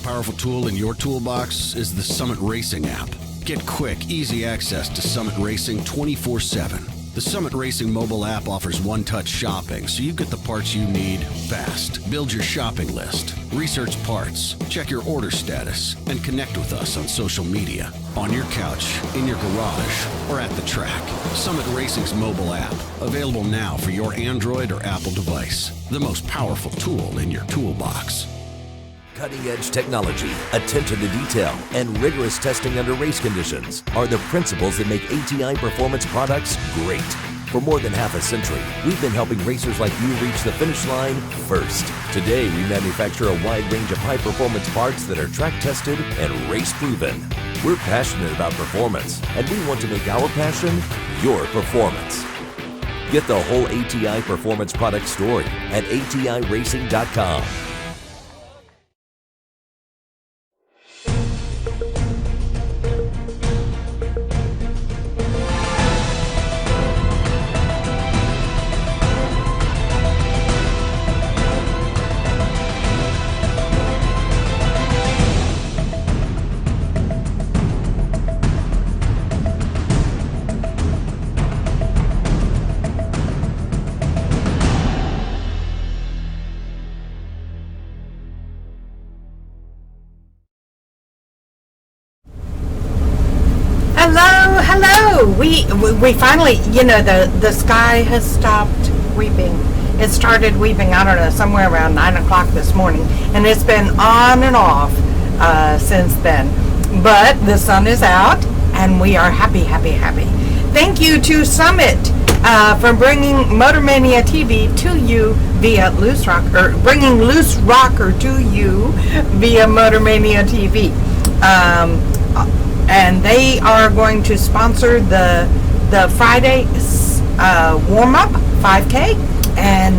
powerful tool in your toolbox is the Summit Racing app. Get quick, easy access to Summit Racing 24/7. The Summit Racing mobile app offers one-touch shopping, so you get the parts you need fast. Build your shopping list, research parts, check your order status, and connect with us on social media, on your couch, in your garage, or at the track. Summit Racing's mobile app, available now for your Android or Apple device. The most powerful tool in your toolbox. Cutting-edge technology, attention to detail, and rigorous testing under race conditions are the principles that make ATI Performance products great. For more than half a century, we've been helping racers like you reach the finish line first. Today, we manufacture a wide range of high-performance parts that are track-tested and race-proven. We're passionate about performance, and we want to make our passion your performance. Get the whole ATI Performance product story at ATIRacing.com. Hello. We finally, the sky has stopped weeping. It started weeping, I don't know, somewhere around 9 o'clock this morning, and it's been on and off since then. But the sun is out, and we are happy. Thank you to Summit for bringing MotorMania TV to you via Loose Rock, or bringing Loose Rocker to you via MotorMania TV. And they are going to sponsor the Friday warm-up 5K, and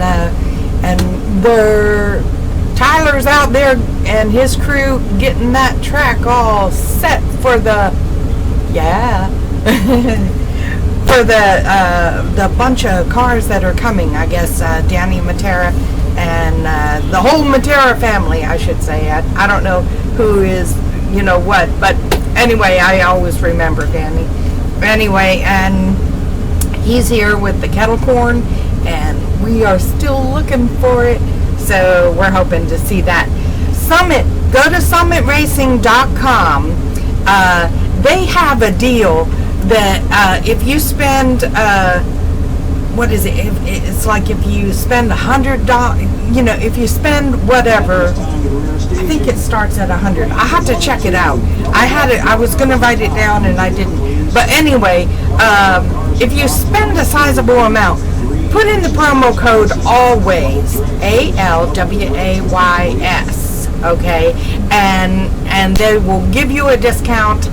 Tyler's out there and his crew getting that track all set for the for the bunch of cars that are coming. I guess Danny Matera and the whole Matera family, I should say. I don't know who is what, but anyway, I always remember Danny. Anyway, and he's here with the kettle corn, and we are still looking for it, so we're hoping to see that. Summit, go to summitracing.com. They have a deal that if you spend what is it? It's like if you spend $100, if you spend whatever, I think it starts at 100. I have to check it out. I was going to write it down and I didn't. But anyway, if you spend a sizable amount, put in the promo code ALWAYS, ALWAYS, okay? And they will give you a discount.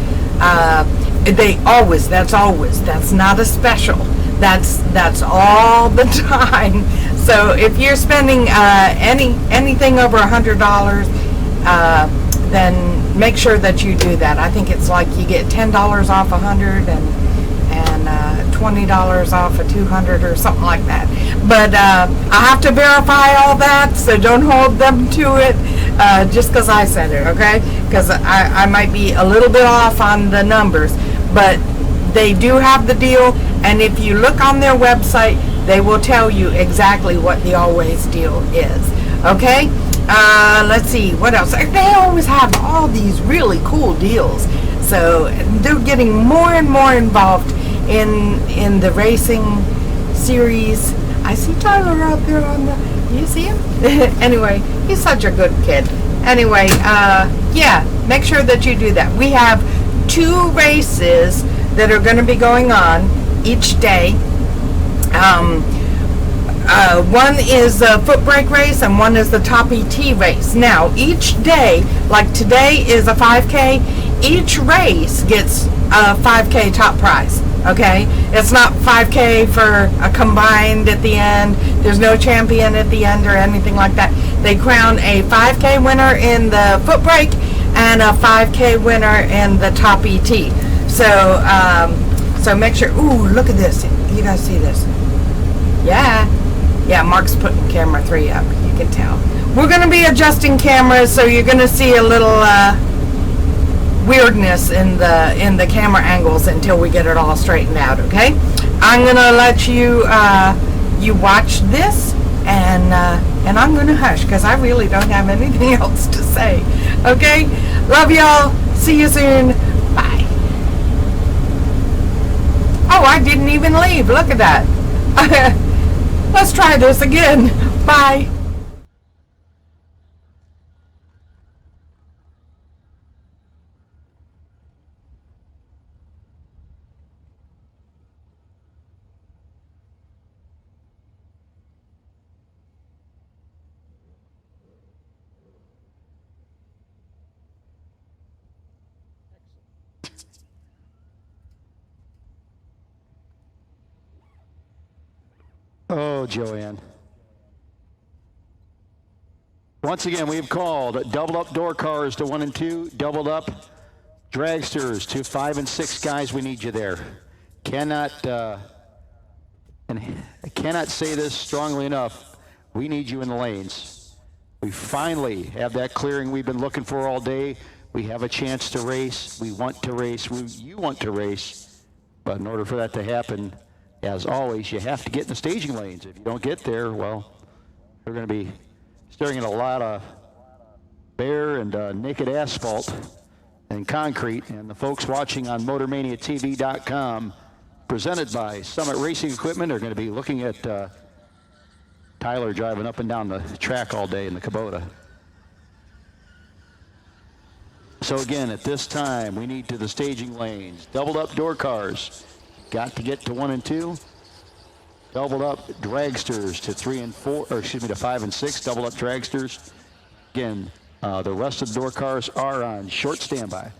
That's not a special. That's all the time. So if you're spending anything over $100, then make sure that you do that. I think it's like you get $10 off 100 and $20 off of 200 or something like that. But I have to verify all that, so don't hold them to it just because I said it, okay? Because I might be a little bit off on the numbers, but they do have the deal, and if you look on their website, they will tell you exactly what the Always deal is. Okay? Let's see, what else? They always have all these really cool deals. So they're getting more and more involved in the racing series. I see Tyler out there on the, you see him? Anyway, he's such a good kid. Anyway, yeah, make sure that you do that. We have 2 races that are going to be going on each day. One is a foot brake race and one is the top ET race. Now, each day, like today is a 5K, each race gets a 5K top prize, okay? It's not 5K for a combined at the end. There's no champion at the end or anything like that. They crown a 5K winner in the foot brake and a 5K winner in the top ET. So, so make sure, ooh, look at this. You guys see this? Yeah, Mark's putting camera 3 up. You can tell. We're going to be adjusting cameras, so you're going to see a little weirdness in the camera angles until we get it all straightened out. Okay, I'm going to let you you watch this, and I'm going to hush because I really don't have anything else to say. Okay, love y'all. See you soon. Bye. Oh, I didn't even leave. Look at that. Let's try this again. Bye. Oh, Joanne. Once again, we've called doubled up door cars to 1 and 2, doubled up dragsters to 5 and 6. Guys, we need you there. And I cannot say this strongly enough. We need you in the lanes. We finally have that clearing we've been looking for all day. We have a chance to race. We want to race. You want to race. But in order for that to happen, as always, you have to get in the staging lanes. If you don't get there, well, we're going to be staring at a lot of bare and naked asphalt and concrete. And the folks watching on MotorManiaTV.com, presented by Summit Racing Equipment, are going to be looking at Tyler driving up and down the track all day in the Kubota. So again, at this time, we need to the staging lanes. Doubled up door cars. Got to get to 1 and 2. Doubled up dragsters to 3 and 4, or excuse me, to 5 and 6. Doubled up dragsters. Again, the rest of the door cars are on short standby.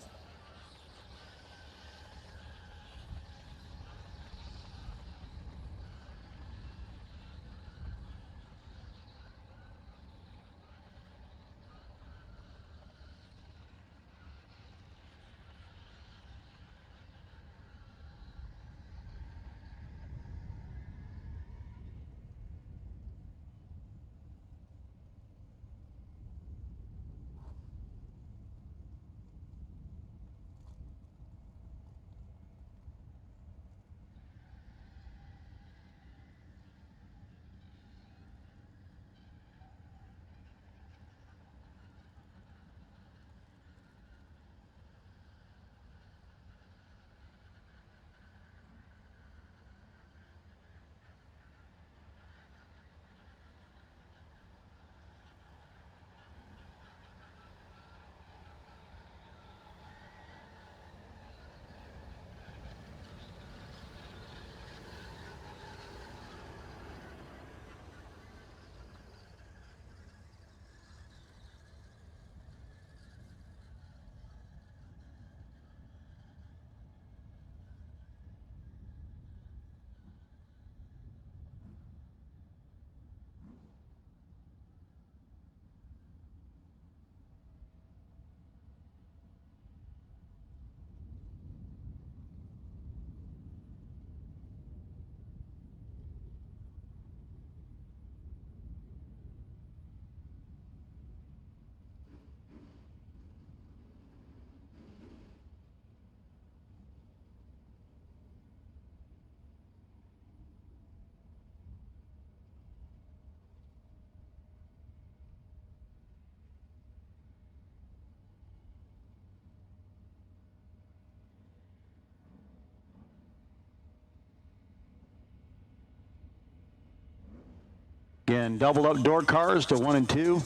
Again, double up door cars to 1 and 2.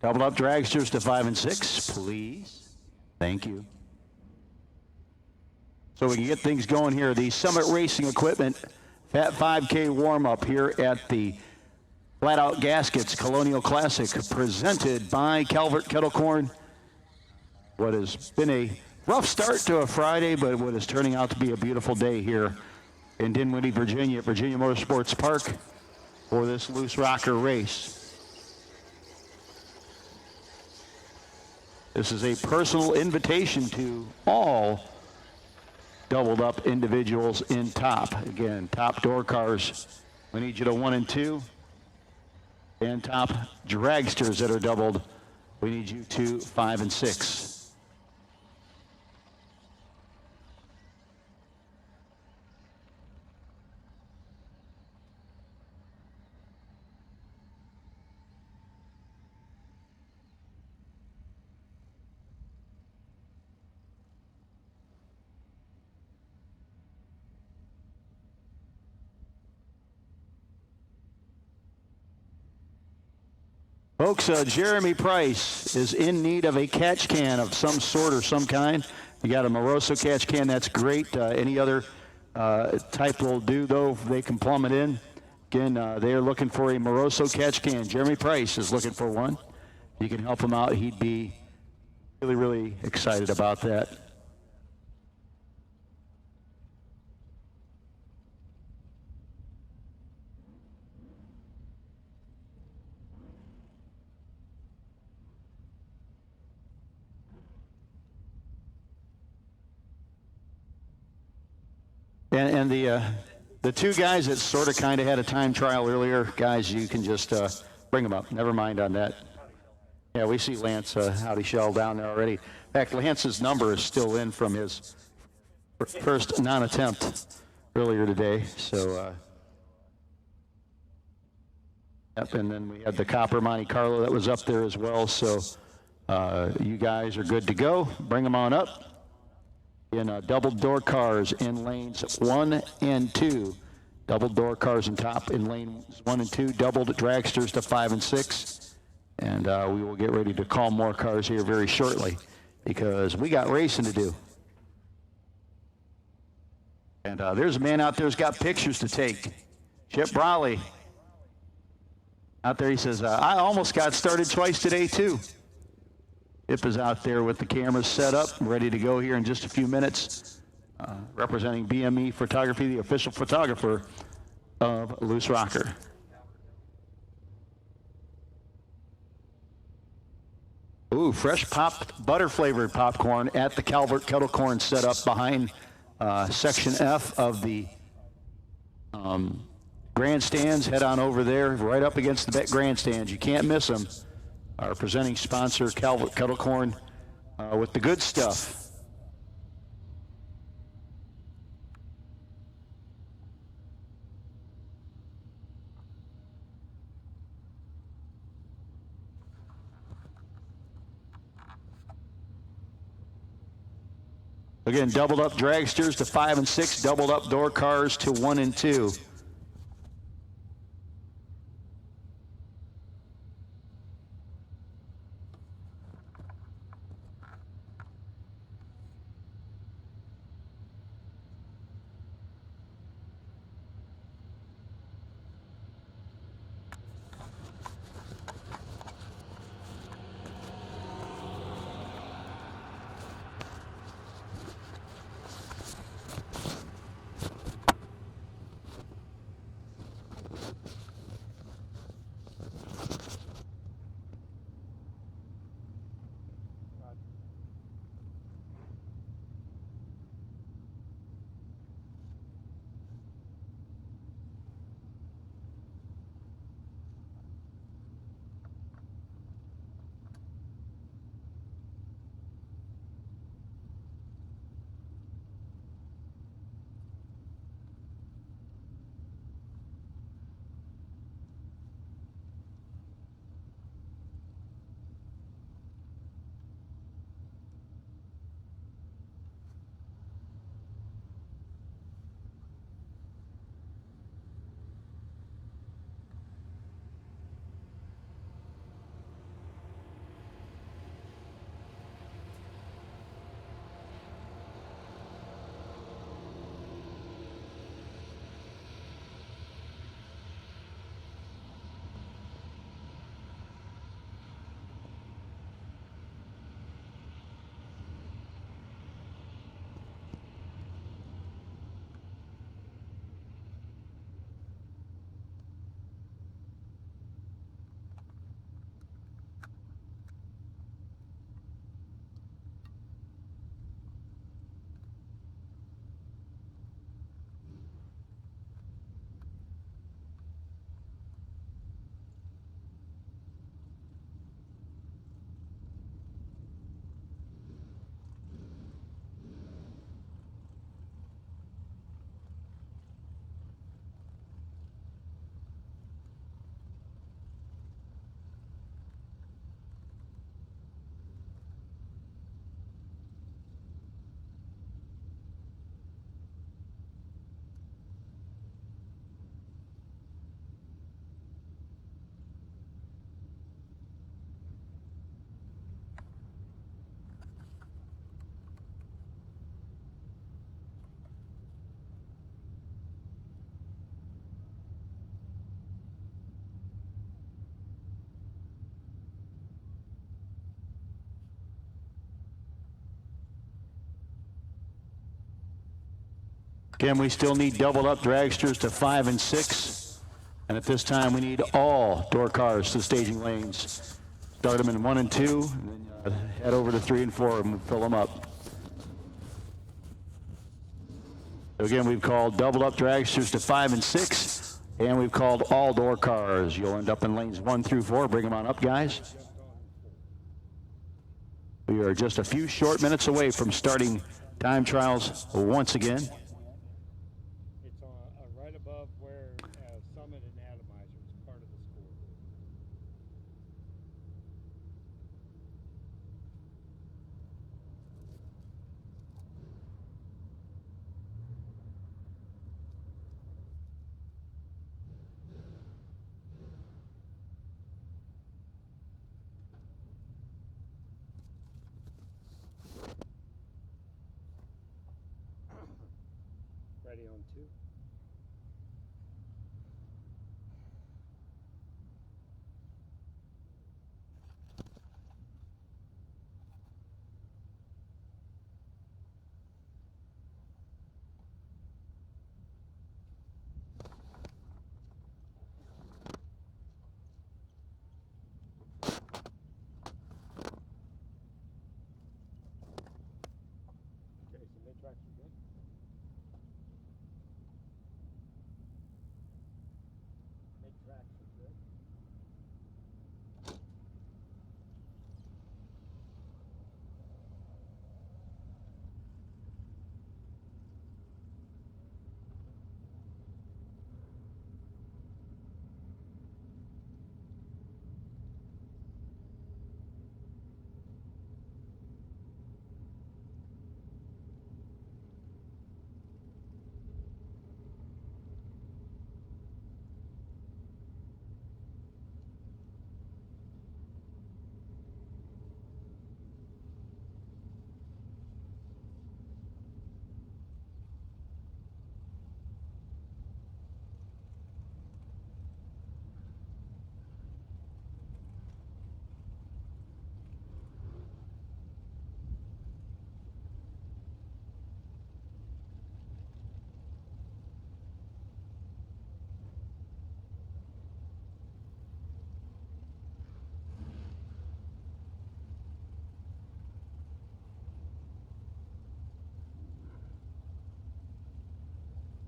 Double up dragsters to 5 and 6, please. Thank you. So we can get things going here. The Summit Racing Equipment Fat 5K warm-up here at the Flat Out Gaskets Colonial Classic, presented by Calvert Kettle Corn. What has been a rough start to a Friday, but what is turning out to be a beautiful day here in Dinwiddie, Virginia, at Virginia Motorsports Park for this loose rocker race. This is a personal invitation to all doubled up individuals in top. Again, top door cars. We need you to 1 and 2. And top dragsters that are doubled, we need you 2, 5, and 6. Folks, Jeremy Price is in need of a catch can of some sort or some kind. You got a Moroso catch can, that's great. Any other type will do, though. They can plumb it in. Again, they are looking for a Moroso catch can. Jeremy Price is looking for one. If you can help him out, he'd be really, really excited about that. And the two guys that sort of kind of had a time trial earlier, guys, you can just bring them up. Never mind on that. Yeah, we see Lance Howdy Shell down there already. In fact, Lance's number is still in from his first non-attempt earlier today. So, yep, and then we had the Copper Monte Carlo that was up there as well. So you guys are good to go. Bring them on up. In double door cars in lanes 1 and 2. Double door cars in top in lanes 1 and 2. Doubled dragsters to 5 and 6. And we will get ready to call more cars here very shortly because we got racing to do. And there's a man out there who's got pictures to take. Chip Brawley. Out there, he says, I almost got started twice today, too. Chip is out there with the cameras set up, ready to go here in just a few minutes, representing BME Photography, the official photographer of Loose Rocker. Ooh, fresh popped butter-flavored popcorn at the Calvert Kettle Corn set up behind Section F of the grandstands. Head on over there, right up against the grandstands. You can't miss them. Our presenting sponsor, Calvert Kettle Corn, with the good stuff. Again, doubled up dragsters to 5 and 6, doubled up door cars to 1 and 2. Again, we still need doubled up dragsters to 5 and 6. And at this time, we need all door cars to staging lanes. Start them in 1 and 2, and then head over to 3 and 4 and we'll fill them up. So again, we've called doubled up dragsters to 5 and 6, and we've called all door cars. You'll end up in lanes 1 through 4. Bring them on up, guys. We are just a few short minutes away from starting time trials once again. It's right above where Summit and Atomizer is part of the score. Ready on 2. Okay, so mid-tracks are good. Mid-tracks are good.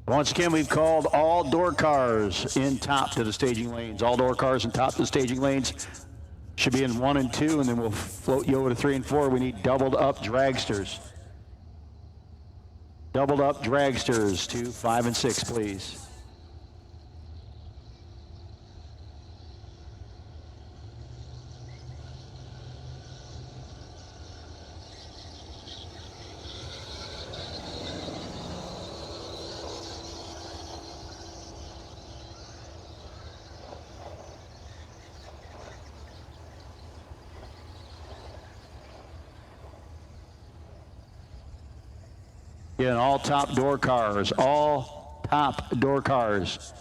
Once again, we've called all door cars in top to the staging lanes. All door cars in top to the staging lanes should be in 1 and 2, and then we'll float you over to 3 and 4. We need doubled up dragsters. Doubled up dragsters to 5 and 6, please. Again, all top door cars, all top door cars.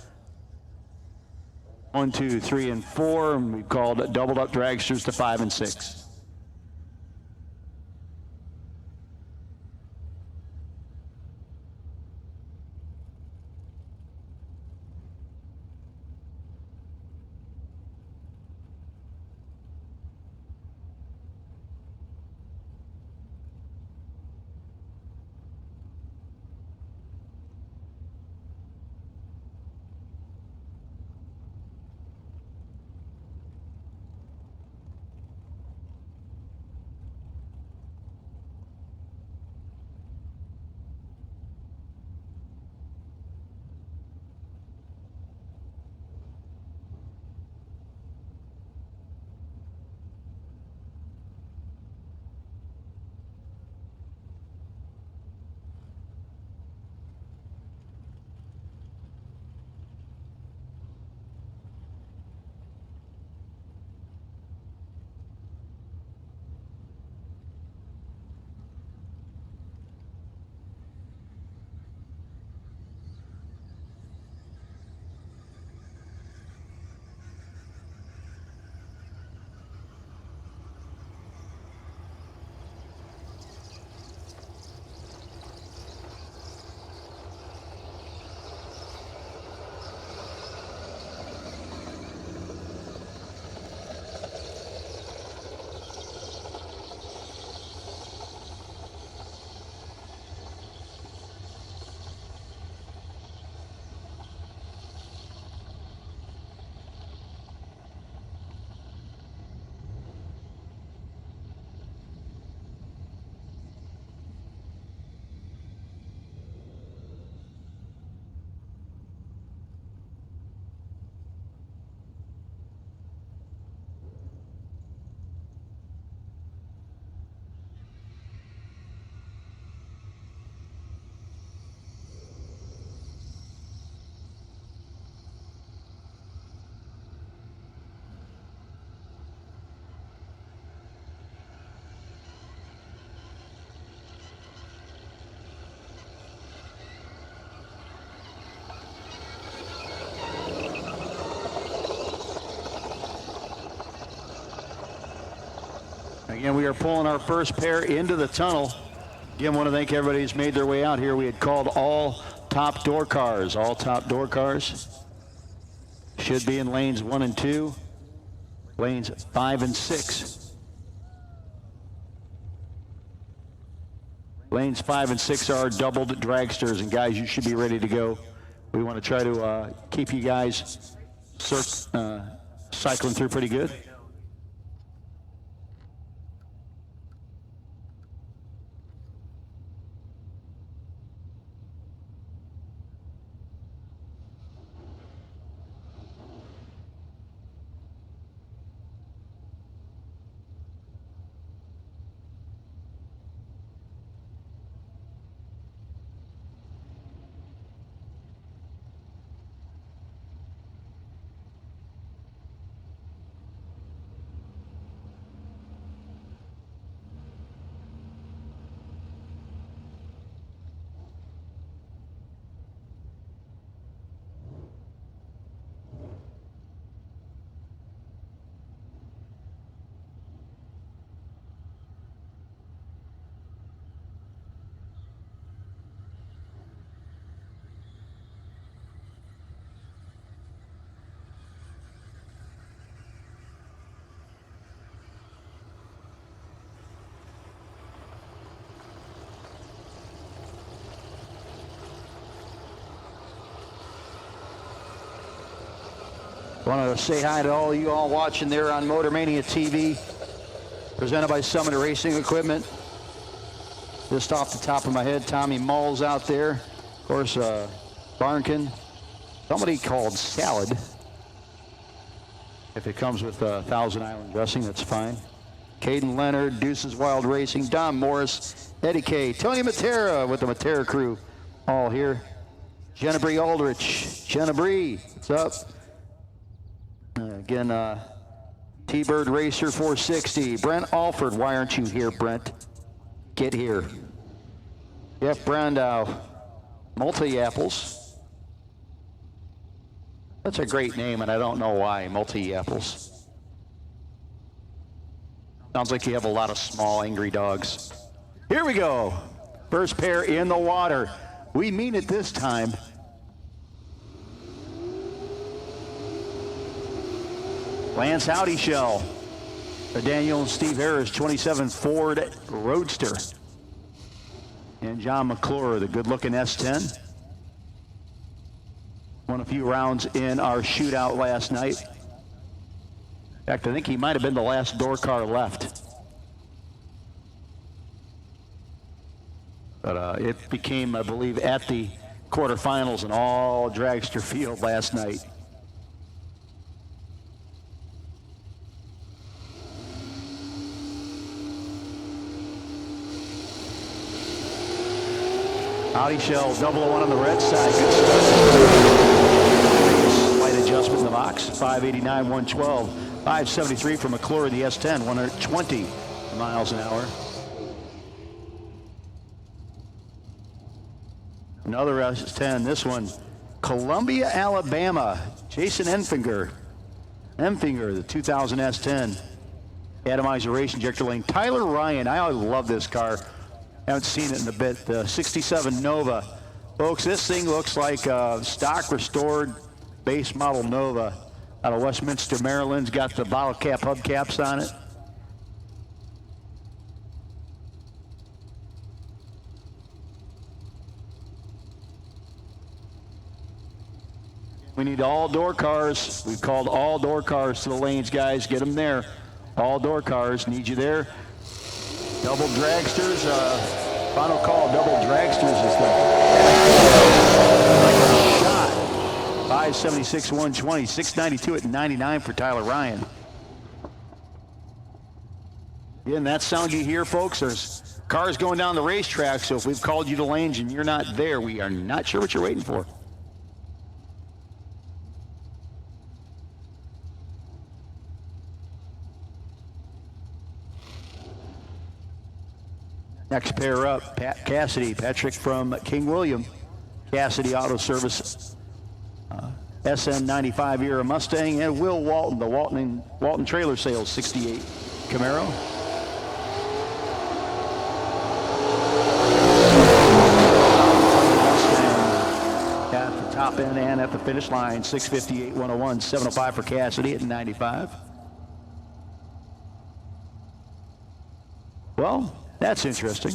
1, 2, 3, and 4, and we've called doubled up dragsters to 5 and 6. Again, we are pulling our first pair into the tunnel. Again, want to thank everybody who's made their way out here. We had called all top door cars. All top door cars should be in lanes 1 and 2, lanes 5 and 6. Lanes 5 and 6 are doubled dragsters, and guys, you should be ready to go. We want to try to keep you guys cycling through pretty good. Want to say hi to all you all watching there on Motor Mania TV, presented by Summit Racing Equipment. Just off the top of my head, Tommy Mull's out there. Of course, Barnkin. Somebody called Salad. If it comes with Thousand Island dressing, that's fine. Caden Leonard, Deuces Wild Racing, Don Morris, Eddie K, Tony Matera with the Matera crew, all here. Jenna Bree Aldrich. Jenna Bree, what's up? Again, T-Bird Racer 460. Brent Alford, why aren't you here, Brent? Get here. Jeff Brandow, Multi-Apples. That's a great name, and I don't know why, Multi-Apples. Sounds like you have a lot of small, angry dogs. Here we go. First pair in the water. We mean it this time. Lance Howdy Shell, the Daniel and Steve Harris 27 Ford Roadster. And John McClure, the good-looking S10. Won a few rounds in our shootout last night. In fact, I think he might have been the last door car left. But it became, I believe, at the quarterfinals an all dragster field last night. Howdy Shell, 001 on the red side. Good stuff. Slight adjustment in the box. 589, 112. 573 from McClure, the S10, 120 miles an hour. Another S10, this one, Columbia, Alabama. Jason Enfinger, the 2000 S10. Atomizer race injector lane. Tyler Ryan, I always love this car. Haven't seen it in a bit. The 67 Nova. Folks, this thing looks like a stock restored base model Nova out of Westminster, Maryland. It's got the bottle cap hubcaps on it. We need all door cars. We've called all door cars to the lanes, guys. Get them there. All door cars. Need you there. Double dragsters, final call, double dragsters is the shot. 576, 120, 692 at 99 for Tyler Ryan. Again, that sound you hear, folks, there's cars going down the racetrack, so if we've called you to lanes and you're not there, we are not sure what you're waiting for. Next pair up, Pat Cassidy, Patrick from King William. Cassidy Auto Service, SN 95 era Mustang, and Will Walton, the Walton Trailer Sales 68 Camaro. top end and at the finish line. 6:58, 101, 7:05 for Cassidy at 95. Well, that's interesting.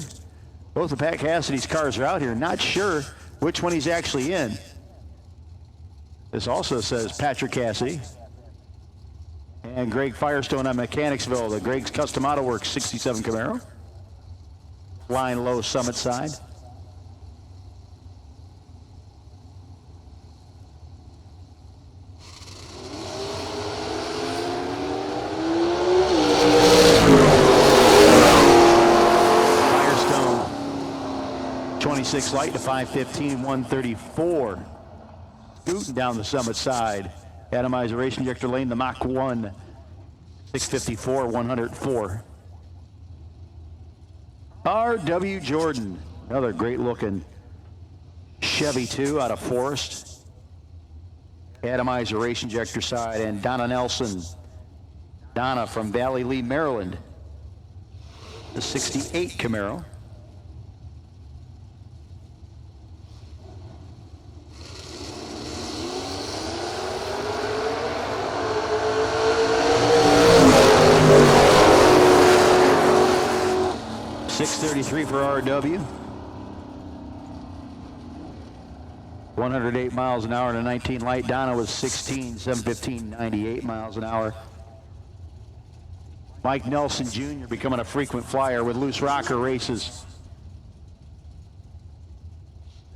Both of Pat Cassidy's cars are out here. Not sure which one he's actually in. This also says Patrick Cassidy. And Greg Firestone on Mechanicsville. The Greg's Custom Auto Works 67 Camaro. Flying low Summit side. Firestone 26 light to 515, 134. Scooting down the Summit side. Atomizer race injector lane, the Mach 1, 654, 104. R.W. Jordan, another great looking Chevy 2 out of Forest. Atomizer race injector side, and Donna Nelson. Donna from Valley Lee, Maryland. The 68 Camaro. .633 for RW. 108 miles an hour and a 19 light. Donna was 16, 715, 98 miles an hour. Mike Nelson Jr. becoming a frequent flyer with Loose Rocker Races.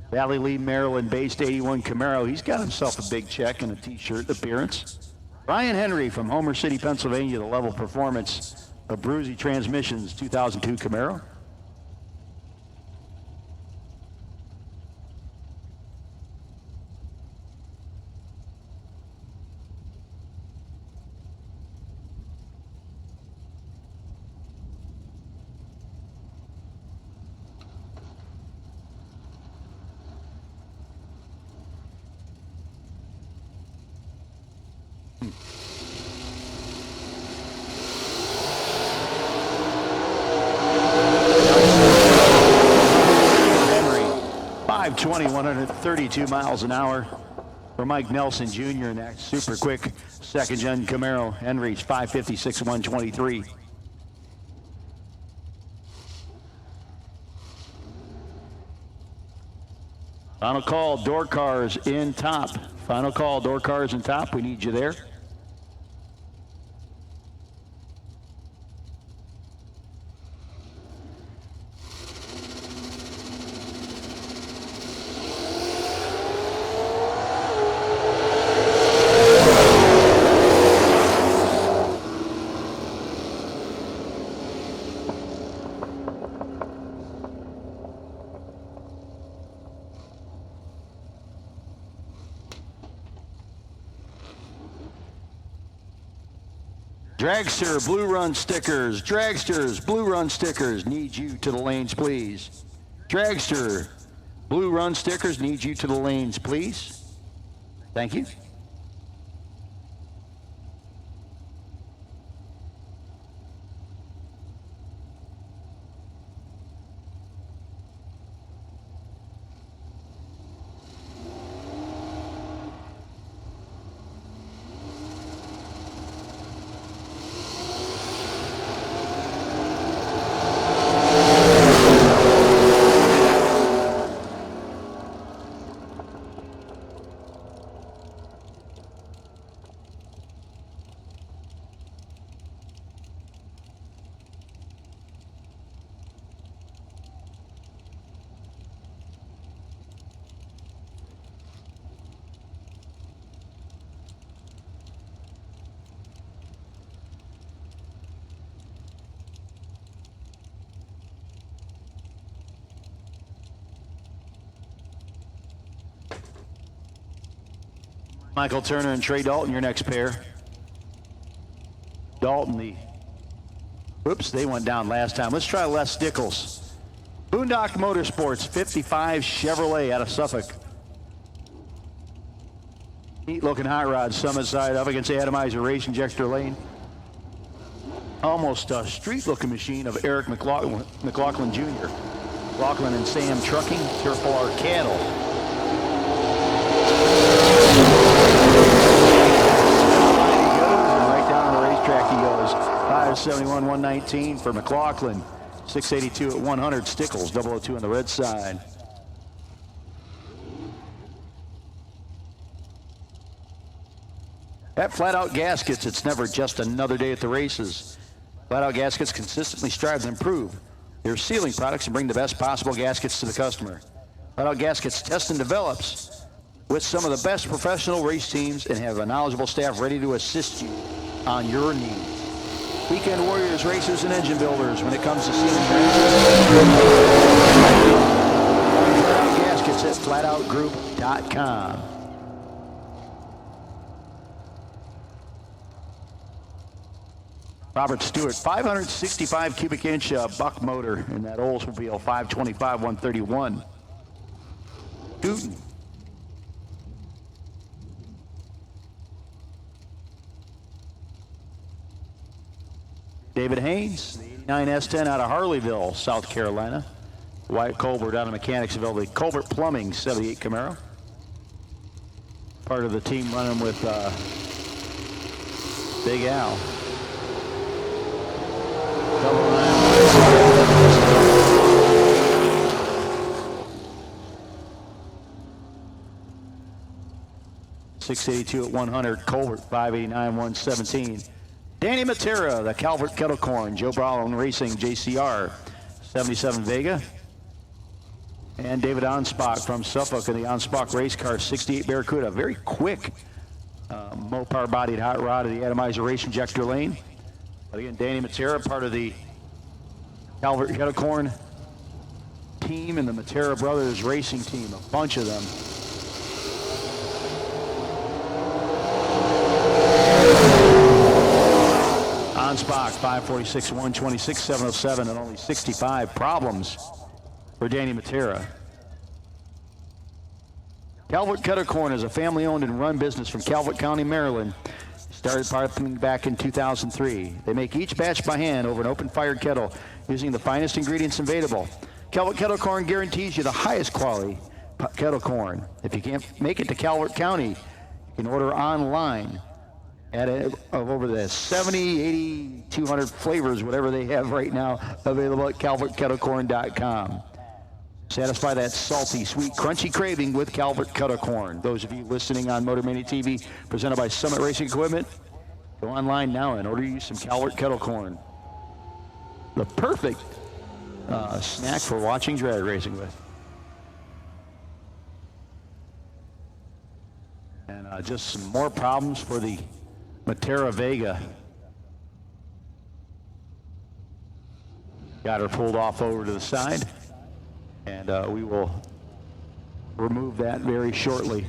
Valley Lee, Maryland based 81 Camaro. He's got himself a big check and a t-shirt appearance. Brian Henry from Homer City, Pennsylvania, the level performance of Bruzy Transmissions 2002 Camaro. Henry, 520, 132 miles an hour for Mike Nelson Jr. in that super quick second-gen Camaro. Henry's 556, 123. Final call, door cars in top. Final call, door cars in top. We need you there. Dragster Blue Run stickers. Dragsters Blue Run stickers. Need you to the lanes, please. Dragster Blue Run stickers. Need you to the lanes, please. Thank you. Michael Turner and Trey Dalton, your next pair. Dalton, oops, they went down last time. Let's try Les Stickles. Boondock Motorsports, 55 Chevrolet out of Suffolk. Neat looking hot rod, Summit side up against Atomizer race injector lane. Almost a street looking machine of Eric McLaughlin Jr. McLaughlin and Sam Trucking, Turf R Cattle. 471, 119 for McLaughlin. 682 at 100, Stickles, 002 on the red side. At Flat Out Gaskets, it's never just another day at the races. Flat Out Gaskets consistently strive to improve their sealing products and bring the best possible gaskets to the customer. Flat Out Gaskets tests and develops with some of the best professional race teams and have a knowledgeable staff ready to assist you on your needs. Weekend warriors, racers, and engine builders when it comes to sealing Flat Out Gaskets at flatoutgroup.com. Robert Stewart, 565 cubic inch buck motor in that Oldsmobile 525 131. Newton. David Haynes, the 89 S10 out of Harleyville, South Carolina. Wyatt Colbert out of Mechanicsville, the Colbert Plumbing 78 Camaro. Part of the team running with Big Al. 682 at 100, Colbert 589 117. Danny Matera, the Calvert Kettle Corn, Joe Brown Racing JCR 77 Vega. And David Onspach from Suffolk in the Onspach race car 68 Barracuda. Very quick Mopar bodied hot rod of the atomizer race injector lane. But again, Danny Matera, part of the Calvert Kettle Corn team and the Matera Brothers racing team, a bunch of them. Onspach 546, 126, 707, and only 65 problems for Danny Matera. Calvert Kettle Corn is a family-owned and run business from Calvert County, Maryland. Started piping back in 2003. They make each batch by hand over an open-fired kettle using the finest ingredients available. Calvert Kettle Corn guarantees you the highest quality kettle corn. If you can't make it to Calvert County, you can order online at of over the 70, 80, 200 flavors, whatever they have right now, available at calvertkettlecorn.com. Satisfy that salty, sweet, crunchy craving with Calvert Kettle Corn. Those of you listening on Motor Mania TV, presented by Summit Racing Equipment, go online now and order you some Calvert Kettle Corn. The perfect snack for watching drag racing with. And just some more problems for the Matera Vega. Got her pulled off over to the side. And we will remove that very shortly.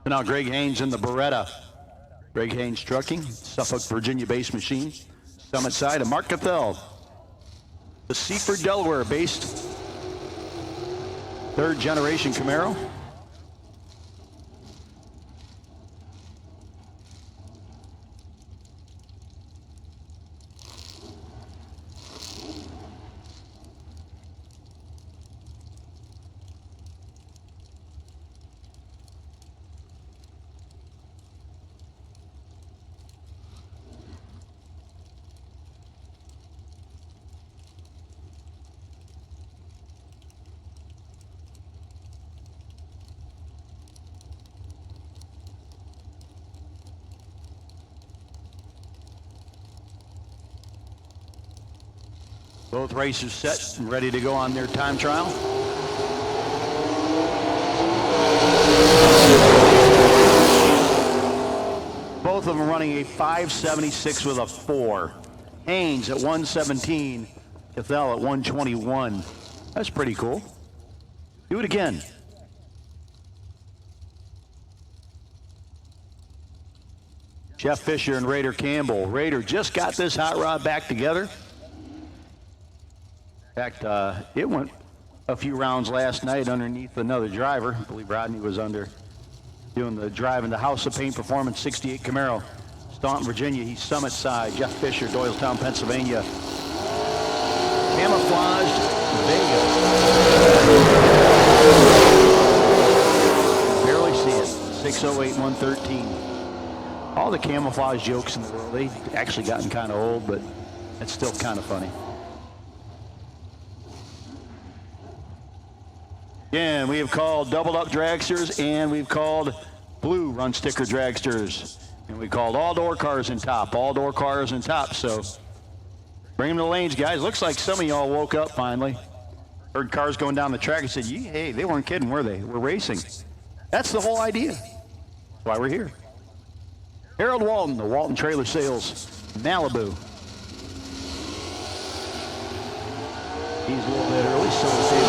Now Greg Haynes in the Beretta. Greg Haynes Trucking, Suffolk, Virginia-based machine. Summit side, and Mark Cathell, the Seaford, Delaware-based Third generation Camaro. Both racers set and ready to go on their time trial. Both of them running a 576 with a 4. Haynes at 117, Cathell at 121. That's pretty cool. Do it again. Jeff Fisher and Raider Campbell. Raider just got this hot rod back together. In fact, it went a few rounds last night underneath another driver. I believe Rodney was under doing the drive in the House of Paint Performance 68 Camaro. Staunton, Virginia. He's Summit side. Jeff Fisher, Doylestown, Pennsylvania. Camouflaged Vega. Barely see it. 608, 113. All the camouflage jokes in the world, they've actually gotten kind of old, but it's still kind of funny. Again, we have called doubled up dragsters, and we've called blue run sticker dragsters. And we called all door cars and top, So bring them to the lanes, guys. Looks like some of y'all woke up finally. Heard cars going down the track and said, hey, they weren't kidding, were they? We're racing. That's the whole idea. That's why we're here. Harold Walton, the Walton Trailer Sales, Malibu. He's a little bit early, so we'll save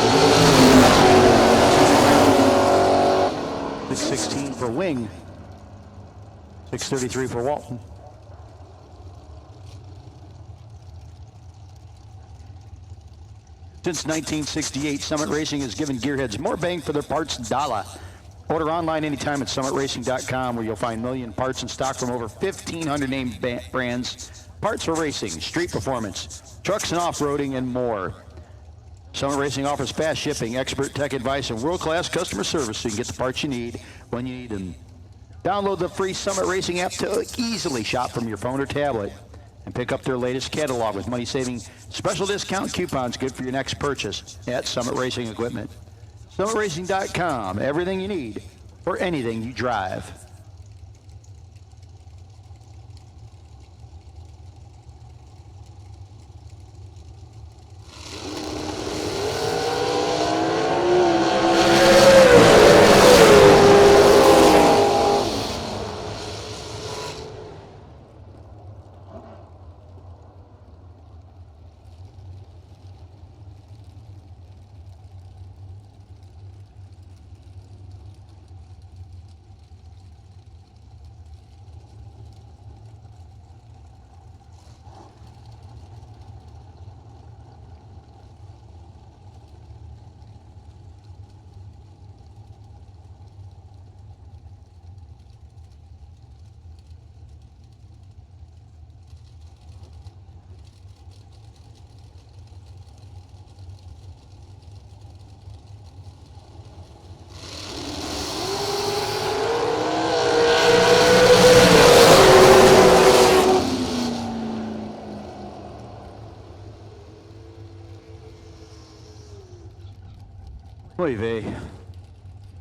616 for Wing. 633 for Walton. Since 1968, Summit Racing has given gearheads more bang for their parts dollar. Order online anytime at summitracing.com, where you'll find million parts in stock from over 1,500 named brands. Parts for racing, street performance, trucks and off-roading, and more. Summit Racing offers fast shipping, expert tech advice, and world-class customer service so you can get the parts you need when you need them. Download the free Summit Racing app to easily shop from your phone or tablet and pick up their latest catalog with money-saving special discount coupons good for your next purchase at Summit Racing Equipment. SummitRacing.com, everything you need for anything you drive.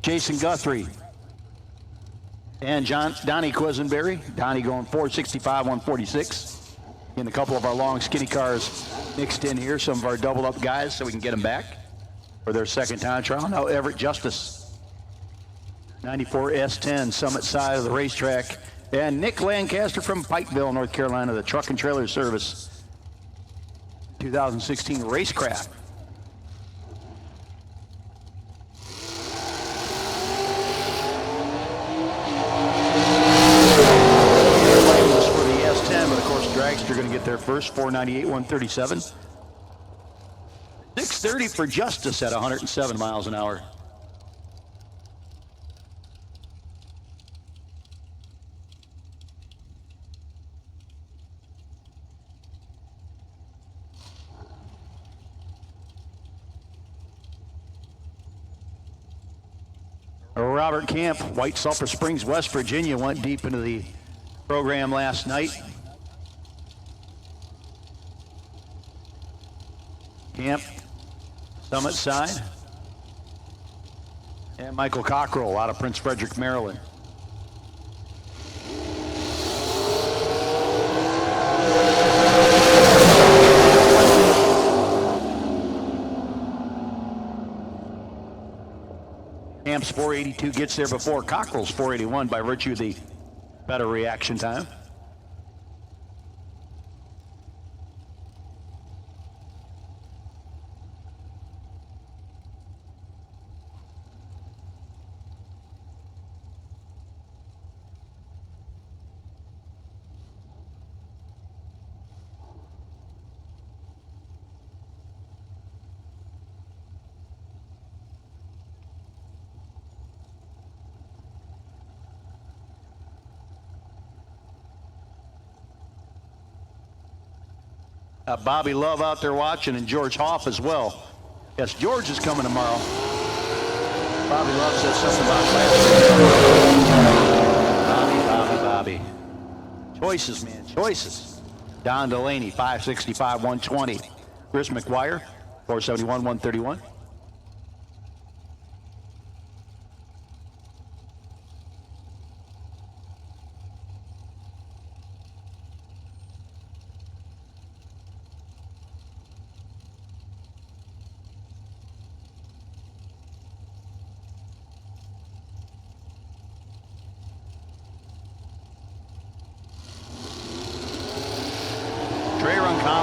Jason Guthrie and Donnie Quisenberry. Donnie going 465, 146. And a couple of our long skinny cars mixed in here. Some of our doubled up guys so we can get them back for their second time trial. Now Everett Justice, 94 S10, Summit side of the racetrack. And Nick Lancaster from Pikeville, North Carolina, the Truck and Trailer Service 2016 Racecraft. Dragster going to get there first, 498, 137. 630 for Justice at 107 miles an hour. Robert Camp, White Sulphur Springs, West Virginia, went deep into the program last night. Camp, Summit side. And Michael Cockrell out of Prince Frederick, Maryland. Camp's 482 gets there before Cockrell's 481 by virtue of the better reaction time. Bobby Love out there watching, and George Hoff as well. Yes, George is coming tomorrow. Bobby Love said something about last. Bobby. Choices, man, choices. Don Delaney, 565, 120. Chris McGuire, 471, 131.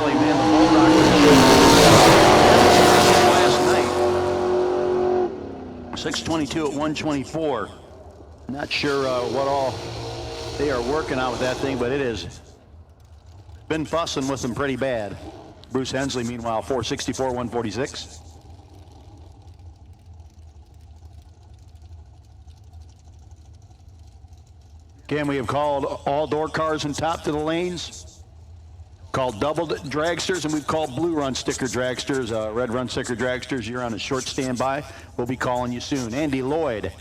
Man, the Bull last night. 622 at 124. Not sure what all they are working on with that thing, but it has been fussing with them pretty bad. Bruce Hensley, meanwhile, 464, 146. Again, we have called all door cars and top to the lanes. Called double dragsters, and we've called blue run sticker dragsters, red run sticker dragsters. You're on a short standby. We'll be calling you soon. Andy Lloyd.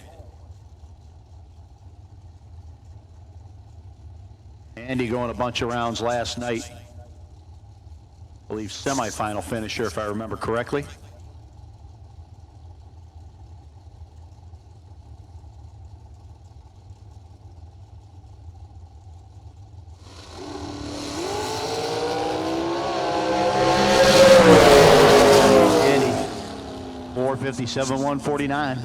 Andy going a bunch of rounds last night. I believe semifinal finisher, if I remember correctly. Andy, 457, 149.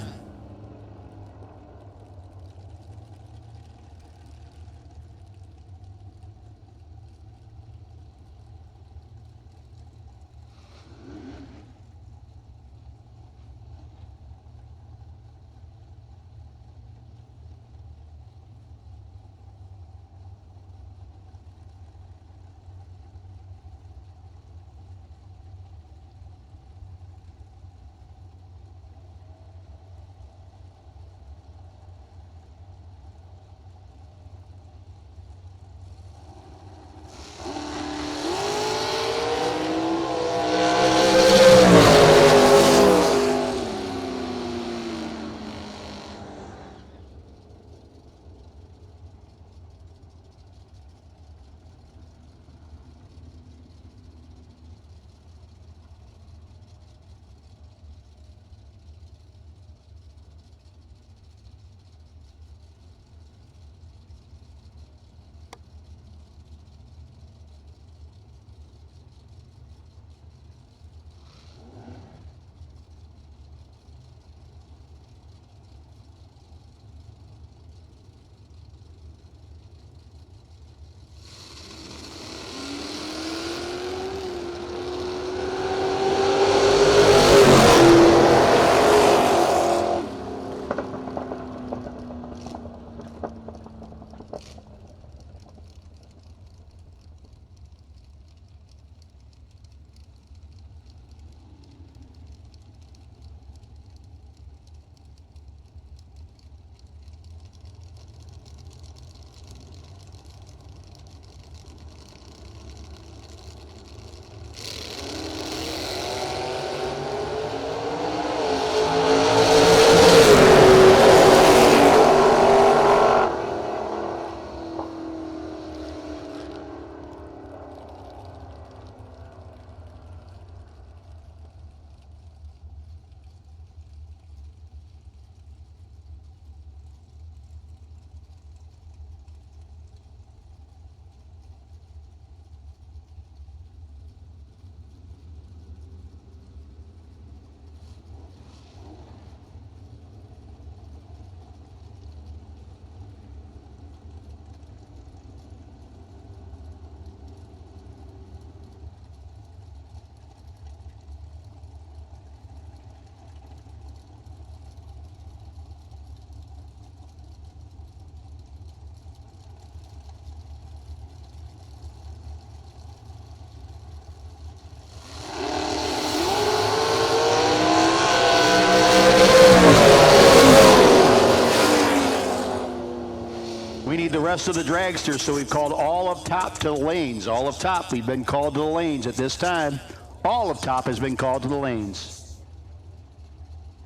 rest of the dragsters, so we've called all of top to the lanes. All of top, we've been called to the lanes at this time. All of top has been called to the lanes.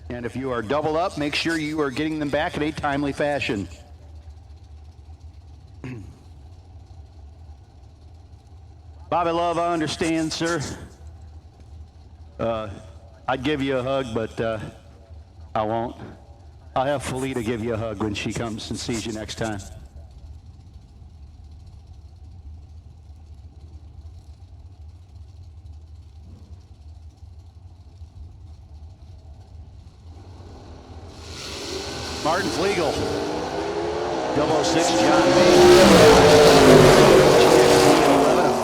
And if you are doubled up, make sure you are getting them back in a timely fashion. Bobby Love, I understand, sir. I'd give you a hug, but I won't. I'll have Felita give you a hug when she comes and sees you next time. Martin Flegel, 006 John May.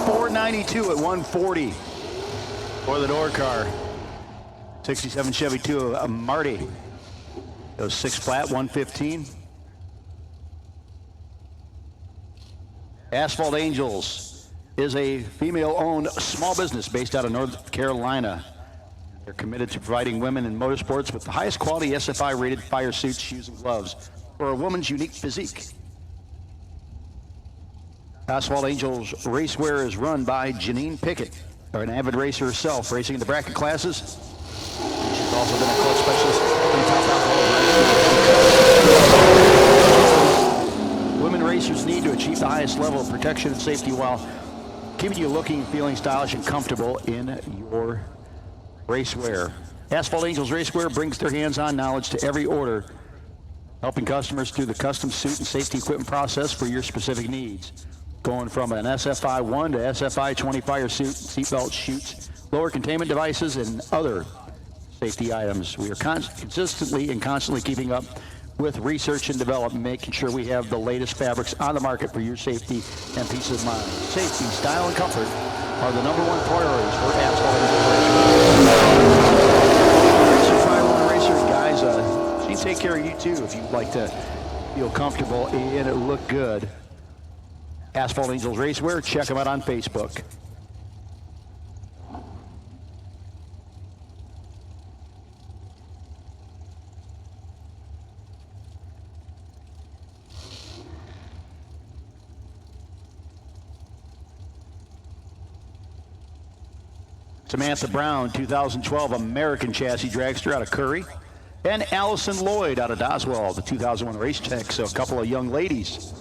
492 at 140 for the door car. 67 Chevy 2 Marty. Goes 6 flat, 115. Asphalt Angels is a female-owned small business based out of North Carolina. They're committed to providing women in motorsports with the highest quality SFI-rated fire suits, shoes, and gloves for a woman's unique physique. Asphalt Angels racewear is run by Janine Pickett, an avid racer herself, racing in the bracket classes. She's also been a clutch specialist in top alcohol. Women racers need to achieve the highest level of protection and safety while keeping you looking and feeling stylish and comfortable in your racewear. Asphalt Angels Racewear brings their hands-on knowledge to every order, helping customers through the custom suit and safety equipment process for your specific needs. Going from an SFI 1 to SFI 20 fire suit, seatbelt chutes, lower containment devices, and other safety items. We are consistently and constantly keeping up with research and development, making sure we have the latest fabrics on the market for your safety and peace of mind. Safety, style, and comfort are the #1 priorities for Asphalt Angels Racer. Racer, guys, she can take care of you too if you'd like to feel comfortable and look good. Asphalt Angels Racewear, check them out on Facebook. Samantha Brown, 2012 American Chassis Dragster out of Curry. And Allison Lloyd out of Doswell, the 2001 Race Tech. So a couple of young ladies.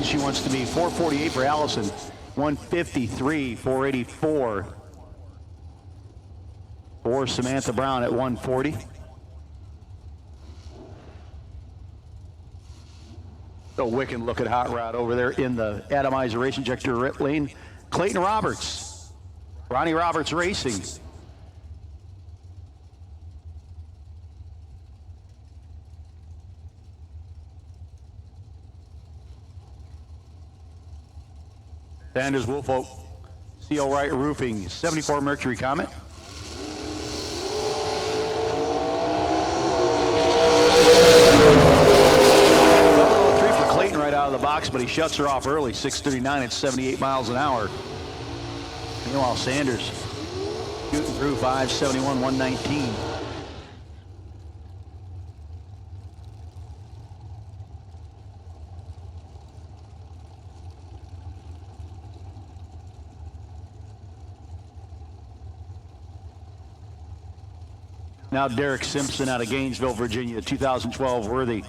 She wants to be 448 for Allison, 153, 484 for Samantha Brown at 140. The wicked looking hot rod over there in the atomizer race injector lane. Clayton Roberts, Ronnie Roberts Racing. Sanders Woolfolk, C.O. Wright Roofing, 74 Mercury Comet. Three for Clayton right out of the box, but he shuts her off early, 6:39 at 78 miles an hour. Meanwhile, Sanders shooting through 5:71, 119. Now Derek Simpson out of Gainesville, Virginia, 2012 Worthy.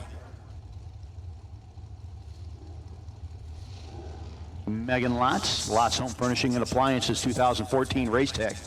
Megan Lotz, Lotz Home Furnishing and Appliances, 2014 Race Tech.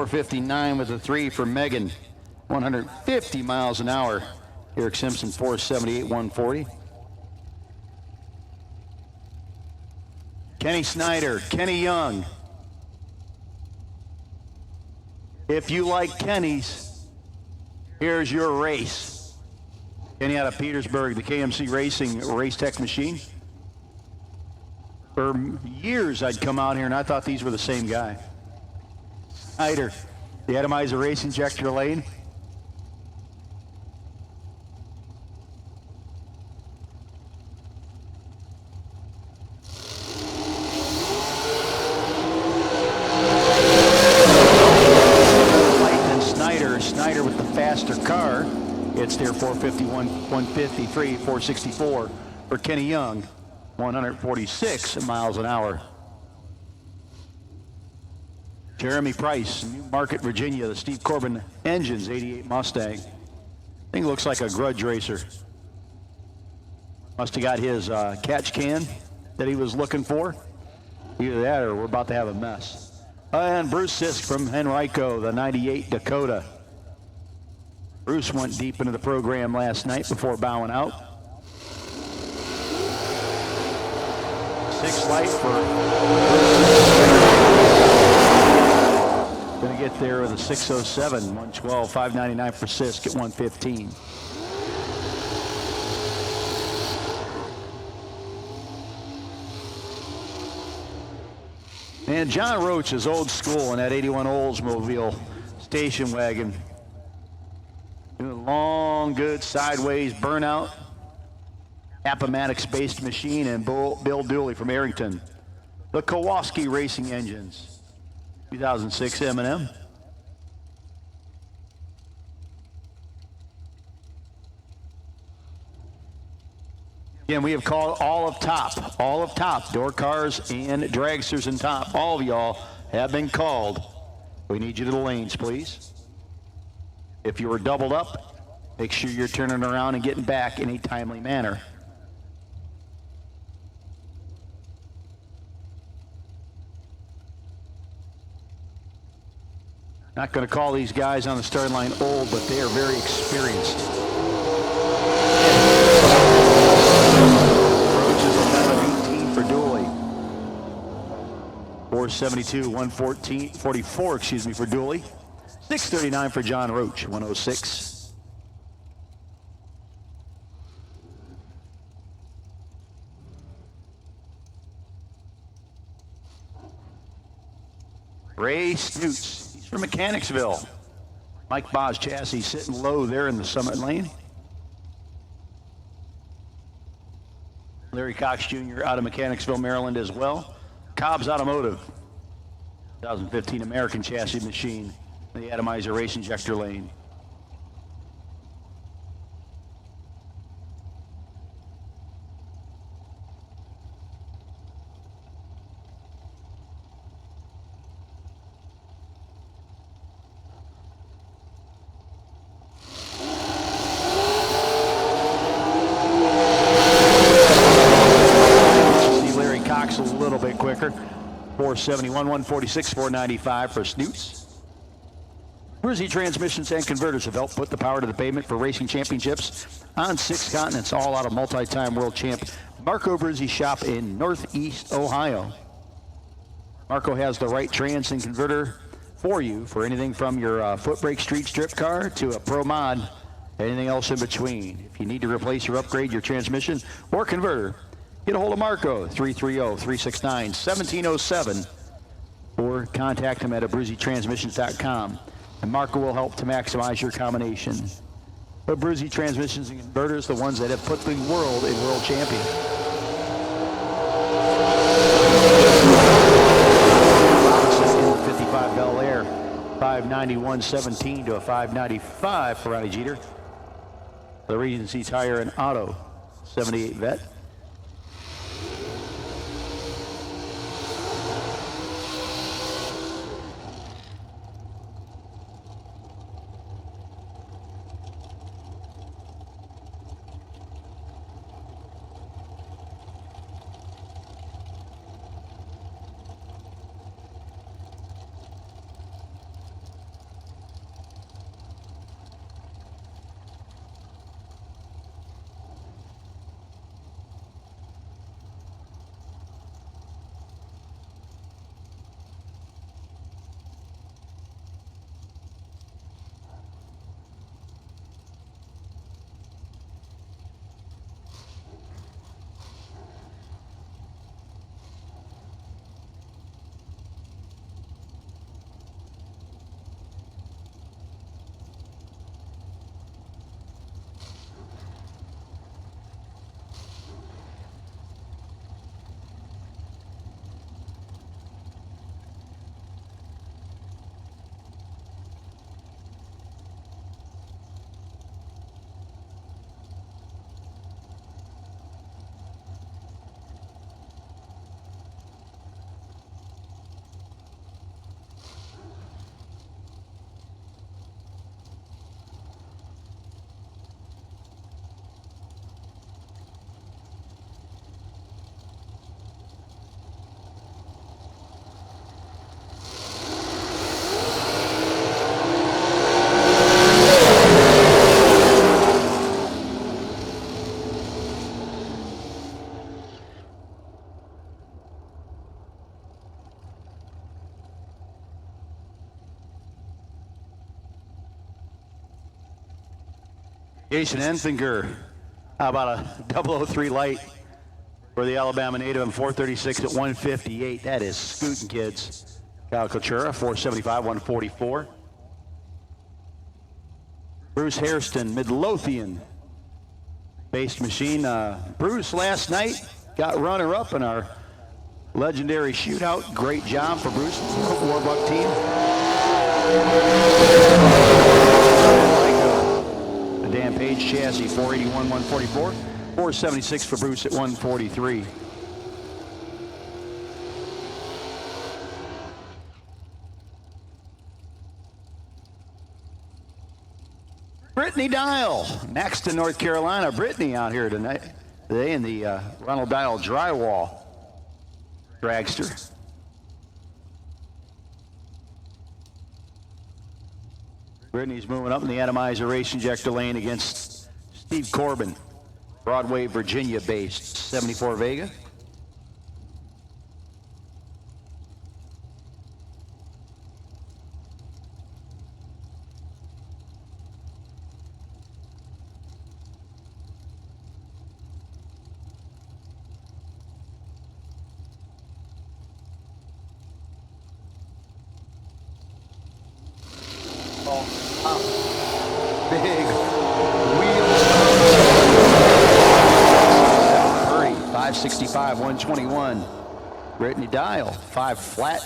4:59 with a 3 for Megan. 150 miles an hour. Eric Simpson, 4:78, 140. Kenny Snyder, Kenny Young. If you like Kenny's, here's your race. Kenny out of Petersburg, the KMC Racing Race Tech machine. For years, I'd come out here and I thought these were the same guy. Snyder, the Autometer race injector lane. Snyder with the faster car. It's there 451, 153, 464 for Kenny Young, 146 miles an hour. Jeremy Price, New Market, Virginia, the Steve Corbin Engines, 88 Mustang. Thing looks like a grudge racer. Must have got his catch can that he was looking for. Either that or we're about to have a mess. And Bruce Sisk from Henrico, the 98 Dakota. Bruce went deep into the program last night before bowing out. 6 light for going to get there with a 607, 112, 599 for Sisk at 115. And John Roach is old school in that 81 Oldsmobile station wagon. Doing long, good sideways burnout. Appomattox-based machine, and Bill Dooley from Arrington. The Kowalski Racing Engines, 2006 M&M. Again, we have called all of top, door cars and dragsters and top. All of y'all have been called. We need you to the lanes, please. If you were doubled up, make sure you're turning around and getting back in a timely manner. Not going to call these guys on the starting line old, but they are very experienced. Approaches 11-18 for Dooley. 472, 114, 44, for Dooley. 639 for John Roach, 106. Ray Snoots, he's from Mechanicsville. Mike Bosch chassis sitting low there in the Summit lane. Larry Cox Jr. out of Mechanicsville, Maryland as well. Cobb's Automotive, 2015 American chassis machine. The Atomizer race injector lane. See Larry Cox a little bit quicker. 471, 146, 495 for Snoots. Bruzy Transmissions and Converters have helped put the power to the pavement for racing championships on 6 continents, all out of multi-time world champ Marco Bruzy shop in Northeast Ohio. Marco has the right trans and converter for you for anything from your foot brake street strip car to a pro mod, anything else in between. If you need to replace or upgrade your transmission or converter, get a hold of Marco, 330-369-1707, or contact him at abruzytransmissions.com. And Marco will help to maximize your combination. But Bruzy Transmissions and Converters, the ones that have put the world in world champion. Robinson in the 55 Bel Air, 591.17 to a 595 for Ronnie Jeter. The Regency Tire and Auto, 78 Vet. Jason Enfinger, how about a 003 light for the Alabama native and 436 at 158. That is scooting, kids. Kyle Coutura, 475, 144. Bruce Hairston, Midlothian based machine. Bruce last night got runner-up in our legendary shootout. Great job for Bruce, Warbuck team. The Dan Page chassis, 481, 144. 476 for Bruce at 143. Brittany Dial, next in North Carolina. Brittany out here today in the Ronald Dial drywall dragster. Brittany's moving up in the atomizer race injector lane against Steve Corbin, Broadway, Virginia based, 74 Vega. Big wheels. 565, 121. Brittany Dial, 5 flat,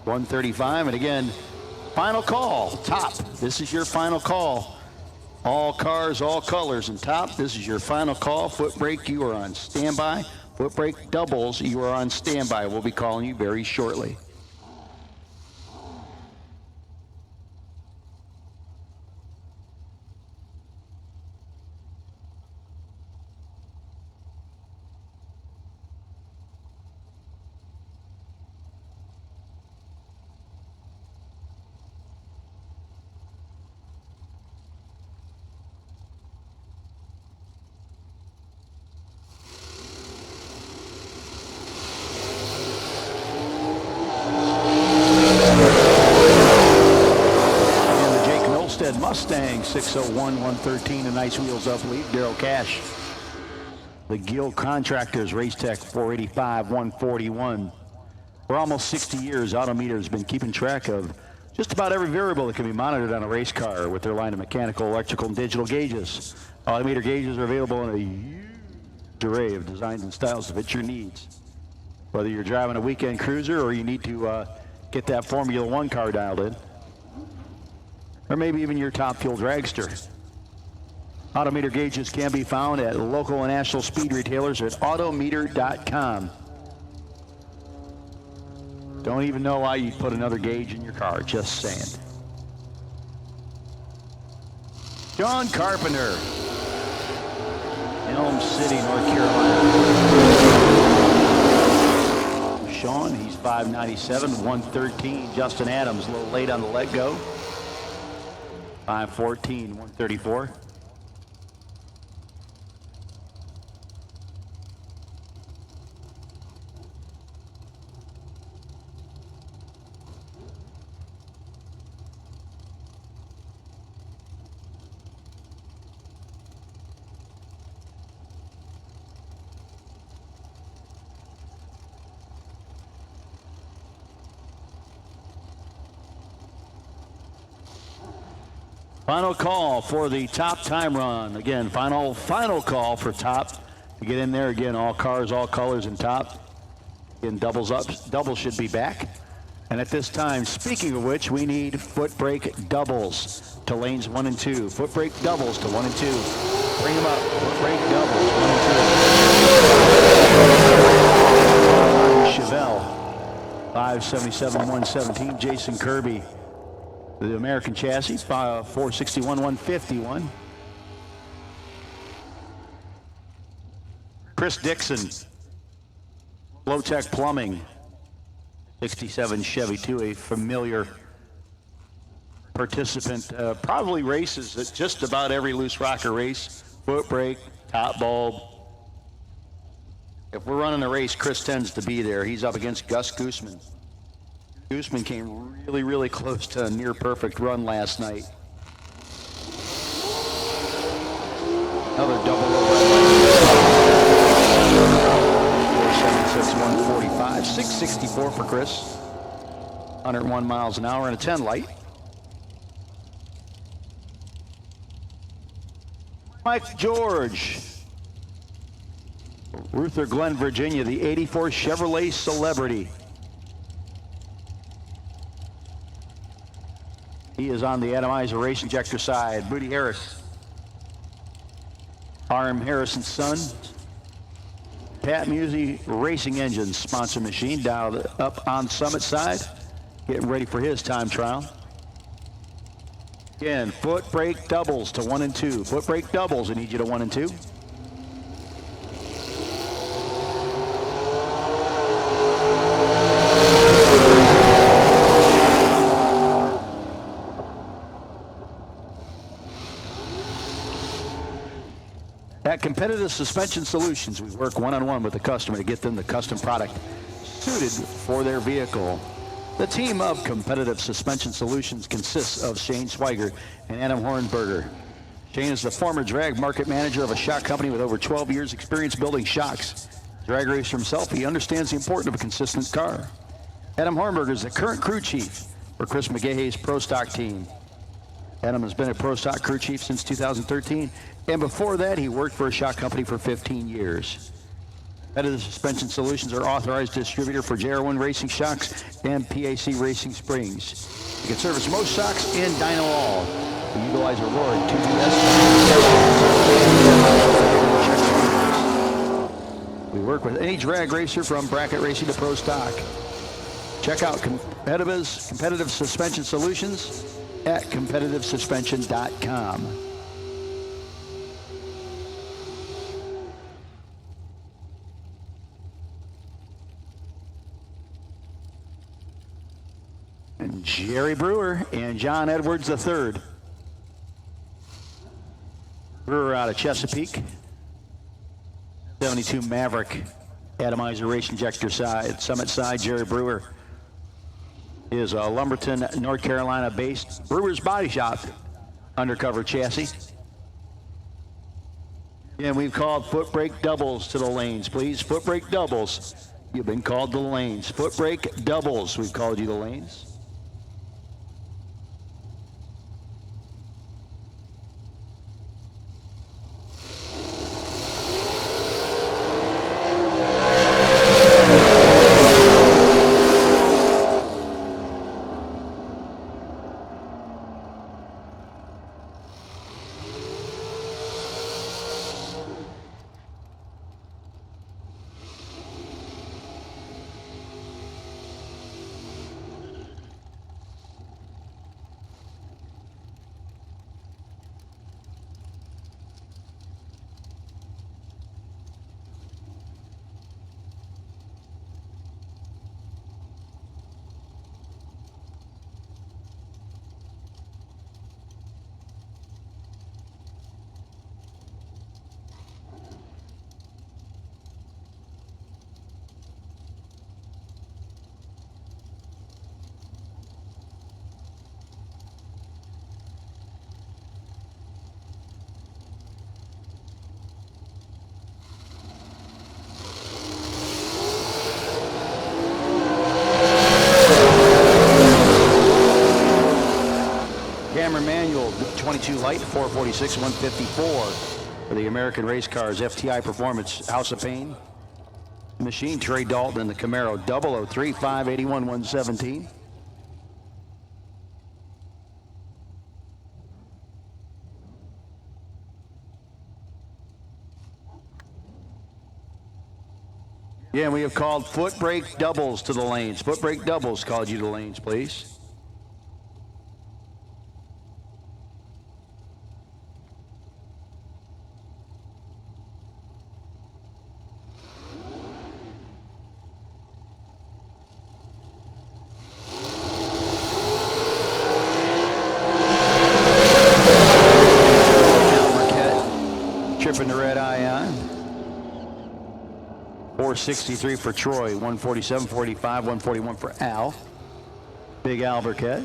135. And again, final call, top. This is your final call. All cars, all colors, and top. This is your final call. Foot brake, you are on standby. Foot brake doubles, you are on standby. We'll be calling you very shortly. Mustang 601, 113, a nice wheels up lead. Daryl Cash. The Gill Contractors Race Tech 485, 141. For almost 60 years, Autometer has been keeping track of just about every variable that can be monitored on a race car with their line of mechanical, electrical, and digital gauges. Autometer gauges are available in a huge array of designs and styles to fit your needs. Whether you're driving a weekend cruiser or you need to get that Formula One car dialed in, or maybe even your top fuel dragster. Autometer gauges can be found at local and national speed retailers at autometer.com. Don't even know why you put another gauge in your car, just saying. John Carpenter, Elm City, North Carolina. Sean, he's 597, 113. Justin Adams, a little late on the let go. 514, 134. Final call for the top time run. Again, final call for top to get in there. Again, all cars, all colors, and top. Again, doubles should be back. And at this time, speaking of which, we need foot brake doubles to lanes 1 and 2. Foot brake doubles to 1 and 2. Bring them up. Foot brake doubles 1 and 2. Chevelle, 577, 117. Jason Kirby, the American chassis, 461, 151. Chris Dixon, Low-Tech Plumbing, 67 Chevy 2, a familiar participant. Probably races at just about every loose rocker race. Foot brake, top bulb. If we're running a race, Chris tends to be there. He's up against Gus Gooseman. Gooseman came really, really close to a near perfect run last night. Another double over. 476, 145, 664 for Chris. 101 miles an hour and a 10 light. Mike George. Ruther Glen, Virginia, the 84 Chevrolet Celebrity. He is on the atomizer race injector side. Booty Harris. R.M. Harrison's son. Pat Musey Racing Engines sponsor machine dialed up on Summit side. Getting ready for his time trial. Again, foot brake doubles to 1 and 2. Foot brake doubles, I need you to 1 and 2. At Competitive Suspension Solutions, we work one-on-one with the customer to get them the custom product suited for their vehicle. The team of Competitive Suspension Solutions consists of Shane Swigert and Adam Hornberger. Shane is the former drag market manager of a shock company with over 12 years experience building shocks. Drag racer himself, he understands the importance of a consistent car. Adam Hornberger is the current crew chief for Chris McGahe's Pro Stock team. Adam has been a Pro Stock crew chief since 2013, and before that, he worked for a shock company for 15 years. Competitive Suspension Solutions are authorized distributor for JR1 Racing Shocks and PAC Racing Springs. You can service most shocks and dyno all. We utilize Aurora 2GS. We work with any drag racer from bracket racing to Pro Stock. Check out Competitive Suspension Solutions at competitivesuspension.com. And Jerry Brewer and John Edwards III. Brewer out of Chesapeake. 72 Maverick atomizer race injector side. Summit side, Jerry Brewer is a Lumberton, North Carolina based Brewer's Body Shop undercover chassis. And we've called foot brake doubles to the lanes, please. Foot brake doubles. You've been called to the lanes. Foot brake doubles. We've called you the lanes. Manual 22 light, 446, 154 for the American Race Cars FTI Performance House of Pain machine. Trey Dalton in the Camaro 003, 581, 117. Yeah, we have called foot brake doubles to the lanes. Foot brake doubles called you to the lanes, please. Tripping the red eye on. 463 for Troy, 147, 45, 141 for Al. Big Al Burkett.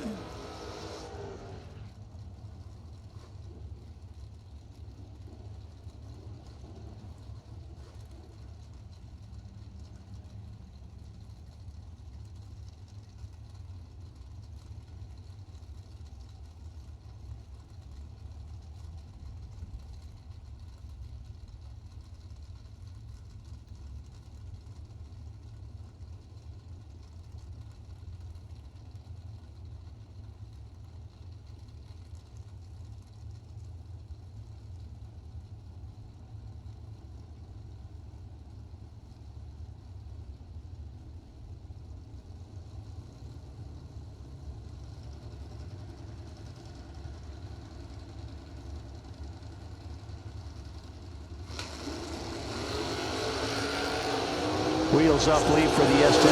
Wheels up lead for the S10.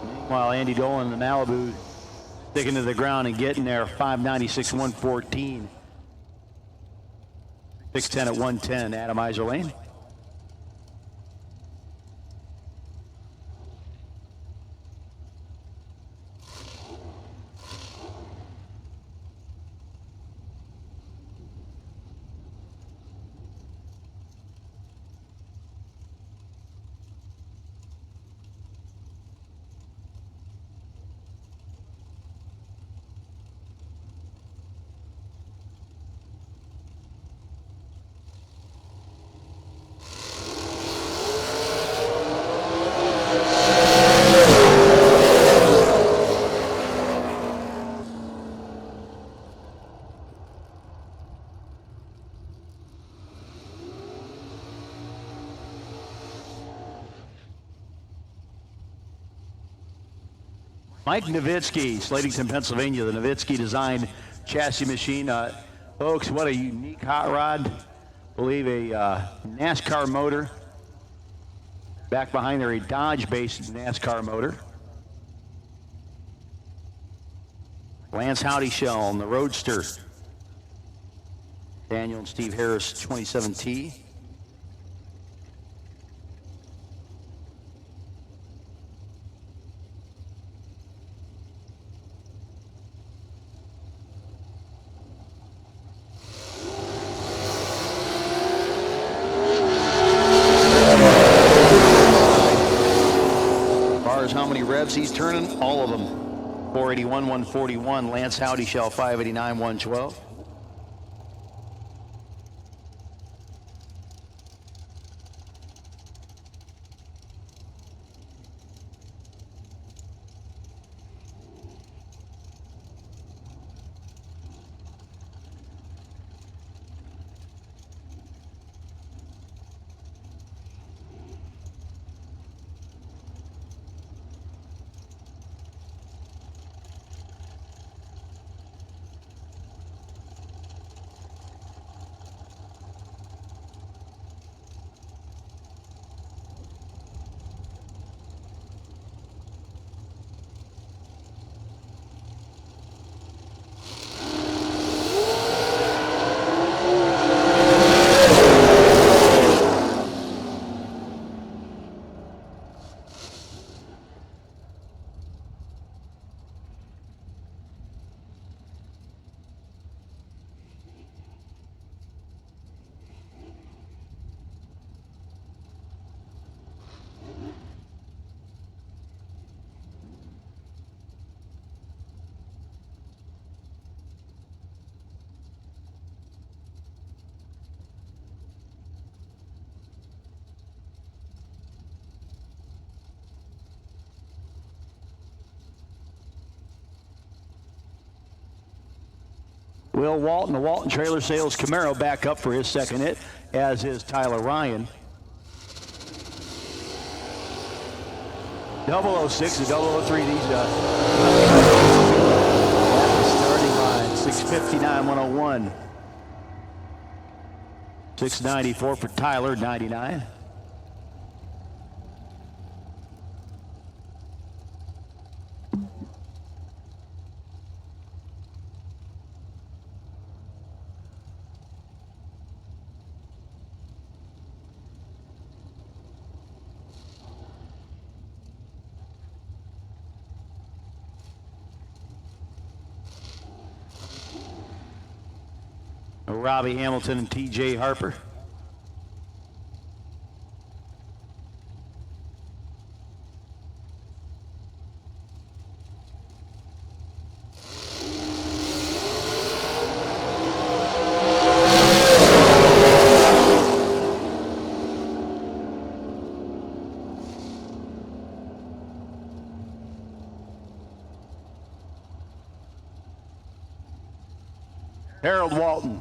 Meanwhile, Andy Dolan, the Malibu, sticking to the ground and getting there. 596, 114. 610 at 110, Atomizer Lane. Mike Nowitzki, Slatington, Pennsylvania, the Nowitzki designed chassis machine. Folks, what a unique hot rod. I believe a NASCAR motor. Back behind there, a Dodge-based NASCAR motor. Lance Howdy shell on the Roadster. Daniel and Steve Harris, 27T. He's turning all of them. 481, 141. Lance Howdy shell, 589, 112. Will Walton, the Walton Trailer Sales Camaro, back up for his second hit, as is Tyler Ryan. 006 and 003, these starting line. 659, 101. 694 for Tyler, 99. Robbie Hamilton and TJ Harper. Harold Walton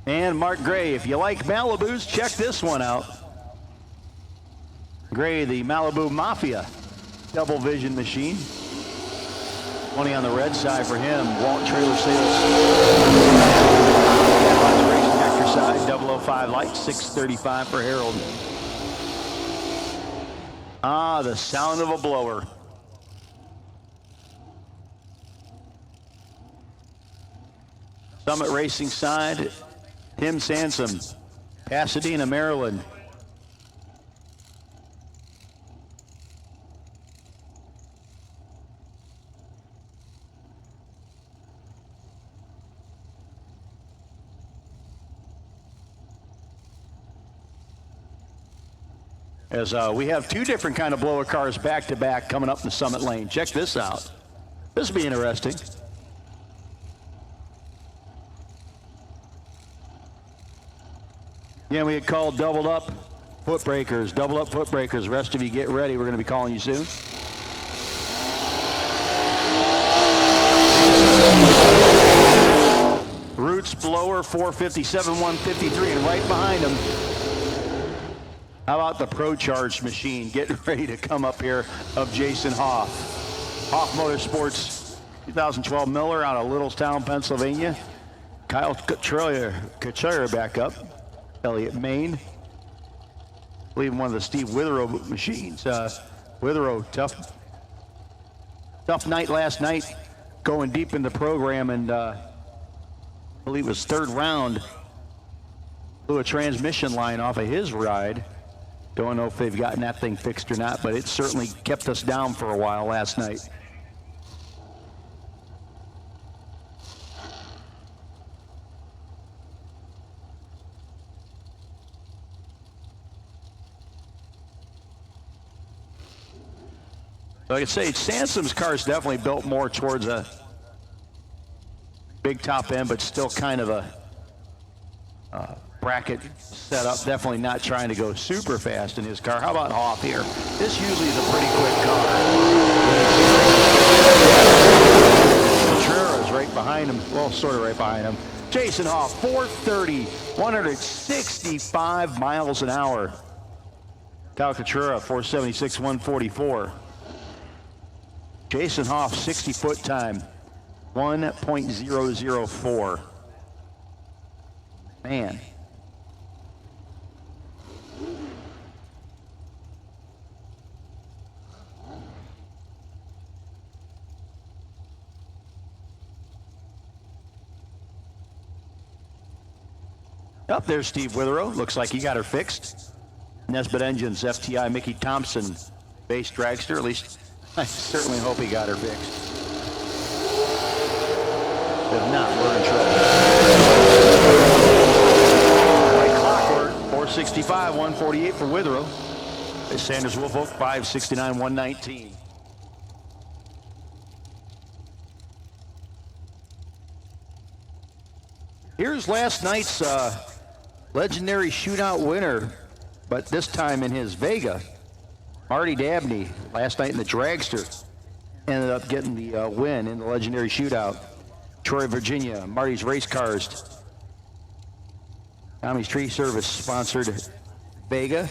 and Mark Gray. If you like Malibus, check this one out. Gray, the Malibu Mafia double vision machine. 20 on the red side for him. Walton Trailer Sales. Racing side, 005 light, 635 for Harold. Ah, the sound of a blower. Summit Racing side, Tim Sansom, Pasadena, Maryland. As we have two different kind of blower cars back to back coming up in the Summit lane. Check this out. This will be interesting. Yeah, we had called doubled up foot breakers, doubled up foot breakers. The rest of you get ready. We're going to be calling you soon. Roots blower 457, 153, and right behind them, how about the Pro Charged machine getting ready to come up here of Jason Hoff. Hoff Motorsports 2012 Miller out of Littlestown, Pennsylvania. Kyle Kachura back up. Elliott Main. I believe one of the Steve Witherow machines. Witherow, tough night last night, going deep in the program, and I believe it was third round. Blew a transmission line off of his ride. Don't know if they've gotten that thing fixed or not, but it certainly kept us down for a while last night. Like I say, Sansom's car is definitely built more towards a big top end, but still kind of a bracket setup. Definitely not trying to go super fast in his car. How about Hoff here? This usually is a pretty quick car. Contreras is right behind him. Well, sort of right behind him. Jason Hoff, 430, 165 miles an hour. Kyle Contreras, 476, 144. Jason Hoff, 60-foot time, 1.004. Man. Up there's Steve Witherow. Looks like he got her fixed. Nesbitt Engines, FTI, Mickey Thompson, base dragster. At least I certainly hope he got her fixed. If not, we're in trouble. Like clockwork, 465, 148 for Witherow. Sanders Woolfolk, 569, 119. Here's last night's legendary shootout winner, but this time in his Vega. Marty Dabney, last night in the dragster, ended up getting the win in the legendary shootout. Troy, Virginia, Marty's Race Cars, Tommy's Tree Service sponsored Vega.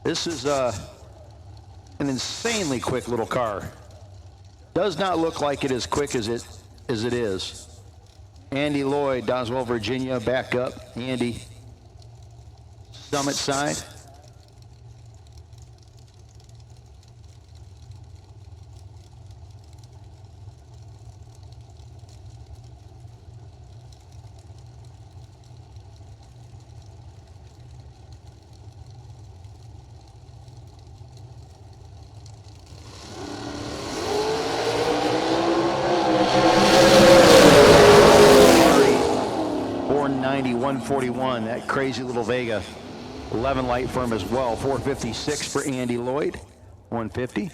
This is an insanely quick little car. Does not look like it as quick as it is. Andy Lloyd, Doswell, Virginia, back up. Andy, Summit side. That crazy little Vega. 11 light firm as well. 456 for Andy Lloyd. 150.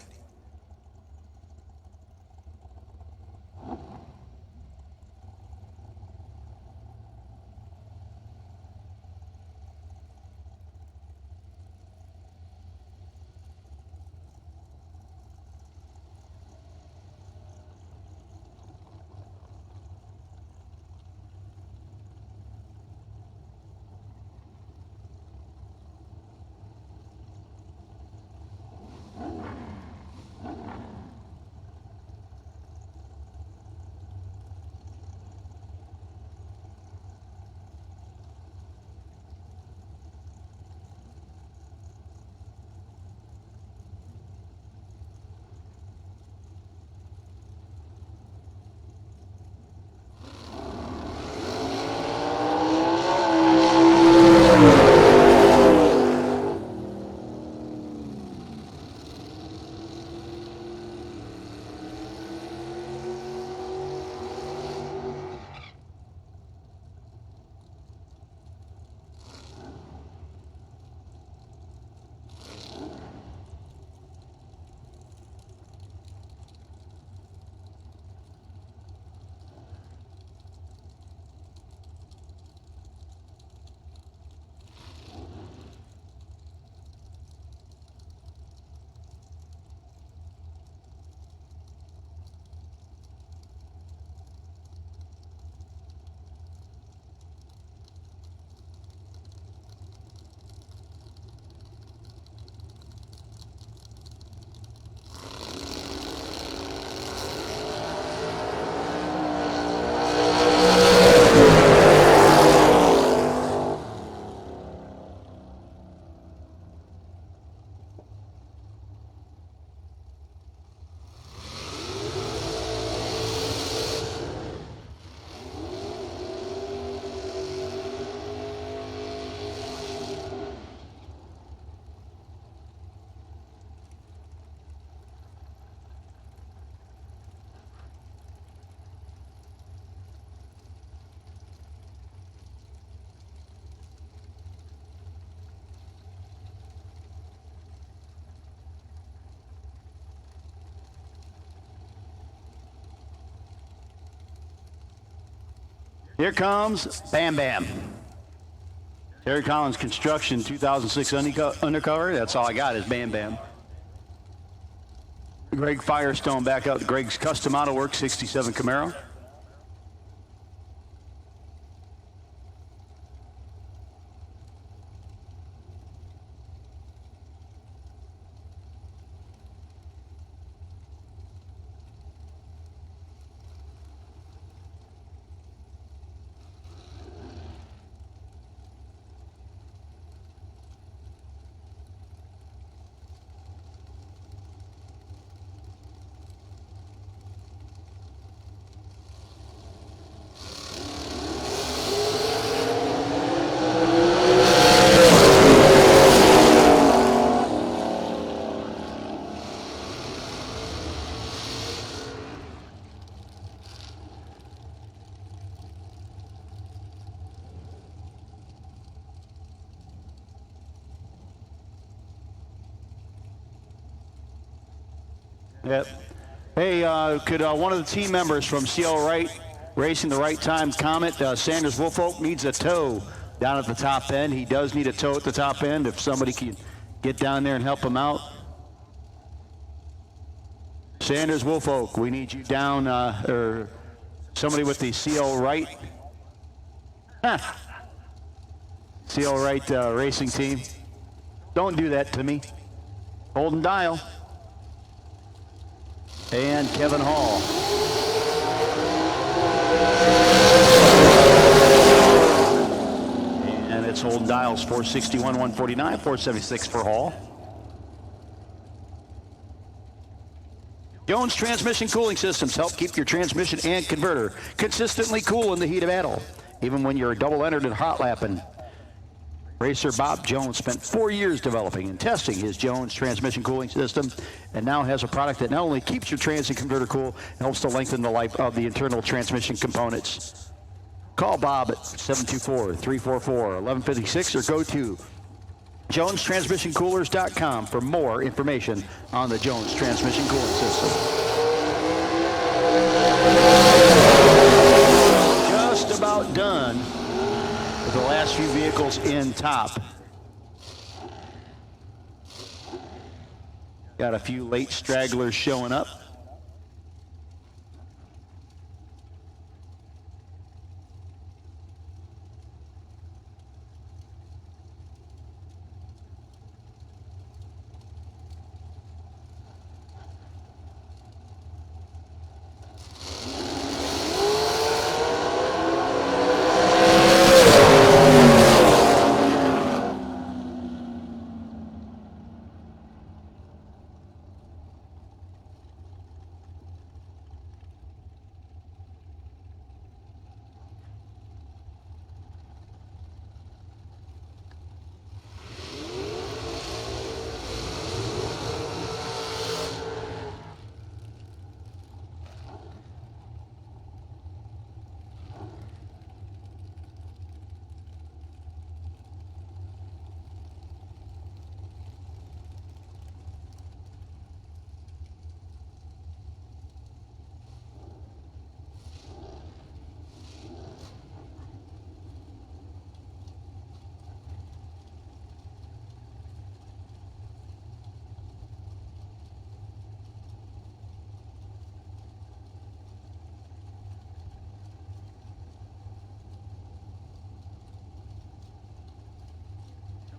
Here comes Bam Bam. Terry Collins Construction 2006 undercover. That's all I got is Bam Bam. Greg Firestone back up. Greg's Custom Auto Works 67 Camaro. Yep. Hey, could one of the team members from CL Wright Racing the Right Time comment? Sanders Woolfolk needs a tow down at the top end. He does need a tow at the top end. If somebody can get down there and help him out. Sanders Woolfolk, we need you down, or somebody with the CL Wright. CL Wright racing team. Don't do that to me. Hold and dial. And Kevin Hall. And it's Holden Dials, 461, 149, 476 for Hall. Jones Transmission Cooling Systems help keep your transmission and converter consistently cool in the heat of battle, even when you're double entered and hot lapping. Racer Bob Jones spent 4 years developing and testing his Jones transmission cooling system, and now has a product that not only keeps your trans and converter cool, helps to lengthen the life of the internal transmission components. Call Bob at 724-344-1156 or go to jonestransmissioncoolers.com for more information on the Jones transmission cooling system. Just about done with the last few vehicles in top. Got a few late stragglers showing up.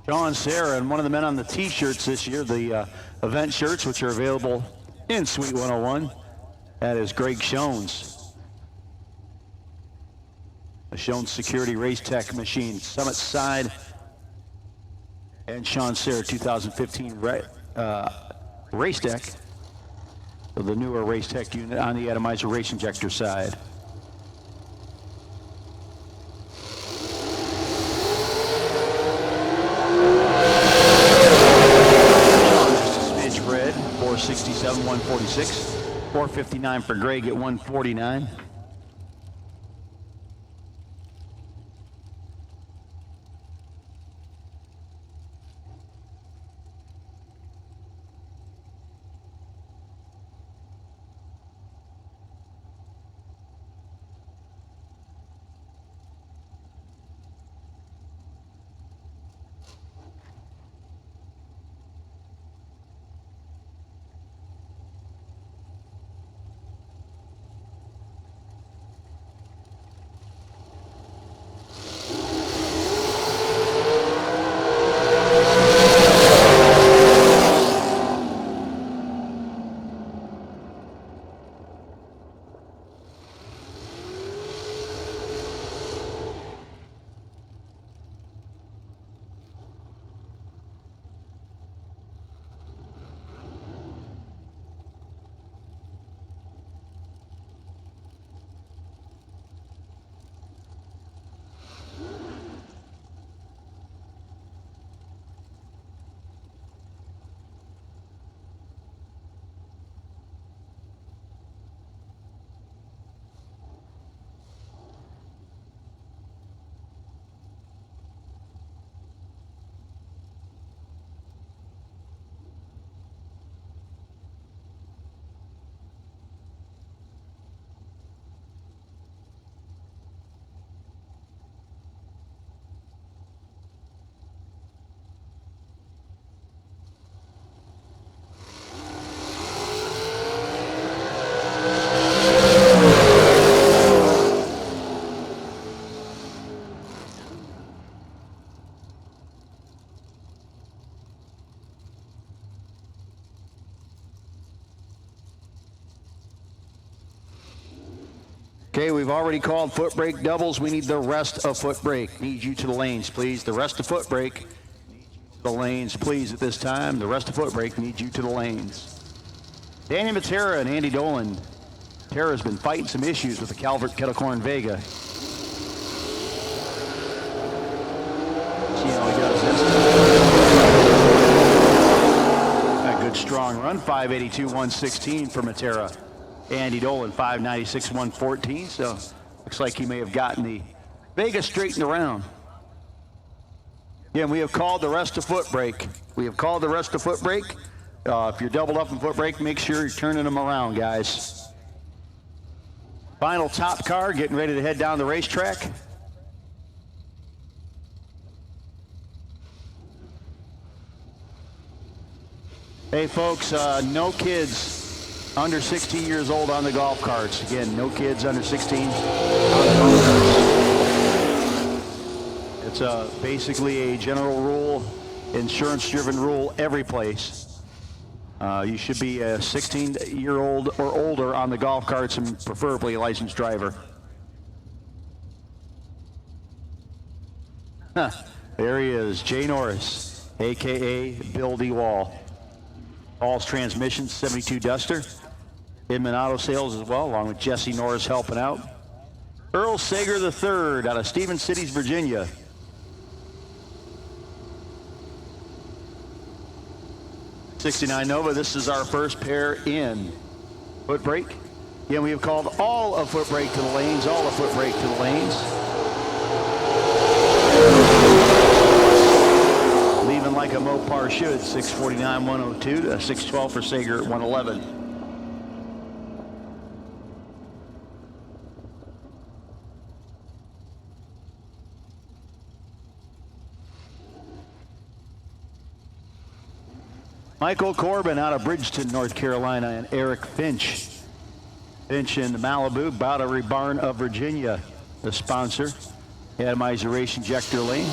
Sean Sarah, and one of the men on the T-shirts this year, the event shirts, which are available in Suite 101. That is Greg Shones. A Shones Security Race Tech machine, Summit Side, and Sean Sarah 2015 race deck for the newer Race Tech unit on the atomizer race injector side. Just a smidge red, 467, 146, 459 for Greg at 149. Okay, we've already called foot brake doubles. We need the rest of foot brake. Need you to the lanes, please. The rest of foot brake. The lanes, please, at this time. The rest of foot brake needs you to the lanes. Danny Matera and Andy Dolan. Matera's been fighting some issues with the Calvert Kettle Corn Vega. See how he does this. A good strong run, 582.116 for Matera. Andy Dolan, 596.114. So looks like he may have gotten the Vega straightened around. Again, we have called the rest of foot brake. We have called the rest of foot brake. If you're doubled up in foot brake, make sure you're turning them around, guys. Final top car getting ready to head down the racetrack. Hey, folks, no kids under 16 years old on the golf carts. Again, no kids under 16 on the golf carts. It's basically a general rule, insurance-driven rule every place. You should be a 16-year-old or older on the golf carts and preferably a licensed driver. There he is, Jay Norris, a.k.a. Bill D. Wall. Paul's Transmissions, 72 Duster. Inman Auto Sales as well, along with Jesse Norris helping out. Earl Sager III out of Stevens Cities, Virginia. '69 Nova, this is our first pair in foot brake. Again, we have called all of foot brake to the lanes, all of foot brake to the lanes. Leaving like a Mopar should, 649.102 to 612 for Sager at 111. Michael Corbin out of Bridgeton, North Carolina, and Eric Finch. Finch in the Malibu Battery Barn of Virginia, the sponsor. Atomizer race injector lane.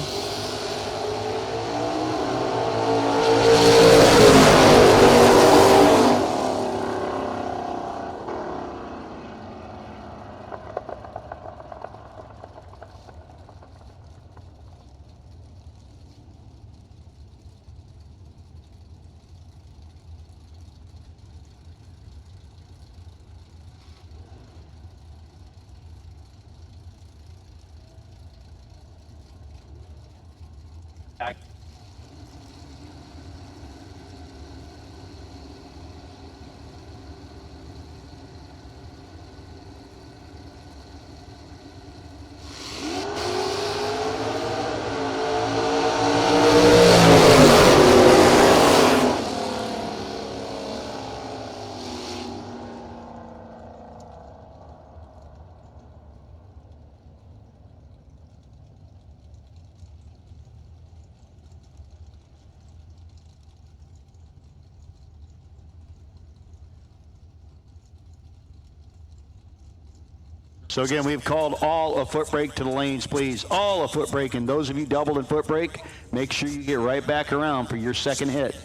So again, we've called all of foot brake to the lanes, please. All of foot brake, and those of you doubled in foot brake, make sure you get right back around for your second hit.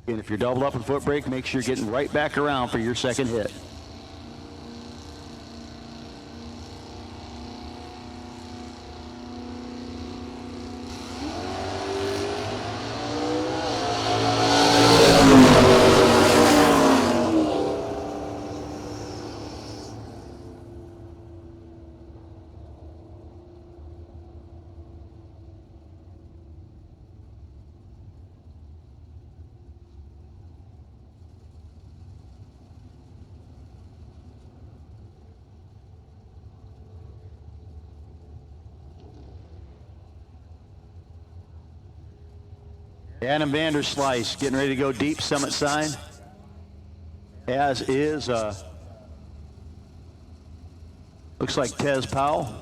And if you're doubled up in foot brake, make sure you're getting right back around for your second hit. Adam Vanderslice getting ready to go deep, summit sign. As is, looks like Tez Powell.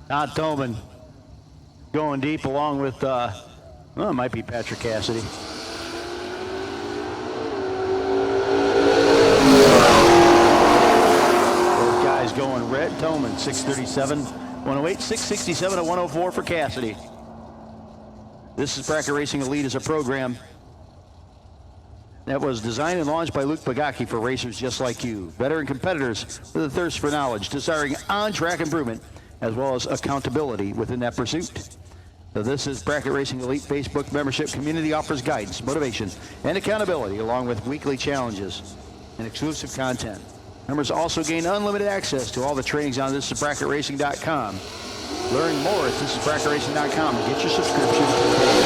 Todd Tobin going deep along with, it might be Patrick Cassidy. Both guys going red. Tobin, 637, 108, 667 at 104 for Cassidy. This is Bracket Racing Elite as a program that was designed and launched by Luke Pagaki for racers just like you. Veteran competitors with a thirst for knowledge, desiring on-track improvement, as well as accountability within that pursuit. So this is Bracket Racing Elite Facebook membership community offers guidance, motivation, and accountability, along with weekly challenges and exclusive content. Members also gain unlimited access to all the trainings on thisisbracketracing.com. Learn more at thisisbracketracing.com and get your subscription today.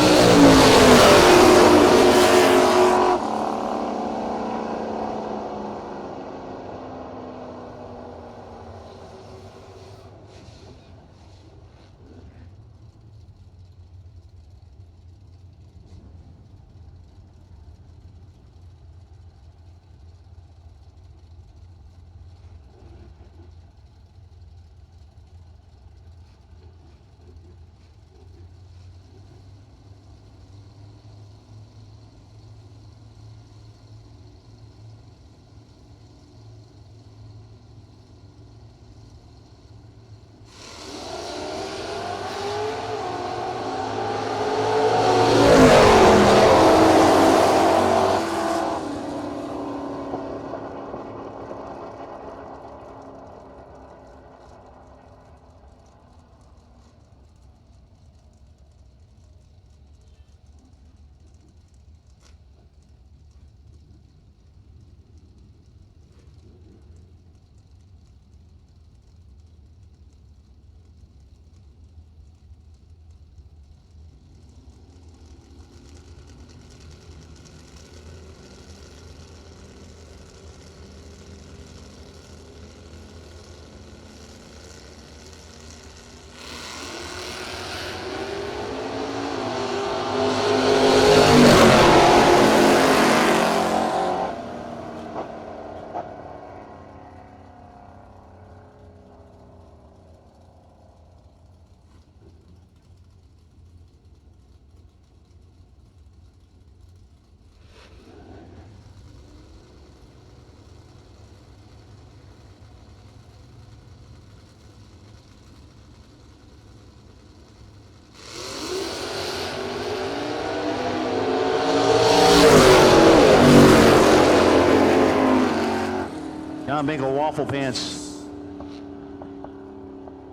John Bingle Waffle Pants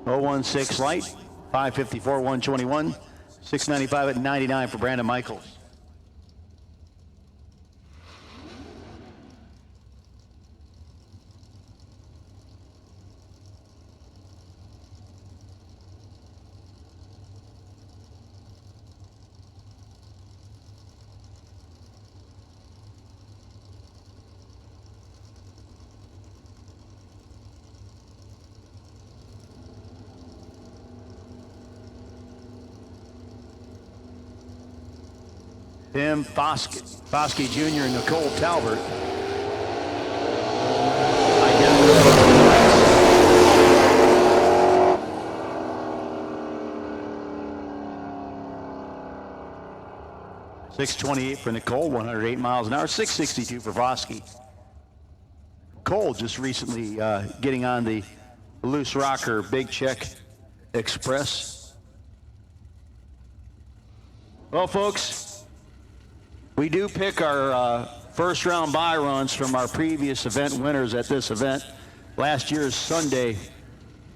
016 light, 554, 121, 695 at 99 for Brandon Michaels. Tim Foskey Jr. and Nicole Talbert. 628 for Nicole, 108 miles an hour, 662 for Foskey. Cole just recently getting on the loose rocker Big Check Express. Well, folks, we do pick our first round buy runs from our previous event winners at this event. Last year's Sunday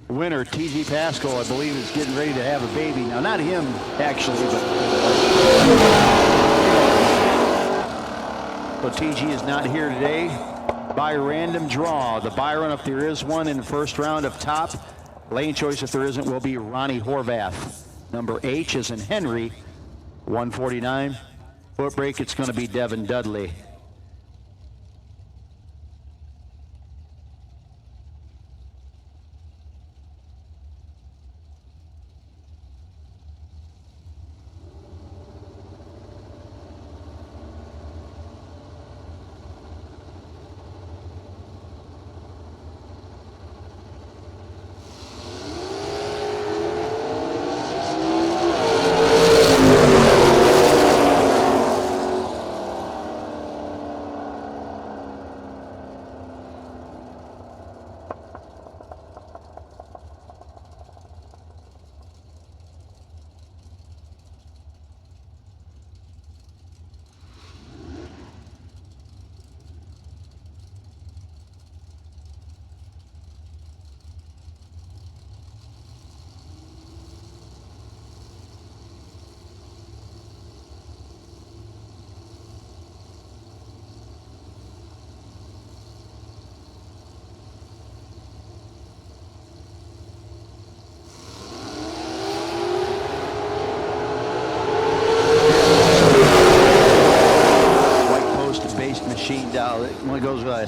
winner, T.G. Pascal, I believe, is getting ready to have a baby. Now, not him, actually, but so T.G. is not here today. By random draw, the buy run, if there is one in the first round of top. Lane choice, if there isn't, will be Ronnie Horvath. Number H is in Henry, 149. Foot brake, it's going to be Devin Dudley.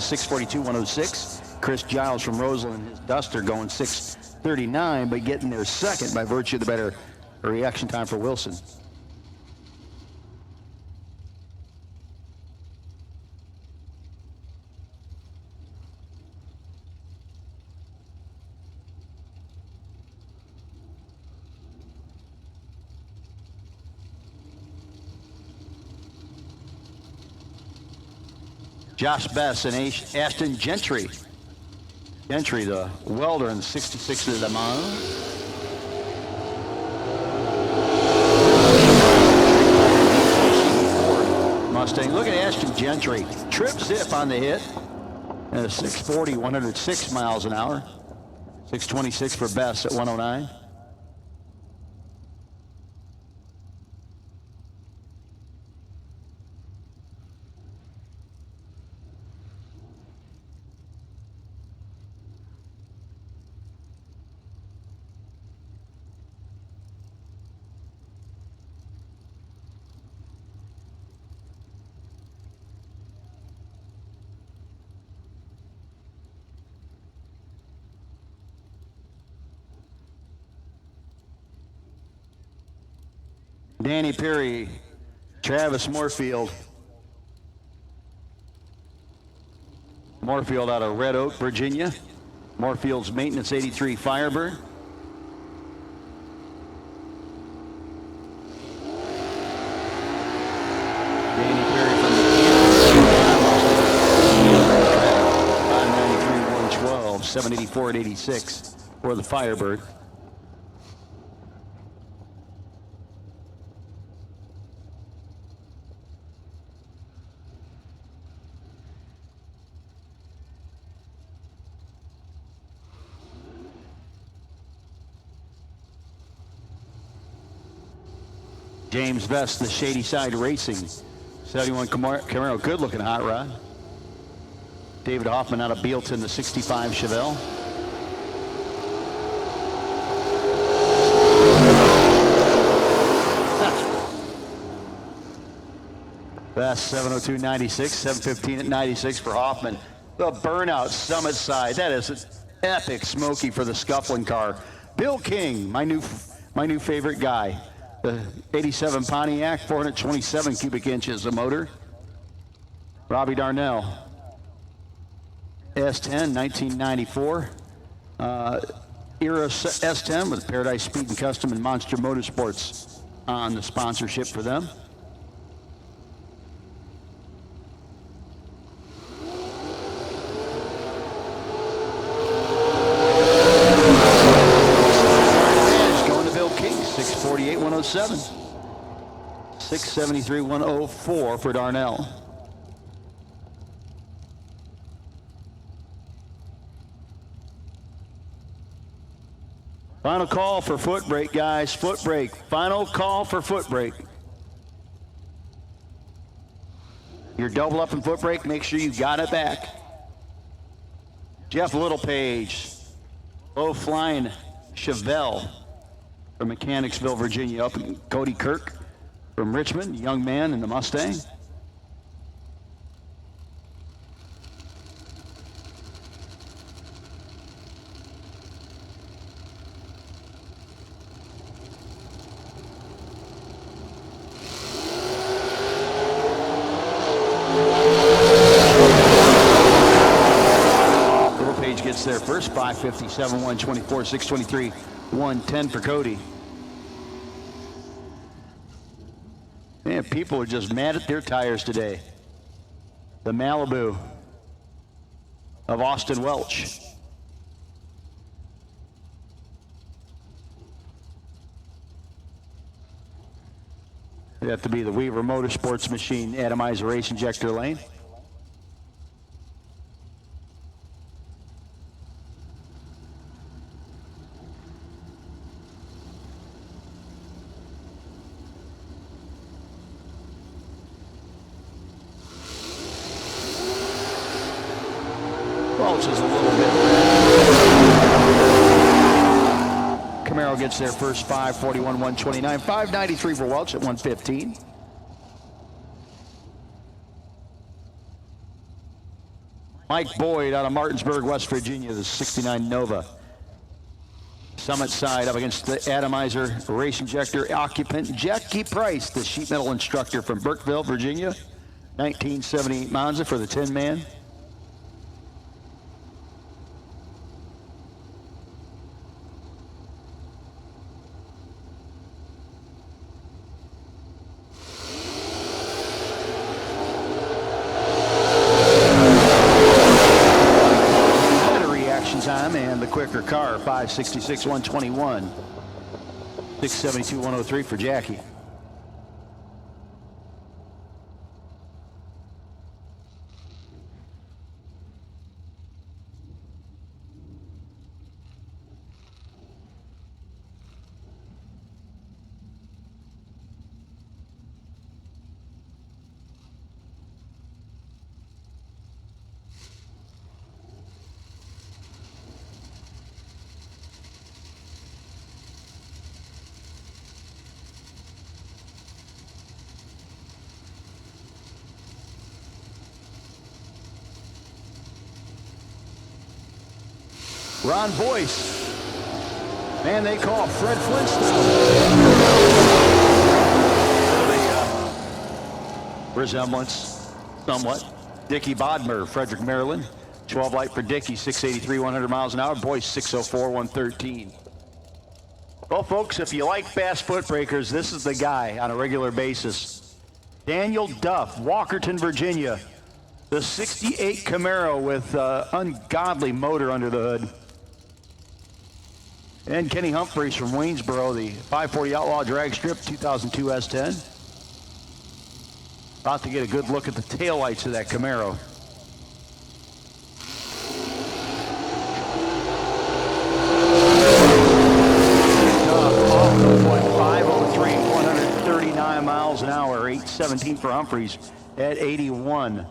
6:42, 106. Chris Giles from Roseland, his Duster going 6:39, but getting there second by virtue of the better reaction time for Wilson. Josh Bess and Ashton Gentry. Gentry, the welder in the 66 of the mile. Mustang. Look at Ashton Gentry. Trip zip on the hit. And a 640, 106 miles an hour. 626 for Bess at 109. Danny Perry, Travis Moorfield. Moorfield out of Red Oak, Virginia. Moorfield's maintenance 83 Firebird. Danny Perry from the 593, 112, 784 at 86 for the Firebird. James Vest, the Shady Side Racing, 71 Camaro, good looking hot rod. David Hoffman out of Bealton, the 65 Chevelle. Vest, 702.96, 715 at 96 for Hoffman. The Burnout Summit Side, that is an epic smoky for the Scufflin car. Bill King, my new favorite guy. The 87 Pontiac, 427 cubic inches of motor. Robbie Darnell, S10, 1994. Era S10 with Paradise Speed and Custom and Monster Motorsports on the sponsorship for them. Forty-eight, 107. 673, 104 for Darnell. Final call for foot brake, guys. Foot brake. Final call for foot brake. You're double up in foot brake. Make sure you got it back. Jeff Littlepage. Low flying Chevelle from Mechanicsville, Virginia, up in Cody Kirk from Richmond, young man in the Mustang. Littlepage gets there first, 557, 124, 623. 110 for Cody. Man, people are just mad at their tires today. The Malibu of Austin Welch. It'd have to be the Weaver Motorsports machine atomizer race injector lane. Welch is a little bit. Camaro gets there first, 541, 129, 593 for Welch at 115. Mike Boyd out of Martinsburg, West Virginia, the 69 Nova. Summit side up against the atomizer race injector occupant Jackie Price, the sheet metal instructor from Burkeville, Virginia. 1978 Monza for the 10-man. Time and the quicker car, 566 121, 672 103 for Jackie. Ron Boyce, man they call Fred Flintstone. Resemblance, somewhat. Dickie Bodmer, Frederick, Maryland. 12 light for Dickie, 683, 100 miles an hour. Boyce, 604, 113. Well, folks, if you like fast foot breakers, this is the guy on a regular basis. Daniel Duff, Walkerton, Virginia. The 68 Camaro with ungodly motor under the hood. And Kenny Humphreys from Waynesboro, the 540 Outlaw drag strip, 2002 S10. About to get a good look at the taillights of that Camaro. Off the 503, 139 miles an hour, 817 for Humphreys at 81.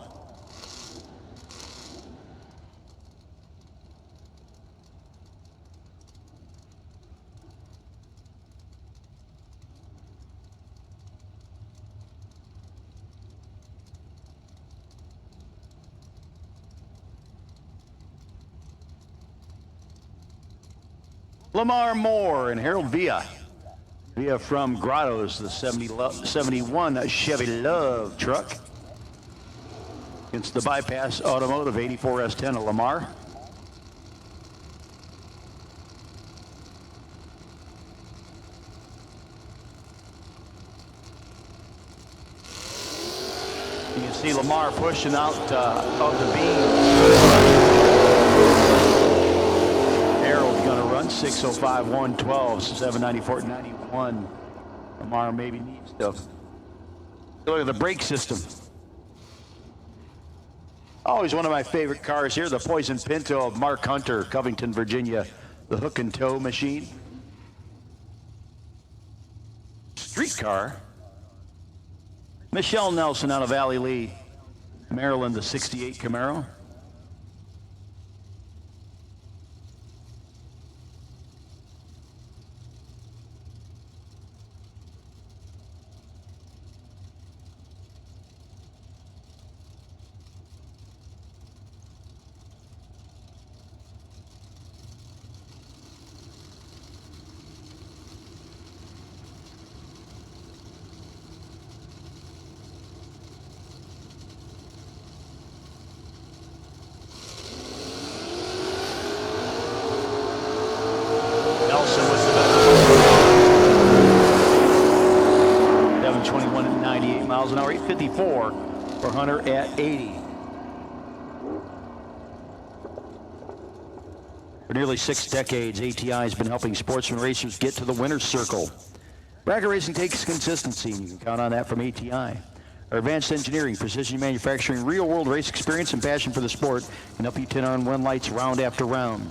Lamar Moore and Harold Villa. Villa from Grottoes, the 71 Chevy Love truck. Against the Bypass Automotive 84 S10 of Lamar. You can see Lamar pushing out of the beam. Harold's going to run 605, 112, 794, 91. Lamar maybe needs to look at the brake system. Always one of my favorite cars here, the Poison Pinto of Mark Hunter, Covington, Virginia, the hook and tow machine. Street car. Michelle Nelson out of Valley Lee, Maryland, the 68 Camaro. Nelson was the best. 721 at 98 miles an hour, 854 for Hunter at 80. For nearly 6 decades, ATI has been helping sportsman racers get to the winner's circle. Bracket racing takes consistency, and you can count on that from ATI. Our advanced engineering, precision manufacturing, real-world race experience, and passion for the sport can help you 10-on-1 lights round after round.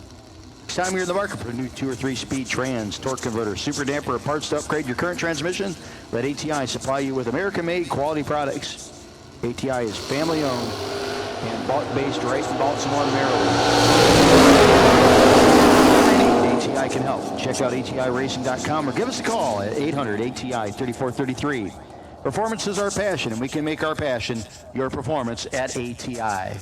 Next time you're in the market for a new 2 or 3-speed trans, torque converter, super damper, or parts to upgrade your current transmission, let ATI supply you with American-made quality products. ATI is family-owned and based right in Baltimore, Maryland. ATI can help. Check out ATIRacing.com or give us a call at 800-ATI-3433. Performance is our passion, and we can make our passion your performance at ATI.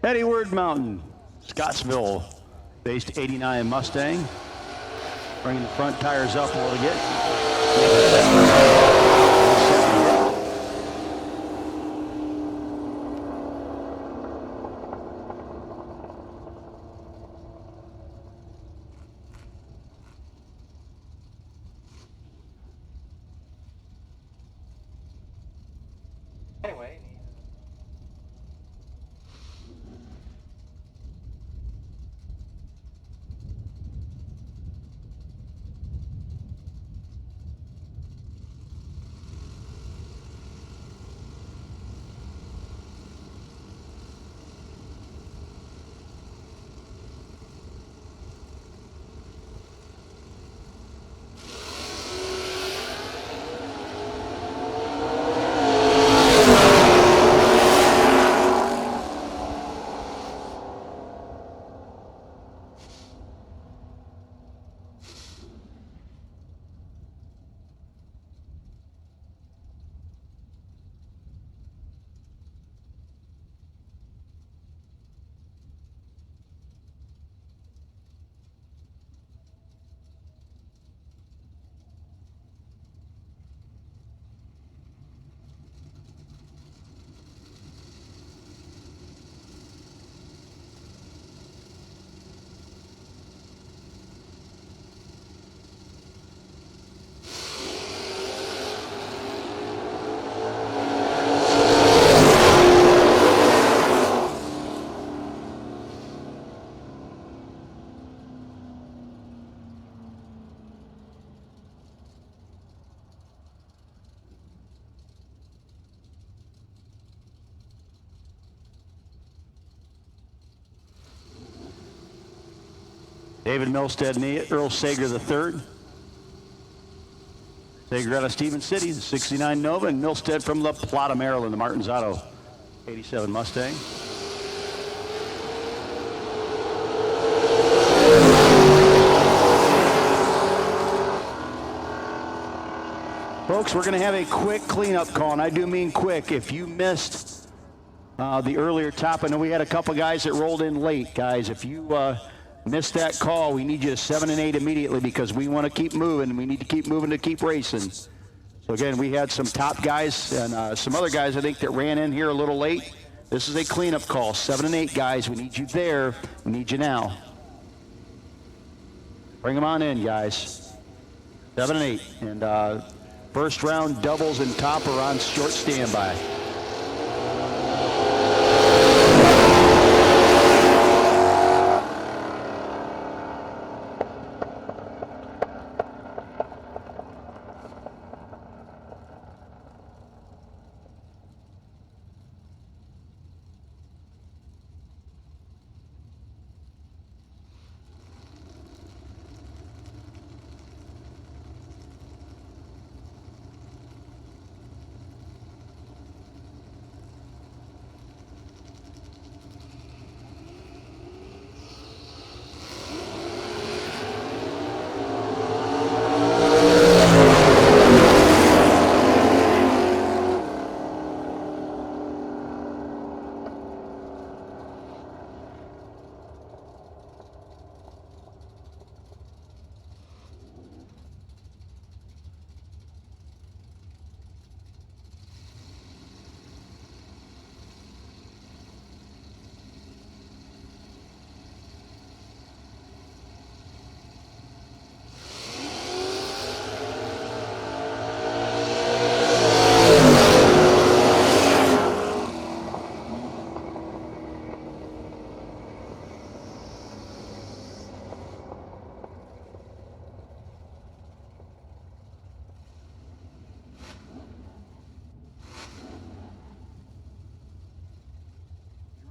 Eddyward Mountain, Scottsville based 89 Mustang. Bringing the front tires up a little bit. Anyway. David Milstead and Earl Sager III. Sager out of Stevens City, the 69 Nova, and Milstead from La Plata, Maryland, the Martins Auto 87 Mustang. Folks, we're going to have a quick cleanup call, and I do mean quick. If you missed the earlier top, I know we had a couple guys that rolled in late, guys. If you missed that call, we need you to 7 and 8 immediately because we want to keep moving. We need to keep moving to keep racing. So again, we had some top guys and some other guys I think that ran in here a little late. This is a cleanup call. 7 and 8 guys. We need you there. We need you now. Bring them on in, guys. 7 and 8. And first round doubles and top are on short standby.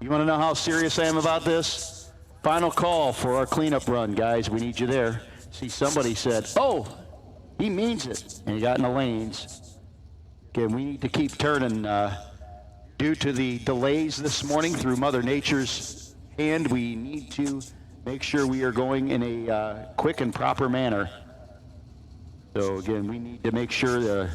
You want to know how serious I am about this? Final call for our cleanup run, guys. We need you there. See, somebody said, oh, he means it. And he got in the lanes. Again, we need to keep turning. Due to the delays this morning through Mother Nature's hand, we need to make sure we are going in a quick and proper manner. So, again, we need to make sure the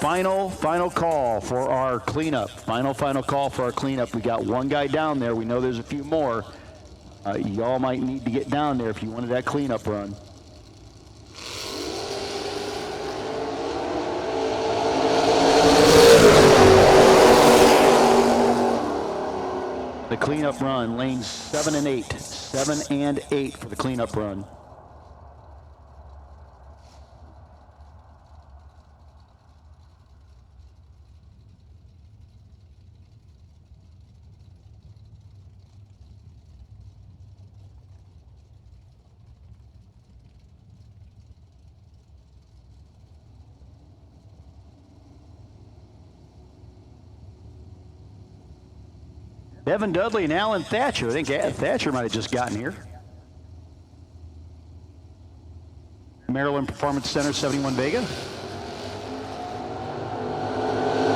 final call for our cleanup. Final call for our cleanup. We got one guy down there. We know there's a few more. Y'all might need to get down there if you wanted that cleanup run. The cleanup run, lanes 7 and 8. 7 and 8 for the cleanup run. Evan Dudley and Alan Thatcher. I think Thatcher might have just gotten here. Maryland Performance Center, 71 Vega.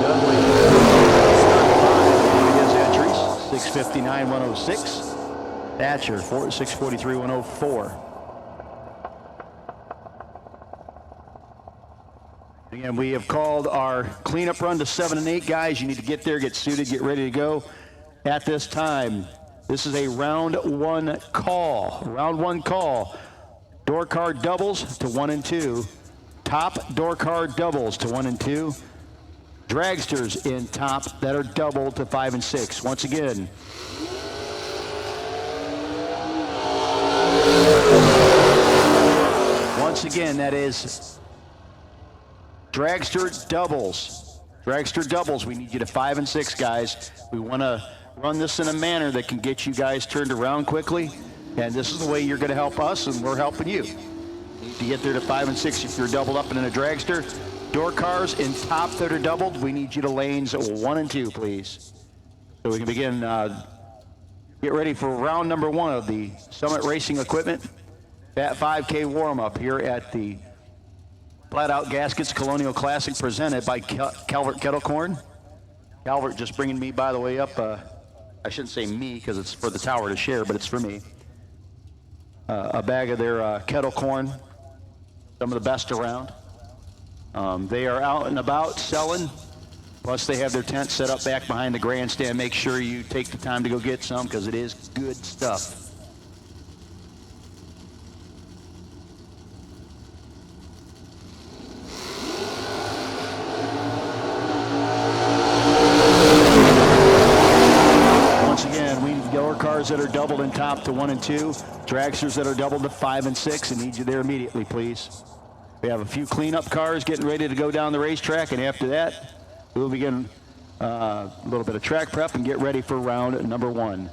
Dudley his entries, 6:59, 106. Thatcher, 6:43, 104. Again, we have called our cleanup run to 7 and 8 guys. You need to get there, get suited, get ready to go. At this time, this is a round one call. Round one call. Door card doubles to 1 and 2. Top door card doubles to 1 and 2. Dragsters in top that are doubled to 5 and 6. Once again. Once again, that is dragster doubles. Dragster doubles, we need you to 5 and 6, guys. We want to run this in a manner that can get you guys turned around quickly, and this is the way you're going to help us, and we're helping you. You need to get there to 5 and 6 if you're doubled up and in a dragster. Door cars in top that are doubled, we need you to lanes 1 and 2, please. So we can begin, get ready for round number 1 of the Summit Racing Equipment Fat 5K warm-up here at the Flat Out Gaskets Colonial Classic presented by Calvert Kettle Corn. Calvert just bringing me, by the way, up, I shouldn't say me because it's for the tower to share, but it's for me. A bag of their kettle corn, some of the best around. They are out and about selling, plus they have their tent set up back behind the grandstand. Make sure you take the time to go get some because it is good stuff. Cars that are doubled in top to 1 and 2, dragsters that are doubled to 5 and 6, and need you there immediately, please. We have a few cleanup cars getting ready to go down the racetrack, and after that, we'll begin a little bit of track prep and get ready for round number 1.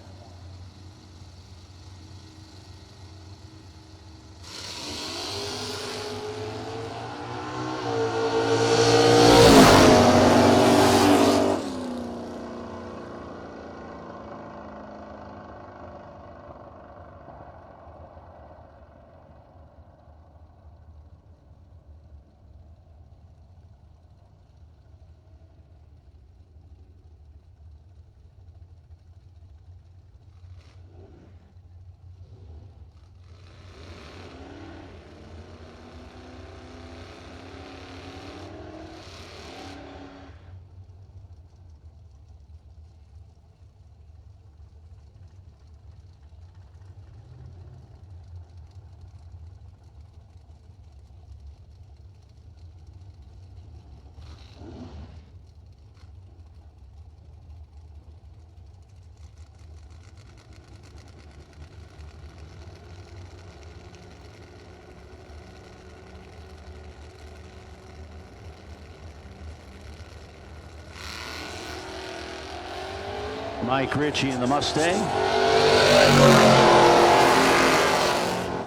Mike Ritchie in the Mustang.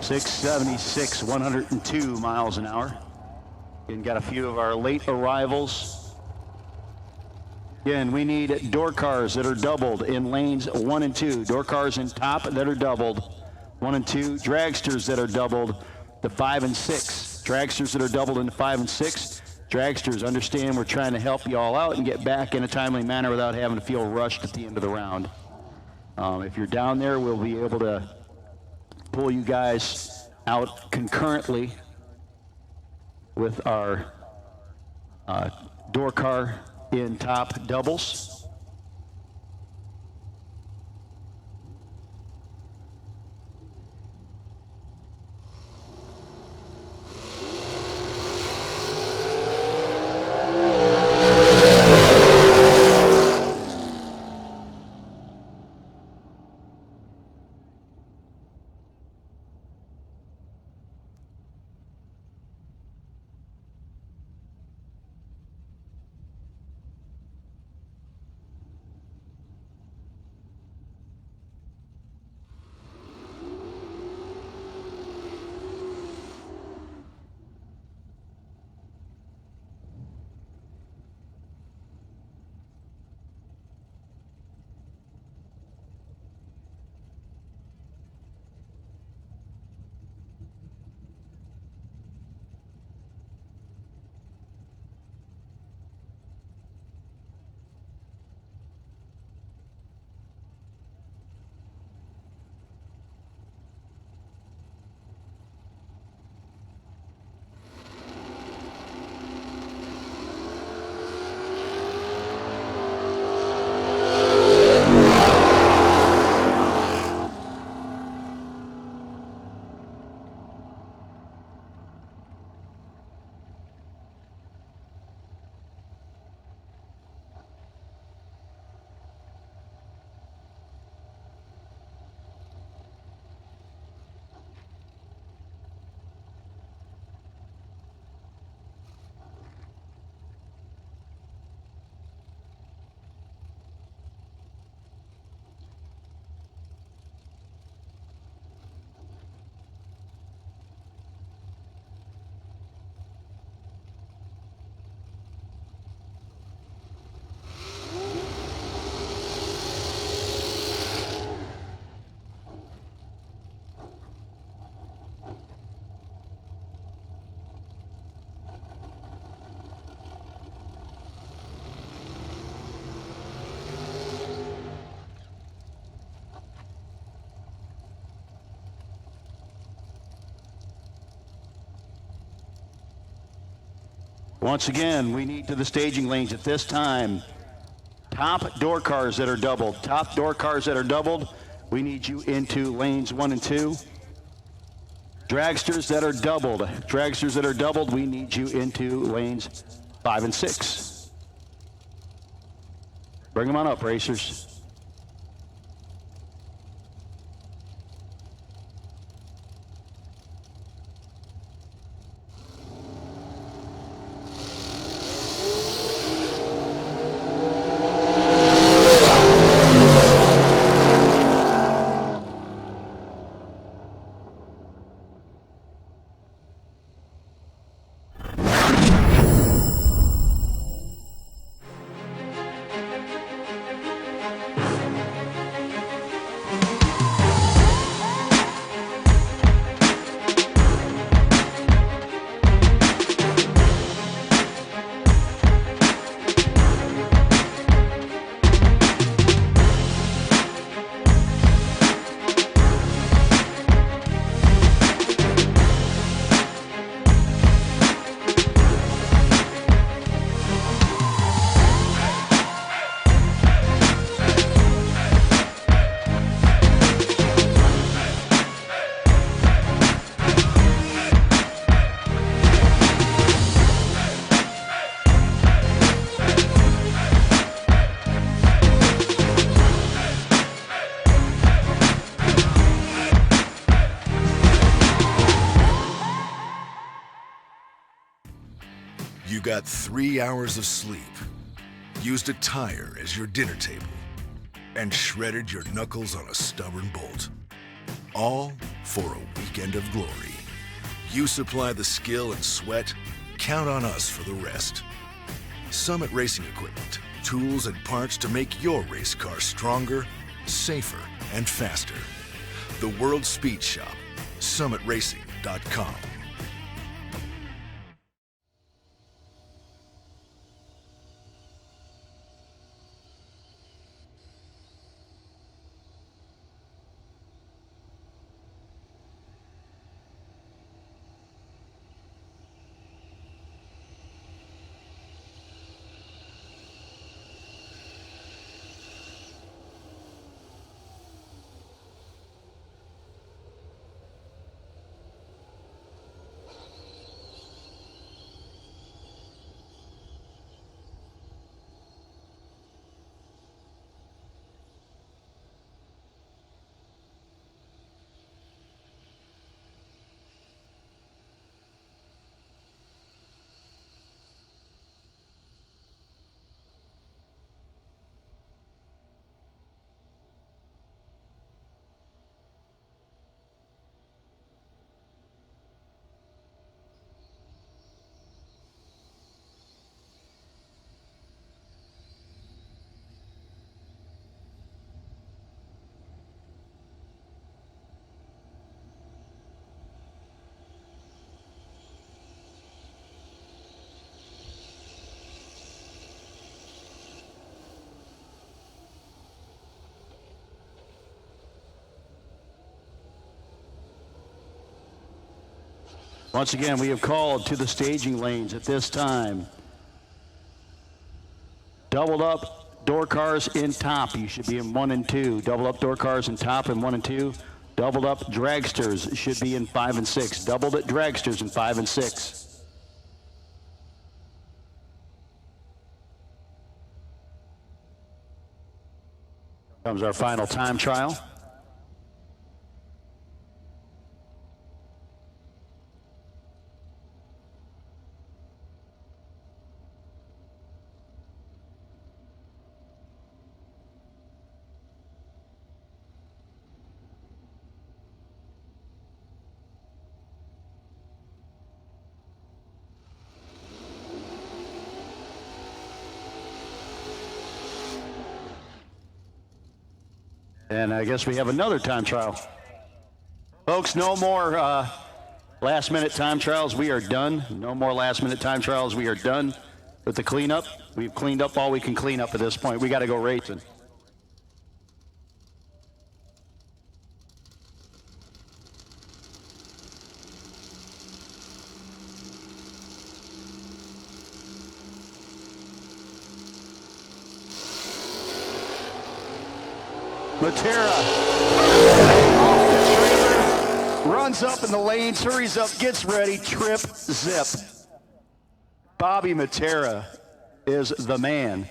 676, 102 miles an hour. And got a few of our late arrivals. Again, we need door cars that are doubled in lanes 1 and 2. Door cars in top that are doubled, 1 and 2. Dragsters that are doubled to 5 and 6. Dragsters that are doubled into 5 and 6. Dragsters, understand we're trying to help you all out and get back in a timely manner without having to feel rushed at the end of the round. If you're down there, we'll be able to pull you guys out concurrently with our door car in top doubles. Once again, we need to the staging lanes at this time. Top door cars that are doubled. Top door cars that are doubled, we need you into lanes 1 and 2. Dragsters that are doubled. Dragsters that are doubled, we need you into lanes 5 and 6. Bring them on up, racers. You got 3 hours of sleep, used a tire as your dinner table, and shredded your knuckles on a stubborn bolt. All for a weekend of glory. You supply the skill and sweat, count on us for the rest. Summit Racing Equipment, tools and parts to make your race car stronger, safer, and faster. The World Speed Shop, summitracing.com. Once again, we have called to the staging lanes at this time. Doubled up door cars in top. You should be in 1 and 2. Doubled up door cars in top in 1 and 2. Doubled up dragsters should be in 5 and 6. Doubled up dragsters in 5 and 6. Comes our final time trial. And I guess we have another time trial. Folks, no more last-minute time trials. We are done. No more last-minute time trials. We are done with the cleanup. We've cleaned up all we can clean up at this point. We got to go racing. Matera off the trailer, runs up in the lanes, hurries up, gets ready, trip, zip. Bobby Matera is the man.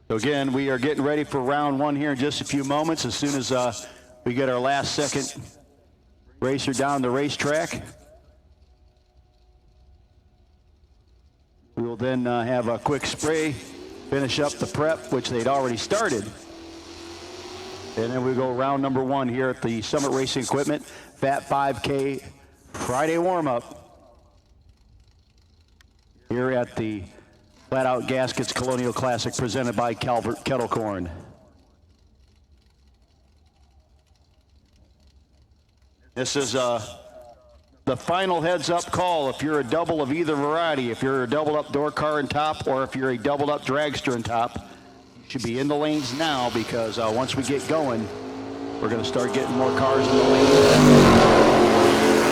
So again, we are getting ready for round 1 here in just a few moments. As soon as we get our last second racer down the racetrack, we will then have a quick spray, finish up the prep, which they'd already started. And then we go round number 1 here at the Summit Racing Equipment Fat 5K Friday warm-up here at the Flat Out Gaskets Colonial Classic presented by Calvert Kettle Corn. This is the final heads-up call. If you're a double of either variety, if you're a double-up door car in top or if you're a doubled-up dragster in top, you should be in the lanes now because once we get going, we're going to start getting more cars in the lanes.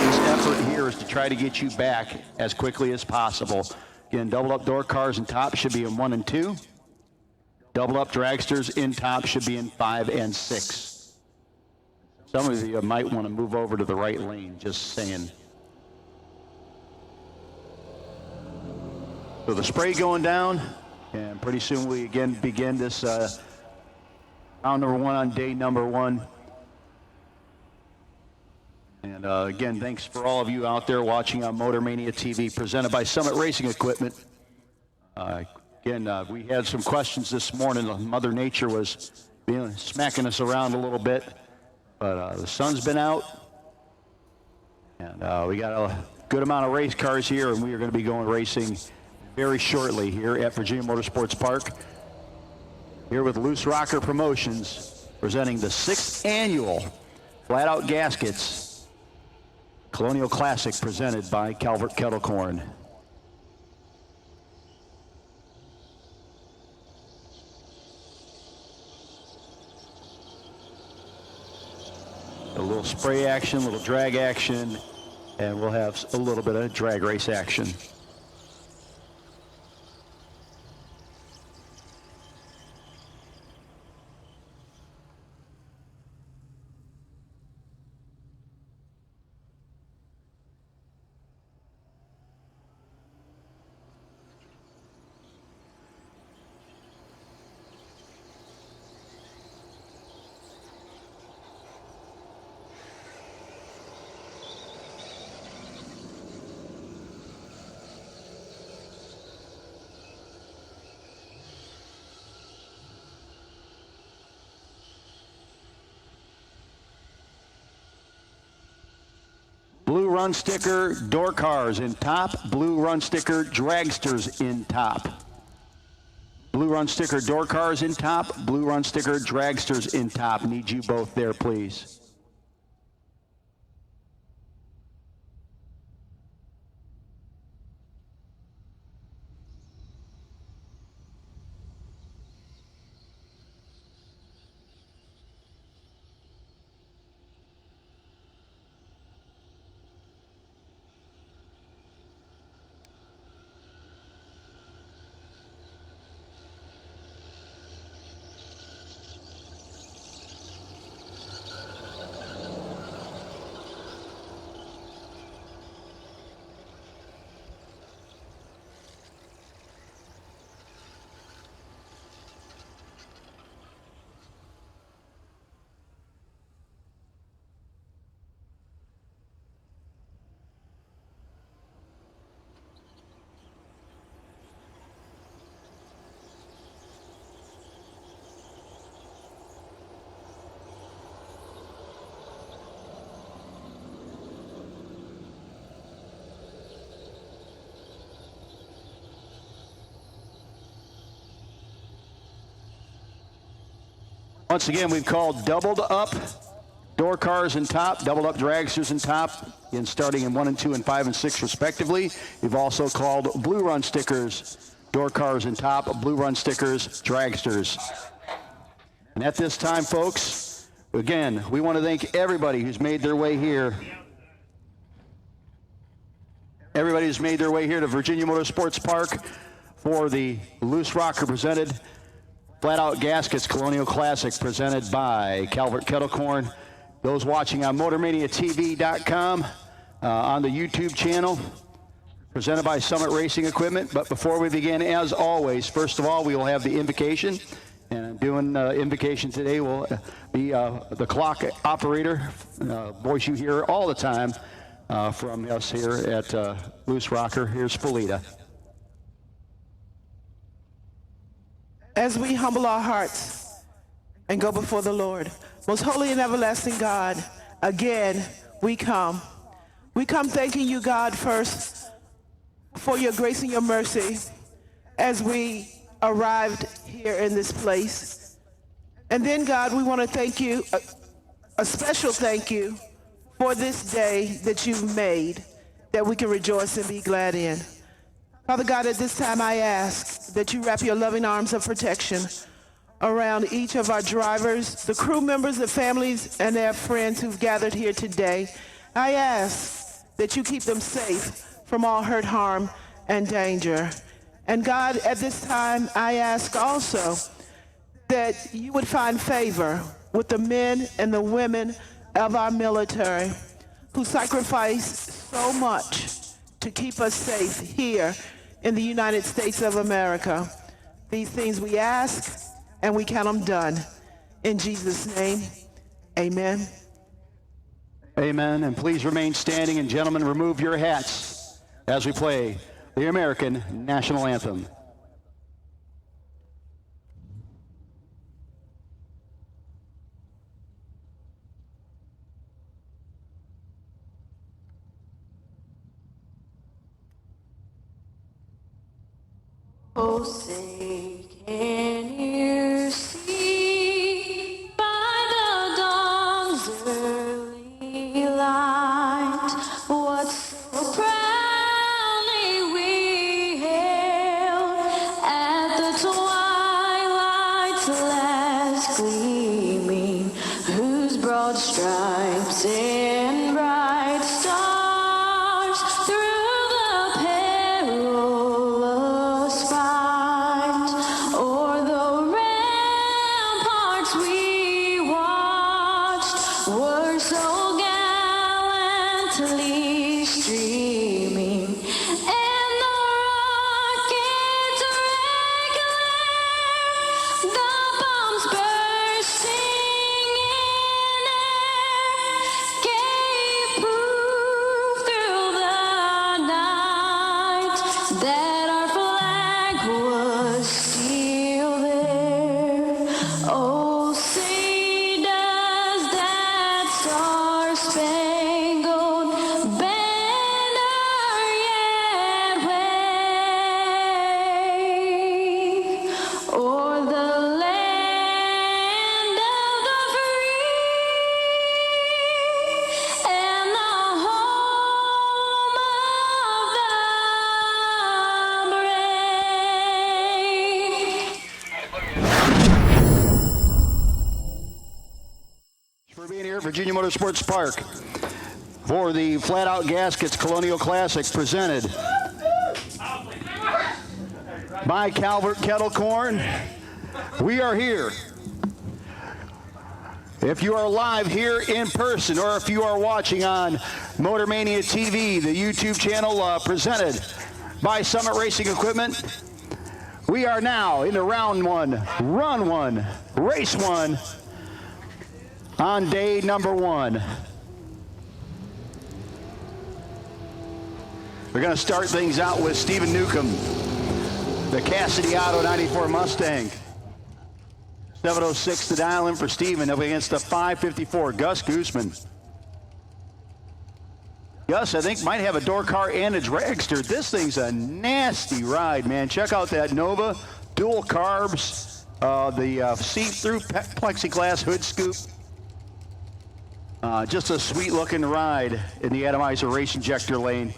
This effort here is to try to get you back as quickly as possible. Again, double-up door cars in top should be in 1 and 2. Double-up dragsters in top should be in 5 and 6. Some of you might want to move over to the right lane, just saying. So the spray going down, and pretty soon we again begin this round number 1 on day number 1. And again, thanks for all of you out there watching on Motor Mania TV, presented by Summit Racing Equipment. Again, we had some questions this morning. Mother Nature was smacking us around a little bit, but the sun's been out, and we got a good amount of race cars here, and we are going to be going racing very shortly here at Virginia Motorsports Park. Here with Loose Rocker Promotions, presenting the 6th annual Flat Out Gaskets Colonial Classic presented by Calvert Kettle Corn. A little spray action, a little drag action, and we'll have a little bit of drag race action. Blue run sticker door cars in top. Blue run sticker dragsters in top. Blue run sticker door cars in top. Blue run sticker dragsters in top. Need you both there, please. Once again, we've called doubled up door cars and top, doubled up dragsters and top, and starting in 1 and 2 and 5 and 6 respectively. We've also called blue run stickers, door cars and top, blue run stickers, dragsters. And at this time, folks, again, we want to thank everybody who's made their way here. Everybody who's made their way here to Virginia Motorsports Park for the Loose Rocker presented Flat Out Gaskets Colonial Classic presented by Calvert Kettle Corn. Those watching on MotorManiaTV.com, on the YouTube channel, presented by Summit Racing Equipment. But before we begin, as always, first of all, we will have the invocation. And I'm doing invocation today will be the clock operator, voice you hear all the time from us here at Loose Rocker. Here's Felita. As we humble our hearts and go before the Lord, most holy and everlasting God, again we come. We come thanking you, God, first for your grace and your mercy as we arrived here in this place. And then, God, we want to thank you, a special thank you for this day that you've made, that we can rejoice and be glad in. Father God, at this time I ask that you wrap your loving arms of protection around each of our drivers, the crew members, the families, and their friends who've gathered here today. I ask that you keep them safe from all hurt, harm, and danger. And God, at this time, I ask also that you would find favor with the men and the women of our military who sacrifice so much to keep us safe here in the United States of America. These things we ask, and we count them done. In Jesus' name, amen. Amen. And please remain standing, and gentlemen, remove your hats as we play the American National Anthem. Oh, say, can you see by the dawn's early light what so proudly we hailed at the twilight's last gleaming, whose broad stripes and bright stars through the perilous fight o'er the ramparts we watched were so gallantly streaming, and the rockets regular, the bombs bursting in air, gave proof through the night that our flag was still there. Oh, say does that star-spangled banner yet wave o'er the land of the free and the home of the brave. For being here at Virginia Motorsports Park for the Flat Out Gaskets Colonial Classic presented by Calvert Kettle Corn. We are here. If you are live here in person, or if you are watching on MotorMania TV, the YouTube channel presented by Summit Racing Equipment, we are now into round one, run one, race one on day number one. We're going to start things out with Stephen Newcomb, the Cassidy Auto 94 Mustang. 706 to dial in for Stephen up against the 554 Gus Gooseman. Gus, I think, might have a door car and a dragster. This thing's a nasty ride, man. Check out that Nova, dual carbs, the see-through plexiglass hood scoop. Just a sweet-looking ride in the Atomizer race injector lane.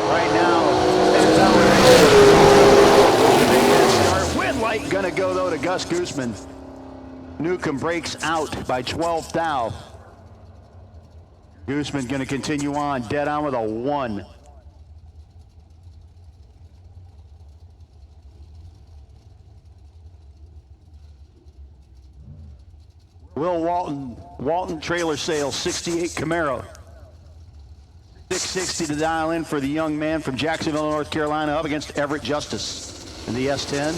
Right now, win light gonna go though to Gus Gooseman. Newcomb breaks out by 12 thou. Gooseman gonna continue on, dead on with a 1. Will Walton trailer sales, 68 Camaro. 660 to dial in for the young man from Jacksonville, North Carolina, up against Everett Justice in the S10.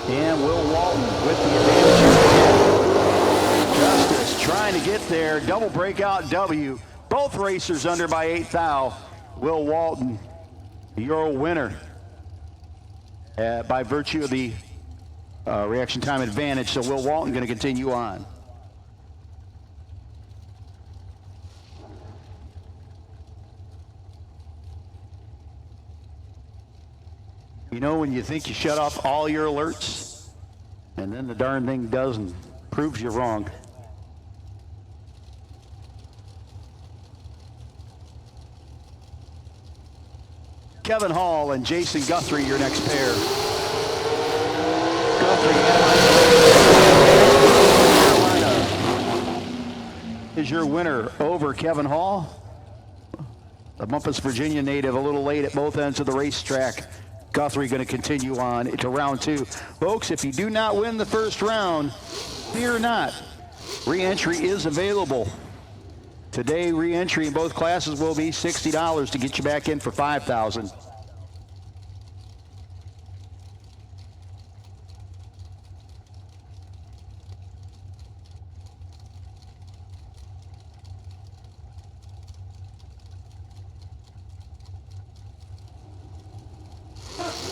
And Will Walton with the advantage. Justice trying to get there, double breakout W. Both racers under by 8 thou. Will Walton, your winner by virtue of the reaction time advantage. So Will Walton going to continue on. You know, when you think you shut off all your alerts, and then the darn thing does and proves you wrong. Kevin Hall and Jason Guthrie, your next pair. Is your winner over Kevin Hall. The Memphis, Virginia native, a little late at both ends of the racetrack. Guthrie going to continue on to round 2. Folks, if you do not win the first round, fear not. Re-entry is available. Today, re-entry in both classes will be $60 to get you back in for $5,000.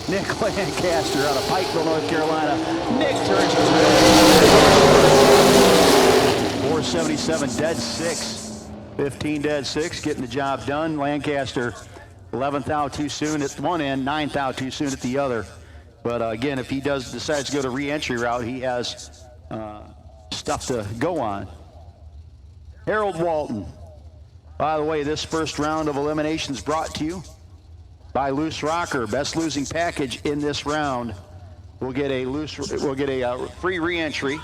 Nick Lancaster out of Pikeville, North Carolina. Nick turns his way. 477 dead 6. 15 dead 6, getting the job done. Lancaster, 11th thou too soon at one end, 9th thou too soon at the other. But again, if he decides to go the re-entry route, he has stuff to go on. Harold Walton. By the way, this first round of eliminations brought to you by Loose Rocker. Best losing package in this round. We'll get a free re-entry.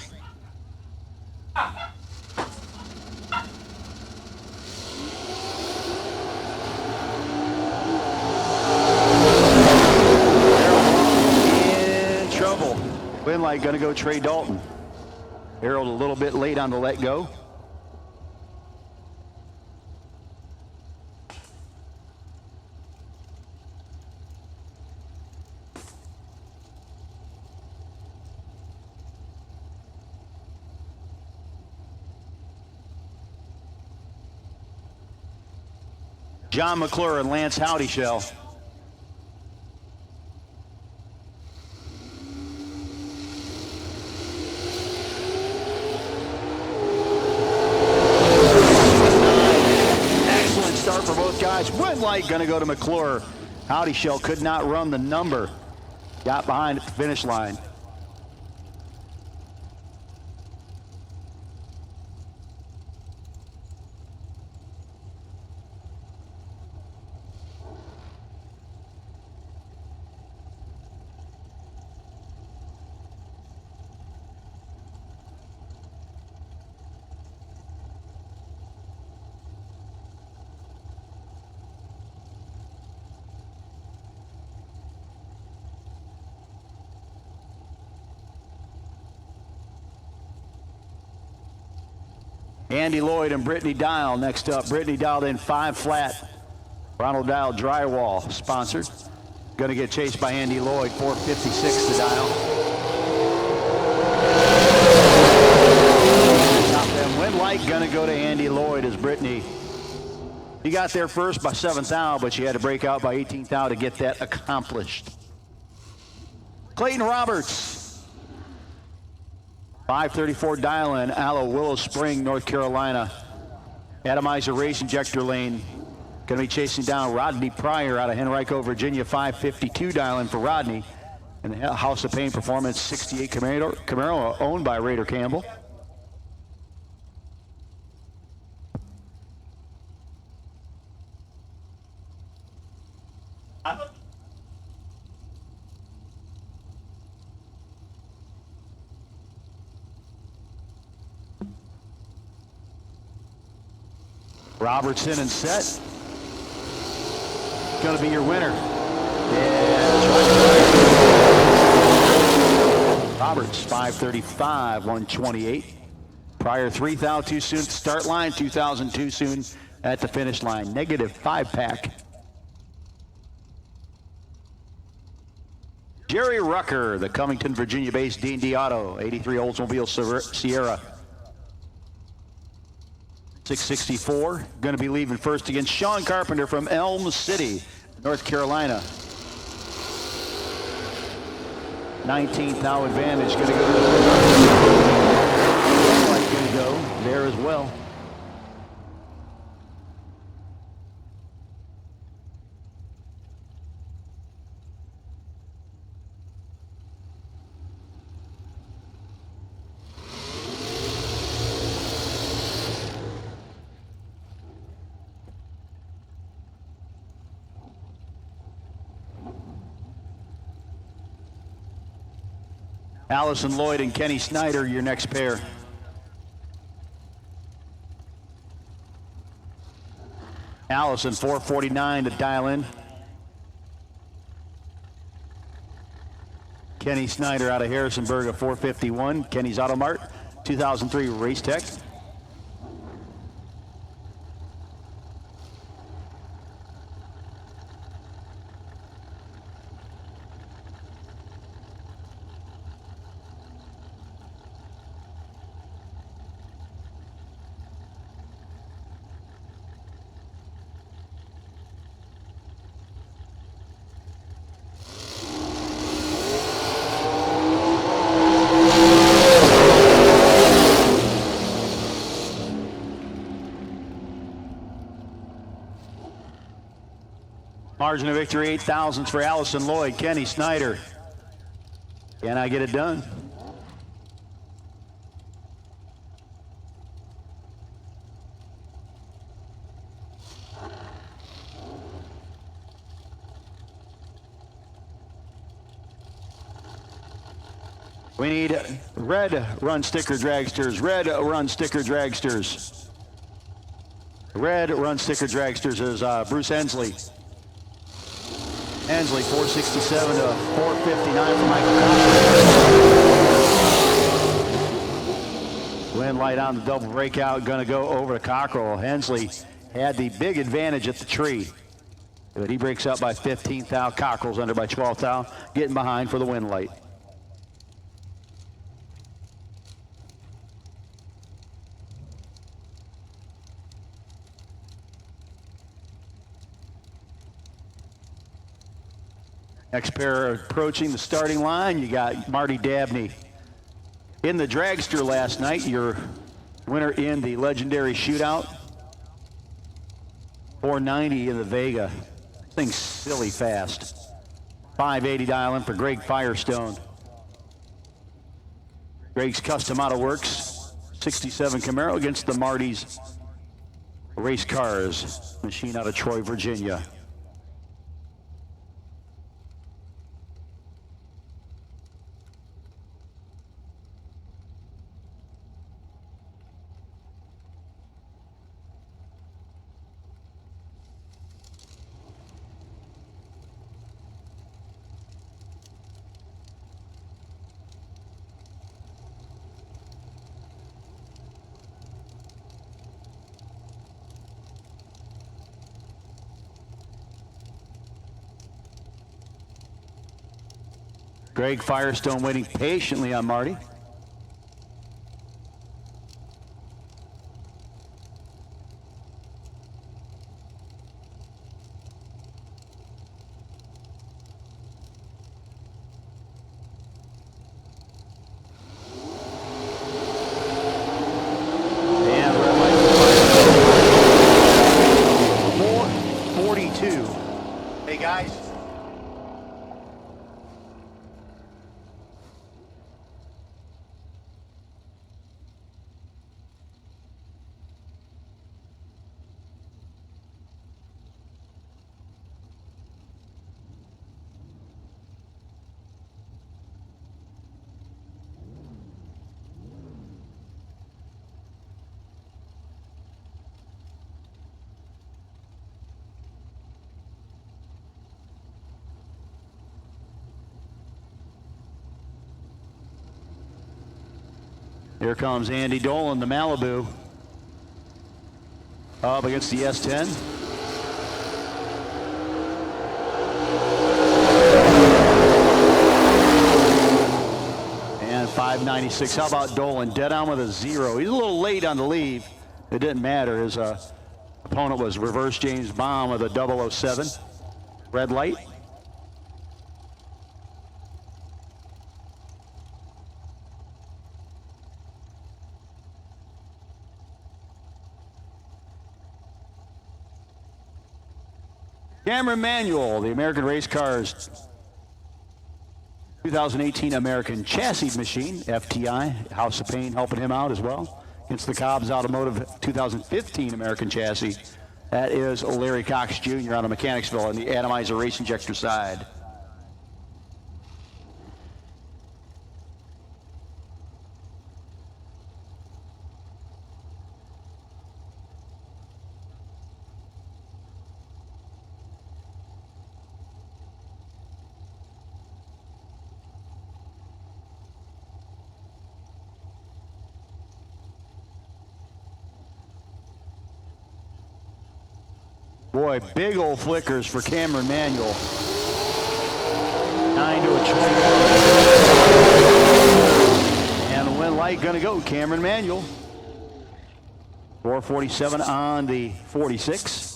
In trouble. Winlight gonna go Trey Dalton. Harold a little bit late on the let go. John McClure and Lance Howdyshell. Excellent start for both guys. Winlight gonna go to McClure. Howdyshell could not run the number. Got behind at the finish line. Andy Lloyd and Brittany Dial next up. Brittany dialed in 5 flat. Ronald Dial drywall sponsored. Going to get chased by Andy Lloyd. 456 to dial. Top end win light going to go to Andy Lloyd as Brittany. He got there first by 7th thou, but she had to break out by 18th thou to get that accomplished. Clayton Roberts. 534 dial in, Willow Spring, North Carolina. Atomizer race injector lane. Going to be chasing down Rodney Pryor out of Henrico, Virginia. 552 dialing for Rodney. And the House of Pain Performance 68 Camaro owned by Raider Campbell. Robertson and set. Going to be your winner. Roberts, 535, 128. Pryor, 3,000 too soon at the start line, 2,000 too soon at the finish line. Negative 5-pack. Jerry Rucker, the Covington, Virginia-based D&D Auto, 83 Oldsmobile Sierra. 664, going to be leaving first against Sean Carpenter from Elm City, North Carolina. 19th now advantage, going to go going to go there as well. Allison Lloyd and Kenny Snyder, your next pair. Allison, 449 to dial in. Kenny Snyder out of Harrisonburg at 451. Kenny's Automart, 2003 Race Tech. Margin of victory, 8,000s for Allison Lloyd. Kenny Snyder. Can I get it done? We need red run sticker dragsters. Red run sticker dragsters. Red run sticker dragsters is Bruce Hensley. Hensley, 467 to 459 for Michael Cockrell. Wind light on the double breakout, going to go over to Cockrell. Hensley had the big advantage at the tree, but he breaks up by 15th thou. Cockrell's under by 12th thou, getting behind for the wind light. Next pair approaching the starting line, you got Marty Dabney. In the dragster last night, your winner in the legendary shootout. 490 in the Vega. Thing's silly fast. 580 dialing for Greg Firestone. Greg's Custom Auto Works, 67 Camaro against the Marty's Race Cars machine out of Troy, Virginia. Greg Firestone waiting patiently on Marty. And 42. Hey, guys. Here comes Andy Dolan, the Malibu, up against the S10. And 596. How about Dolan? Dead on with a 0. He's a little late on the leave. It didn't matter. His opponent was reverse James Bond with a 007. Red light. Cameron Manuel, the American Race Cars 2018 American Chassis Machine, FTI, House of Pain helping him out as well. Against the Cobbs Automotive 2015 American Chassis. That is Larry Cox Jr. out of Mechanicsville on the Atomizer race injector side. Boy, big old flickers for Cameron Manuel. 9 to a 20. And the win light gonna go, Cameron Manuel. 447 on the 46.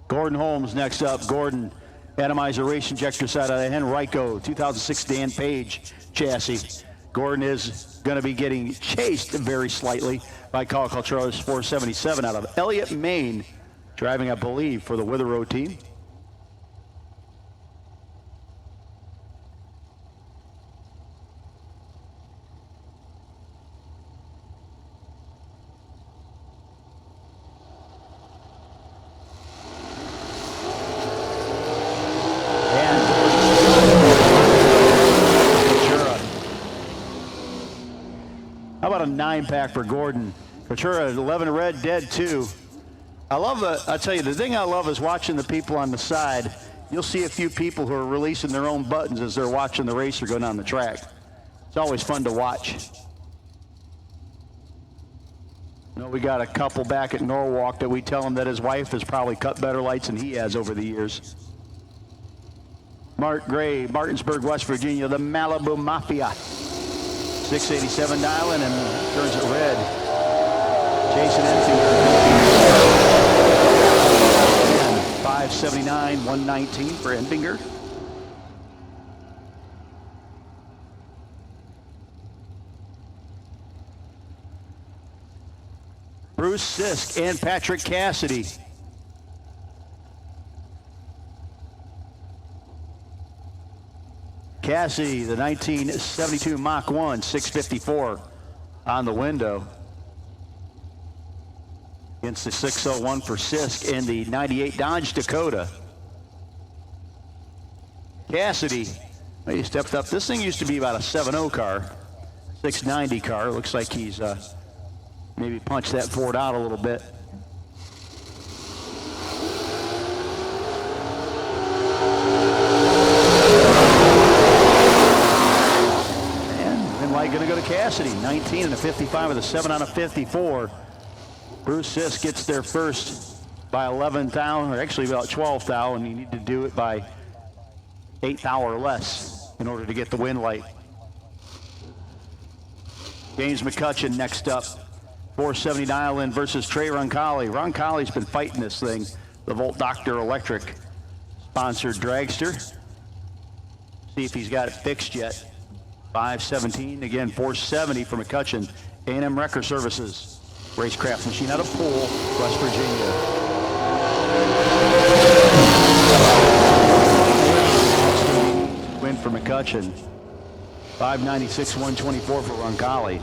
Gordon Holmes next up. Gordon, Atomizer race injector side out of Henrico, 2006 Dan Page chassis. Gordon is going to be getting chased very slightly by Kyle Culturo's 477 out of Elliott, Maine, driving, I believe, for the Witherow team. How about a 9-pack for Gordon? Ventura, 11 red, dead 2. I tell you, the thing I love is watching the people on the side. You'll see a few people who are releasing their own buttons as they're watching the racer go down the track. It's always fun to watch. You know, we got a couple back at Norwalk that we tell him that his wife has probably cut better lights than he has over the years. Mark Gray, Martinsburg, West Virginia, the Malibu Mafia. 687 dialing and turns it red. Jason Enfinger. 579, 119 for Enfinger. Bruce Sisk and Patrick Cassidy. Cassidy, the 1972 Mach 1, 654 on the window. Against the 601 for Sisk in the 98 Dodge Dakota. Cassidy, he stepped up. This thing used to be about a 7.0 car, 690 car. Looks like he's maybe punched that Ford out a little bit. Going to go to Cassidy, 19 and a 55 with a 7 on a 54. Bruce Sisk gets there first by 11 thou, or actually about 12 thou, and you need to do it by 8th hour or less in order to get the win light. James McCutcheon next up. 470 dial-in versus Trey Roncalli. Roncalli's been fighting this thing. The Volt Doctor Electric sponsored dragster. See if he's got it fixed yet. 517, again 470 for McCutcheon. A&M Wrecker Services. Racecraft machine out of Poole, West Virginia. Win for McCutcheon. 596, 124 for Roncalli.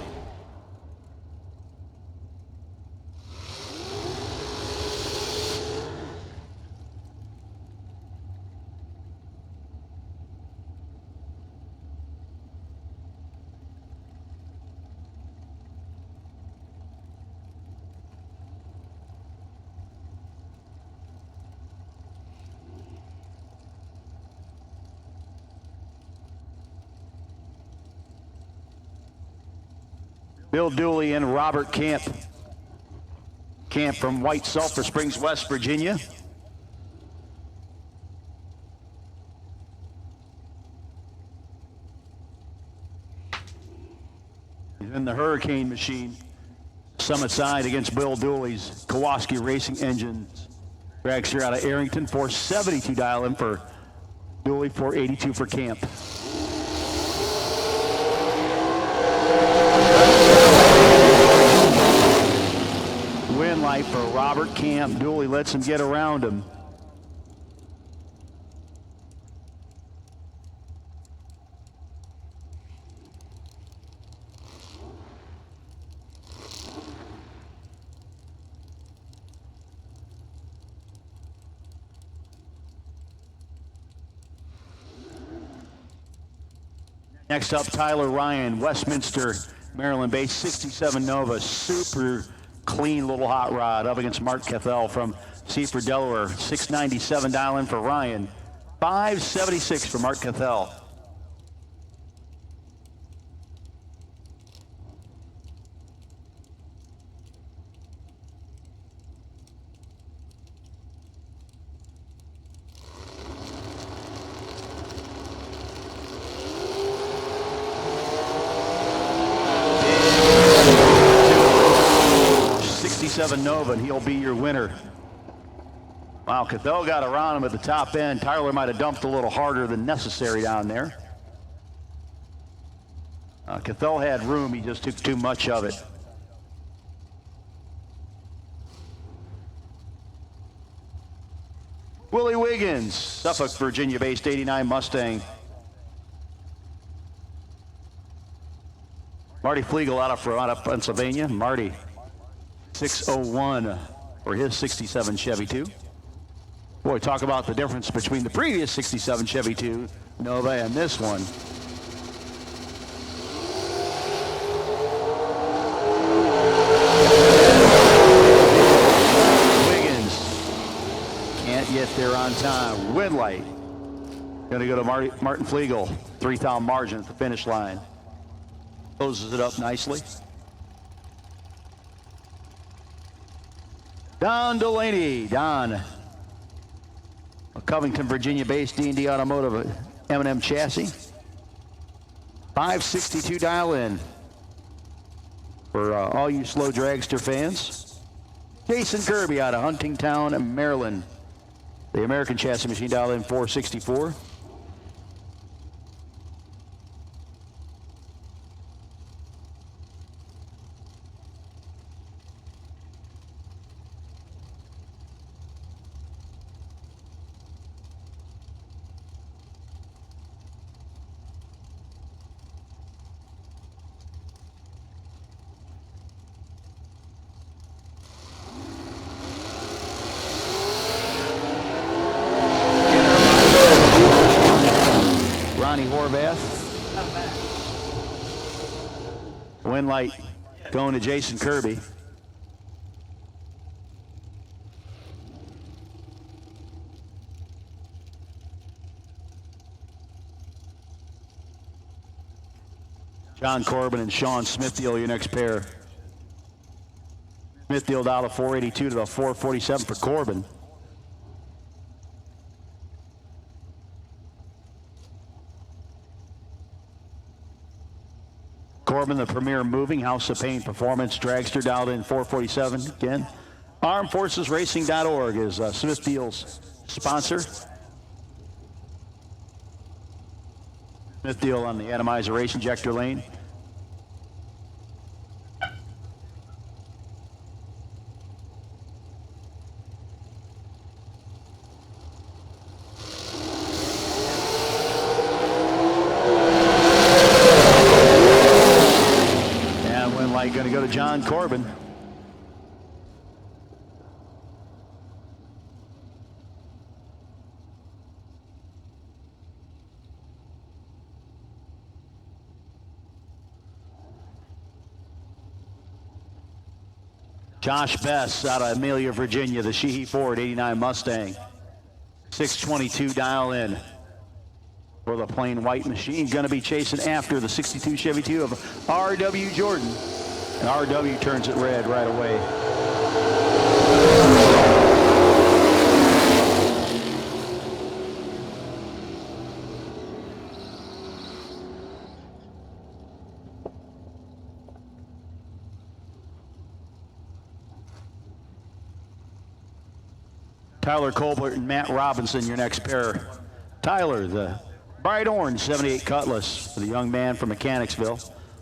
Bill Dooley and Robert Camp. Camp from White Sulphur Springs, West Virginia. He's in the Hurricane machine. Summit side against Bill Dooley's Kowalski Racing Engines. Dragster out of Arrington, 472 dial in for Dooley, 482 for Camp. Win light for Robert Camp. Dooley lets him get around him. Next up, Tyler Ryan, Westminster, Maryland-based 67 Nova, super clean little hot rod up against Mark Cathell from Seaford, Delaware. 697 dial in for Ryan. 576 for Mark Cathell. Nova, and he'll be your winner. Wow, Cathell got around him at the top end. Tyler might have dumped a little harder than necessary down there. Cathell had room, he just took too much of it. Willie Wiggins, Suffolk, Virginia-based 89 Mustang. Marty Flegel out of Pennsylvania. Marty. 601 for his 67 Chevy 2. Boy, talk about the difference between the previous 67 Chevy 2 Nova and this one. Wiggins can't get there on time. Win light. Going to go to Martin Flegel. 3,000 margin at the finish line. Closes it up nicely. Don Delaney. Don, a Covington, Virginia-based D&D Automotive M&M chassis. 562 dial-in for all you slow dragster fans. Jason Kirby out of Huntingtown, Maryland. The American chassis machine dial-in 464. Win light going to Jason Kirby. John Corbin and Sean Smithfield, your next pair. Smithfield out of 482 to the 447 for Corbin. Corbin, the premier moving House of Pain Performance dragster, dialed in 447 again. ArmedForcesRacing.org is Smith Deal's sponsor. Smith Deal on the atomizer race injector lane. And win light going to go to John Corbin. Josh Bess out of Amelia, Virginia, the Sheehy Ford 89 Mustang. 622 dial in for the plain white machine. Going to be chasing after the 62 Chevy 2 of R.W. Jordan. And R.W. turns it red right away. Tyler Colbert and Matt Robinson, your next pair. Tyler, the bright orange 78 Cutlass for the young man from Mechanicsville.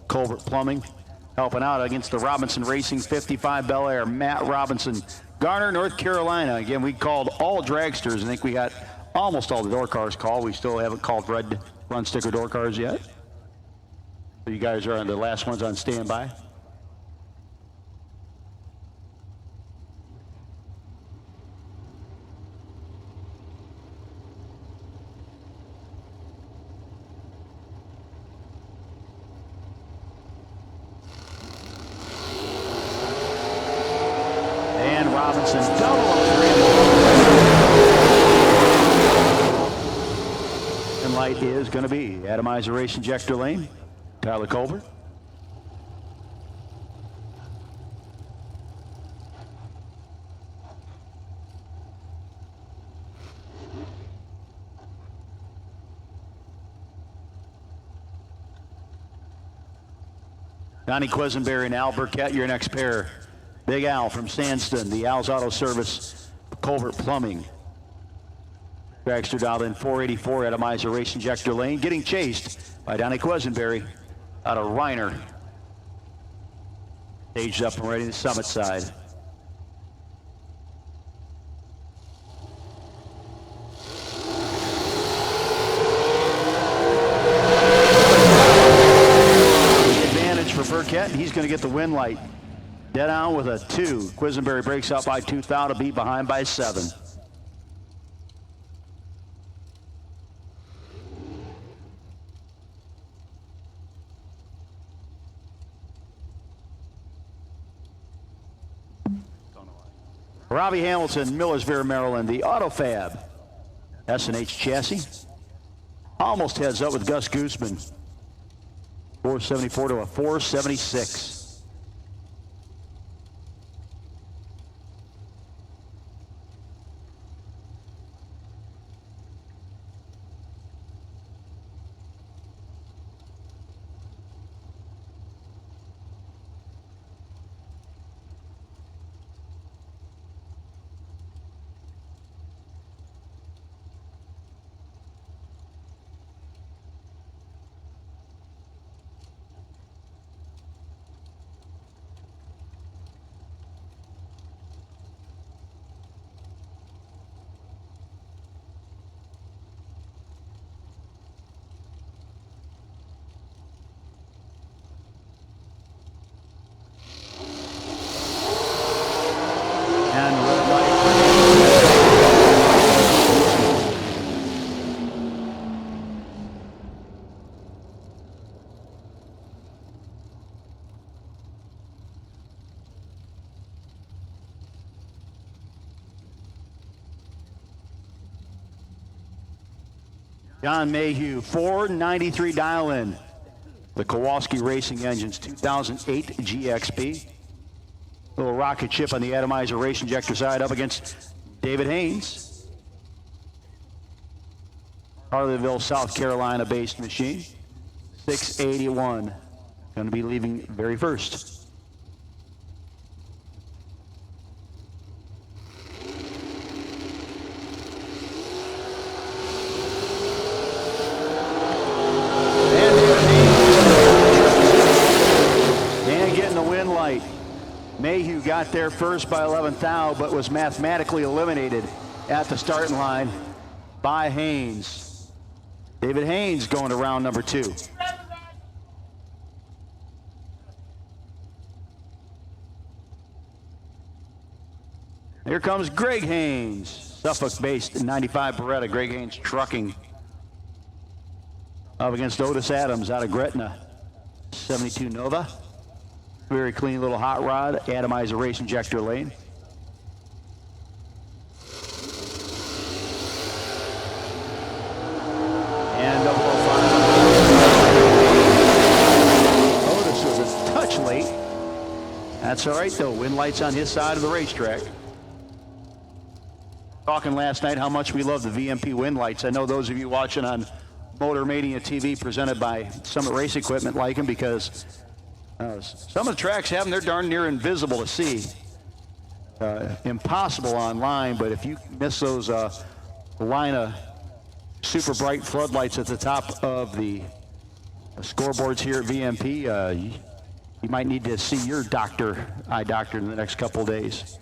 Colbert Plumbing helping out against the Robinson Racing 55 Bel Air. Matt Robinson, Garner, North Carolina. Again, we called all dragsters. I think we got almost all the door cars called. We still haven't called red run sticker door cars yet. So you guys are the last ones on standby. Robinson double and light is going to be atomizer race injector lane. Tyler Colbert. Donnie Quisenberry and Al Burkett, your next pair. Big Al from Sandston, the Al's Auto Service, Colbert Plumbing. Dragster dialed in 484, atomizer race injector lane, getting chased by Donnie Quisenberry out of Reiner. Staged up and ready to the summit side. Advantage for Burkett, he's going to get the win light. Dead on with a 2. Quisenberry breaks out by 2 thou to be behind by 7. Robbie Hamilton, Millersville, Maryland, the Autofab S&H chassis. Almost heads up with Gus Guzman. 474 to a 476. John Mayhew, 493 dial in. The Kowalski Racing Engines 2008 GXP. Little rocket ship on the atomizer race injector side up against David Haynes. Harleyville, South Carolina based machine. 681 going to be leaving very first. And getting the win light. Mayhew got there first by 11th thou, but was mathematically eliminated at the starting line by Haynes. David Haynes going to round number 2. Here comes Greg Haynes, Suffolk-based 95 Beretta. Greg Haynes trucking up against Otis Adams out of Gretna, 72 Nova. Very clean little hot rod, atomizer race injector lane. And 005. Otis was a touch late. That's all right though, win lights on his side of the racetrack. Talking last night how much we love the VMP win lights. I know those of you watching on Motor Mania TV presented by Summit Race Equipment like them because some of the tracks have them, they're darn near invisible to see. Impossible online, but if you miss those line of super bright floodlights at the top of the scoreboards here at VMP, you might need to see your eye doctor in the next couple of days.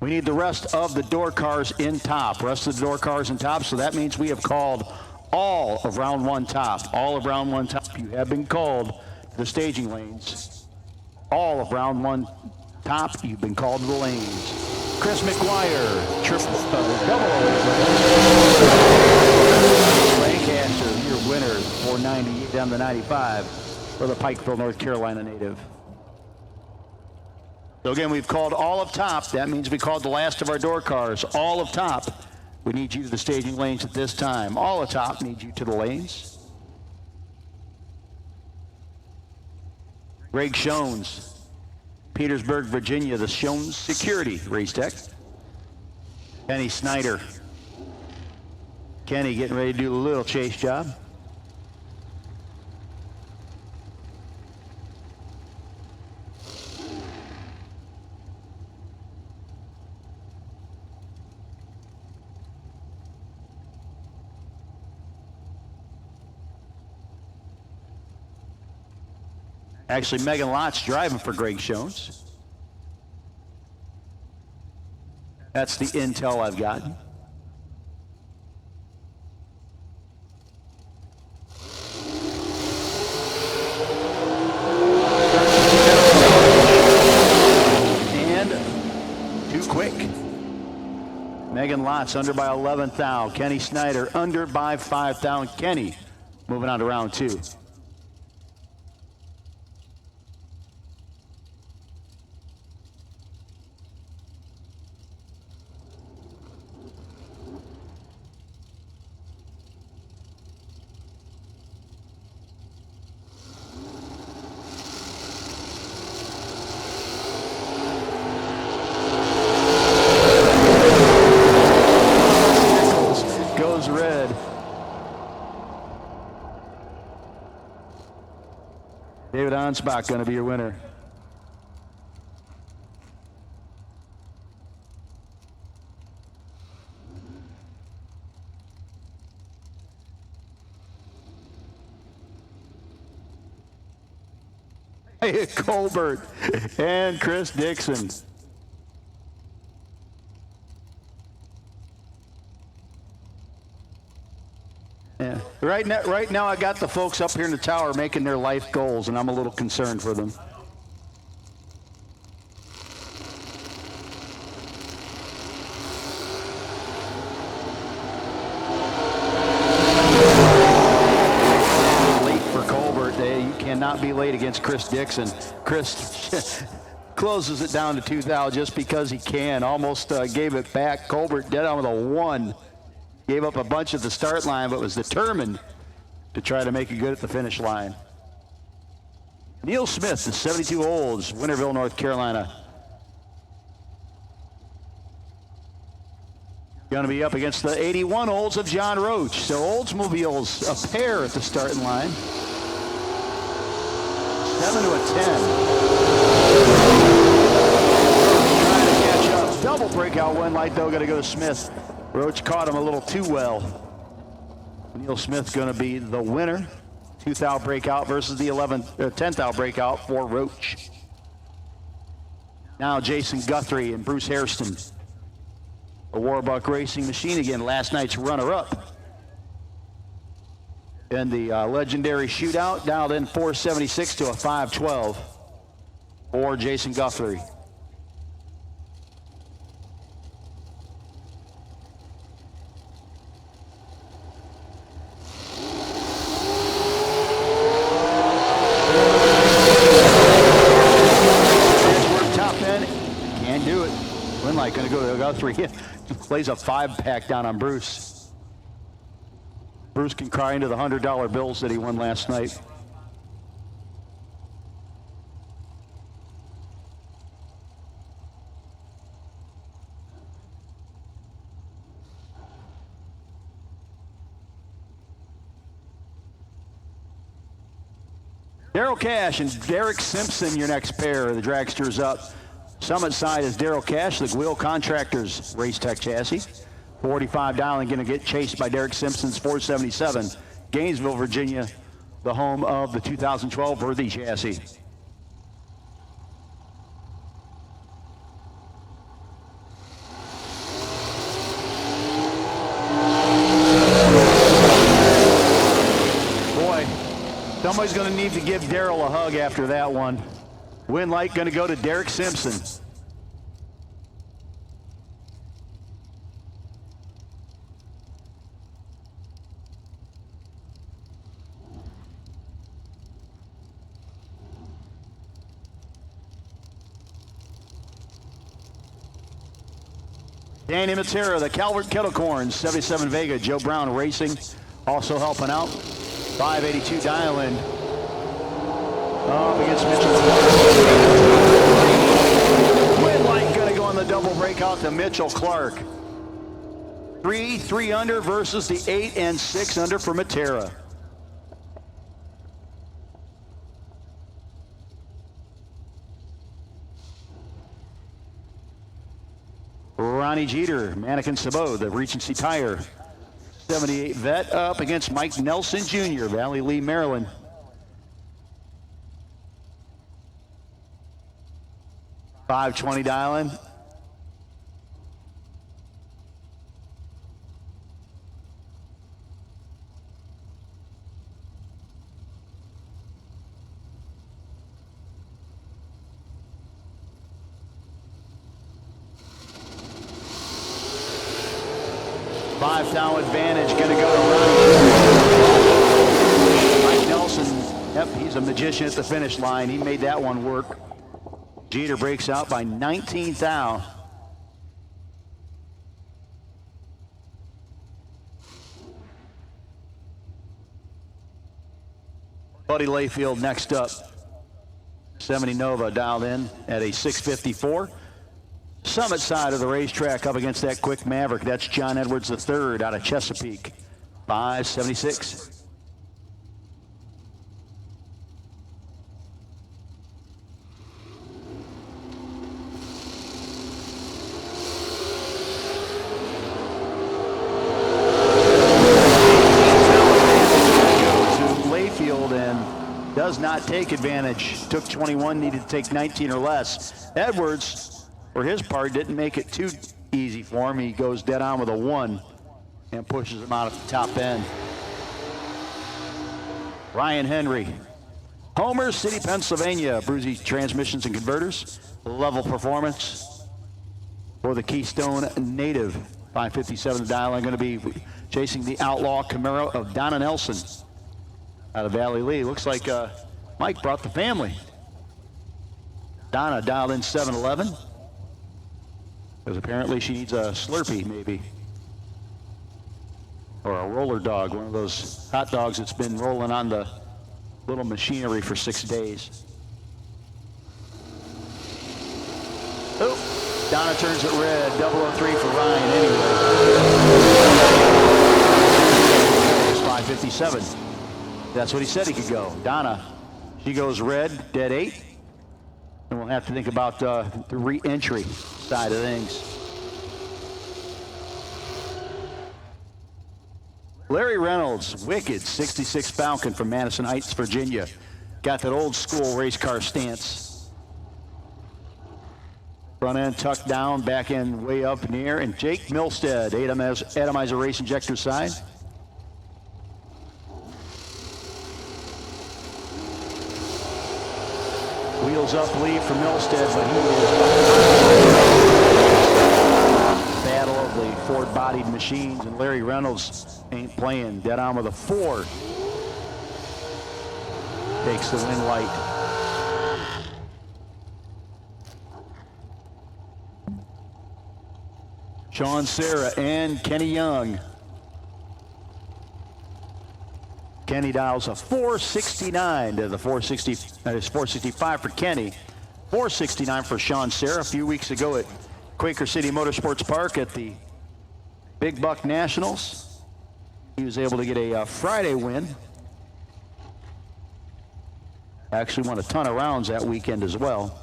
We need the rest of the door cars in top. So that means we have called all of round 1 top. All of round 1 top. You have been called to the staging lanes. All of round 1 top, you've been called to the lanes. Chris McGuire, double Lancaster, your winner, 498 down to 95 for the Pikeville, North Carolina native. So again, we've called all of top. That means we called the last of our door cars. All of top. We need you to the staging lanes at this time. All of top needs you to the lanes. Greg Shones, Petersburg, Virginia, the Shones Security Race Tech. Kenny Snyder. Kenny getting ready to do a little chase job. Actually, Megan Lott's driving for Greg Shones. That's the intel I've gotten. And too quick. Megan Lott's under by 11th thou. Kenny Snyder under by 5th thou. Kenny moving on to round 2. David Ansbach going to be your winner. Hey, Colbert and Chris Dixon. Yeah. Right now, I got the folks up here in the tower making their life goals, and I'm a little concerned for them. Late for Colbert. You cannot be late against Chris Dixon. Chris closes it down to 2,000 just because he can. Almost gave it back. Colbert dead on with a 1. Gave up a bunch at the start line, but was determined to try to make it good at the finish line. Neil Smith, the 72 Olds, Winterville, North Carolina. Going to be up against the 81 Olds of John Roach. So Oldsmobiles a pair at the starting line. 7 to a 10. Trying to catch up. Double breakout one light though, gonna go to Smith. Roach caught him a little too well. Neil Smith's gonna be the winner. 2th out breakout versus the 10th out breakout for Roach. Now Jason Guthrie and Bruce Hairston. A Warbuck Racing machine again, last night's runner-up. And the legendary shootout dialed in 476 to a 512 for Jason Guthrie. Top end, can't do it. Winlight gonna go to Guthrie. Plays a 5-pack down on Bruce. Bruce can cry into the $100 bills that he won last night. Darrell Cash and Derek Simpson, your next pair. The dragsters up. Summit side is Darrell Cash, the Wheel Contractors Race Tech chassis. 45 dialing, going to get chased by Derek Simpson's 477. Gainesville, Virginia, the home of the 2012 Worthy chassis. Boy, somebody's going to need to give Darrell a hug after that one. Win light going to go to Derek Simpson. Danny Matera, the Calvert Kettlecorns, 77 Vega, Joe Brown Racing, also helping out. 582 dial-in. Oh, against Mitchell. Win light gonna go on the double breakout to Mitchell Clark. 3 under versus the 8 and 6 under for Matera. Ronnie Jeter, Mannequin Sabot, the Regency Tire. 78 vet up against Mike Nelson Jr., Valley Lee, Maryland. .520 dialing. $5 advantage going to go to Ronnie. Mike Nelson, yep, he's a magician at the finish line. He made that one work. Jeter breaks out by 19 thou. Buddy Layfield next up. 70 Nova dialed in at a 654. Summit side of the racetrack up against that quick Maverick. That's John Edwards III out of Chesapeake. 576. Layfield and does not take advantage. Took 21, needed to take 19 or less. Edwards, for his part, didn't make it too easy for him. He goes dead on with a 1 and pushes him out at the top end. Ryan Henry, Homer City, Pennsylvania, Bruzy Transmissions and Converters. Level performance for the Keystone native. 557 dial. I'm going to be chasing the Outlaw Camaro of Donna Nelson out of Valley Lee. Looks like Mike brought the family. Donna dialed in 711. Because apparently she needs a Slurpee, maybe. Or a roller dog, one of those hot dogs that's been rolling on the little machinery for 6 days. Oh, Donna turns it red. 003 for Ryan anyway. It's 557. That's what he said he could go. Donna She goes red, dead 8. And we'll have to think about the re-entry side of things. Larry Reynolds, wicked 66 Falcon from Madison Heights, Virginia. Got that old school race car stance. Front end tucked down, back end way up in the air. And Jake Milstead, atomizer race injector side. Wheels up lead for Milstead, but he is battle of the Ford-bodied machines, and Larry Reynolds ain't playing. Dead on with a 4. Takes the win light. Sean Serra and Kenny Young. Kenny dials a 469 to the 465 for Kenny. 469 for Sean Serra a few weeks ago at Quaker City Motorsports Park at the Big Buck Nationals. He was able to get a Friday win. Actually won a ton of rounds that weekend as well.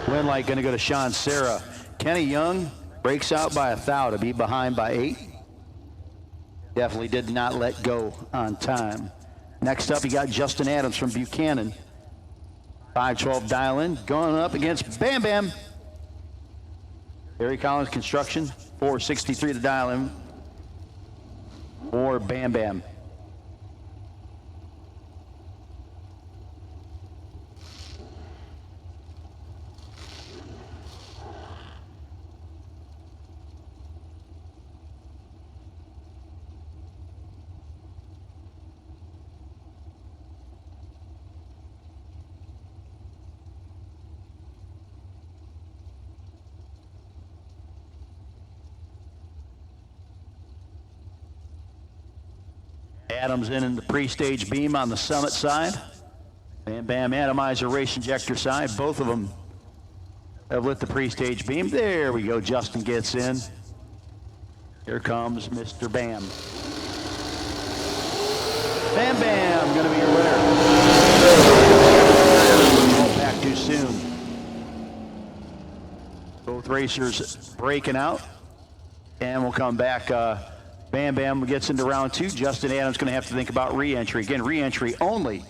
Win light going to go to Sean Serra. Kenny Young breaks out by 1,000 to be behind by 8. Definitely did not let go on time. Next up, you got Justin Adams from Buchanan. 512 dial in, going up against Bam Bam. Barry Collins Construction, 463 to dial in for Bam Bam. Adams in the pre-stage beam on the Summit side. Bam Bam Atomizer race injector side. Both of them have lit the pre-stage beam. There we go. Justin gets in. Here comes Mr. Bam. Bam Bam going to be your winner. Oh, back too soon. Both racers breaking out. And we'll come back. Bam Bam gets into round 2. Justin Adams going to have to think about re-entry. Again, re-entry only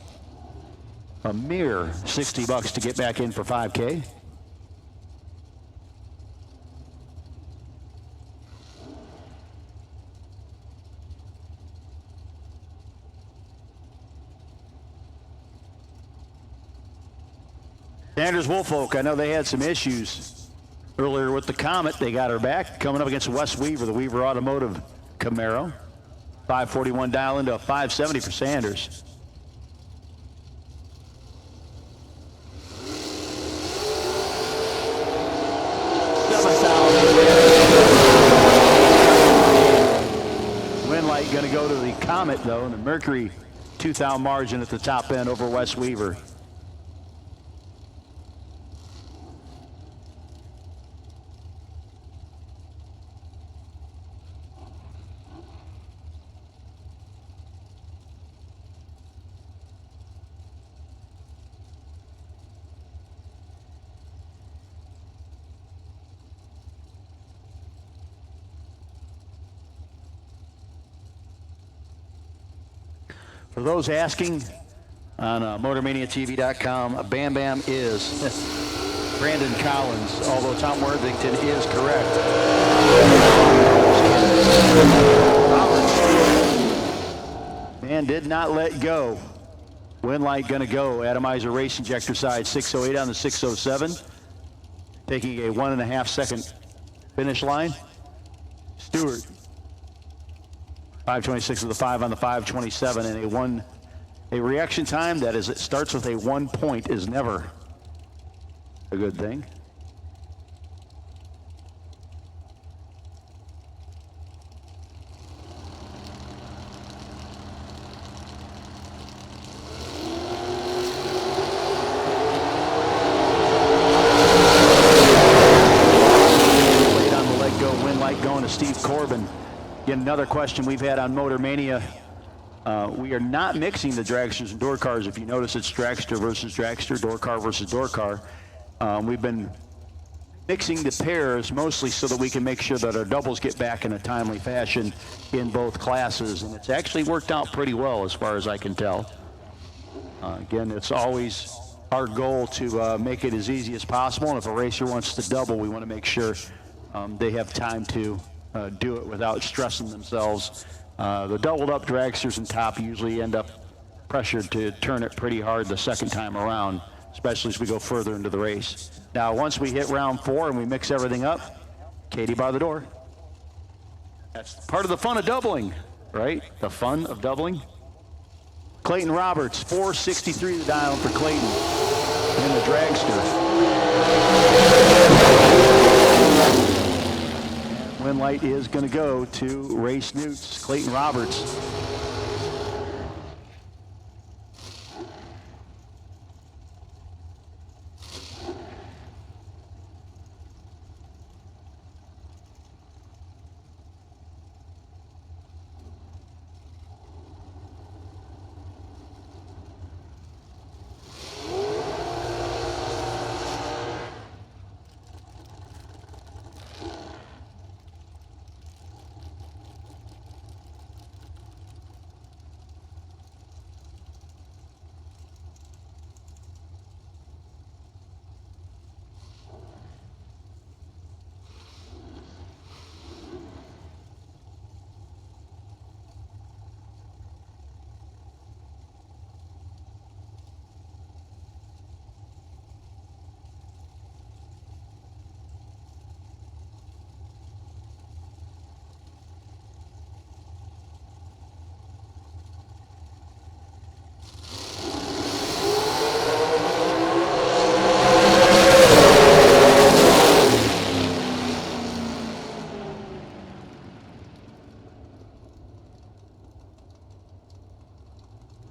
a mere $60 to get back in for 5K. Sanders Woolfolk, I know they had some issues earlier with the Comet. They got her back. Coming up against Wes Weaver, the Weaver Automotive Camaro. 541 dial into a 570 for Sanders. Win light going to go to the Comet though, and the Mercury 2,000 margin at the top end over Wes Weaver. For those asking on MotorManiaTV.com, Bam Bam is Brandon Collins, although Tom Worthington is correct. Man did not let go. Win light going to go. Atomizer race injector side 608 on the 607. Taking a 1.5 second finish line. Stewart 5:26 with the 5 on the 5:27, and a reaction time that is, it starts with a 1 point is never a good thing. Steve Corbin. Again, another question we've had on Motor Mania. We are not mixing the dragsters and door cars. If you notice, it's dragster versus dragster, door car versus door car. We've been mixing the pairs mostly so that we can make sure that our doubles get back in a timely fashion in both classes, and it's actually worked out pretty well as far as I can tell. Again, it's always our goal to make it as easy as possible, and if a racer wants to double, we want to make sure they have time to do it without stressing themselves. The doubled up dragsters and top usually end up pressured to turn it pretty hard the second time around, especially as we go further into the race. Now, once we hit round 4 and we mix everything up, Katie by the door. That's part of the fun of doubling, right? The fun of doubling. Clayton Roberts, 463 the dial for Clayton in the dragster. Win light is going to go to Race Newts, Clayton Roberts.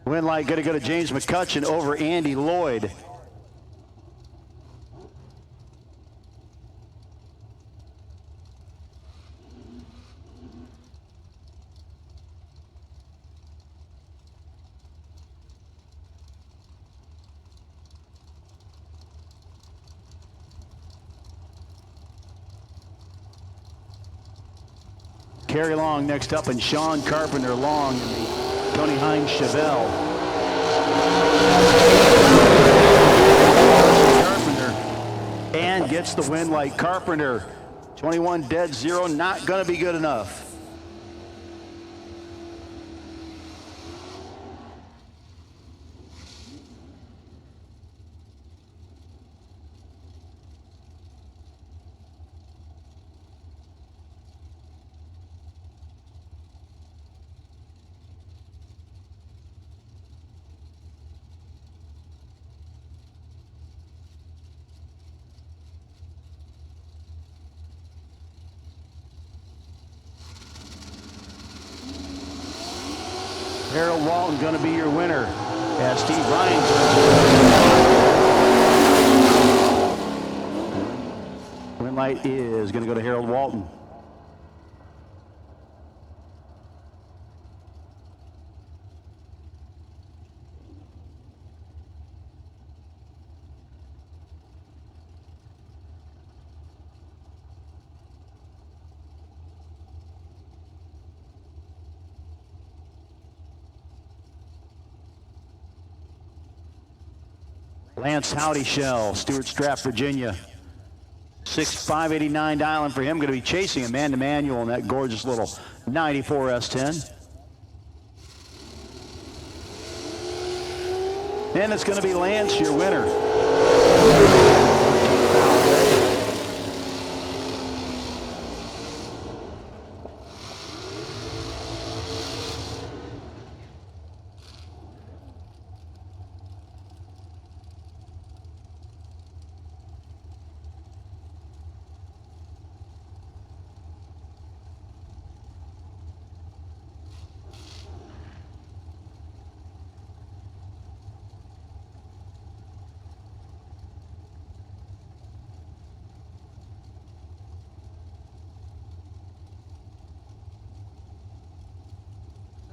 Win light going to go to James McCutcheon over Andy Lloyd. Kerry Long next up, and Sean Carpenter Long in the Tony Hines Chevelle. Carpenter and gets the win like Carpenter. 21-0, not going to be good enough. Harold Walton going to be your winner as Steve Ryan. Win light is going to go to Harold Walton. Lance Howdy Shell, Stewart Strap, Virginia. 6.589 dialing for him. Going to be chasing Amanda Manuel in that gorgeous little 94 S10. And it's going to be Lance, your winner.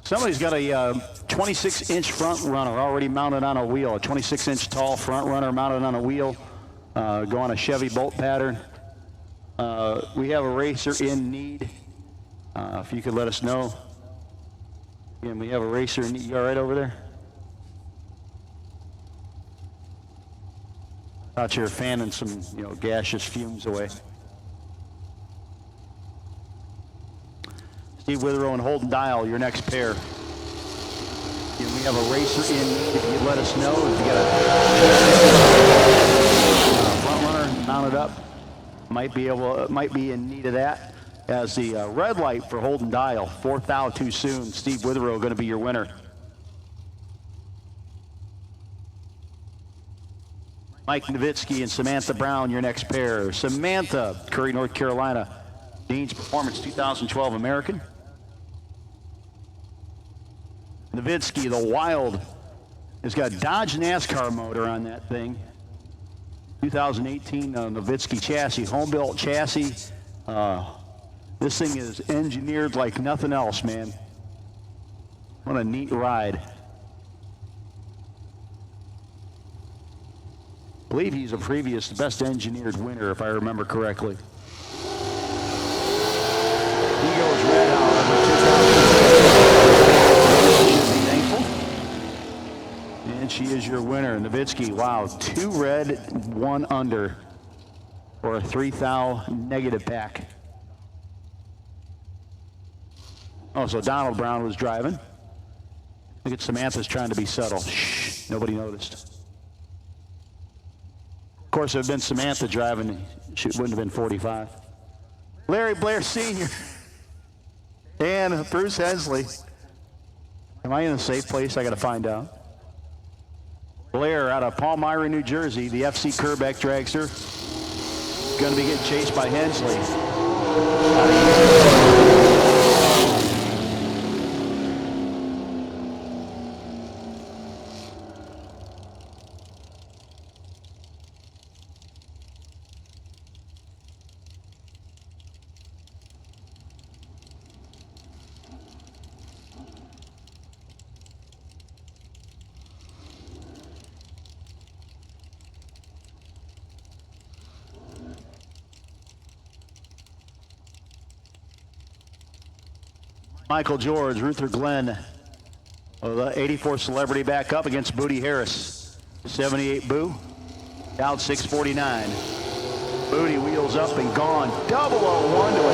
Somebody's got a 26-inch front runner already mounted on a wheel, a 26-inch tall front runner mounted on a wheel, go on a Chevy bolt pattern. We have a racer in need. If you could let us know. Again, we have a racer in need. You all right over there? Thought you were fanning some, gaseous fumes away. Steve Withrow and Holden Dial, your next pair. And we have a racer in need. If you let us know, if you got a front runner mounted up, might be in need of that. As the red light for Holden Dial, fourth out too soon. Steve Withrow going to be your winner. Mike Nowitzki and Samantha Brown, your next pair. Samantha, Curry, North Carolina. Dean's Performance 2012 American. Nowitzki, the Wild, has got Dodge NASCAR motor on that thing. 2018 Nowitzki chassis, home-built chassis. This thing is engineered like nothing else, man. What a neat ride. I believe he's a previous best engineered winner, if I remember correctly. He goes red and she is your winner. Nowitzki, wow, 2 red, 1 under for a 3 thou negative pack. Oh, so Donald Brown was driving. Look at Samantha's trying to be subtle. Shh, nobody noticed. Of course, if it had been Samantha driving, she wouldn't have been 45. Larry Blair Sr. and Bruce Hensley. Am I in a safe place? I got to find out. Blair out of Palmyra, New Jersey, the FC Kerbeck dragster. Going to be getting chased by Hensley. Michael George, Ruther Glenn, the 84 Celebrity back up against Booty Harris. 78 Boo, out 649. Booty wheels up and gone. 001 to a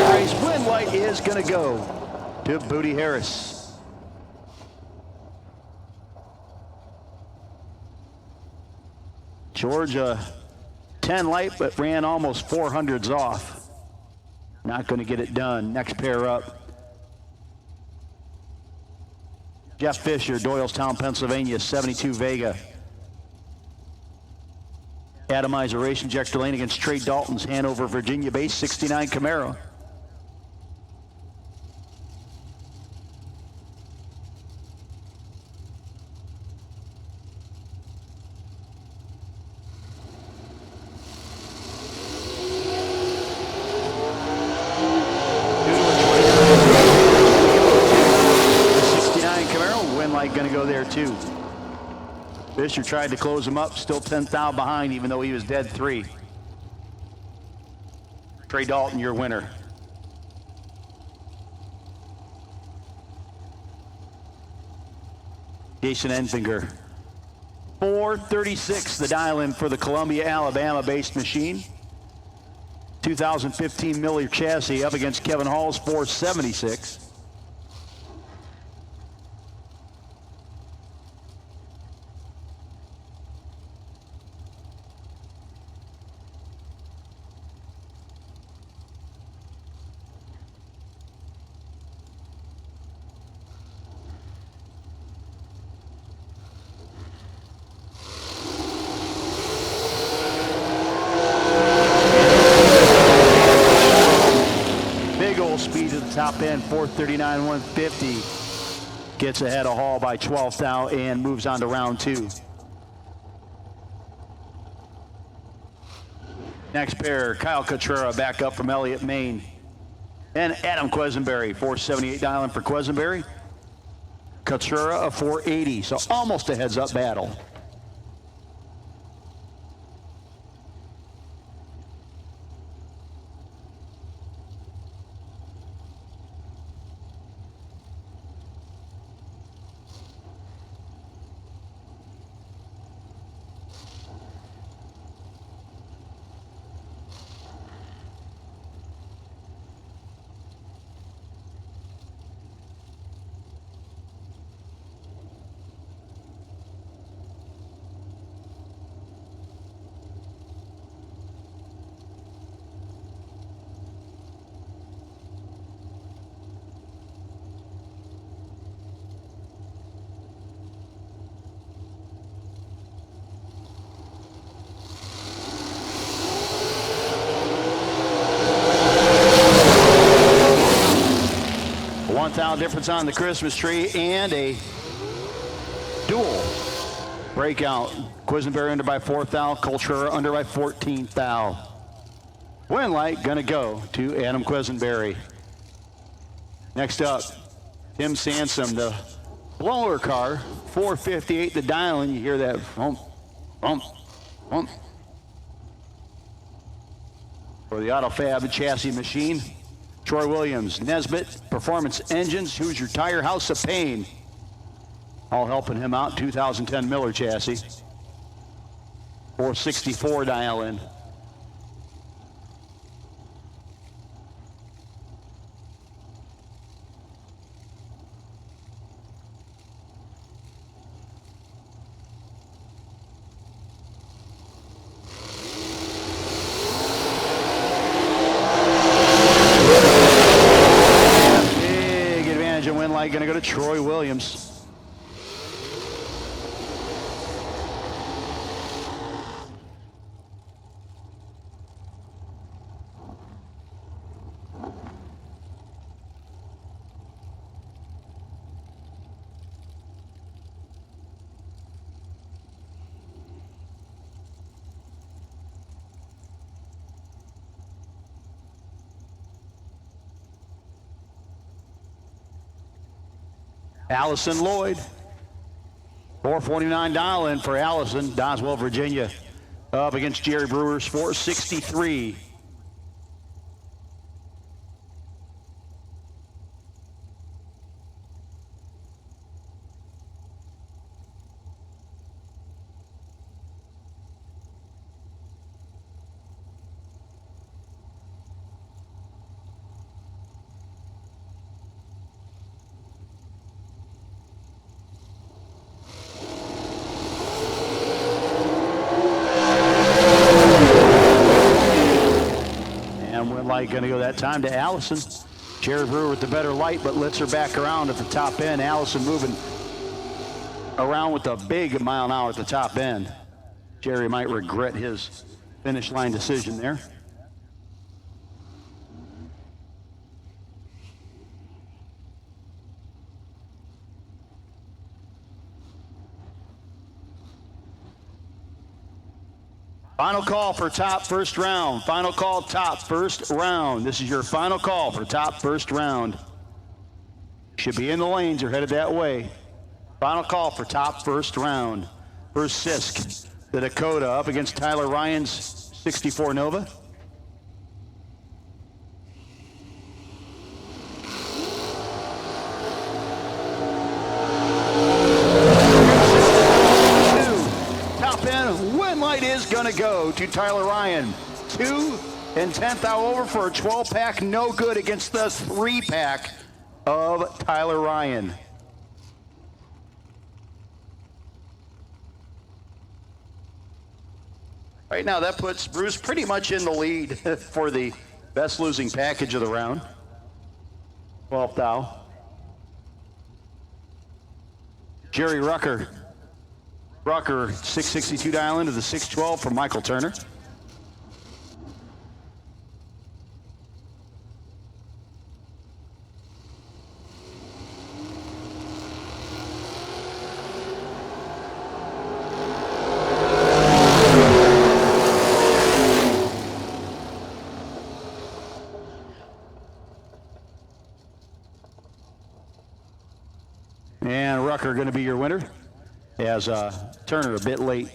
10. Race win light is going to go to Booty Harris. Georgia 10 light, but ran almost 400s off. Not going to get it done. Next pair up. Jeff Fisher, Doylestown, Pennsylvania, 72 Vega. Atomizer Race Injector Lane against Trey Dalton's Hanover, Virginia base, 69 Camaro. Going to go there too. Fisher tried to close him up, still 10th out behind, even though he was dead 3. Trey Dalton, your winner. Jason Enfinger. 436, the dial-in for the Columbia, Alabama-based machine. 2015 Miller chassis up against Kevin Hall's 476. Speed to the top end, 439, 150. Gets ahead of Hall by 12th out and moves on to round 2. Next pair, Kyle Cotrera back up from Elliott, Maine. And Adam Quisenberry, 478 dialing for Quisenberry. Katsura a 480, so almost a heads-up battle. Difference on the Christmas tree and a dual breakout. Quisenberry under by 4th thou, Cultura under by 14th thou. Win light gonna go to Adam Quisenberry. Next up, Tim Sansom, the blower car, 458 the dialing. You hear that bump, bump, bump. For the AutoFab chassis machine. Troy Williams, Nesbitt, Performance Engines, Hoosier Tire, House of Pain. All helping him out, 2010 Miller chassis. 464 dial in. Going to go to Troy Williams. Allison Lloyd, 449 dial in for Allison, Doswell, Virginia, up against Jerry Brewer's 463. Going to go that time to Allison. Jerry Brewer with the better light, but lets her back around at the top end. Allison moving around with a big mile an hour at the top end. Jerry might regret his finish line decision there. Final call for top first round. Final call, top first round. This is your final call for top first round. Should be in the lanes or headed that way. Final call for top first round. First Sisk, the Dakota, up against Tyler Ryan's 64 Nova. Is going to go to Tyler Ryan. 2 and 10th thou over for a 12-pack, no good against the 3-pack of Tyler Ryan. Right now, that puts Bruce pretty much in the lead for the best losing package of the round. 12th thou. Jerry Rucker, 662 dial into the 612 from Michael Turner. And Rucker going to be your winner, as Turner a bit late.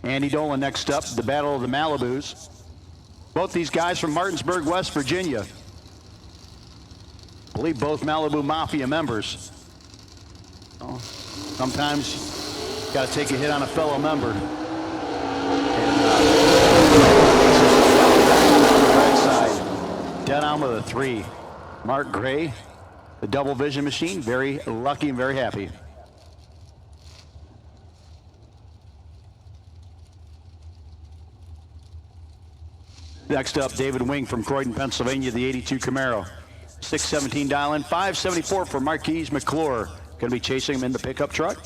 Andy Dolan next up, the Battle of the Malibus. Both these guys from Martinsburg, West Virginia. I believe both Malibu Mafia members. Oh, sometimes got to take a hit on a fellow member. And, right side, dead on with a 3. Mark Gray, the double vision machine, very lucky and very happy. Next up, David Wing from Croydon, Pennsylvania, the 82 Camaro. 617 dial in, 574 for Marquise McClure. Going to be chasing him in the pickup truck.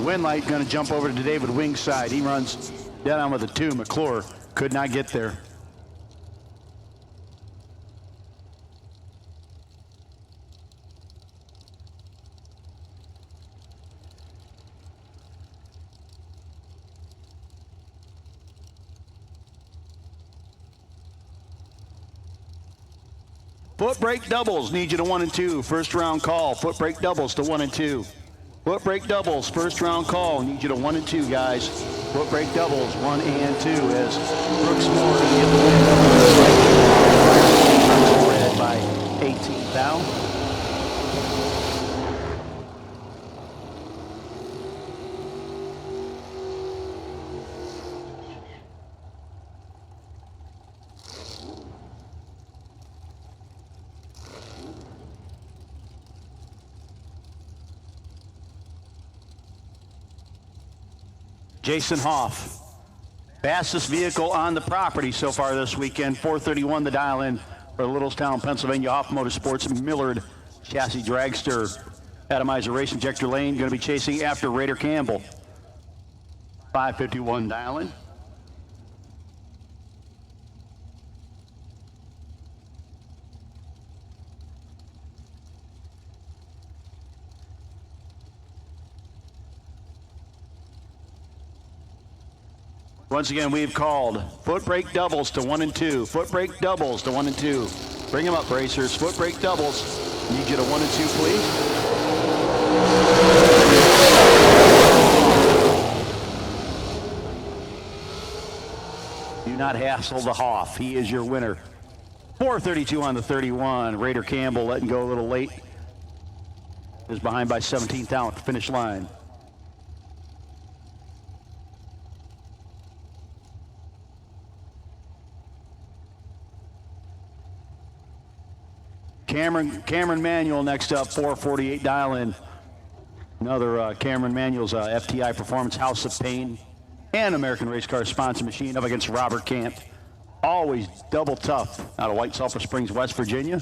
Winlight going to jump over to David Wing's side. He runs dead on with a 2. McClure could not get there. Foot brake doubles, need you to 1 and 2. First round call. Foot brake doubles to 1 and 2. Foot brake doubles, first round call. Need you to 1 and 2, guys. Foot brake doubles, 1 and 2 as Brooks Moore to get the win. Red by 18 thou. Jason Hoff, fastest vehicle on the property so far this weekend. 431 the dial in for Littlestown, Pennsylvania. Hoff Motorsports Millard chassis dragster. Atomizer Race Injector Lane going to be chasing after Raider Campbell. 551 dial in. Once again, we've called foot brake doubles to 1 and 2. Foot brake doubles to 1 and 2. Bring them up, racers. Foot brake doubles. Need you to 1 and 2, please. Do not hassle the Hoff. He is your winner. 432 on the 31. Raider Campbell letting go a little late. Is behind by 17th out at the finish line. Cameron Manuel next up, 448 dial in. Another Cameron Manuel's FTI Performance House of Pain and American Race Car sponsor machine up against Robert Camp. Always double tough out of White Sulphur Springs, West Virginia.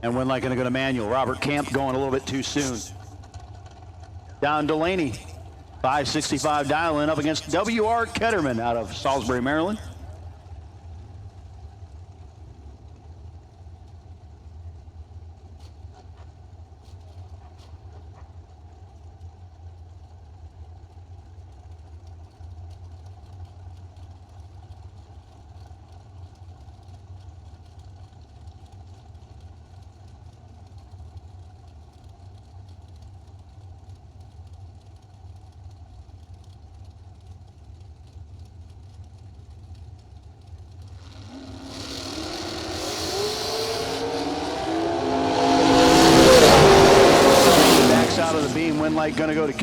And Winlight going to go to Manuel. Robert Camp going a little bit too soon. Down Delaney. 565 dial in up against W.R. Ketterman out of Salisbury, Maryland.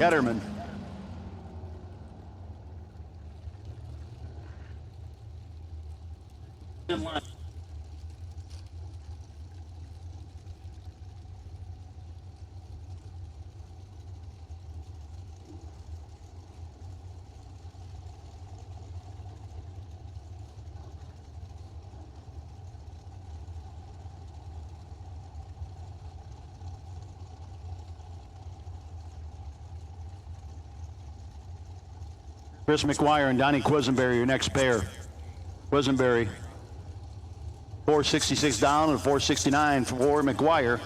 Ketterman. Chris McGuire and Donnie Quisenberry, your next pair. Quisenberry, 466 down and 469 for McGuire.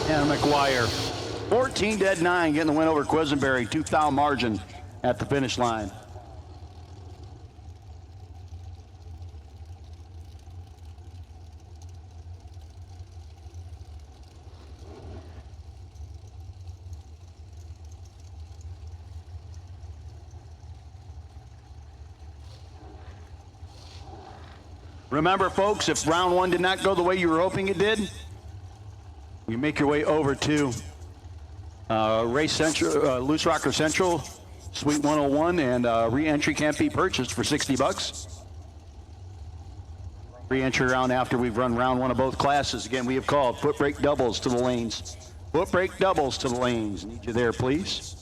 And McGuire, 14 dead 9, getting the win over Quisenberry, 2 foul margin at the finish line. Remember, folks, if round one did not go the way you were hoping it did, you make your way over to Race Central, Loose Rocker Central, Suite 101, and re-entry can't be purchased for $60. Re-entry round after we've run round one of both classes. Again, we have called foot brake doubles to the lanes. Foot brake doubles to the lanes. Need you there, please.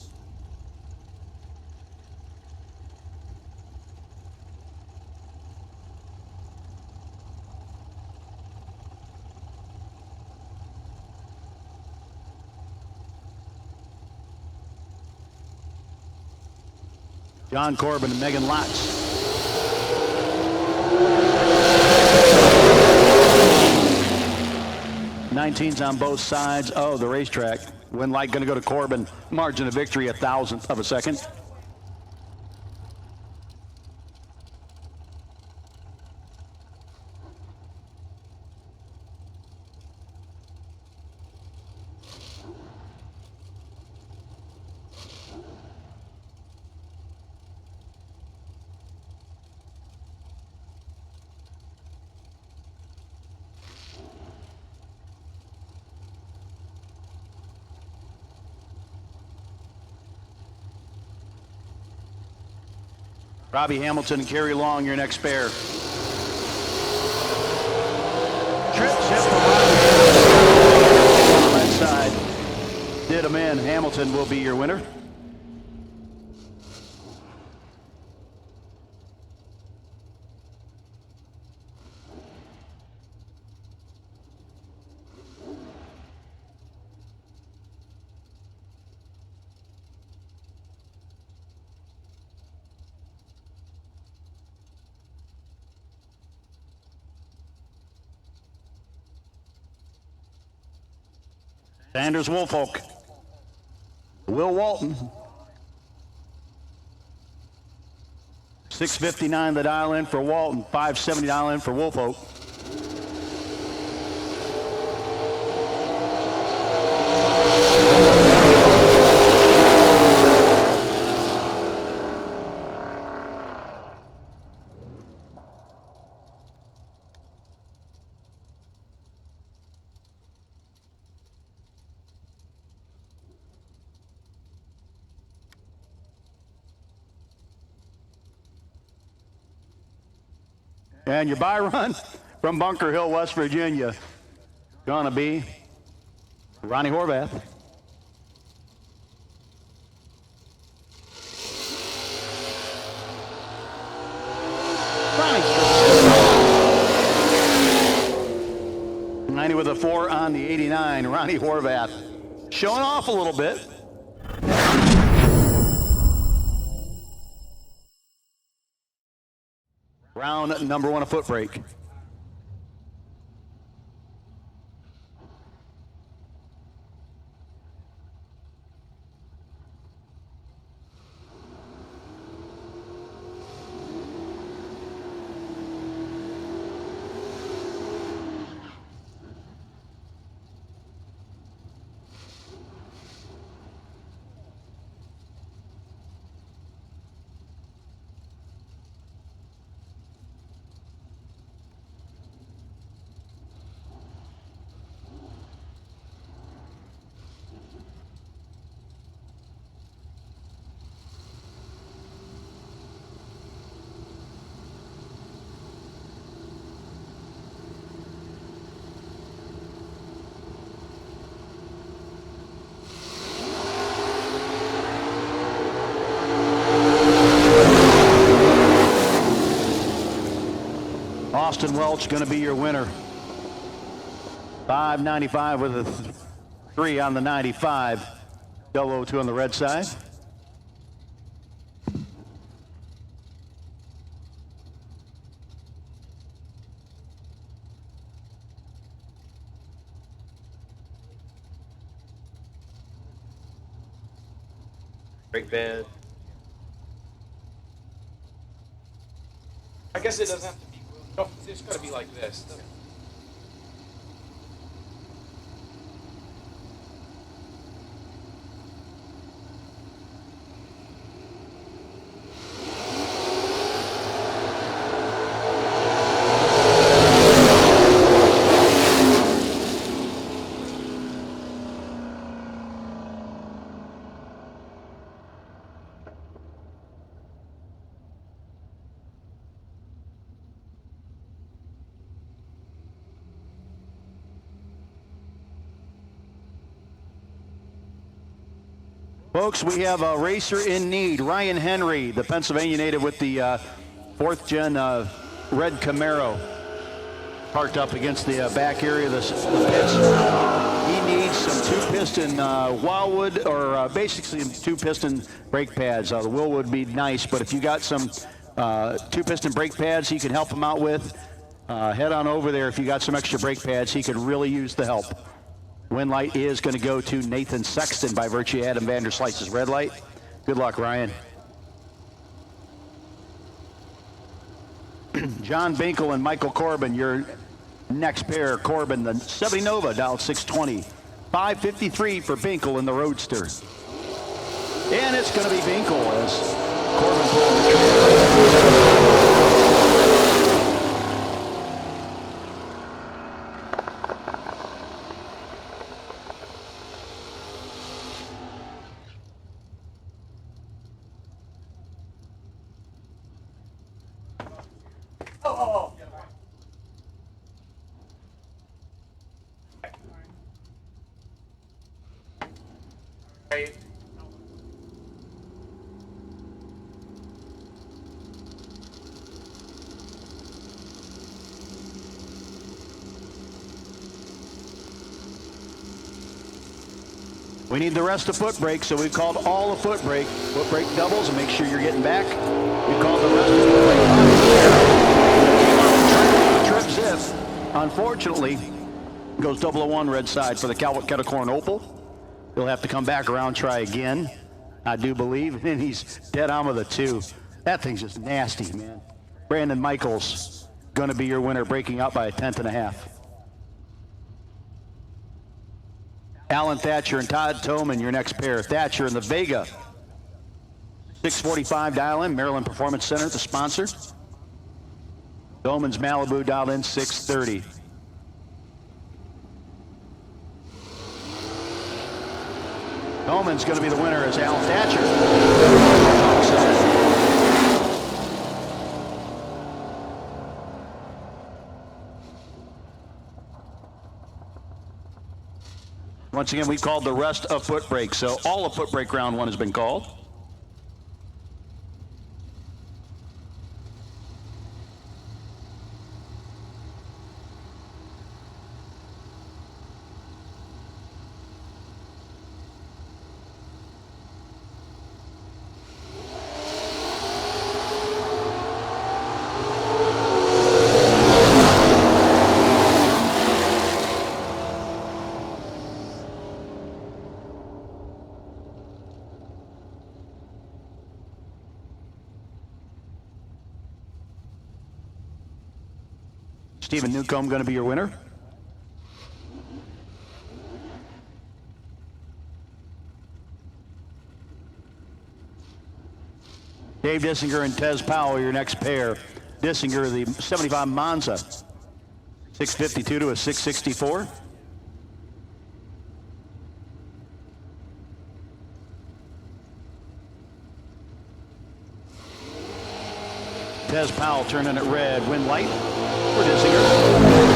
John Corbin and Megan Lotz. '19s on both sides of the racetrack. Win light going to go to Corbin. Margin of victory, 1/1000th of a second. Robbie Hamilton and Kerry Long, your next pair. Trip zip for Robbie on that side. Did him in. Hamilton will be your winner. Sanders Woolfolk. Will Walton. 659 the dial in for Walton, 570 dial in for Woolfolk. And your buy run from Bunker Hill, West Virginia, gonna be Ronnie Horvath. Ronnie. 90 with a 4 on the 89, Ronnie Horvath. Showing off a little bit. Round number 1, a foot brake. Welch going to be your winner. 595 with a 3 on the 95. 002 on the red side. Brake pad. I guess it doesn't have to be. It's got to be like this. Folks, we have a racer in need. Ryan Henry, the Pennsylvania native with the fourth gen red Camaro, parked up against the back area of the pits. He needs some two-piston Wildwood, or basically some two-piston brake pads. The wheel would be nice, but if you got some two-piston brake pads he can help him out with, head on over there. If you got some extra brake pads, he could really use the help. Win light is going to go to Nathan Sexton by virtue of Adam Vanderslice's red light. Good luck, Ryan. John Binkle and Michael Corbin, your next pair. Corbin, the 70 Nova, dialed 620. 553 for Binkle in the Roadster. And it's going to be Binkle as Corbin pulls the trigger. We need the rest of foot brake, so we've called all the foot brake doubles, and make sure you're getting back. We called the rest of foot brake. Trip zip, unfortunately, goes 001 red side for the Calvert Kettle-Corn Opal. He'll have to come back around, try again, I do believe, and he's dead on with a 2. That thing's just nasty, man. Brandon Michaels, going to be your winner, breaking out by a 10.5. Alan Thatcher and Todd Toman, your next pair. Thatcher in the Vega. 645 dial in, Maryland Performance Center, the sponsor. Toman's Malibu dialed in 630. Toman's going to be the winner as Alan Thatcher. Once again, we called the rest of foot brake, so all of foot brake round 1 has been called. Stephen Newcomb going to be your winner. Dave Dissinger and Tez Powell, your next pair. Dissinger, the 75 Monza, 652 to a 664. Tez Powell turning it red, win light for Dissinger.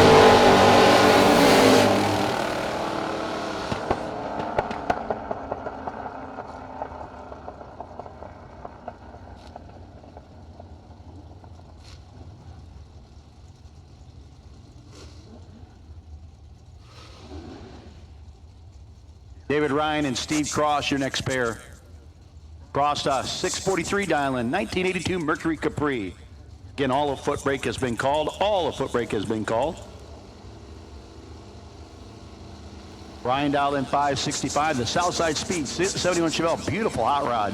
David Ryan and Steve Cross, your next pair. Cross 643 dial-in, 1982 Mercury Capri. Again, all of foot brake has been called. All of foot brake has been called. Ryan dial-in 565, the Southside Speed 71 Chevelle, beautiful hot rod.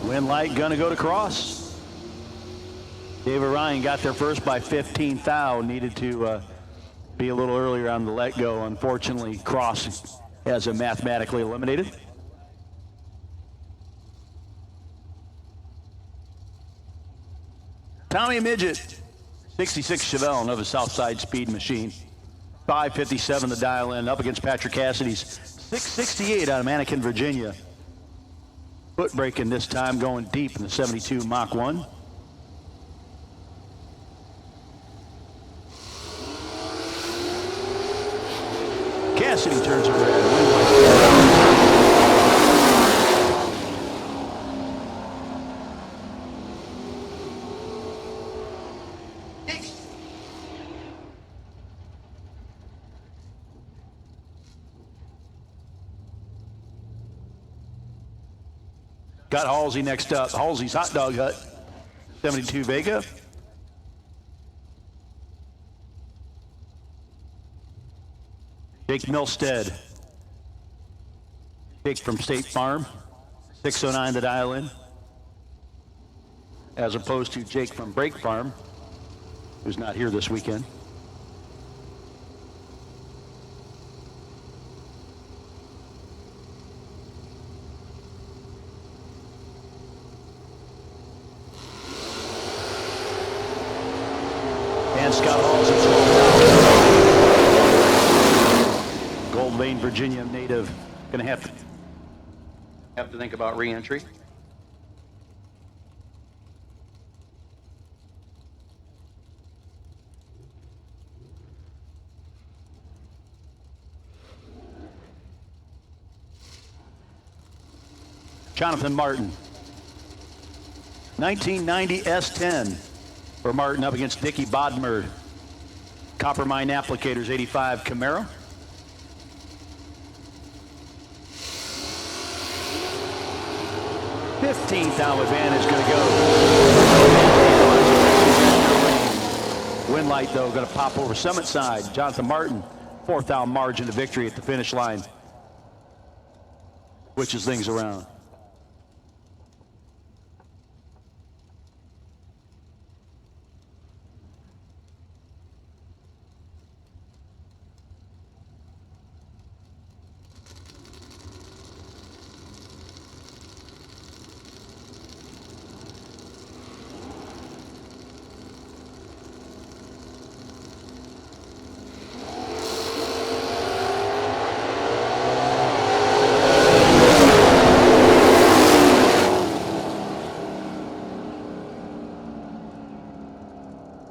Wind light gonna go to Cross. David Ryan got there first by 15 thou. Needed to be a little earlier on the let go. Unfortunately, Cross has him mathematically eliminated. Tommy Midget, 66 Chevelle, another Southside Speed machine. 557 the dial in, up against Patrick Cassidy's 668 out of Mannequin, Virginia. Foot braking this time, going deep in the 72 Mach 1. Cassidy turns it red. Got Halsey next up. Halsey's Hot Dog Hut, 72 Vega. Jake Milstead. Jake from State Farm, 609 the dial in. As opposed to Jake from Brake Farm, who's not here this weekend. And Scott Halls at 12,000. Gold Lane, Virginia native. Gonna have to think about re-entry. Jonathan Martin. 1990 S10 for Martin up against Dickie Bodmer. Coppermine Applicators 85 Camaro. $15,000 advantage going to go. Wind light though going to pop over Summit side. Jonathan Martin, $4,000 margin to victory at the finish line. Switches things around.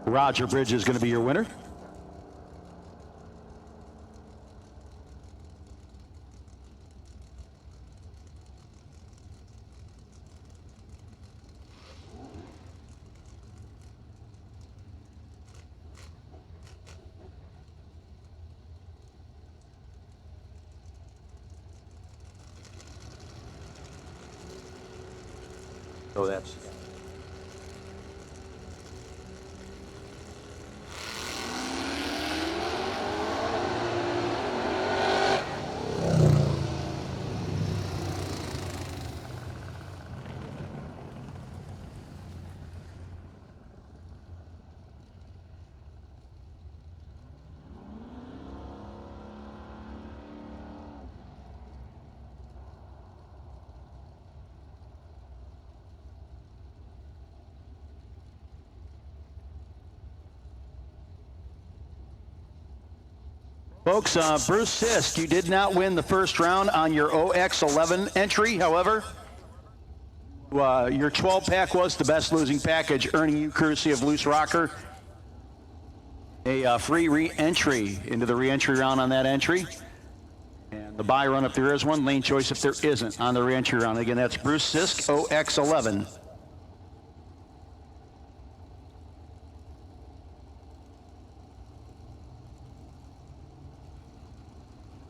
Roger Bridge is going to be your winner. So that's folks, Bruce Sisk, you did not win the first round on your OX11 entry. However, your 12-pack was the best losing package, earning you, courtesy of Loose Rocker, a free re-entry into the re-entry round on that entry. And The buy run if there is one, lane choice if there isn't on the reentry run. Again, that's Bruce Sisk, OX11.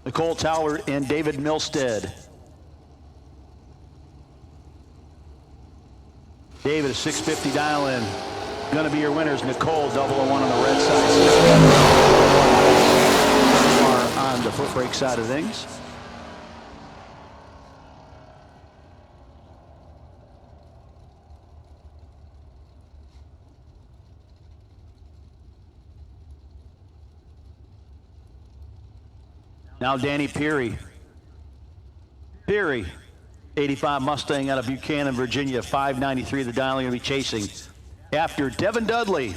Nicole Towler and David Milstead. David, a 650 dial in. Going to be your winners. Nicole, 001 on the red side. On the foot brake side of things. Now Danny Peary. Peary, 85 Mustang out of Buchanan, Virginia, 593 the dialing, going to be chasing after Devin Dudley.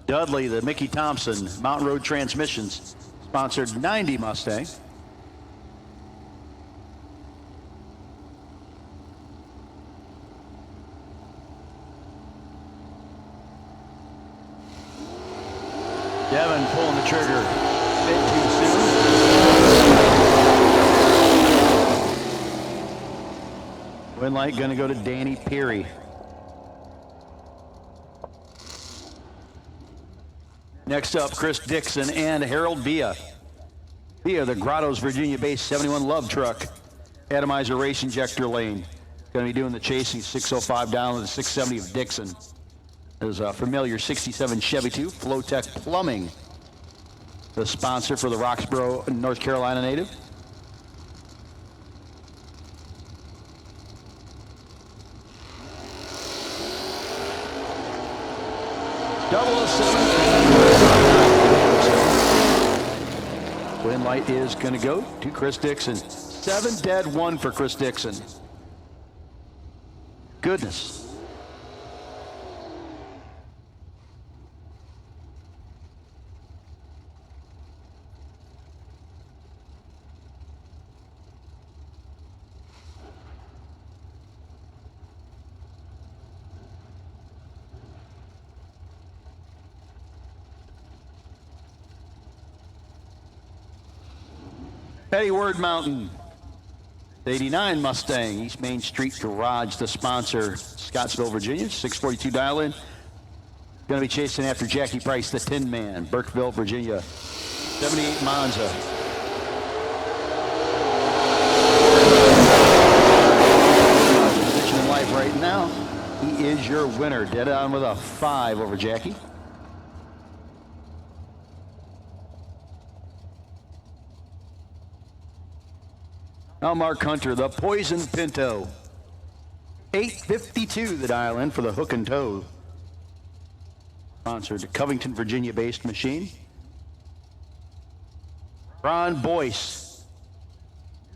Dudley, the Mickey Thompson Mountain Road Transmissions sponsored 90 Mustang. Devin pulling the trigger bit too soon. Win light going to go to Danny Peary. Next up, Chris Dixon and Harold Villa. Villa, the Grottoes, Virginia-based 71 Love Truck. Atomizer race injector lane. Going to be doing the chasing 605 down to the 670 of Dixon. There's a familiar 67 Chevy 2, Flowtech Plumbing, the sponsor for the Roxborough, North Carolina native. Win light is going to go to Chris Dixon. 7 dead, 1 for Chris Dixon. Goodness. Eddie Word Mountain, 89 Mustang, East Main Street Garage, the sponsor, Scottsville, Virginia, 642 dial-in. Going to be chasing after Jackie Price, the Tin Man, Burkeville, Virginia, 78 Monza. Position in life right now, he is your winner, dead on with a 5 over Jackie. Now Mark Hunter, the Poison Pinto. 852 the dial in for the hook and toe. Sponsored Covington, Virginia-based machine. Ron Boyce,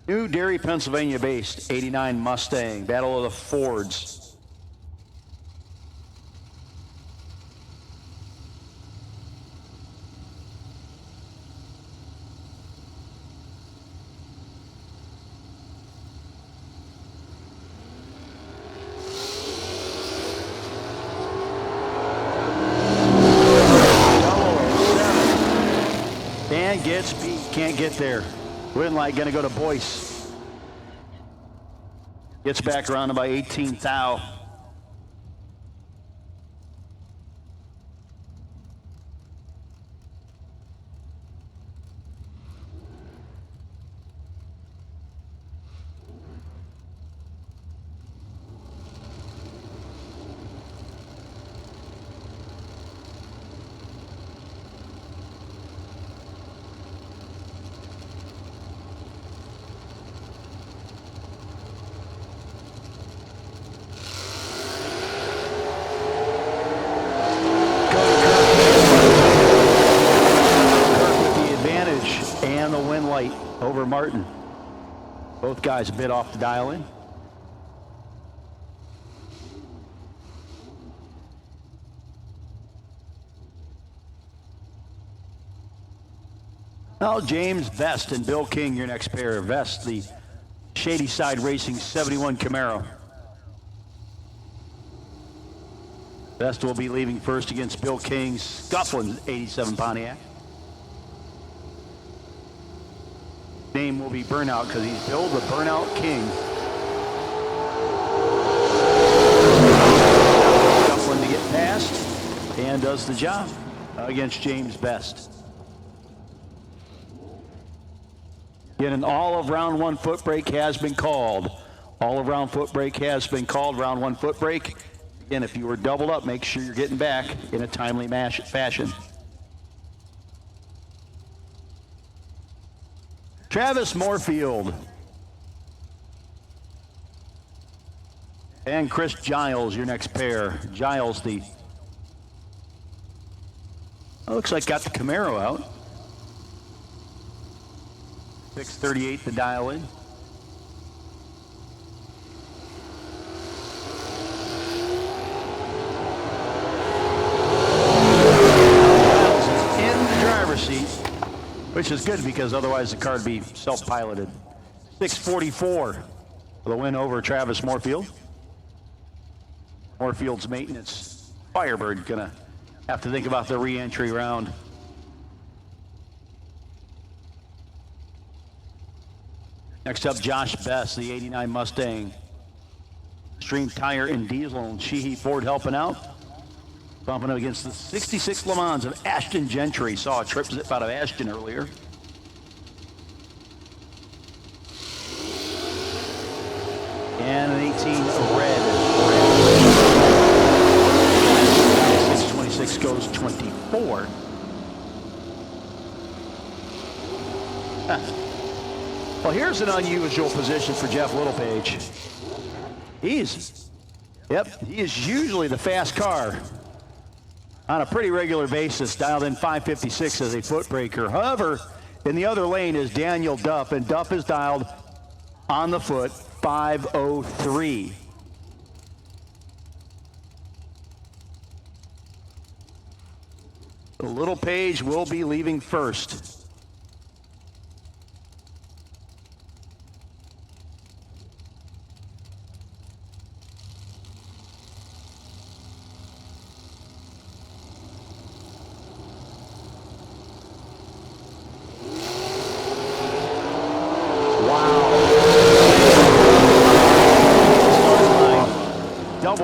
New Derry, Pennsylvania-based 89 Mustang, Battle of the Fords. Gets beat, can't get there. Win light going to go to Boyce. Gets back around by 18 thou. Over Martin. Both guys a bit off the dial in. Now James Vest and Bill King, your next pair. Vest, the Shady Side Racing 71 Camaro. Vest will be leaving first against Bill King's Scufflin 87 Pontiac. Name will be Burnout because he's Bill the Burnout King. Shuffling to get past and does the job against James Best. Again, an all of round one foot brake has been called. All of round foot brake has been called. Round one foot brake. Again, if you were doubled up, make sure you're getting back in a timely fashion. Travis Moorfield and Chris Giles, your next pair. Giles, looks like got the Camaro out. 638 to dial in. Giles is in the driver's seat, which is good because otherwise the car would be self-piloted. 644 for the win over Travis Moorfield. Moorfield's maintenance Firebird gonna have to think about the re-entry round. Next up, Josh Best, the 89 Mustang. Stream Tire and Diesel and Sheehy Ford helping out. Bumping up against the 66 Le Mans of Ashton Gentry. Saw a trip zip out of Ashton earlier. And an 18 red. 626 goes 24. Well, here's an unusual position for Jeff Littlepage. He is usually the fast car on a pretty regular basis, dialed in 556 as a foot braker. However, in the other lane is Daniel Duff, and Duff is dialed on the foot 503. The Littlepage will be leaving first.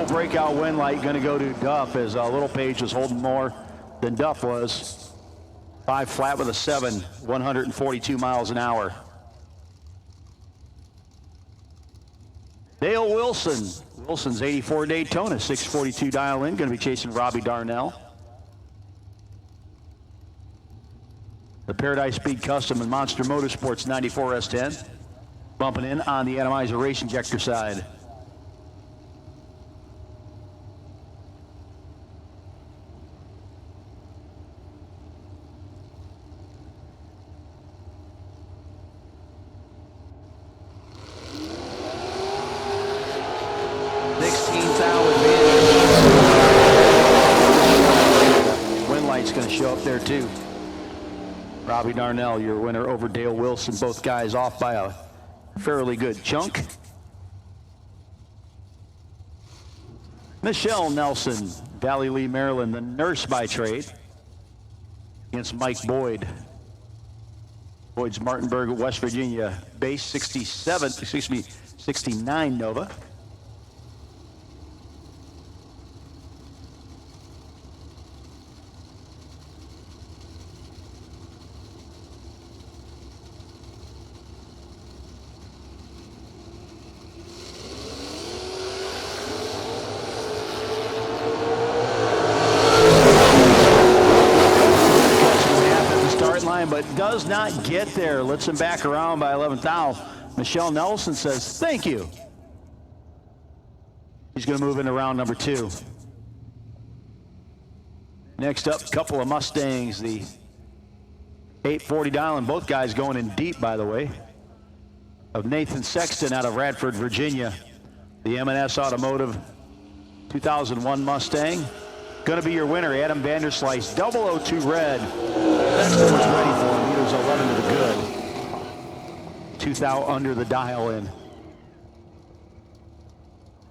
Breakout win light going to go to Duff as Littlepage was holding more than Duff was. 5 flat with a 7, 142 miles an hour. Dale Wilson. Wilson's 84 Daytona, 642 dial in, going to be chasing Robbie Darnell. The Paradise Speed Custom and Monster Motorsports 94 S10. Bumping in on the Atomizer Race Injector side. Going to show up there too. Robbie Darnell, your winner over Dale Wilson. Both guys off by a fairly good chunk. Michelle Nelson, Valley Lee, Maryland, the nurse by trade, against Mike Boyd. Boyd's Martinburg, West Virginia, base 69 Nova. But does not get there. Lets him back around by 11th thou. Michelle Nelson says, thank you. He's going to move into round number 2. Next up, a couple of Mustangs. The 840 dial, and both guys going in deep, by the way, of Nathan Sexton out of Radford, Virginia. The M&S Automotive 2001 Mustang. Going to be your winner, Adam Vanderslice, 002 red. Sexton was ready for him. Meters 11 to the good. 2 thou under the dial in.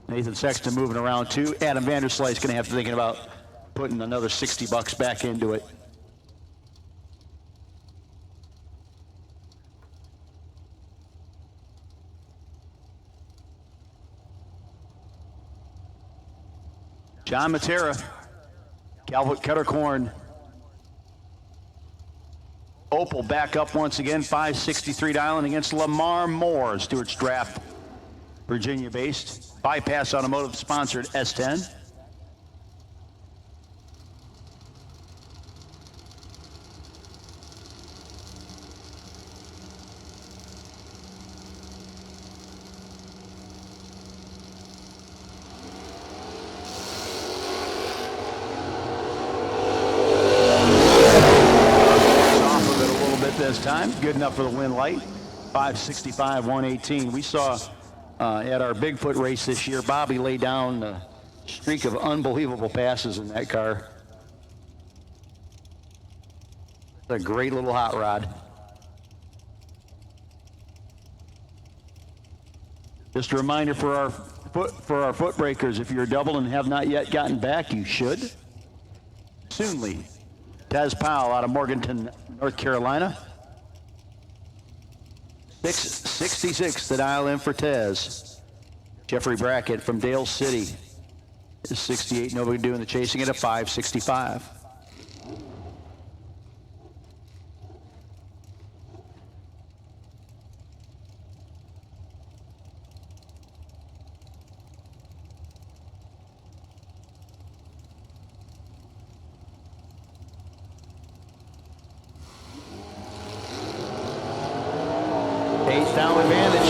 Nathan Sexton moving around too. Adam Vanderslice going to have to think about putting another $60 back into it. John Matera, Calvert Kettercorn. Opel back up once again, 563 dialing against Lamar Moore, Stewart's Draft, Virginia-based. Bypass Automotive sponsored S10. This time, good enough for the win light. 565, 118. We saw at our Bigfoot race this year, Bobby lay down a streak of unbelievable passes in that car. It's a great little hot rod. Just a reminder for our foot breakers, if you're double and have not yet gotten back, you should. Soonly. Tez Powell out of Morganton, North Carolina. 666 to dial in for Tez. Jeffrey Brackett from Dale City is 68. Nobody doing the chasing at a 565. Down advantage.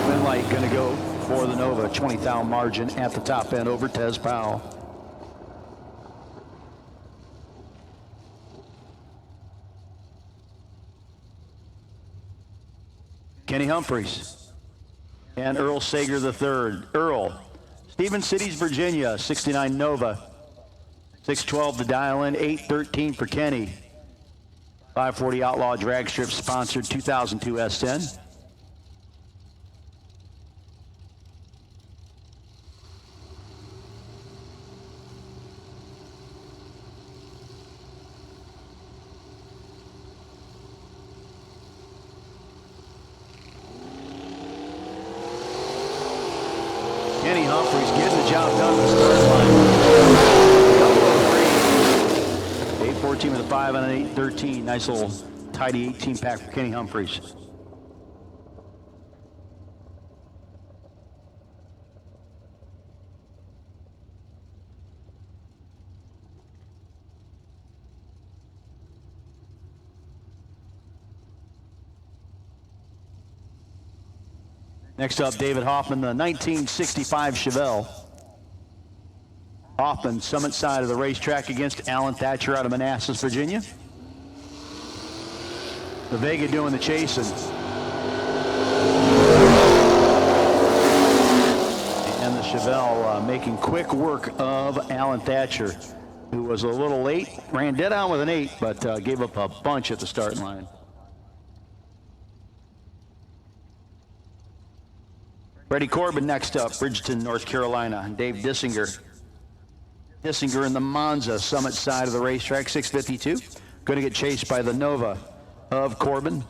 Win light going to go for the Nova. 20,000 margin at the top end over Tez Powell. Kenny Humphreys and Earl Sager III. Earl, Stephen Cities, Virginia, 69 Nova. 612 to dial in, 813 for Kenny. 540 Outlaw Drag Strip sponsored 2002 S10. Kenny Humphreys getting the job done with the start line. 8-14 with a 5 and an 8-13. Nice little tidy 18 pack for Kenny Humphreys. Next up, David Hoffman, the 1965 Chevelle. Hoffman, summit side of the racetrack against Alan Thatcher out of Manassas, Virginia. The Vega doing the chasing. And the Chevelle making quick work of Alan Thatcher, who was a little late, ran dead on with an 8, but gave up a bunch at the start line. Freddie Corbin next up, Bridgeton, North Carolina, and Dave Dissinger. Dissinger in the Monza summit side of the racetrack, 652. Going to get chased by the Nova of Corbin.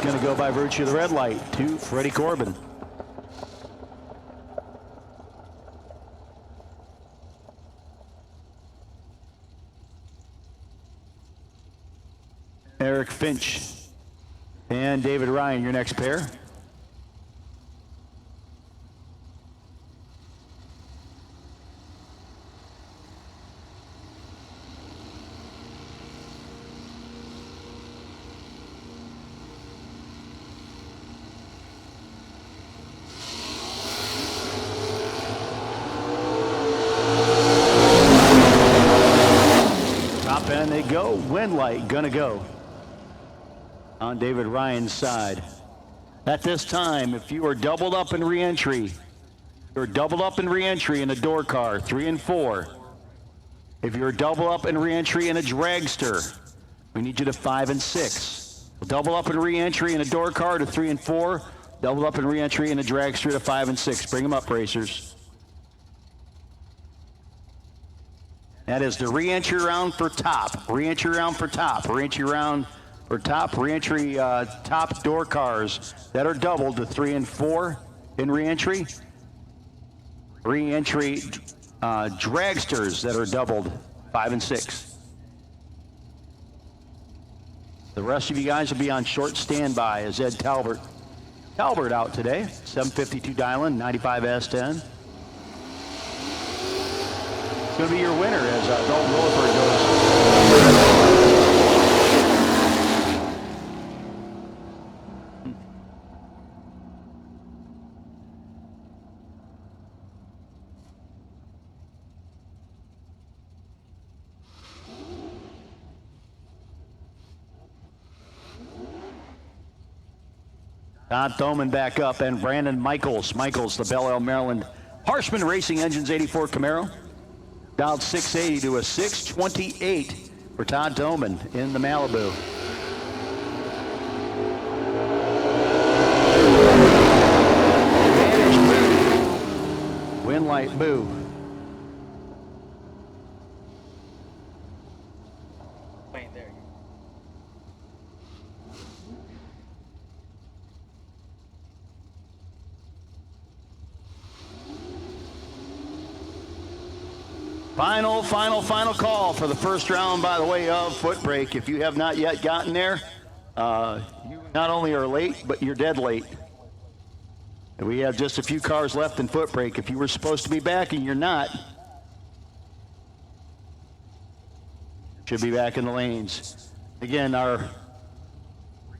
Going to go by virtue of the red light to Freddie Corbin. Eric Finch and David Ryan, your next pair. And they go. Wind light gonna go on David Ryan's side. At this time, if you are doubled up in re-entry, you're doubled up in re-entry in a door car, 3 and 4. If you're a double up and re-entry in a dragster, we need you to 5 and 6. We'll double up and re-entry in a door car to 3 and 4. Double up and re-entry in a dragster to 5 and 6. Bring them up, racers. That is the re-entry round for top. Re-entry round for top. Re-entry round for top. Re-entry top door cars that are doubled to 3 and 4 in re-entry. Re-entry dragsters that are doubled 5 and 6. The rest of you guys will be on short standby as Ed Talbert out today. 752 Dylan, 95 S10. It's going to be your winner as Dalton Williford goes. Todd Thoman back up, and Brandon Michaels, the Belle Isle, Maryland Harshman Racing Engines 84 Camaro. Dialed 680 to a 628 for Todd Thoman in the Malibu. Win light boo. Final call for the first round by the way of foot brake. If you have not yet gotten there, you not only are late, but you're dead late. And we have just a few cars left in foot brake. If you were supposed to be back and you're not, should be back in the lanes. Again, our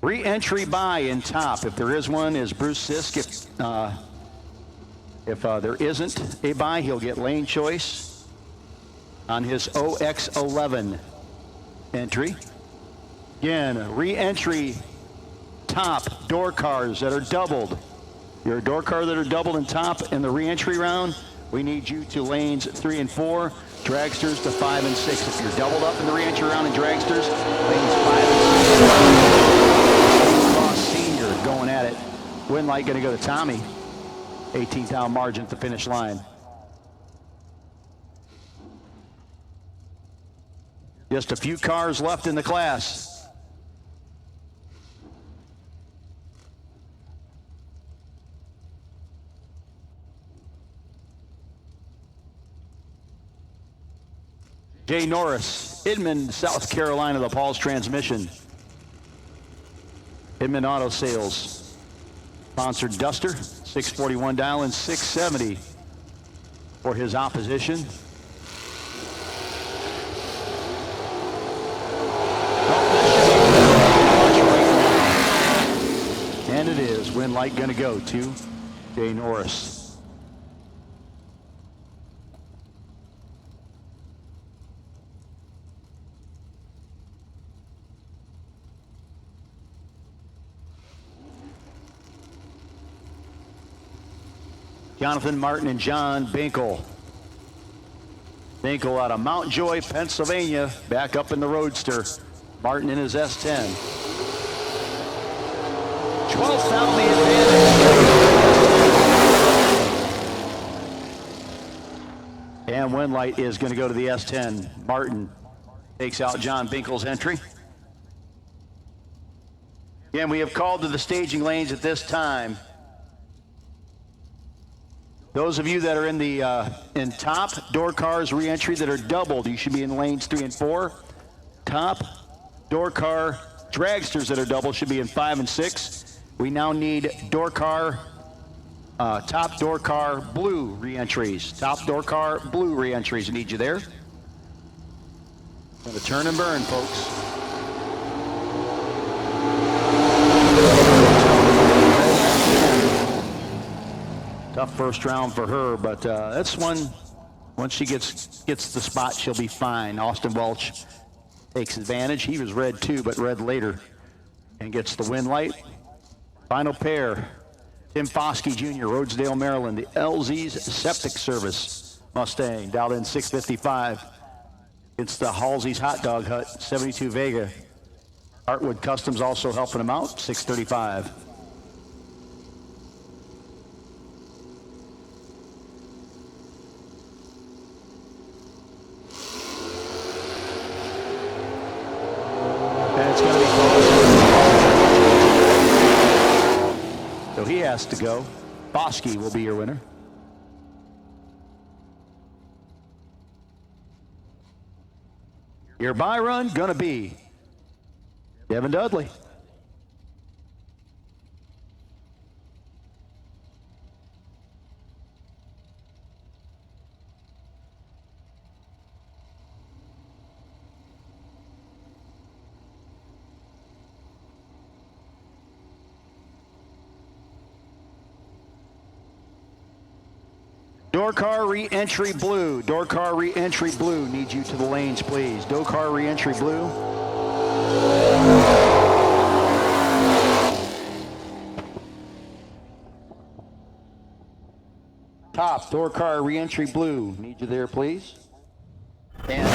re-entry buy in top, if there is one, is Bruce Sisk. If there isn't a buy, he'll get lane choice on his OX11 entry. Again, re-entry top door cars that are doubled. You're a door car that are doubled in top in the re-entry round. We need you to lanes 3 and 4, dragsters to 5 and 6. If you're doubled up in the re-entry round in dragsters, lanes 5 and 6. Ross Senior going at it. Win light going to go to Tommy. 18th down margin at the finish line. Just a few cars left in the class. Jay Norris, Inman, South Carolina, the Paul's Transmission. Inman Auto Sales. Sponsored Duster, 641 dial and 670 for his opposition. And it is. Win light going to go to Jay Norris. Jonathan Martin and John Binkle. Binkle out of Mount Joy, Pennsylvania, back up in the Roadster. Martin in his S10. 12th down the advantage. And win light is going to go to the S10. Martin takes out John Binkle's entry. Again, we have called to the staging lanes at this time. Those of you that are in the in top door cars re-entry that are doubled, you should be in lanes 3 and 4. Top door car dragsters that are doubled should be in 5 and 6. We now need door car, top door car blue re-entries. Top door car blue re-entries. Need you there. Gonna turn and burn, folks. Tough first round for her, but that's one. Once she gets the spot, she'll be fine. Austin Welch takes advantage. He was red too, but red later, and gets the win light. Final pair, Tim Foskey Jr., Rhodesdale, Maryland, the LZ's Septic Service Mustang, dialed in 655. It's the Halsey's Hot Dog Hut, 72 Vega. Artwood Customs also helping him out, 635. And it's going to be close. So he has to go. Bosky will be your winner. Your bye run gonna be Devin Dudley. Door car re-entry blue. Door car re-entry blue. Need you to the lanes, please. Door car re-entry blue. Top. Door car re-entry blue. Need you there, please. And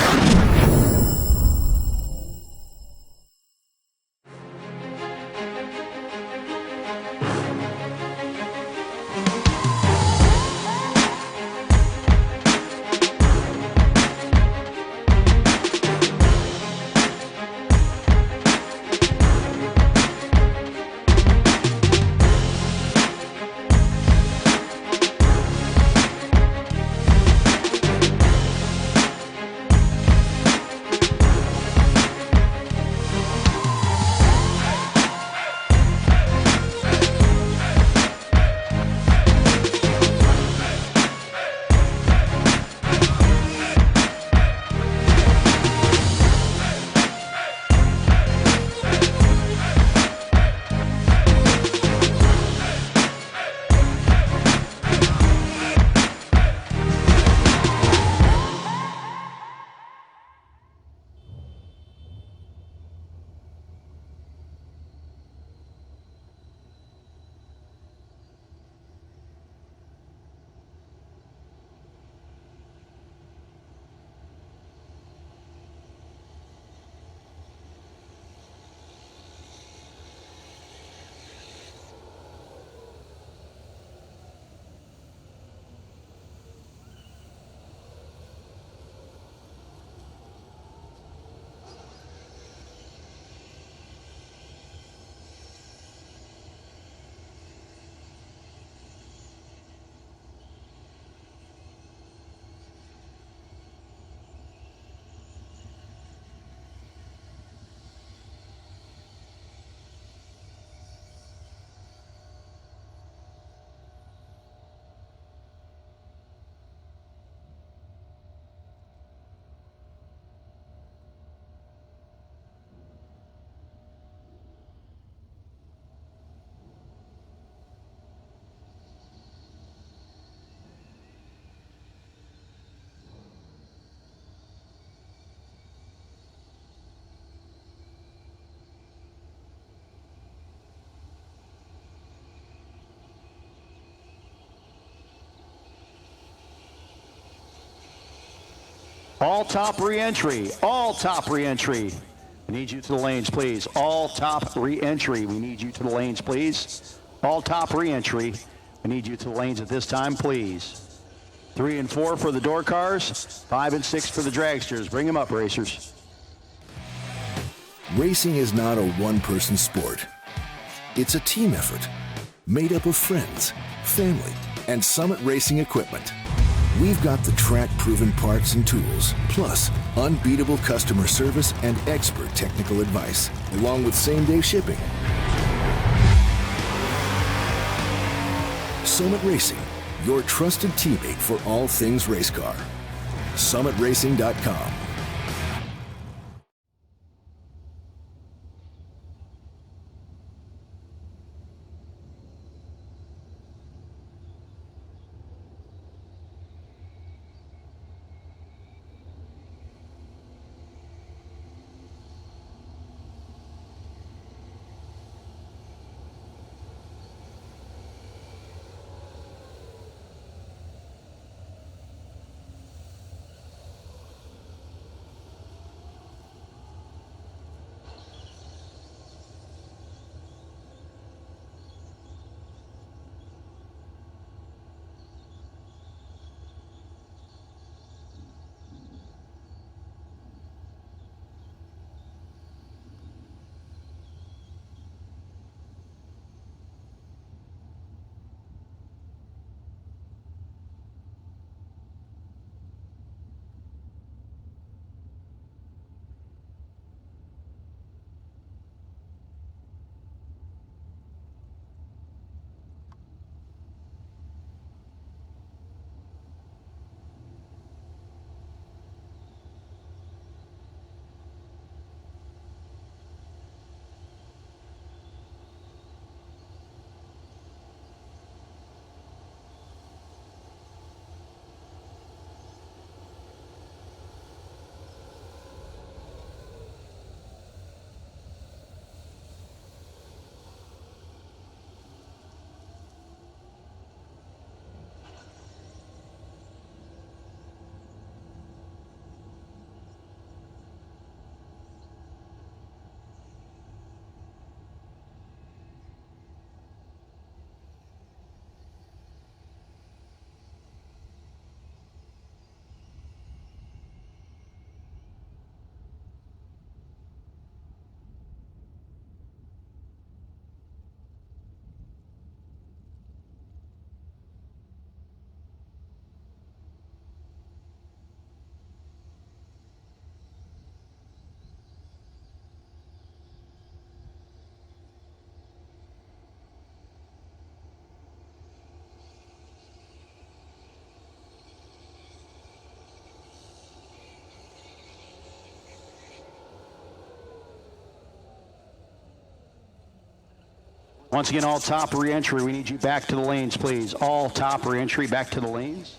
all top re-entry. All top re-entry. We need you to the lanes, please. All top re-entry. We need you to the lanes, please. All top re-entry. We need you to the lanes at this time, please. 3 and 4 for the door cars. 5 and 6 for the dragsters. Bring them up, racers. Racing is not a one-person sport. It's a team effort made up of friends, family, and Summit Racing equipment. We've got the track-proven parts and tools, plus unbeatable customer service and expert technical advice, along with same-day shipping. Summit Racing, your trusted teammate for all things race car. SummitRacing.com. Once again, all top re-entry, we need you back to the lanes, please. All top re-entry back to the lanes.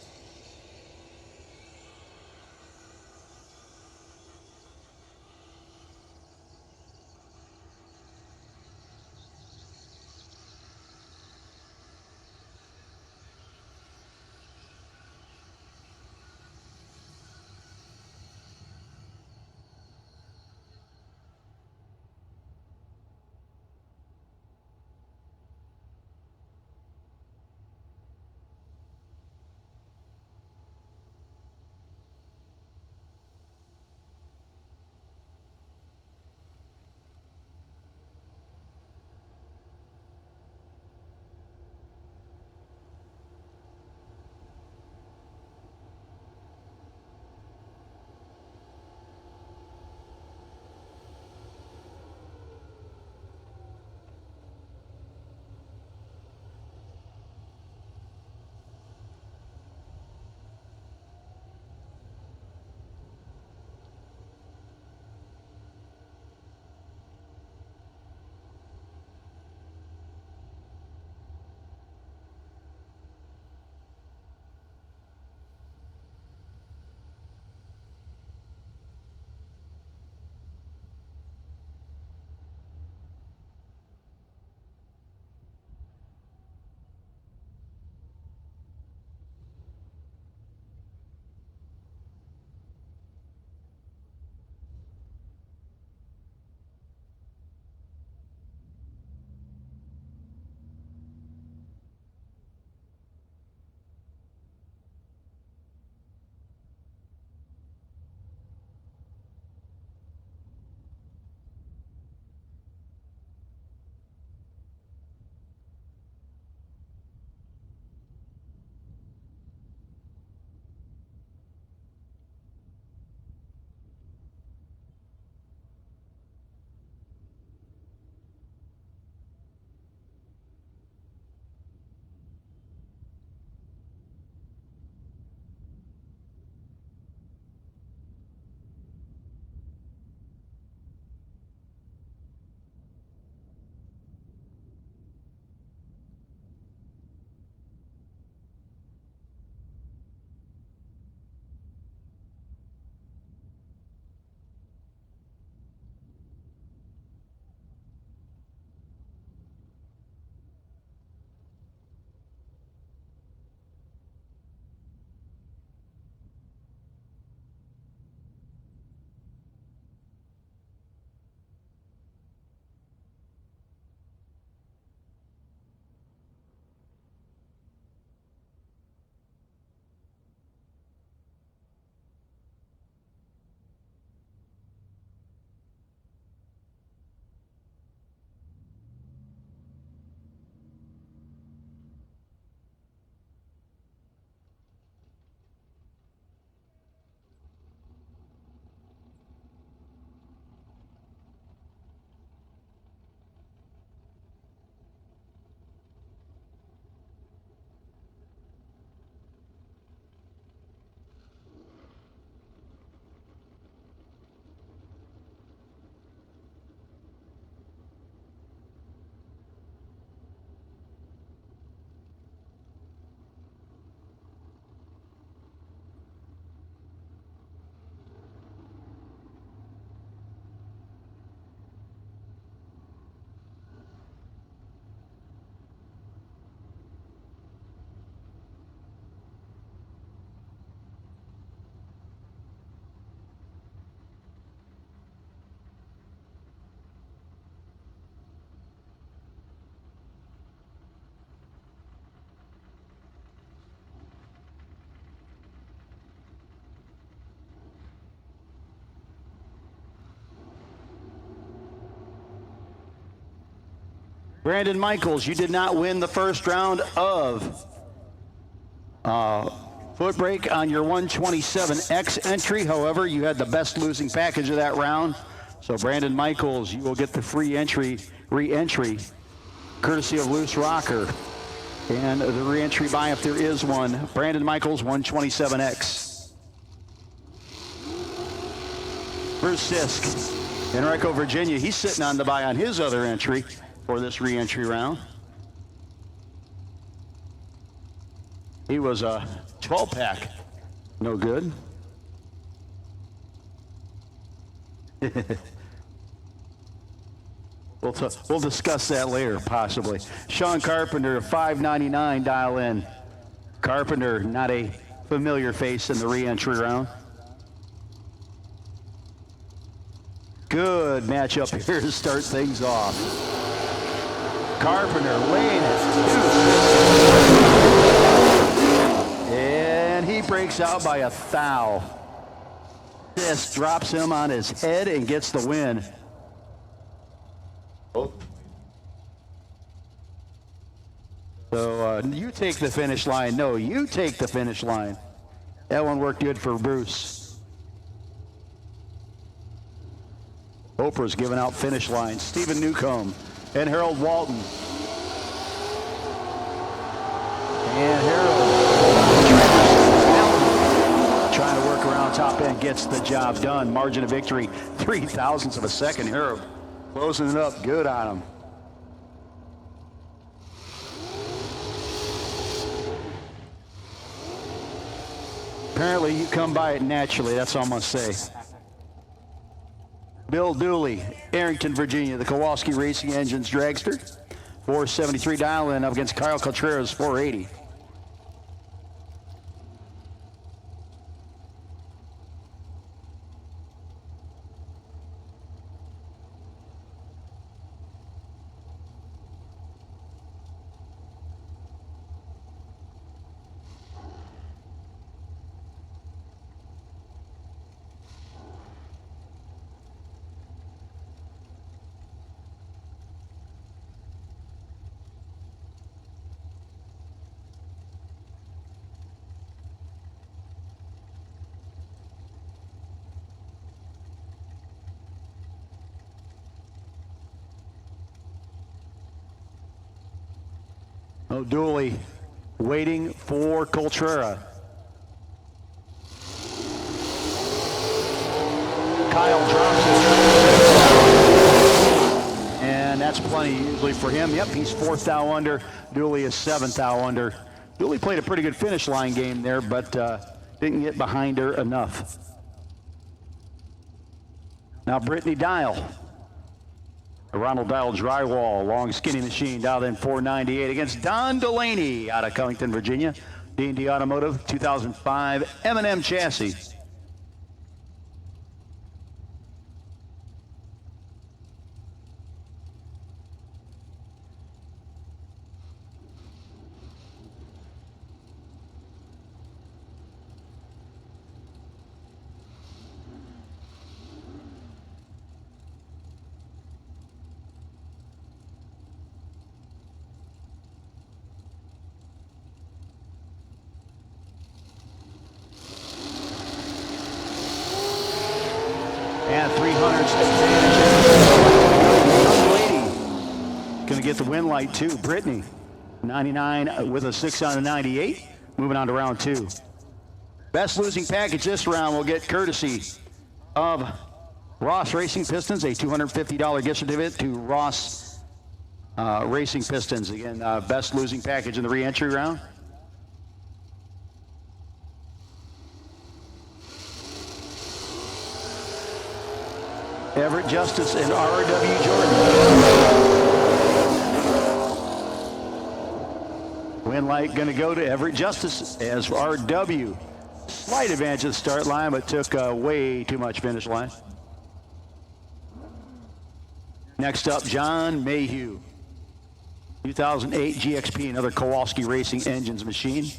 Brandon Michaels, you did not win the first round of foot brake on your 127X entry. However, you had the best losing package of that round. So Brandon Michaels, you will get the free entry, re-entry, courtesy of Loose Rocker. And the re-entry buy, if there is one, Brandon Michaels, 127X. Bruce Sisk, Enrico, Virginia, he's sitting on the buy on his other entry. for this re-entry round. He was a 12-pack. No good. We'll discuss that later, possibly. Sean Carpenter, $5.99 dial in. Carpenter, not a familiar face in the re-entry round. Good matchup here to start things off. Carpenter laying it. And he breaks out by a thou. This drops him on his head and gets the win. So you take the finish line. No, you take the finish line. That one worked good for Bruce. Oprah's giving out finish lines. Stephen Newcomb and Harold Walton. And Harold trying to work around top end, gets the job done. Margin of victory, 0.003 of a second. Harold closing it up, good on him. Apparently you come by it naturally, that's all I'm gonna say. Bill Dooley, Arrington, Virginia, the Kowalski Racing Engines dragster. 473 dial in up against Kyle Contreras, 480. Dooley waiting for Coltrera. Kyle drops it. And that's plenty usually for him. Yep, he's 4th thou under. Dooley is 7th thou under. Dooley played a pretty good finish line game there, but didn't get behind her enough. Now Brittany Dial. Ronald Dial drywall, long skinny machine, dialed in 498 against Don Delaney out of Covington, Virginia. D&D Automotive, 2005 M&M chassis. And 300 advantage. Going to get the win light too. Brittany, 99 with a 6 on a 98. Moving on to round 2. Best losing package this round will get courtesy of Ross Racing Pistons, a $250 gift certificate to Ross Racing Pistons. Again, best losing package in the re-entry round. Everett Justice and R.W. Jordan. Win light going to go to Everett Justice as R.W. Slight advantage at the start line, but took way too much finish line. Next up, John Mayhew. 2008 GXP, another Kowalski Racing Engines machine.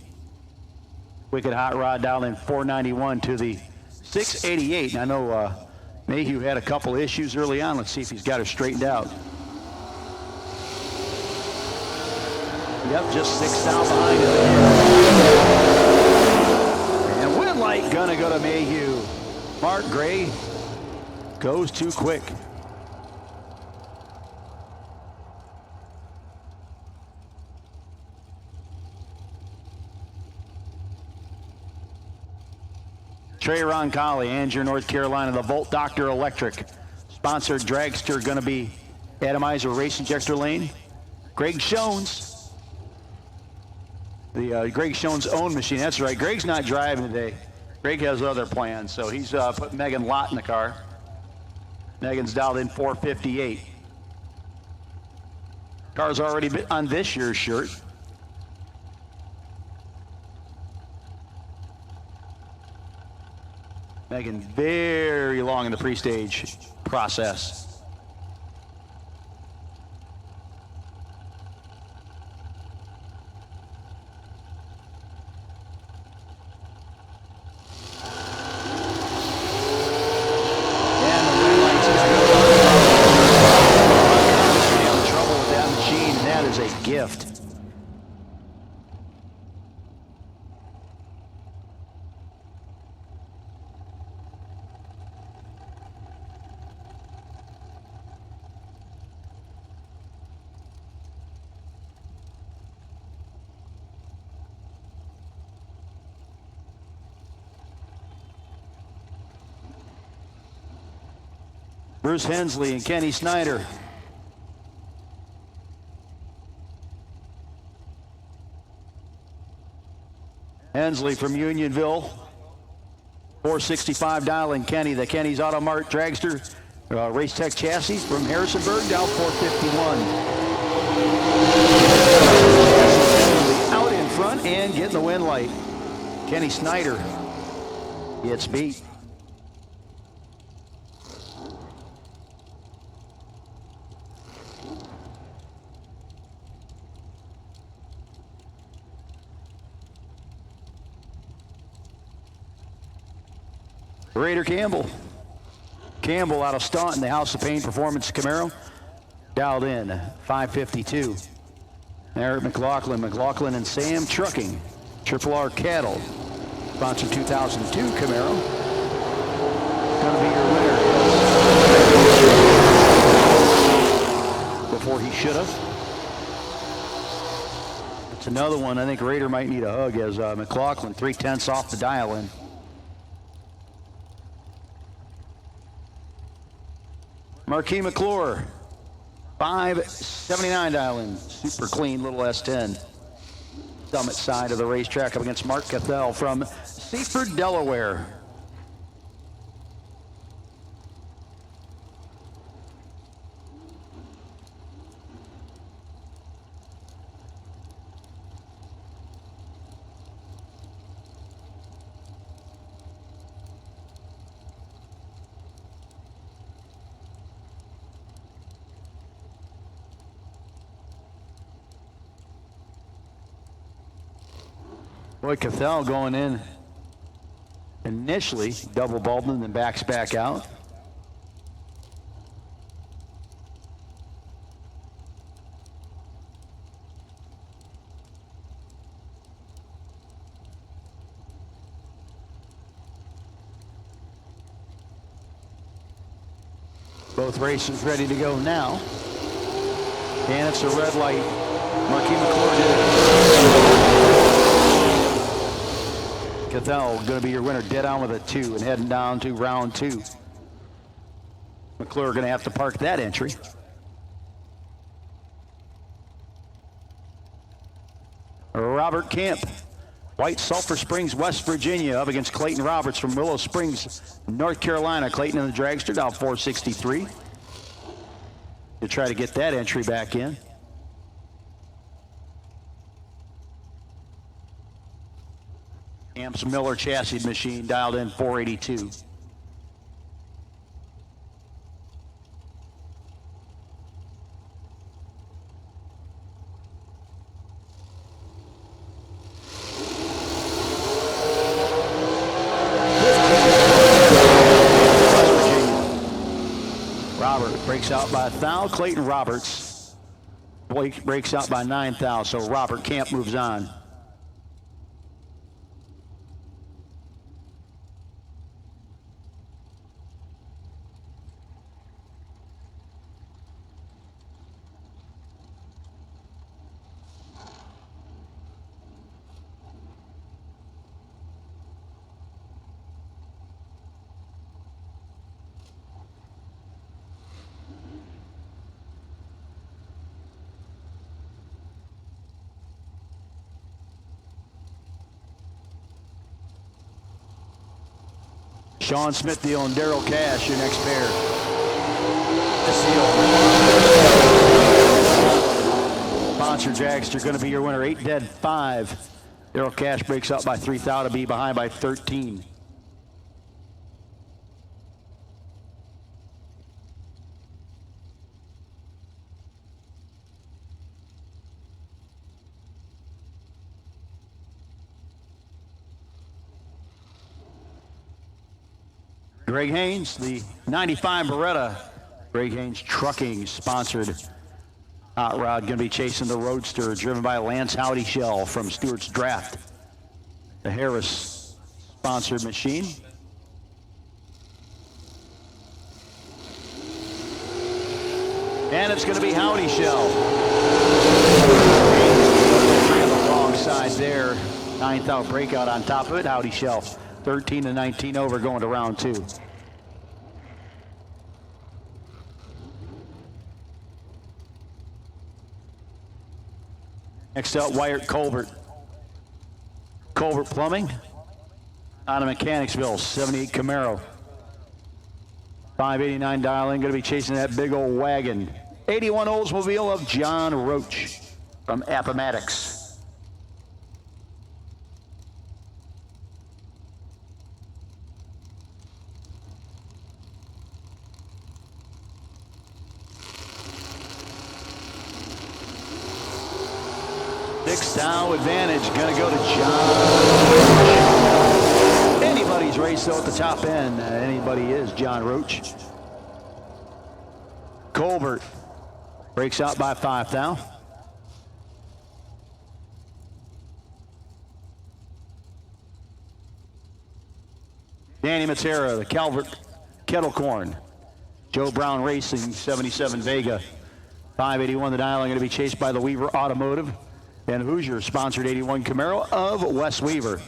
Wicked hot rod dialed in 491 to the 688. And I know Mayhew had a couple issues early on. Let's see if he's got her straightened out. Yep, just 6 down behind him. And win light gonna go to Mayhew. Mark Gray goes too quick. Trey Roncalli, Angier, North Carolina, the Volt Doctor Electric. Sponsored dragster going to be atomizer race injector lane. Greg Schoen's. The Greg Schoen's own machine. That's right. Greg's not driving today. Greg has other plans, so he's put Megan Lott in the car. Megan's dialed in 458. Car's already been on this year's shirt. Megan very long in the pre-stage process. Gift. Bruce Hensley and Kenny Snyder. Hensley from Unionville, 465 dialing Kenny, the Kenny's Auto Mart dragster, Race Tech chassis from Harrisonburg, down 451. Out in front and getting the win light. Kenny Snyder gets beat. Raider Campbell. Campbell out of Staunton, the House of Pain Performance Camaro. Dialed in, 552. Eric McLaughlin, McLaughlin and Sam Trucking. Triple R Cattle. Sponsored 2002 Camaro. Gonna be your winner. Before he should have. It's another one. I think Raider might need a hug as McLaughlin 3/10 off the dial in. Marquis McClure, 579 dial-in, super clean little S10. Summit side of the racetrack up against Mark Cathell from Seaford, Delaware. Boy, Cathell going in initially double bulbed and then backs back out. Both races ready to go now. And it's a red light. Marquis McClure did it. Cathell going to be your winner, dead on with a 2 and heading down to round 2. McClure going to have to park that entry. Robert Camp, White Sulphur Springs, West Virginia, up against Clayton Roberts from Willow Springs, North Carolina. Clayton in the dragster, down 463. To try to get that entry back in. Amps Miller chassis machine dialed in 482. Robert breaks out by 1,000. Clayton Roberts breaks out by 9,000. So Robert Camp moves on. Sean Smithfield and Daryl Cash, your next pair. Sponsor Jacks are going to be your winner. 8 dead, 5. Daryl Cash breaks up by 3 thou to be behind by 13. Greg Haynes, the 95 Beretta. Greg Haynes Trucking sponsored hot rod, going to be chasing the Roadster, driven by Lance Howdy Shell from Stewart's Draft. The Harris sponsored machine. And it's going to be Howdy Shell. On the wrong side there. 9th out breakout on top of it. Howdy Shell. 13-19 over going to round 2. Next up, Wyatt Colbert. Colbert Plumbing out of Mechanicsville, 78 Camaro. 589 dialing, going to be chasing that big old wagon. 81 Oldsmobile of John Roach from Appomattox. Sixth down advantage, going to go to John. Anybody's race though at the top end. Anybody is John Roach. Colbert breaks out by 5 thou. Danny Matera, the Calvert Kettle Corn. Joe Brown Racing, 77 Vega. 581 the dial, going to be chased by the Weaver Automotive. And Hoosier sponsored 81 Camaro of Wes Weaver.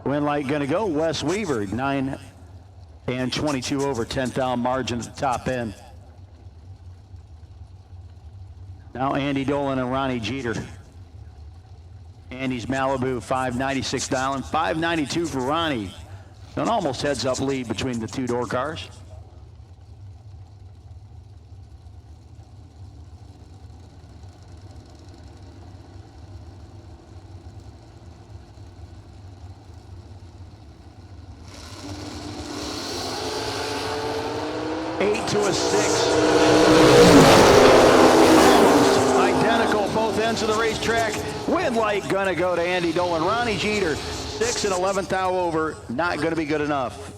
Win light going to go Wes Weaver, 9 and 22 over, 10,000 margin at the top end. Now Andy Dolan and Ronnie Jeter. Andy's Malibu, 596 dialing, 592 for Ronnie. An almost heads-up lead between the two door cars. Eight to a 6. Identical both ends of the racetrack. Win light gonna go to Andy Dolan. Ronnie Jeter, 6 and 11th thou over. Not gonna be good enough.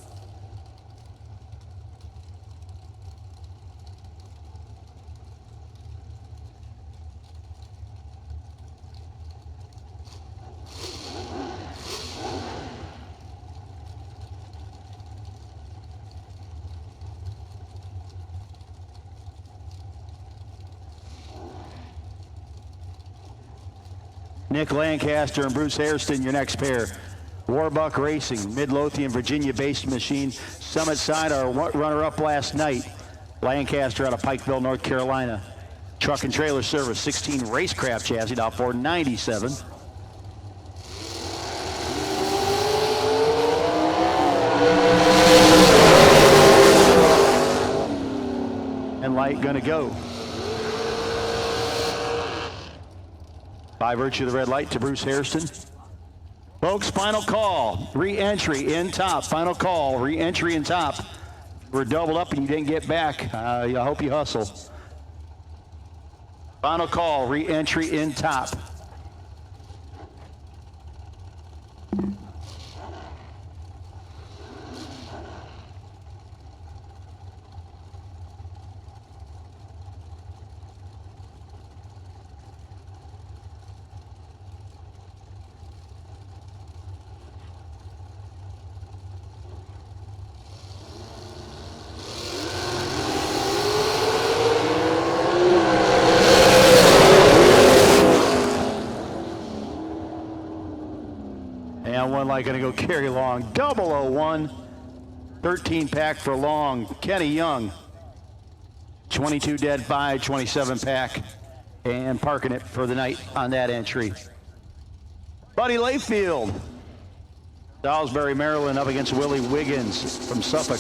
Nick Lancaster and Bruce Hairston, your next pair. Warbuck Racing, Midlothian, Virginia-based machine. Summit Side, our runner-up last night. Lancaster out of Pikeville, North Carolina. Truck and trailer service, 16 Racecraft chassis, now for 97. And light gonna go. By virtue of the red light to Bruce Hairston. Folks, final call. Re-entry in top. Final call. Re-entry in top. We're doubled up and you didn't get back. I hope you hustle. Final call. Re-entry in top. And one light going to go carry long. 001. 13 pack for Long. Kenny Young. 22 dead 5, 27 pack. And parking it for the night on that entry. Buddy Layfield. Salisbury, Maryland, up against Willie Wiggins from Suffolk.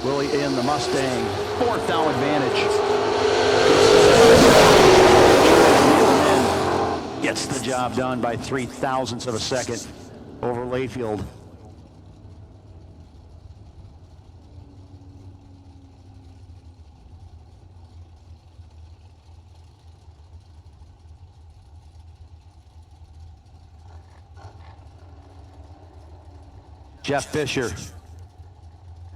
Willie in the Mustang. 4th down advantage. Gets the job done by 0.03 of a second over Layfield. Jeff Fisher.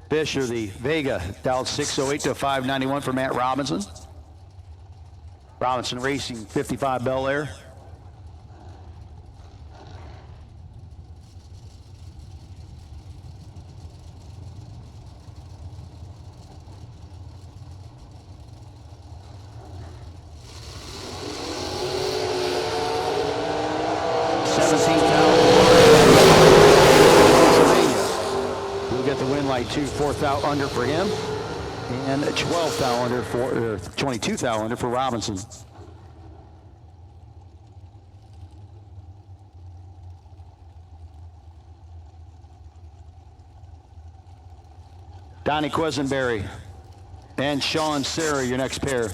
Fisher, the Vega, down 608 to 591 for Matt Robinson. Robinson Racing, 55 Bel Air. Two 4th out under for him, and 12th out under for 22th out under for Robinson. Donnie Quisenberry and Sean Serra, your next pair.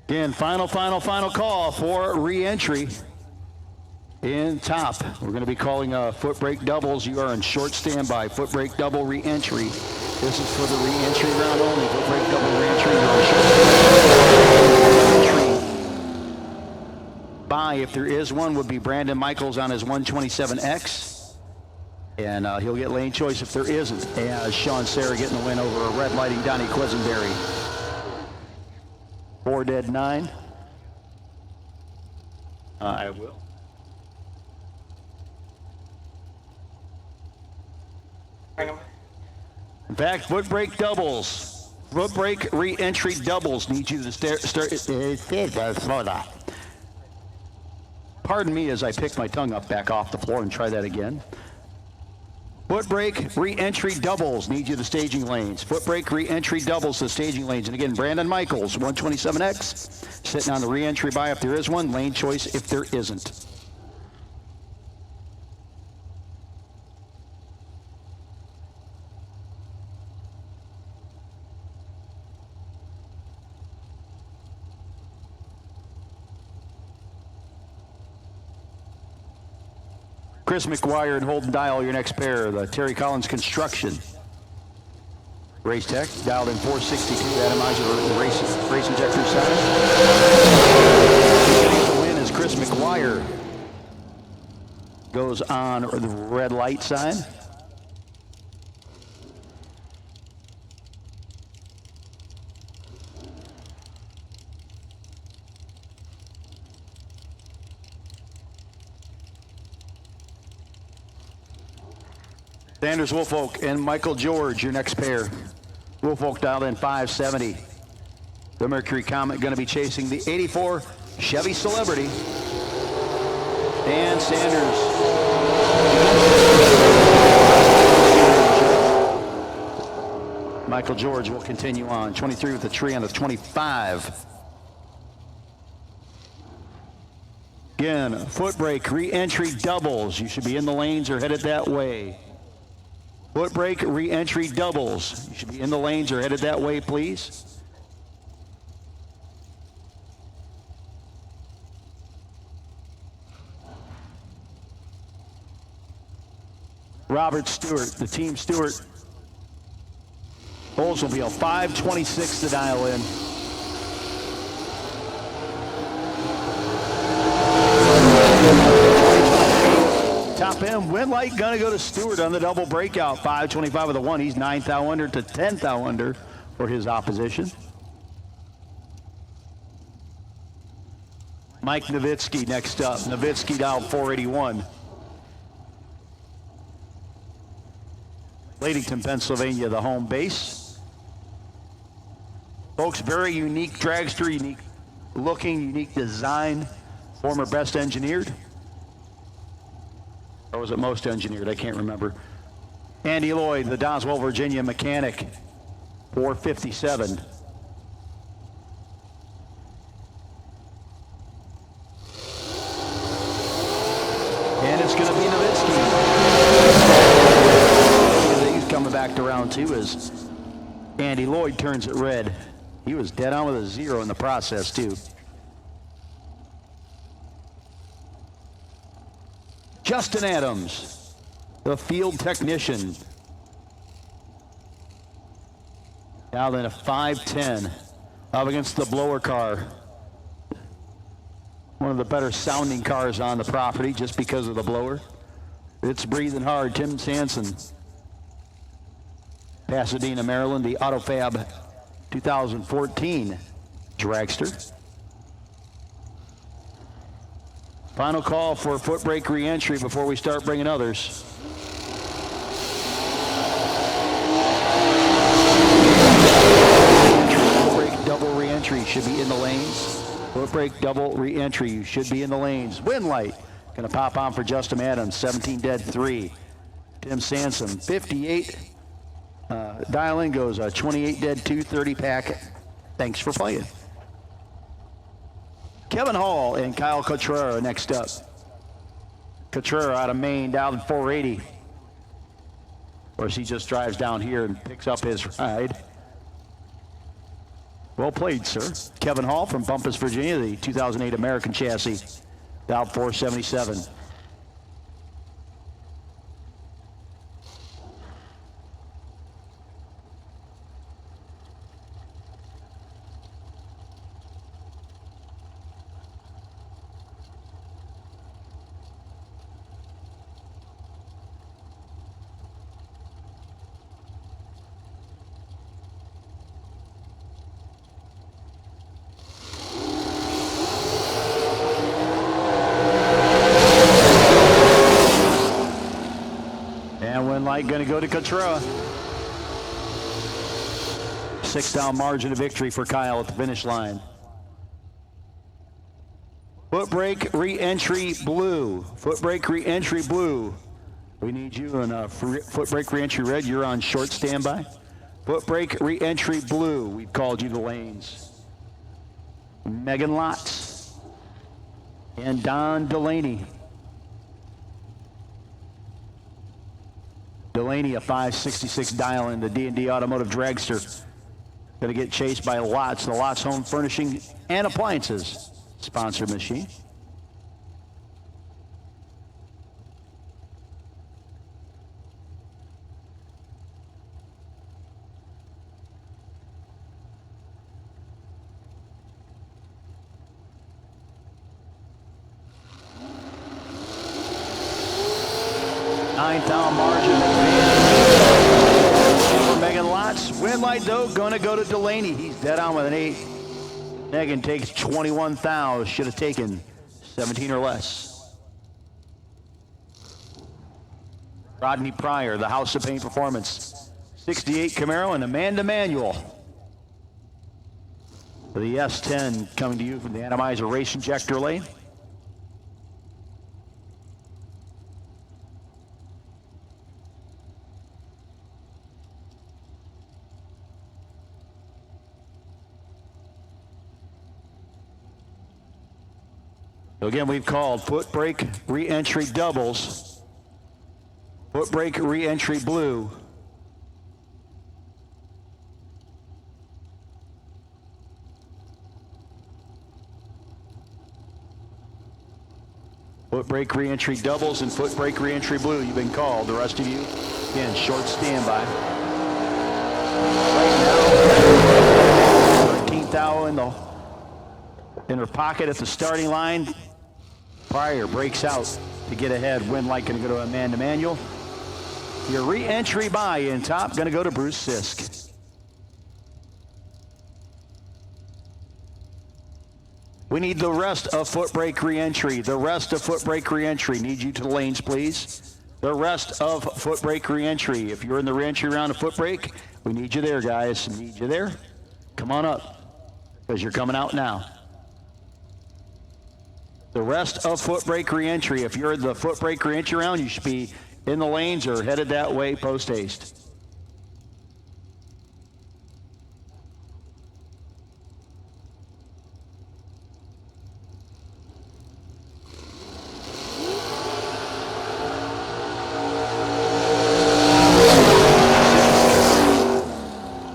Again, final call for re-entry in top. We're going to be calling foot brake doubles. You are in short standby. Foot brake double re-entry. This is for the re-entry round only. Foot brake double re-entry. You're in short standby. By, if there is one, would be Brandon Michaels on his 127X. And he'll get lane choice if there isn't. As Sean Serra getting the win over a red lighting Donnie Quisenberry. 4 dead 9. I will. In fact, foot brake doubles. Foot brake re-entry doubles need you to start. Pardon me as I pick my tongue up back off the floor and try that again. Foot brake re-entry doubles need you to staging lanes. Foot brake re-entry doubles to staging lanes. And again, Brandon Michaels, 127X, sitting on the re-entry by if there is one, lane choice if there isn't. Chris McGuire and Holden Dial, your next pair. The Terry Collins Construction. Race Tech, dialed in 462. Atomizer, the race injector side. The win is Chris McGuire. Goes on the red light side. Sanders Woolfolk and Michael George, your next pair. Woolfolk dialed in 570. The Mercury Comet going to be chasing the 84 Chevy Celebrity. And Sanders. Michael George will continue on. 23 with the tree on the 25. Again, foot brake re-entry doubles. You should be in the lanes or headed that way. Foot brake re-entry doubles. You should be in the lanes or headed that way, please. Robert Stewart, the Team Stewart. Oldsmobile, 526 to dial in. Top end And Winlight going to go to Stewart on the double breakout. 5.25 with a 1. He's 9th thou under to 10th thou under for his opposition. Mike Nowitzki next up. Nowitzki down 481. Ladington, Pennsylvania, the home base. Folks, very unique dragster, unique looking, unique design. Former best engineered. Or was it most engineered? I can't remember. Andy Lloyd, the Doswell, Virginia mechanic, 457. And it's going to be Nowitzki. He's coming back to round 2 as Andy Lloyd turns it red. He was dead on with a 0 in the process, too. Justin Adams, the field technician. Now then a 5.10 up against the blower car. One of the better sounding cars on the property just because of the blower. It's breathing hard. Tim Sanson, Pasadena, Maryland, the AutoFab 2014 dragster. Final call for foot brake re-entry before we start bringing others. Foot brake double re-entry should be in the lanes. Foot brake double re-entry, you should be in the lanes. Winlight gonna pop on for Justin Adams, 17 dead 3. Tim Sanson, 58. Dial in goes 28 dead 2, 30 pack. Thanks for playing. Kevin Hall and Kyle Cotrera next up. Cotrera out of Maine, down 480. Of course, he just drives down here and picks up his ride. Well played, sir. Kevin Hall from Bumpus, Virginia, the 2008 American chassis, down 477. Going to go to Cotrera. 6-down margin of victory for Kyle at the finish line. Foot brake re-entry blue. Foot brake re-entry blue. We need you in foot brake re-entry red. You're on short standby. Foot brake re-entry blue. We've called you the lanes. Megan Lotz and Don Delaney. Delaney, a 566 dial in the D&D Automotive Dragster. Going to get chased by Lots, the Lots Home Furnishing and Appliances sponsored machine. Nine-down margin. For Megan Lotz. Winlight, though, going to go to Delaney. He's dead on with an 8. Megan takes 21 thou. Should have taken 17 or less. Rodney Pryor, the House of Pain Performance. 68 Camaro and Amanda Manuel. For the S10 coming to you from the Atomizer Race Injector Lane. So again, we've called foot brake re-entry doubles, foot brake re-entry blue, foot brake re-entry doubles and foot brake re-entry blue. You've been called. The rest of you, again, short standby. Right now, 13th thou in her pocket at the starting line. Pryor breaks out to get ahead. Win light going to go to Amanda Manuel. Your re-entry by in top going to go to Bruce Sisk. We need the rest of foot brake re-entry. The rest of foot brake re-entry. Need you to the lanes, please. The rest of foot brake re-entry. If you're in the re-entry round of foot brake, we need you there, guys. Need you there. Come on up, because you're coming out now. The rest of foot brake re-entry. If you're in the foot brake re-entry round, you should be in the lanes or headed that way post haste.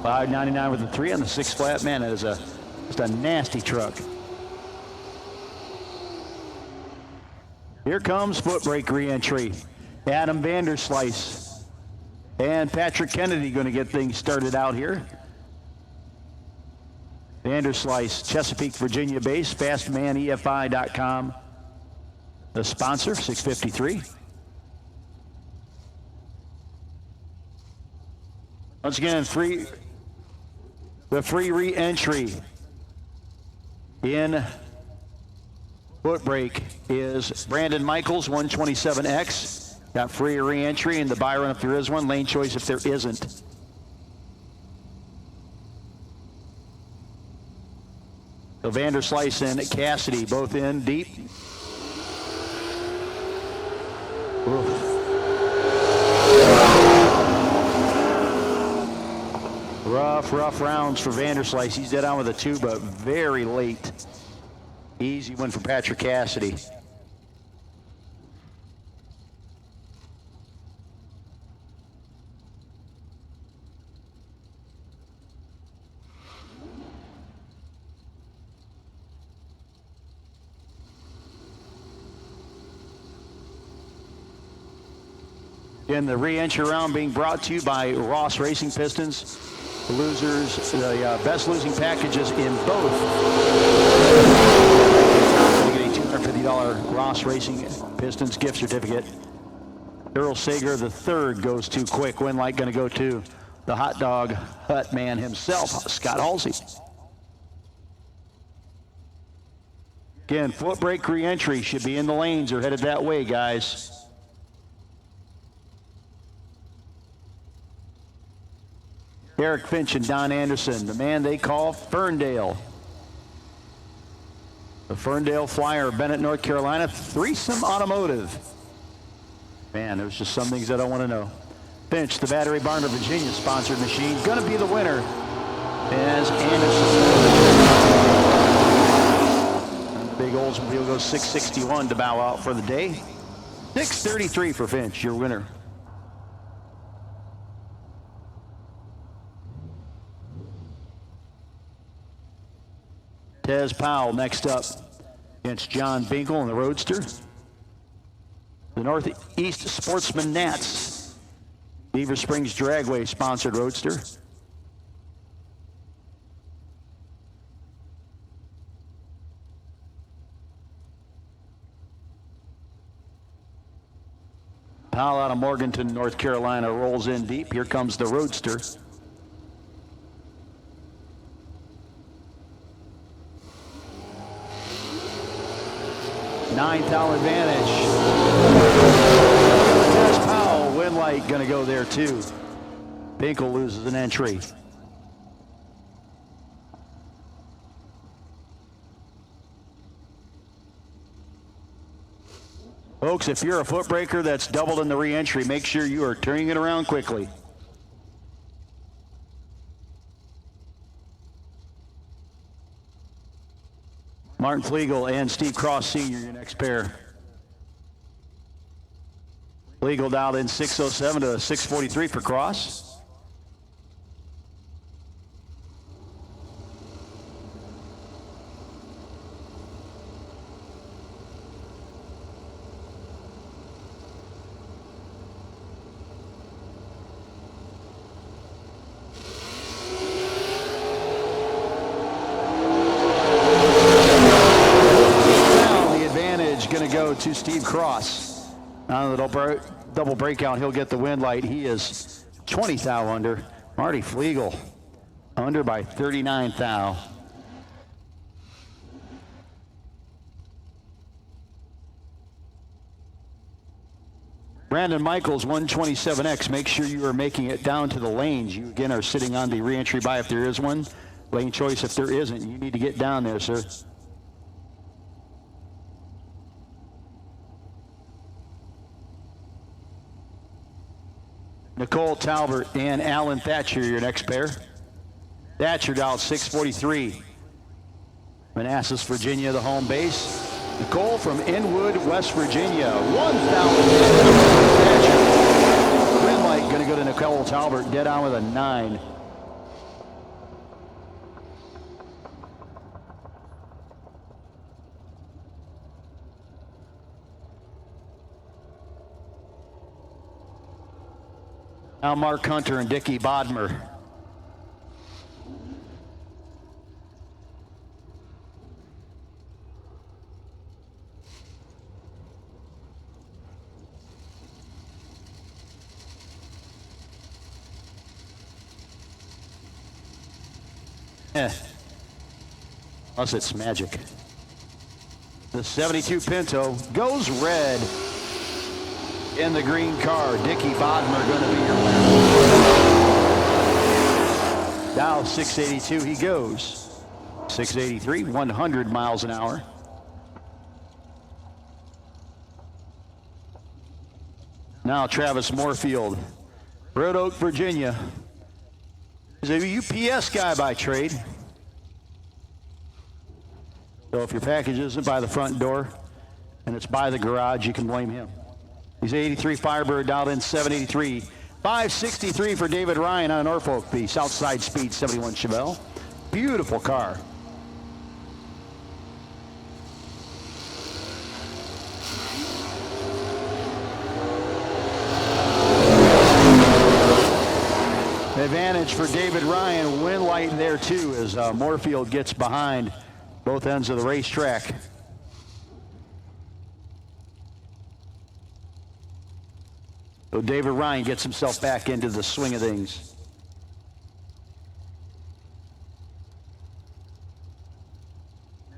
$5.99 with a 3 on the 6 flat. Man, that is just a nasty truck. Here comes foot brake re-entry. Adam Vanderslice and Patrick Kennedy going to get things started out here. Vanderslice, Chesapeake, Virginia base, fastmanefi.com. The sponsor, 653. Once again, the free re-entry in foot brake is Brandon Michaels, 127X. Got free re-entry in the buy run if there is one, lane choice if there isn't. So Vanderslice and Cassidy both in deep. Oof. Rough rounds for Vanderslice. He's dead on with a 2, but very late. Easy win for Patrick Cassidy. Again, the re-entry round being brought to you by Ross Racing Pistons. The losers, the best losing packages in both. You get a $250 Ross Racing Pistons gift certificate. Earl Sager the third goes too quick. Win light going to go to the hot dog hut man himself, Scott Halsey. Again, foot brake re-entry should be in the lanes or headed that way, guys. Eric Finch and Don Anderson, the man they call Ferndale. The Ferndale Flyer, Bennett, North Carolina, Threesome Automotive. Man, there's just some things I don't want to know. Finch, the Battery Barn of Virginia sponsored machine, going to be the winner as Anderson. And the big Oldsmobile goes 661 to bow out for the day. 633 for Finch, your winner. Tez Powell next up against John Binkle in the Roadster. The Northeast Sportsman Nats, Beaver Springs Dragway sponsored Roadster. Powell out of Morganton, North Carolina, rolls in deep. Here comes the Roadster. Ninth hour advantage. Tez Powell, win light, going to go there too. Binkle loses an entry. Folks, if you're a foot breaker that's doubled in the re-entry, make sure you are turning it around quickly. Martin Flegel and Steve Cross Sr., your next pair. Flegel dialed in 607 to 643 for Cross. To Steve Cross. On the double breakout, he'll get the wind light. He is 20 thou under. Marty Flegel under by 39 thou. Brandon Michaels, 127X. Make sure you are making it down to the lanes. You, again, are sitting on the re-entry by if there is one. Lane choice if there isn't. You need to get down there, sir. Nicole Talbert and Alan Thatcher, your next pair. Thatcher dialed 643. Manassas, Virginia, the home base. Nicole from Inwood, West Virginia. 1,000. Thatcher. Green light going to go to Nicole Talbert, dead on with a 9. Now Mark Hunter and Dickie Bodmer. Unless it's magic. The 72 Pinto goes red in the green car. Dickie Bodmer going to be your winner. Dow 682, he goes. 683, 100 miles an hour. Now Travis Moorfield, Red Oak, Virginia. He's a UPS guy by trade. So if your package isn't by the front door and it's by the garage, you can blame him. He's 83 Firebird, dialed in 783. 563 for David Ryan on a Norfolk piece. Outside speed 71 Chevelle. Beautiful car. Advantage for David Ryan. Wind light there too as Moorfield gets behind both ends of the racetrack. So David Ryan gets himself back into the swing of things.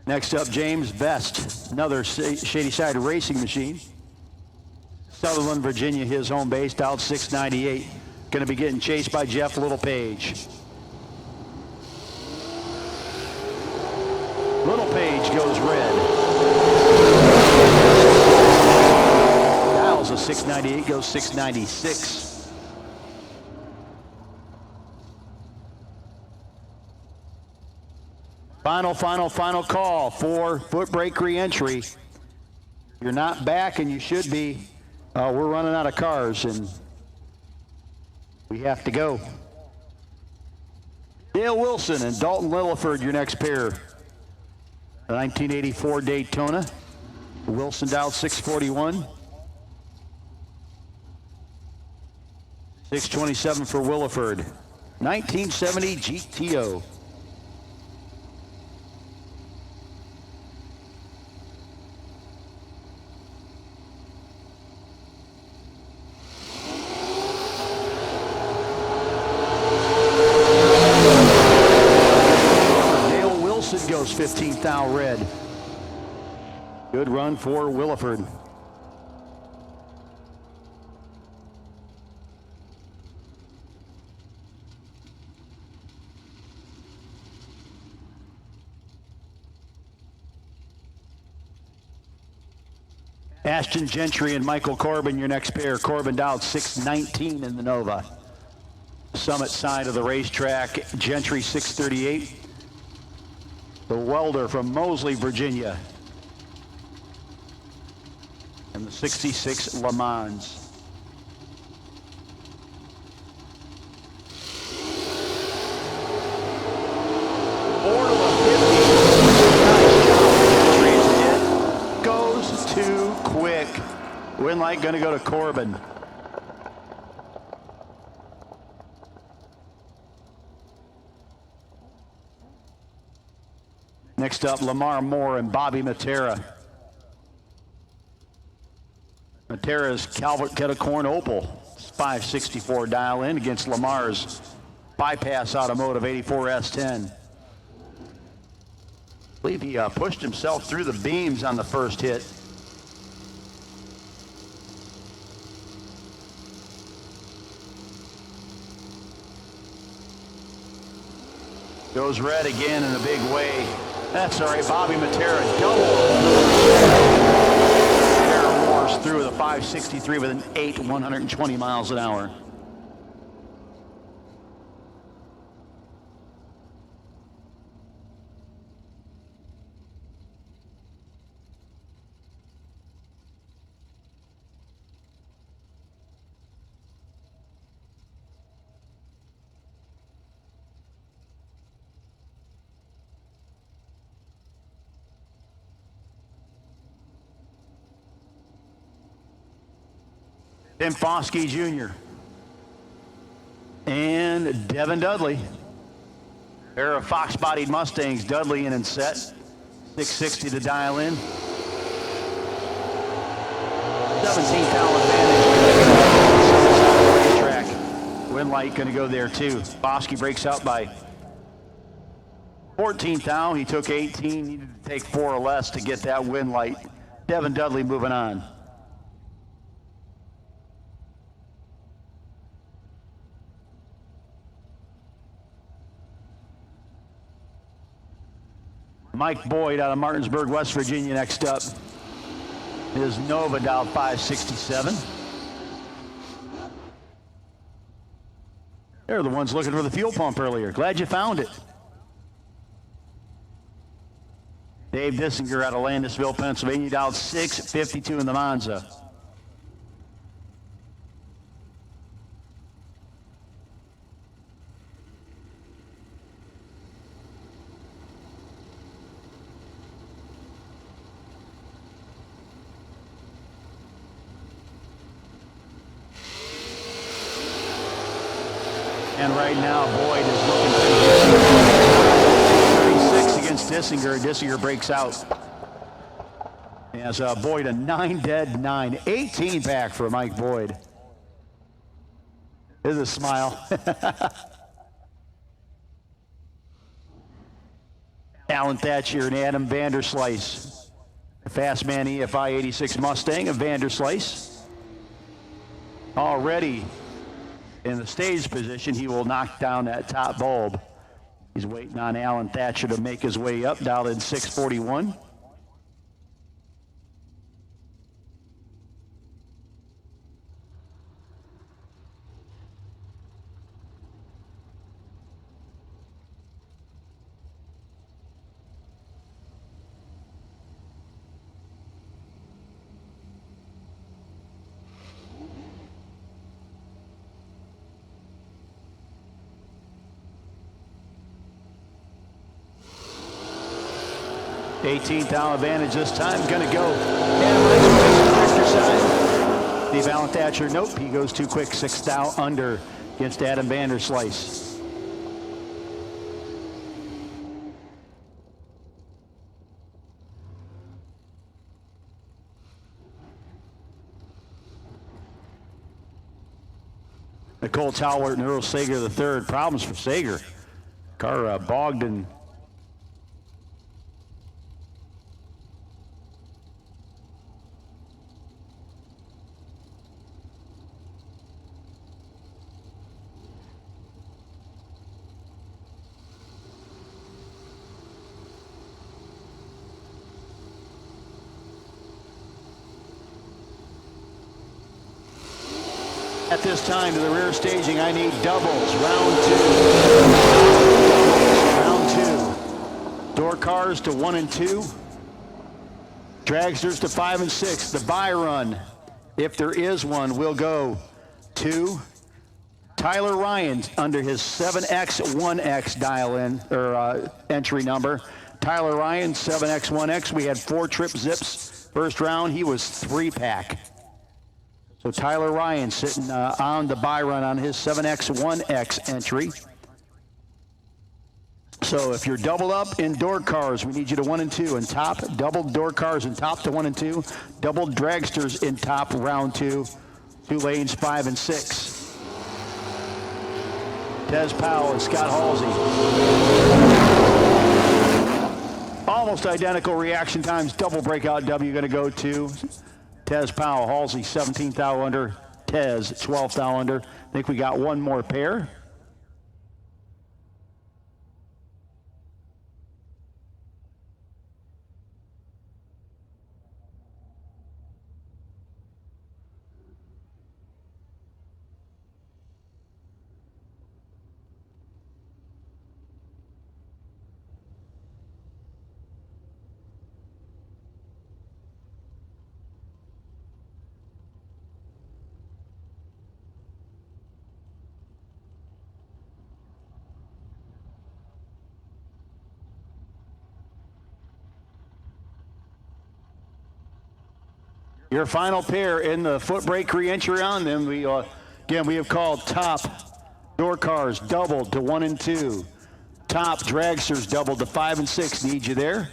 Next up, James Best, another Shady Side racing machine. Sutherland, Virginia, his home base, dialed 698. Going to be getting chased by Jeff Littlepage. Littlepage goes red. Dials a 698, goes 696. Final call for foot brake re-entry. You're not back and you should be. We're running out of cars and we have to go. Dale Wilson and Dalton Lilliford, your next pair. The 1984 Daytona. Wilson dialed 641. 627 for Williford. 1970 GTO. Goes 15th thou red. Good run for Williford. Ashton Gentry and Michael Corbin, your next pair. Corbin dialed 619 in the Nova. Summit side of the racetrack. Gentry 638. The welder from Moseley, Virginia. And the 66 Le Mans. Four to the 50. Goes too quick. Wind light going to go to Corbin. Next up, Lamar Moore and Bobby Matera. Matera's Calvert Ketacorn Opal 564 dial in against Lamar's Bypass Automotive 84 S10. I believe he pushed himself through the beams on the first hit. Goes red again in a big way. That's all right, Bobby Matera double. Matera roars through the 563 with an 120 miles an hour. Tim Foskey Jr. and Devin Dudley. Pair of fox-bodied Mustangs. Dudley in and set. 660 to dial in. 17th hour advantage. Racetrack. Wind light going to go there too. Foskey breaks out by 14th thou. He took 18. Needed to take 4 or less to get that wind light. Devin Dudley moving on. Mike Boyd out of Martinsburg, West Virginia next up. Is Nova dialed 567. They're the ones looking for the fuel pump earlier. Glad you found it. Dave Dissinger out of Landisville, Pennsylvania, dialed 652 in the Monza. And right now, Boyd is looking for 36 against Dissinger. Dissinger breaks out. As Boyd a 9 dead 9. 18 back for Mike Boyd. There's a smile. Alan Thatcher and Adam Vanderslice. Fastman EFI 86 Mustang of Vanderslice. Already in the stage position, he will knock down that top bulb. He's waiting on Alan Thatcher to make his way up, dialed in 641. Eighteenth hour advantage this time. Gonna go. Steve Alan Thatcher, nope, he goes too quick. 6th thou under against Adam Vanderslice. Nicole Talwart and Earl Sager the third. Problems for Sager. Car bogged and at this time to the rear staging, I need doubles. Round 2. Door cars to 1 and 2. Dragsters to 5 and 6. The buy run, if there is one, will go to Tyler Ryan under his 7X1X dial-in or entry number. Tyler Ryan, 7X1X. We had 4 trip zips. First round, he was 3-pack. So Tyler Ryan sitting on the buy run on his 7X1X entry. So if you're doubled up in door cars, we need you to 1 and 2 and top. Doubled door cars in top to 1 and 2. Doubled dragsters in top round 2. 2 lanes 5 and 6. Tez Powell and Scott Halsey. Almost identical reaction times. Double breakout W going to go to Tez Powell. Halsey 17th thou under. Tez 12th thou under. I think we got one more pair. Your final pair in the foot brake re-entry on them. We have called top door cars doubled to 1 and 2. Top dragsters doubled to 5 and 6. Need you there.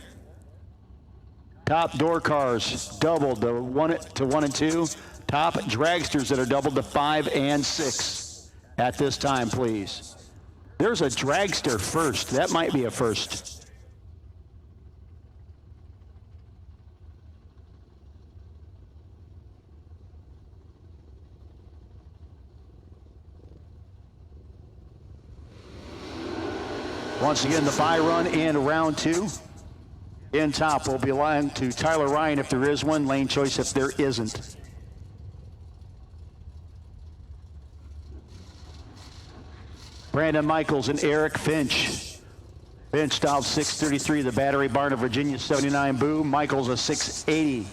Top door cars doubled to 1 and 2. Top dragsters that are doubled to 5 and 6 at this time, please. There's a dragster first. That might be a first. Once again, the buy run in round 2. In top will belong to Tyler Ryan if there is one, lane choice if there isn't. Brandon Michaels and Eric Finch. Finch dialed 633, the Battery Barn of Virginia 79 Boo. Michaels a 680.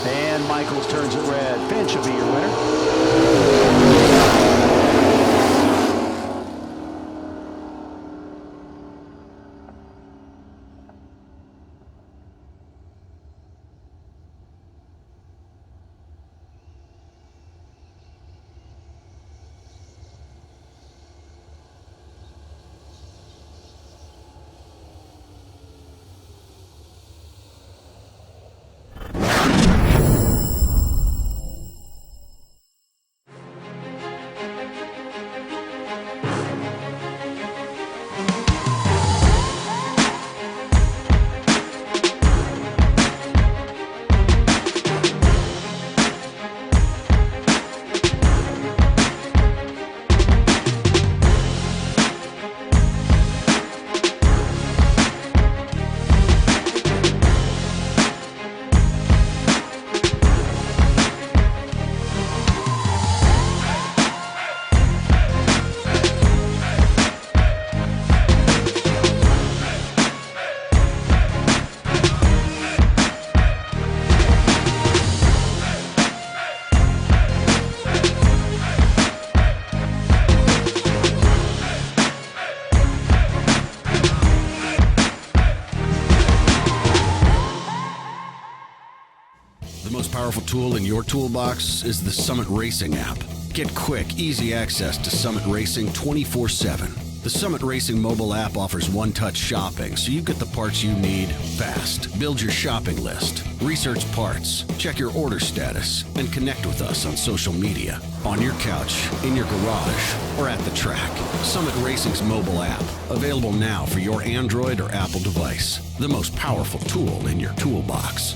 And Michaels turns it red. Finch will be your winner. The most powerful tool in your toolbox is the Summit Racing app. Get quick, easy access to Summit Racing 24/7. The Summit Racing mobile app offers one-touch shopping, so you get the parts you need fast. Build your shopping list, research parts, check your order status, and connect with us on social media. On your couch, in your garage, or at the track. Summit Racing's mobile app, available now for your Android or Apple device. The most powerful tool in your toolbox.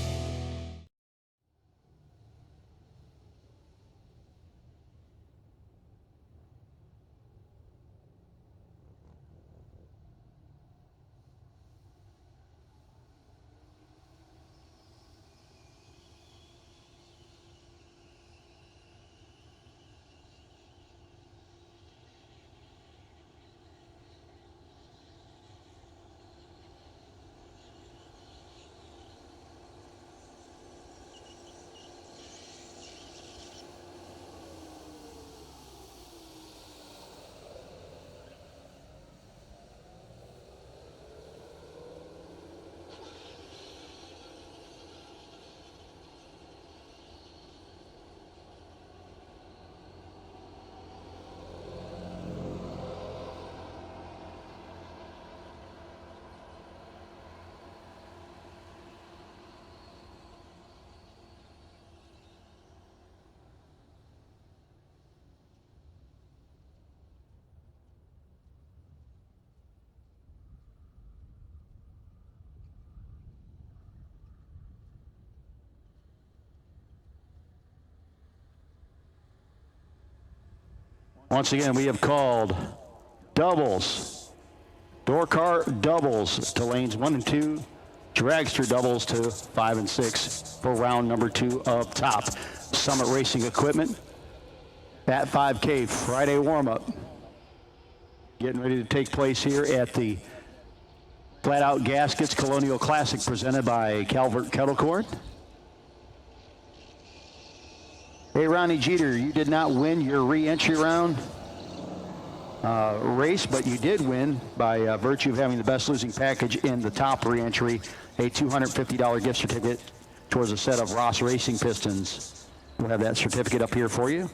Once again, we have called doubles, door car doubles to lanes 1 and 2, dragster doubles to 5 and 6 for round number 2 of Top Summit Racing Equipment. At 5K Friday warm-up, getting ready to take place here at the Flat Out Gaskets Colonial Classic presented by Calvert Kettle Corn. Hey, Ronnie Jeter, you did not win your re-entry round race, but you did win by virtue of having the best losing package in the top re-entry, a $250 gift certificate towards a set of Ross Racing pistons. We'll have that certificate up here for you.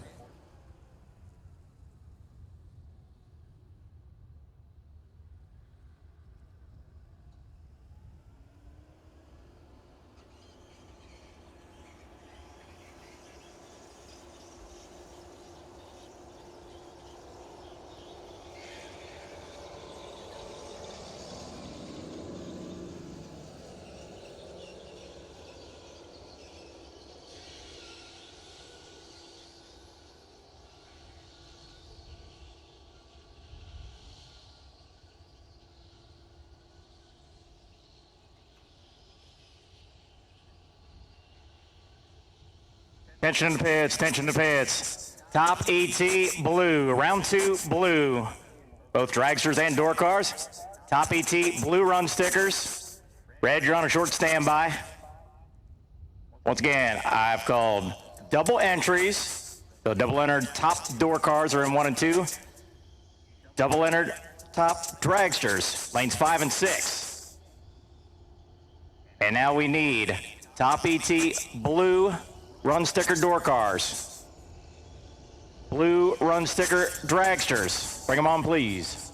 Attention to the pits, attention to the pits. Top ET blue, round 2 blue. Both dragsters and door cars. Top ET blue run stickers. Red, you're on a short standby. Once again, I've called double entries. So double entered top door cars are in 1 and 2. Double entered top dragsters, lanes 5 and 6. And now we need top ET blue run sticker door cars. Blue run sticker dragsters. Bring them on, please.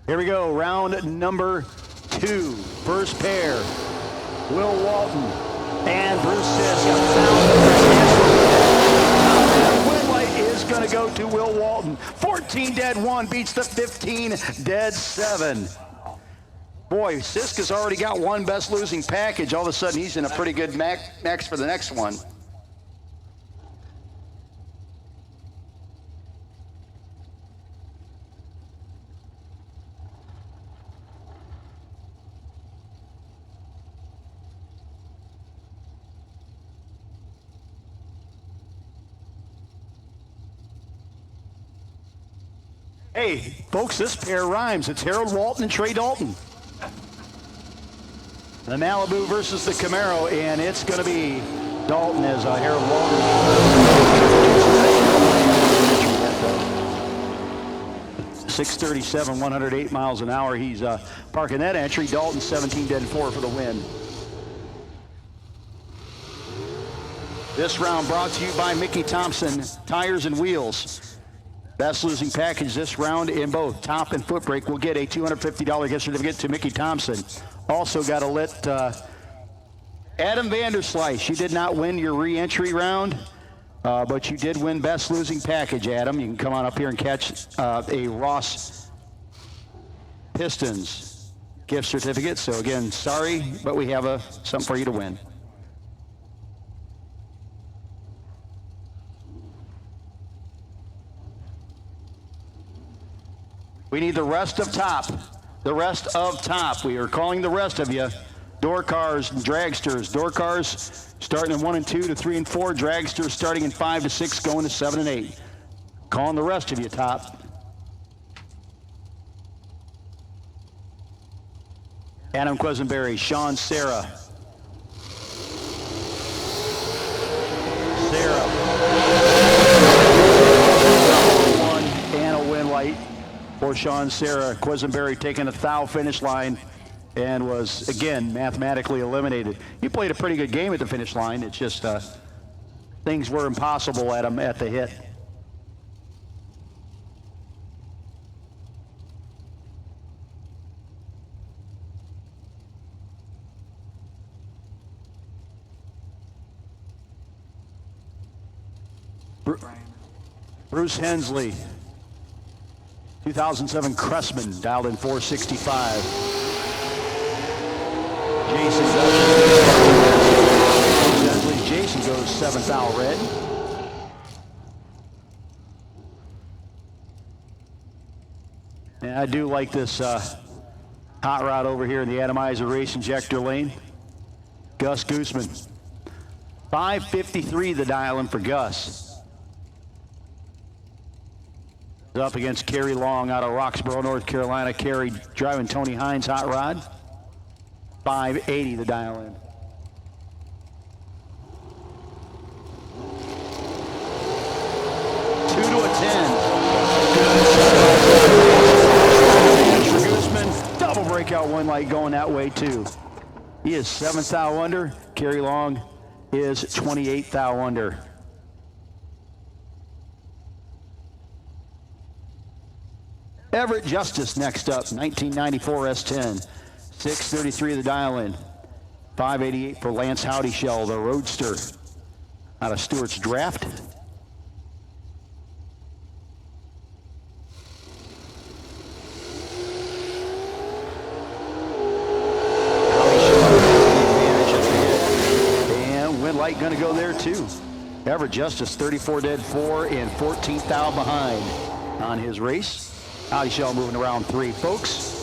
Here we go, round number 2. First pair, Will Walton and Bruce Sisk. Win light is going to go to Will Walton. 14 dead 1 beats the 15 dead 7. Boy, Sisk has already got one best losing package. All of a sudden, he's in a pretty good max for the next one. Hey, folks, this pair rhymes. It's Harold Walton and Trey Dalton. The Malibu versus the Camaro, and it's going to be Dalton as Harold Walton. 637, 108 miles an hour. He's parking that entry. Dalton 17 dead 4 for the win. This round brought to you by Mickey Thompson Tires and Wheels. Best losing package this round in both top and foot brake will get a $250 gift certificate to Mickey Thompson. Also got to let Adam Vanderslice. You did not win your re-entry round, but you did win best losing package, Adam. You can come on up here and catch a Ross Pistons gift certificate. So again, sorry, but we have something for you to win. We need the rest of top. The rest of top. We are calling the rest of you. Door cars and dragsters. Door cars starting in 1 and 2 to 3 and 4. Dragsters starting in 5 to 6, going to 7 and 8. Calling the rest of you top. Adam Quisenberry, Sean Serra. Serra. 1 and a win light for Sean Serra. Quisenberry taking a thou finish line and was, again, mathematically eliminated. He played a pretty good game at the finish line. It's just things were impossible at him at the hit. Bruce Hensley. 2007 Cressman, dialed in 465. Jason goes 7th out red. And I do like this hot rod over here in the Atomizer race injector lane. Gus Gooseman. 553 the dial in for Gus. Up against Kerry Long out of Roxborough, North Carolina. Kerry driving Tony Hines hot rod. 580 the dial in. Two to a 10. For Gooseman, double breakout one light going that way too. He is 7th thou under. Kerry Long is 28th thou under. Everett Justice next up, 1994 S10. 633 the dial in. 588 for Lance Howdy Shell, the Roadster out of Stewart's Draft. And win light going to go there too. Everett Justice 34 dead 4 and 14th out behind on his race. Howdy Shell moving around 3, folks.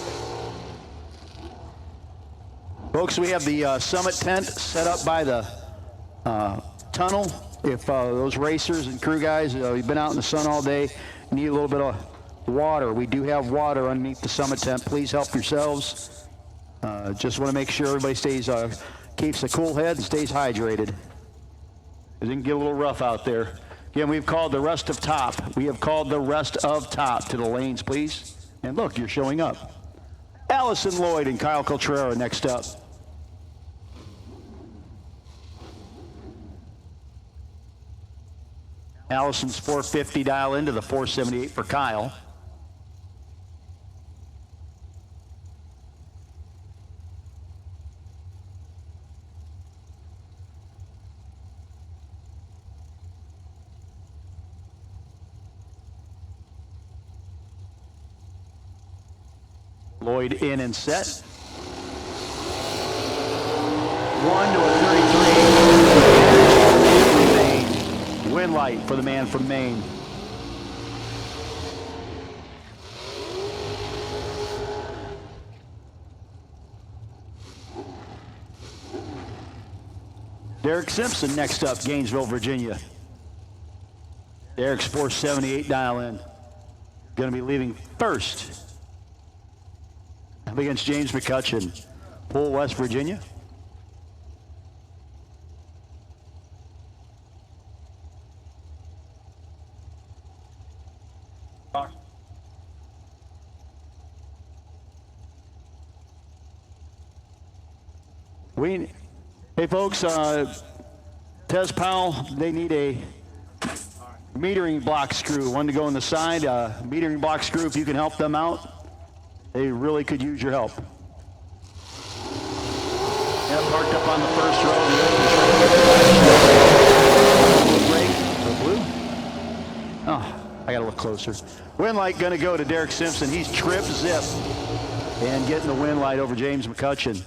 Folks, we have the summit tent set up by the tunnel. If those racers and crew guys, you've been out in the sun all day, need a little bit of water. We do have water underneath the summit tent. Please help yourselves. Just want to make sure everybody stays, keeps a cool head and stays hydrated. It can get a little rough out there. Again, we've called the rest of top. We have called the rest of top to the lanes, please. And look, you're showing up. Allison Lloyd and Kyle Coltrera next up. Allison's 450 dial into the 478 for Kyle. Lloyd in and set. 1 to a 33. Win light for the man from Maine. Derek Simpson next up, Gainesville, Virginia. Derek's 478 dial in. Going to be leaving first. Up against James McCutcheon, Poole, West Virginia. Hey folks, Tez Powell, they need a metering block screw, one to go on the side. Metering block screw, if you can help them out, they really could use your help. Yeah, parked up on the first row. Blue. Oh, I gotta look closer. Wind light gonna go to Derek Simpson. He's trip zip and getting the wind light over James McCutcheon.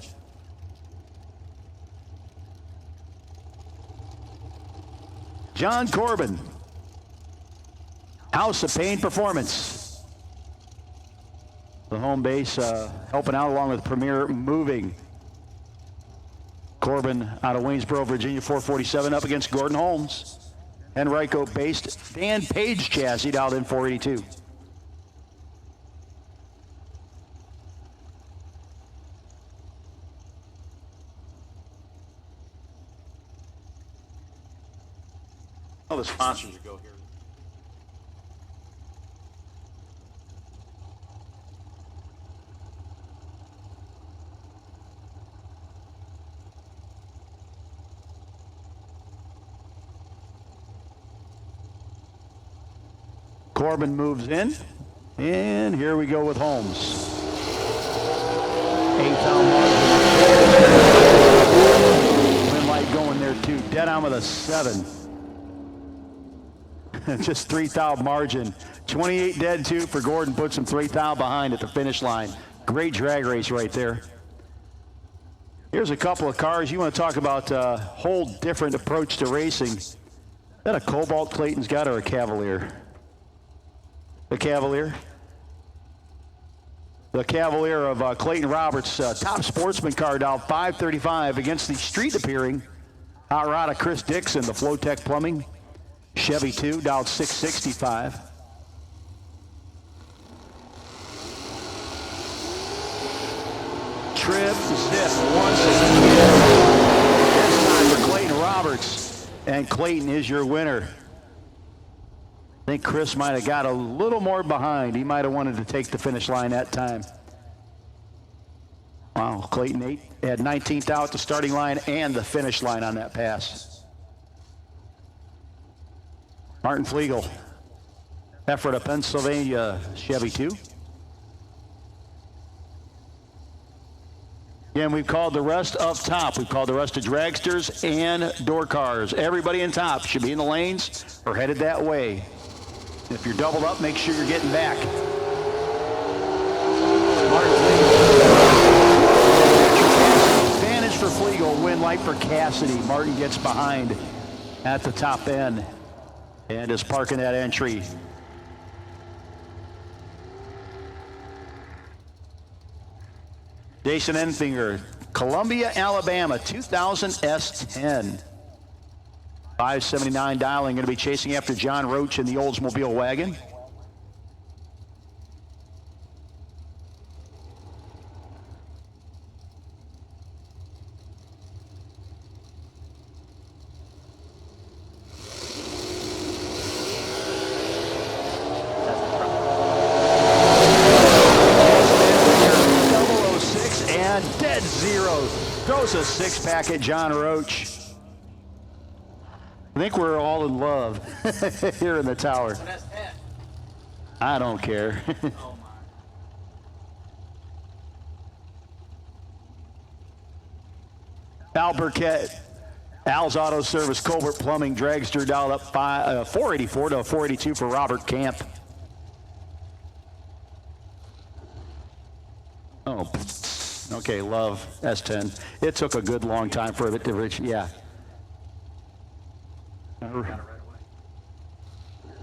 John Corbin, House of Pain Performance. The home base helping out along with Premier Moving. Corbin out of Waynesboro, Virginia, 447 up against Gordon Holmes. Henrico-based Dan Page chassis dialed in 482. Oh, the sponsors will go here. Corbin moves in, and here we go with Holmes. 8-pound margin. Wind light going there too. Dead on with a 7. Just 3 thou margin. 28 dead too for Gordon. Puts him 3 thou behind at the finish line. Great drag race right there. Here's a couple of cars. You want to talk about a whole different approach to racing. Is that a Cobalt Clayton's got or a Cavalier? The Cavalier. The Cavalier of Clayton Roberts. Top sportsman car down 535 against the street appearing hot rod of Chris Dixon, the Flowtech Plumbing. Chevy 2 down 665. Trip zip once again. This time for Clayton Roberts, and Clayton is your winner. I think Chris might have got a little more behind. He might have wanted to take the finish line that time. Wow, Clayton had 19th out the starting line and the finish line on that pass. Martin Flegel, effort of Pennsylvania Chevy 2. Again, we've called the rest up top. We've called the rest of dragsters and door cars. Everybody in top should be in the lanes or headed that way. If you're doubled up, make sure you're getting back. Martin Flegel. Advantage for Flegel, win light for Cassidy. Martin gets behind at the top end and is parking that entry. Jason Enfinger, Columbia, Alabama, 2000 S10. 579 dialing, going to be chasing after John Roach in the Oldsmobile wagon. Dead zero. Throws a 6-pack at John Roach. I think we're all in love here in the tower. I don't care. Al Burkett, Al's Auto Service, Colbert Plumbing, dragster dialed up 484 to 482 for Robert Camp. Oh, okay, Love, S10. It took a good long time for it to reach, yeah.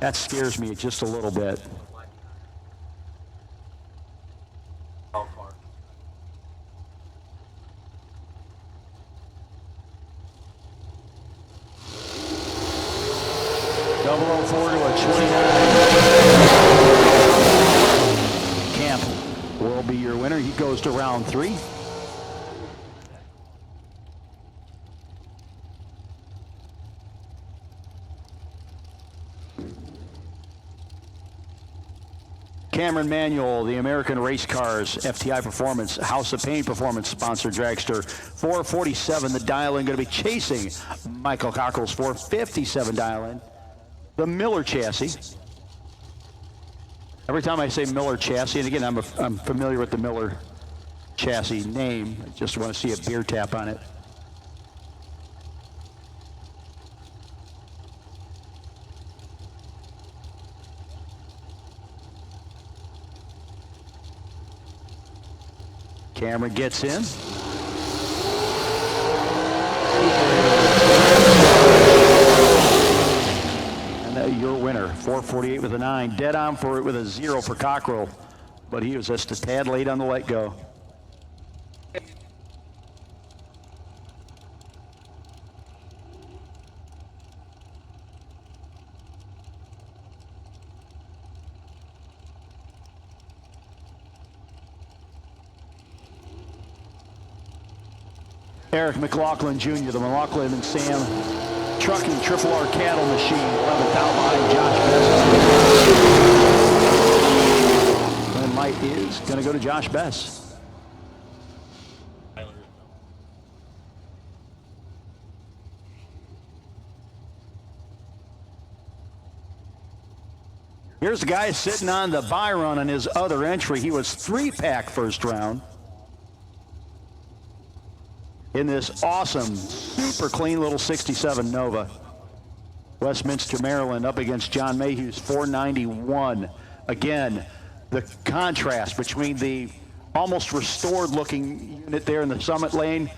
That scares me just a little bit. Double 0-4 to a 29. Camp will be your winner. He goes to round 3. Cameron Manuel, the American Race Cars, FTI Performance, House of Pain Performance sponsored dragster. 447, the dial-in going to be chasing Michael Cockrell's 457 dial-in. The Miller chassis. Every time I say Miller chassis, and again, I'm familiar with the Miller chassis name. I just want to see a beer tap on it. Camera gets in. And your winner, 448 with a 9. Dead on for it with a 0 for Cockrell. But he was just a tad late on the let go. Eric McLaughlin Jr., the McLaughlin and Sam Trucking Triple R Cattle Machine, 11th out behind Josh Bess. And light is going to go to Josh Bess. Here's the guy sitting on the bye run on his other entry. He was 3-pack first round. In this awesome, super clean little 67 Nova. Westminster, Maryland, up against John Mayhew's 491. Again, the contrast between the almost restored looking unit there in the Summit lane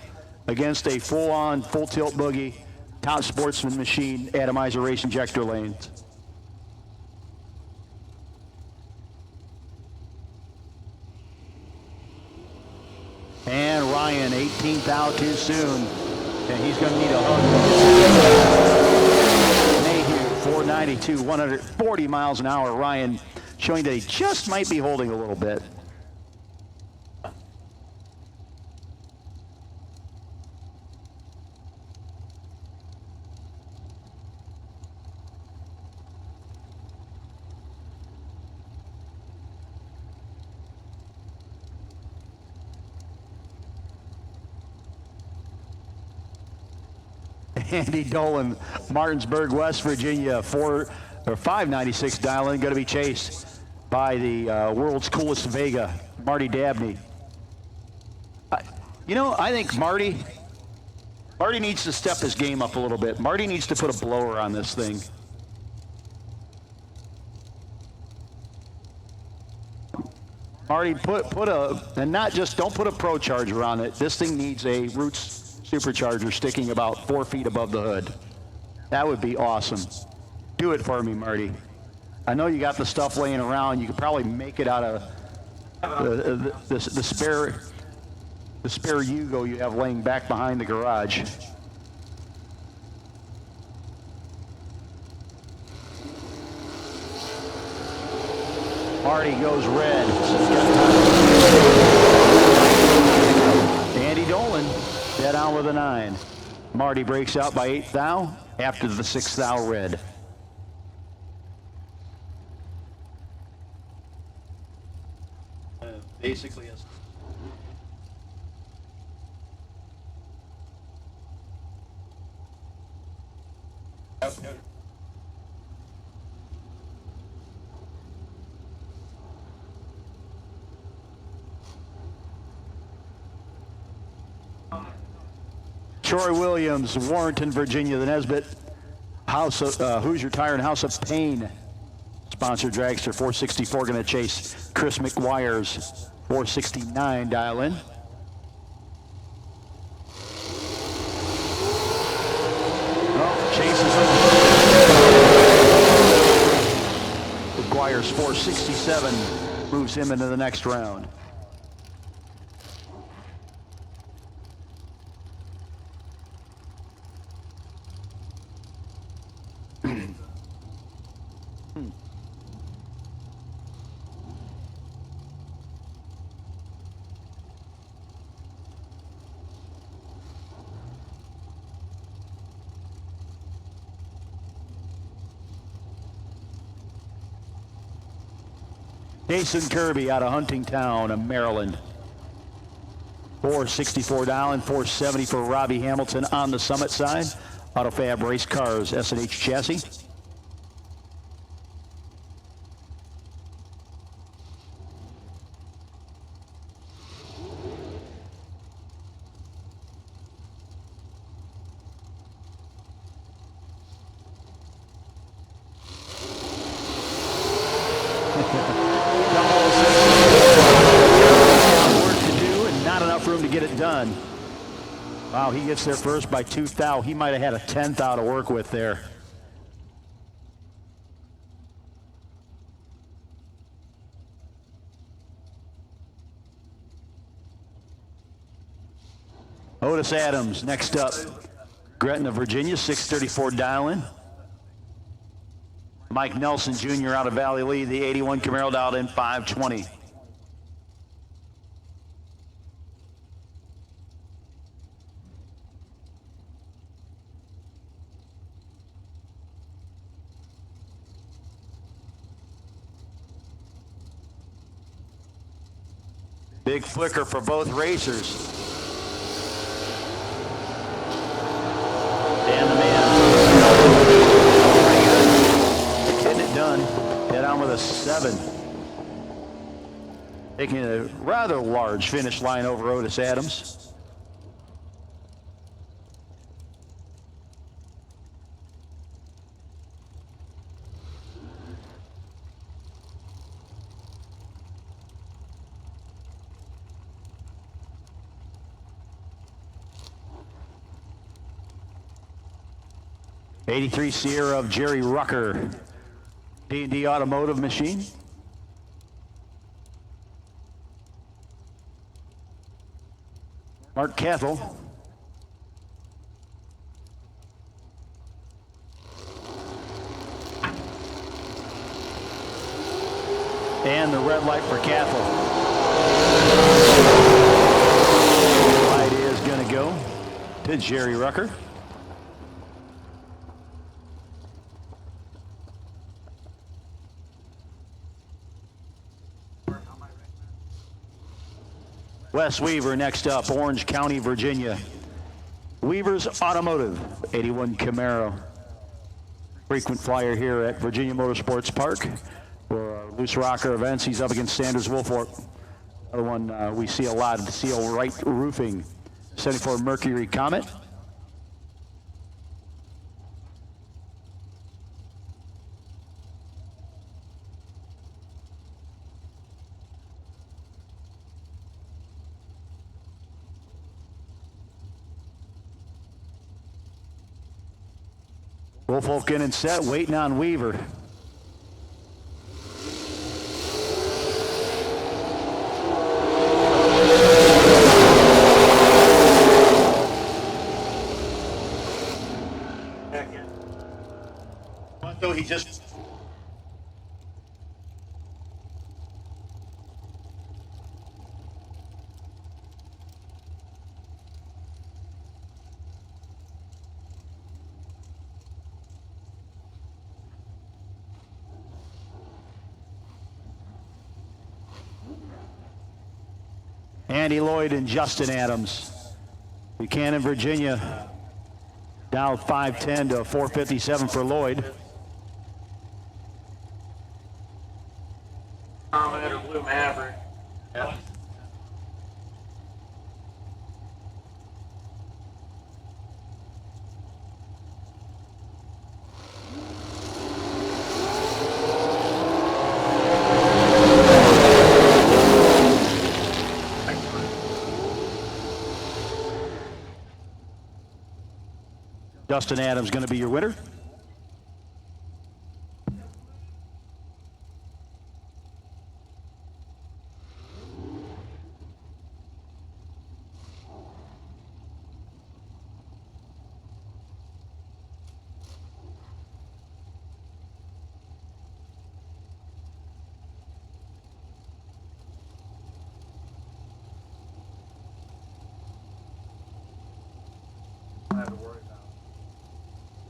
against a full-on, full-tilt boogie, top sportsman machine, atomizer race injector lanes. And Ryan, 18th out too soon, and he's going to need a hug. Mayhew, 492, 140 miles an hour. Ryan showing that he just might be holding a little bit. Andy Dolan, Martinsburg, West Virginia, 596 dial-in, going to be chased by the world's coolest Vega, Marty Dabney. You know, I think Marty needs to step his game up a little bit. Marty needs to put a blower on this thing. Marty, don't put a Pro Charger on it. This thing needs a Roots supercharger sticking about 4 feet above the hood. That would be awesome. Do it for me, Marty. I know you got the stuff laying around. You could probably make it out of the spare Yugo you have laying back behind the garage. Marty goes red. Andy Dolan. Dead on with a 9. Marty breaks out by 8th thou after the 6th thou red. Basically, yes. Troy Williams, Warrenton, Virginia, the Nesbitt House of Hoosier Tire and House of Pain sponsored dragster, 464, going to chase Chris McGuire's 469 dial in. Oh, chases him. Requires 467, moves him into the next round. Jason Kirby out of Huntingtown, Maryland. 464 down and 470 for Robbie Hamilton on the Summit side. Autofab Race Cars, S&H chassis. Done. Wow, he gets there first by 2 thou. He might have had a 10 thou to work with there. Otis Adams next up. Gretna, Virginia, 634 dial in. Mike Nelson Jr. out of Valley Lee, the 81 Camaro dialed in 520. Big flicker for both racers. And the man getting it done. Head on with a 7. Taking a rather large finish line over Otis Adams. '83 Sierra of Jerry Rucker, D&D Automotive Machine. Mark Cathell. And the red light for Cathell. The light is going to go to Jerry Rucker. Wes Weaver next up, Orange County, Virginia. Weaver's Automotive, 81 Camaro. Frequent flyer here at Virginia Motorsports Park for loose rocker events. He's up against Sanders Woolfolk. Another one we see a lot, the Seal Wright Roofing, 74 Mercury Comet. Woolfolk in and set, waiting on Weaver. So he just... Andy Lloyd and Justin Adams. Buchanan, Virginia, down 510 to 457 for Lloyd. Autometer Blue Maverick. Yep. Dustin Adams going to be your winner.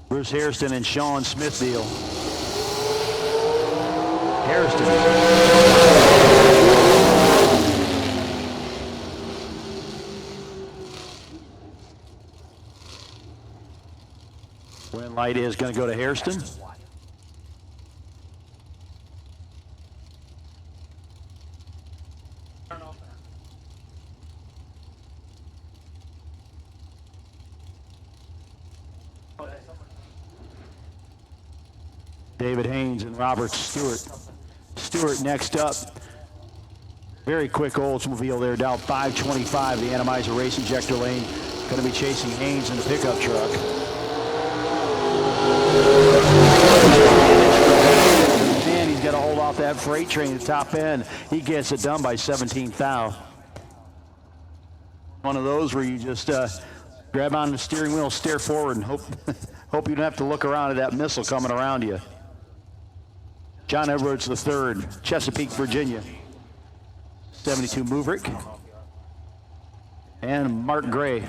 Bruce Hairston and Sean Smithfield. Hairston. Win light is going to go to Hairston. David Haynes and Robert Stewart. Stewart next up. Very quick Oldsmobile there, down 525, the Atomizer race injector lane. Going to be chasing Haynes in the pickup truck. And he's got to hold off that freight train at the top end. He gets it done by 17 thou. One of those where you just grab on the steering wheel, steer forward, and hope you don't have to look around at that missile coming around you. John Edwards III, Chesapeake, Virginia. 72 Maverick. And Mark Gray.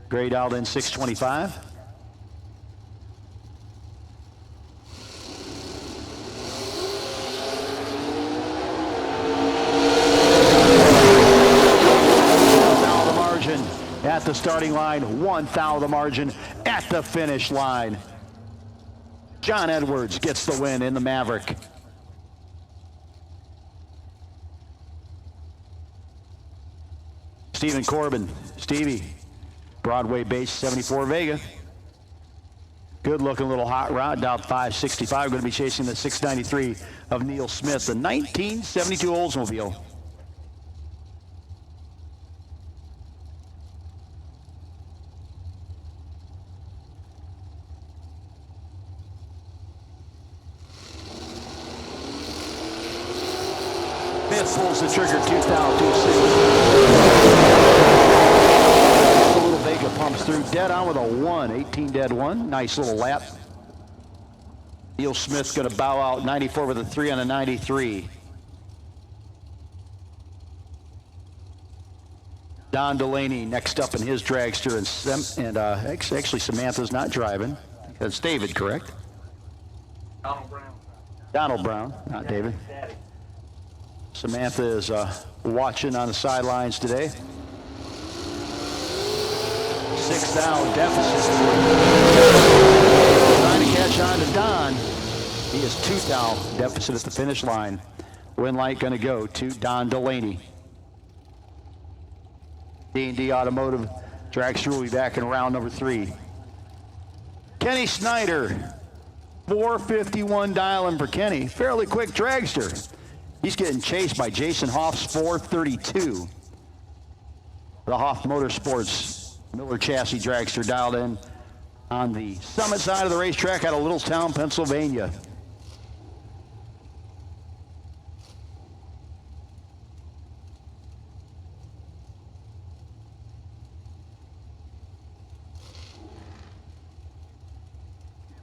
Gray dialed in 625. At the starting line, 1 thou the margin at the finish line. John Edwards gets the win in the Maverick. Stephen Corbin, Stevie, Broadway base 74 Vega. Good looking little hot rod, down 565. Going to be chasing the 693 of Neil Smith, the 1972 Oldsmobile. Pulls the trigger, 2,260. A little Vega pumps through, dead on with a 1, 18 dead 1. Nice little lap. Neil Smith's going to bow out, 94 with a 3 on a 93. Don Delaney next up in his dragster, and actually Samantha's not driving. That's David, correct? Donald Brown, not David. Samantha is watching on the sidelines today. 6 thou deficit. Trying to catch on to Don. He is 2 thou deficit at the finish line. Win light going to go to Don Delaney. D&D Automotive dragster will be back in round number 3. Kenny Snyder, 451 dialing for Kenny. Fairly quick dragster. He's getting chased by Jason Hoff's 432. The Hoff Motorsports Miller chassis dragster dialed in on the summit side of the racetrack out of Littletown, Pennsylvania.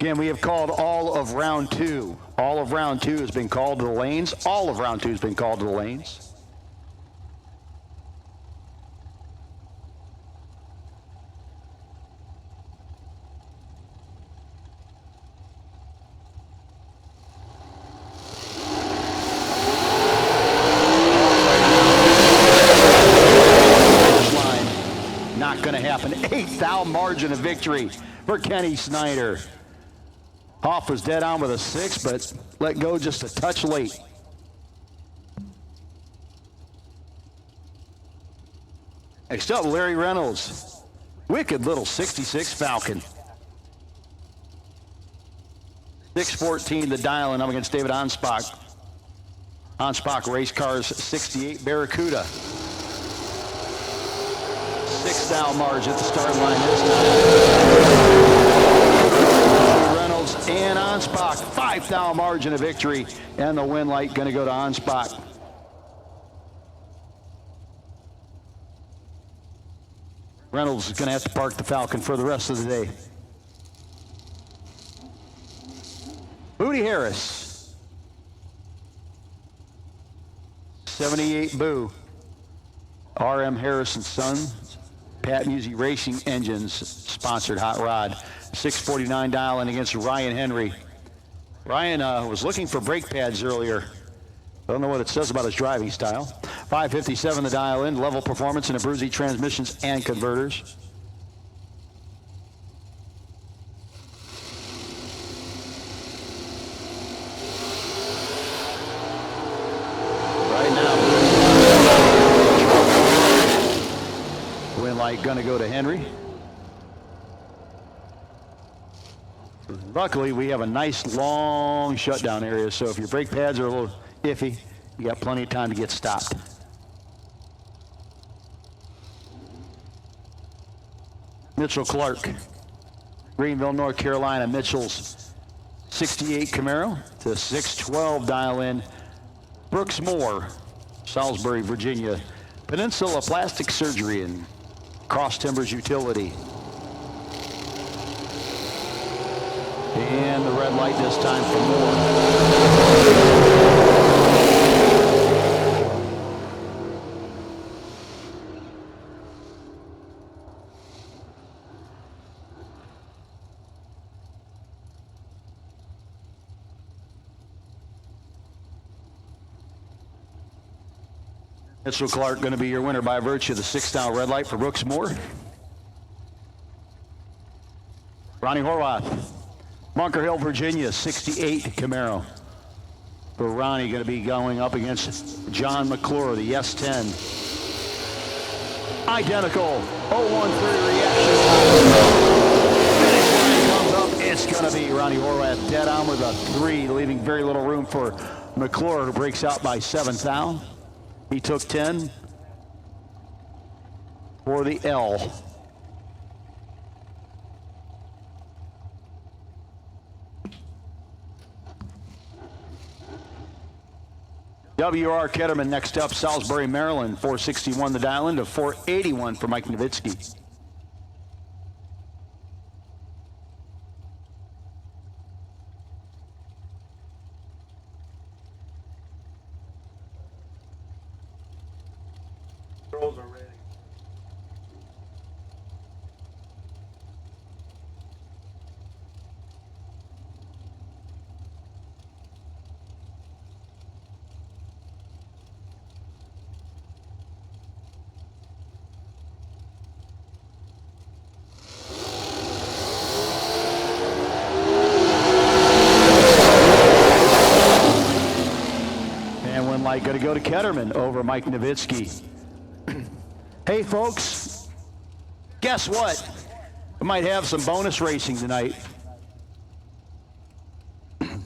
Again, we have called all of round 2. All of round 2 has been called to the lanes. All of round 2 has been called to the lanes. Not going to happen. 8 thou margin of victory for Kenny Snyder. Hoff was dead on with a 6, but let go just a touch late. Next up, Larry Reynolds. Wicked little 66 Falcon. 614 the dial-in up against David Onspach. Onspach Race Cars 68 Barracuda. 6-thou margin at the start line this time. Reynolds and Onspach, 5-thou margin of victory, and the win light going to go to Onspach. Reynolds is going to have to park the Falcon for the rest of the day. Booty Harris, 78 Boo. RM Harris and Sons, Pat Musey Racing Engines, sponsored hot rod. 649 dial in against Ryan Henry. Ryan was looking for brake pads earlier. I don't know what it says about his driving style. 557 the dial in, level performance in Abruzzi transmissions and converters. Right now, win light gonna go to Henry. Luckily, we have a nice long shutdown area, so if your brake pads are a little iffy, you got plenty of time to get stopped. Mitchell Clark, Greenville, North Carolina. Mitchell's 68 Camaro to 612 dial in. Brooks Moore, Salisbury, Virginia. Peninsula Plastic Surgery and Cross Timbers Utility. And the red light this time for Moore. Mitchell Clark going to be your winner by virtue of the 6-thou red light for Brooks Moore. Ronnie Horwath, Bunker Hill, Virginia, 68 Camaro. For Ronnie, going to be going up against John McClure, the S10. Identical 0-1-3 reaction. Finish line comes up. It's going to be Ronnie Horwath dead on with a 3, leaving very little room for McClure, who breaks out by 7-thou. He took 10 for the L. W.R. Ketterman next up, Salisbury, Maryland, 461 the dial in to 481 for Mike Nowitzki. Girls are ready. Light going to go to Ketterman over Mike Nowitzki. Hey folks, guess what? We might have some bonus racing tonight. Going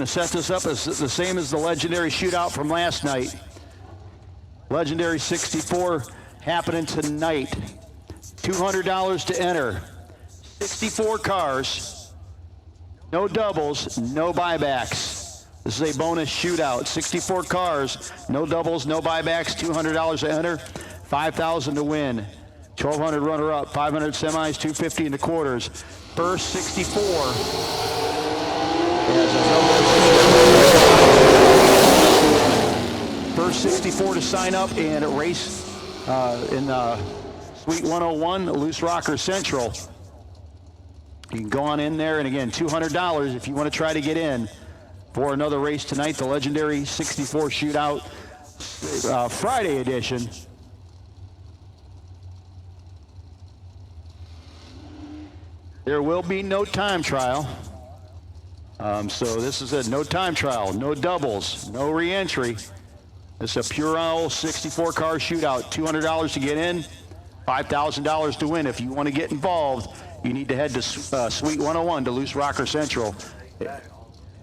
to set this up as the same as the legendary shootout from last night. Legendary 64 happening tonight. $200 to enter. 64 cars. No doubles, no buybacks. This is a bonus shootout. 64 cars, no doubles, no buybacks, $200 to enter, $5,000 to win. 1,200 runner-up, 500 semis, 250 in the quarters. First 64. First 64 to sign up and race in Suite 101, Loose Rocker Central. You can go on in there, and again, $200 if you want to try to get in for another race tonight, the legendary 64 shootout Friday edition. There will be no time trial. So this is a no time trial, no doubles, no re-entry. It's a pure old 64 car shootout. $200 to get in, $5,000 to win. If you want to get involved, you need to head to Suite 101 to Loose Rocker Central.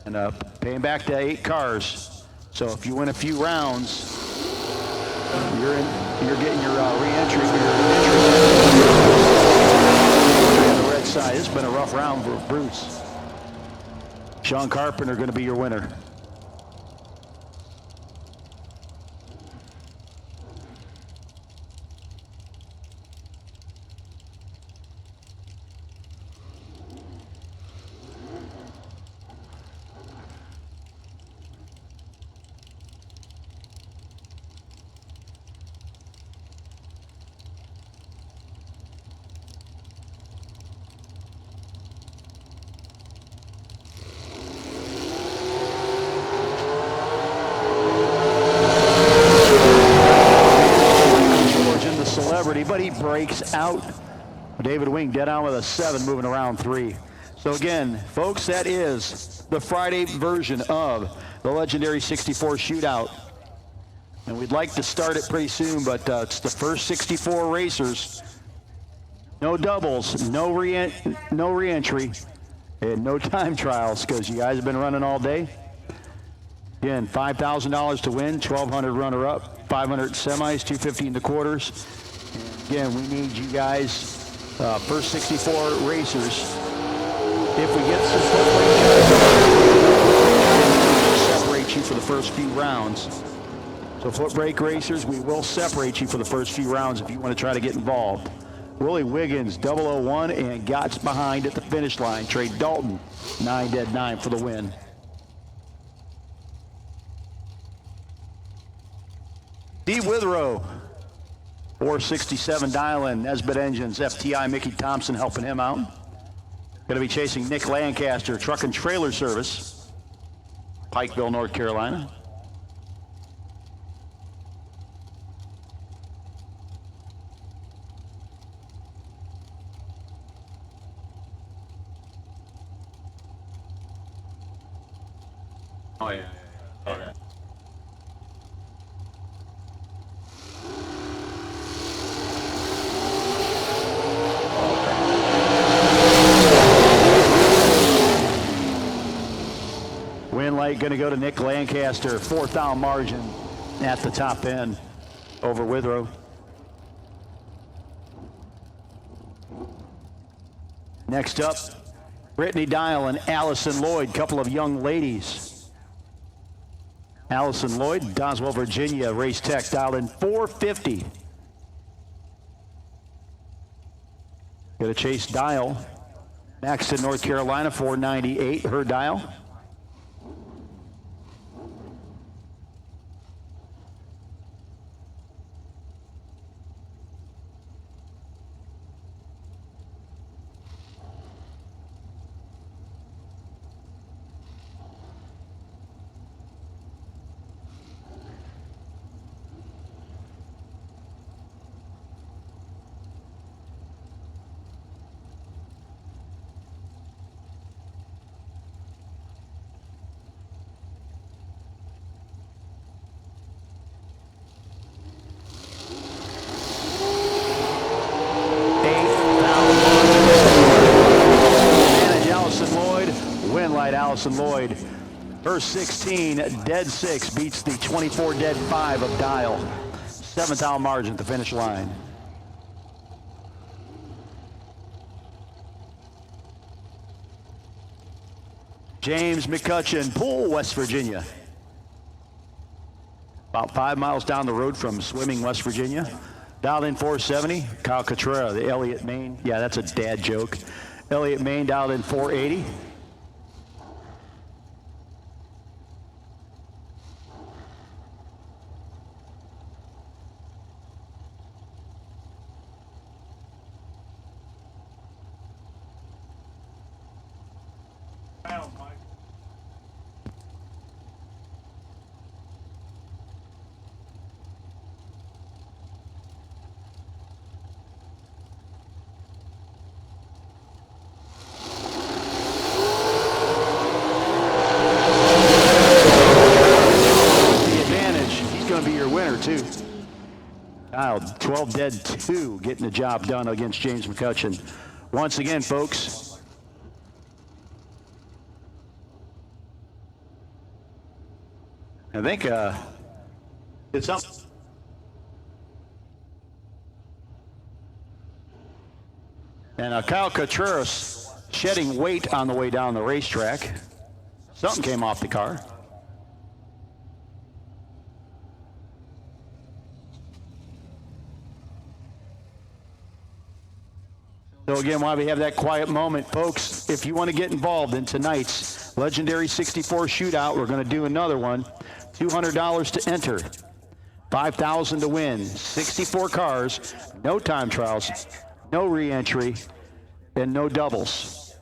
And paying back to 8 cars. So if you win a few rounds, You're getting your re-entry for your entry on the red side. It's been a rough round for Bruce. Sean Carpenter going to be your winner. But he breaks out. David Wing dead on with a 7, moving around 3. So again, folks, that is the Friday version of the legendary 64 shootout. And we'd like to start it pretty soon, but it's the first 64 racers. No doubles, no re-entry, and no time trials, because you guys have been running all day. Again, $5,000 to win, $1,200 runner-up, $500 semis, $250 in the quarters. Again, we need you guys, first 64 racers. If we get some separate you for the first few rounds. So foot brake racers, we will separate you for the first few rounds if you want to try to get involved. Willie Wiggins, 001, and Gott's behind at the finish line. Trey Dalton, 9 dead 9 for the win. D. Withrow, 467 dial-in, Nesbitt Engines, FTI, Mickey Thompson helping him out. Going to be chasing Nick Lancaster, Truck and Trailer Service, Pikeville, North Carolina. Oh, yeah. Okay. Win light going to go to Nick Lancaster, 4th down margin at the top end over Withrow. Next up, Brittany Dial and Allison Lloyd, couple of young ladies. Allison Lloyd, Doswell, Virginia, Race Tech, dialed in 450. Going to chase Dial. Maxton, North Carolina, 498, her dial. Allison Lloyd, her 16 dead 6 beats the 24 dead 5 of Dial. 7th down margin at the finish line. James McCutcheon, Poole, West Virginia. About 5 miles down the road from Swimming, West Virginia. Dialed in 470. Kyle Cotrera, the Elliott Main. Yeah, that's a dad joke. Elliott Main dialed in 480. Too. 12 dead 2 getting the job done against James McCutcheon. Once again, folks, I think it's up. And Kyle Contreras shedding weight on the way down the racetrack. Something came off the car. So again, while we have that quiet moment, folks, if you want to get involved in tonight's Legendary 64 Shootout, we're going to do another one. $200 to enter, $5,000 to win, 64 cars, no time trials, no re-entry, and no doubles.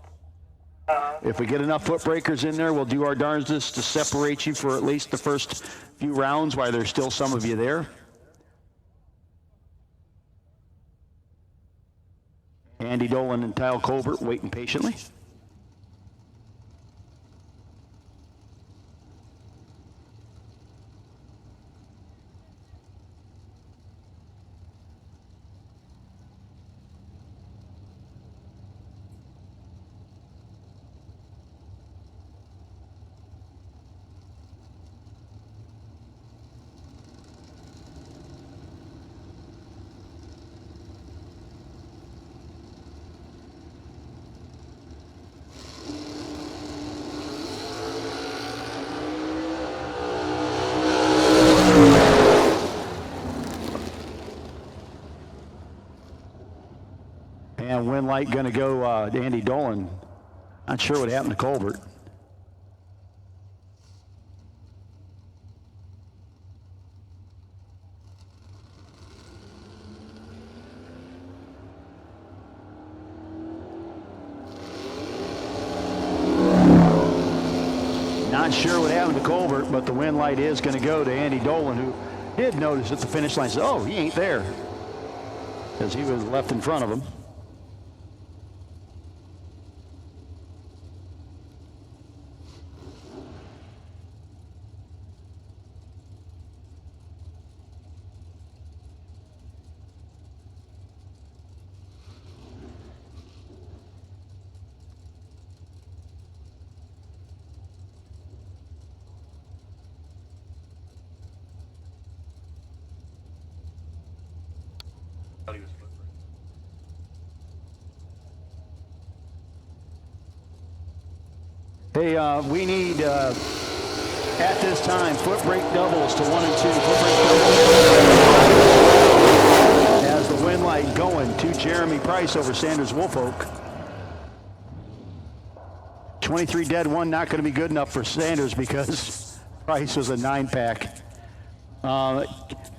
If we get enough foot breakers in there, we'll do our darndest to separate you for at least the first few rounds while there's still some of you there. Andy Dolan and Kyle Colbert waiting patiently. And win light going to go to Andy Dolan. Not sure what happened to Colbert. Not sure what happened to Colbert, but the win light is going to go to Andy Dolan, who did notice at the finish line, said, oh, he ain't there, because he was left in front of him. Hey, we need, at this time, foot brake doubles to 1 and 2. Foot brake doubles. As the win light going to Jeremy Price over Sanders Woolfolk. 23 dead, 1 not going to be good enough for Sanders because Price was a 9-pack.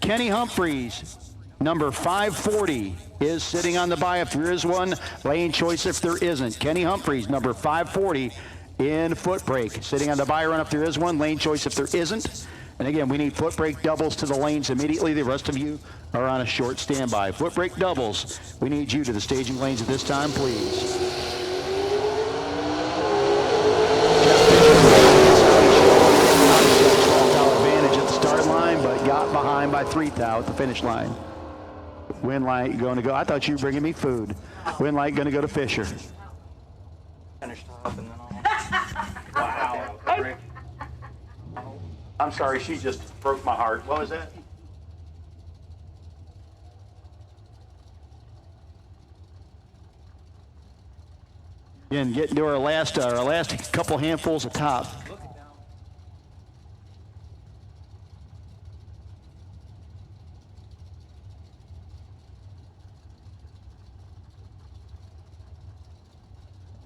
Kenny Humphreys, number 540, is sitting on the bye if there is one. Lane choice if there isn't. Kenny Humphreys, number 540, in foot brake. Sitting on the bye run if there is one. Lane choice if there isn't. And again, we need foot brake doubles to the lanes immediately. The rest of you are on a short standby. Foot brake doubles. We need you to the staging lanes at this time, please. Advantage at the start line, but got behind by 3 thou at the finish line. Win light going to go. I thought you were bringing me food. Win light going to go to Fisher. Finish top and then wow. I'm sorry, she just broke my heart. What was that? Again, getting to our last couple handfuls of top.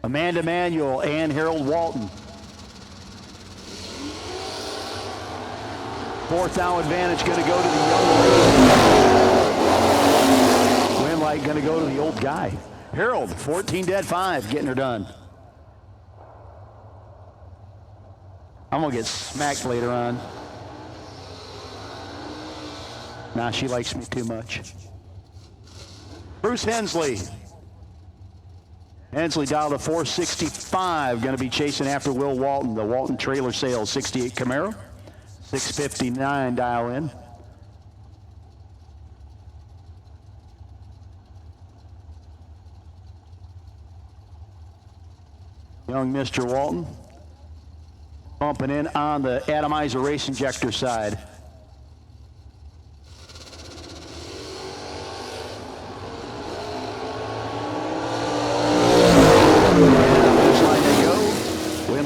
Amanda Manuel and Harold Walton. 4th thou advantage going to go to the young lady. Win light going to go to the old guy. Harold, 14 dead, 5, getting her done. I'm going to get smacked later on. Nah, she likes me too much. Bruce Hensley. Hensley dialed a 465, going to be chasing after Will Walton, the Walton Trailer Sales 68 Camaro. 659 dial in. Young Mr. Walton bumping in on the atomizer race injector side.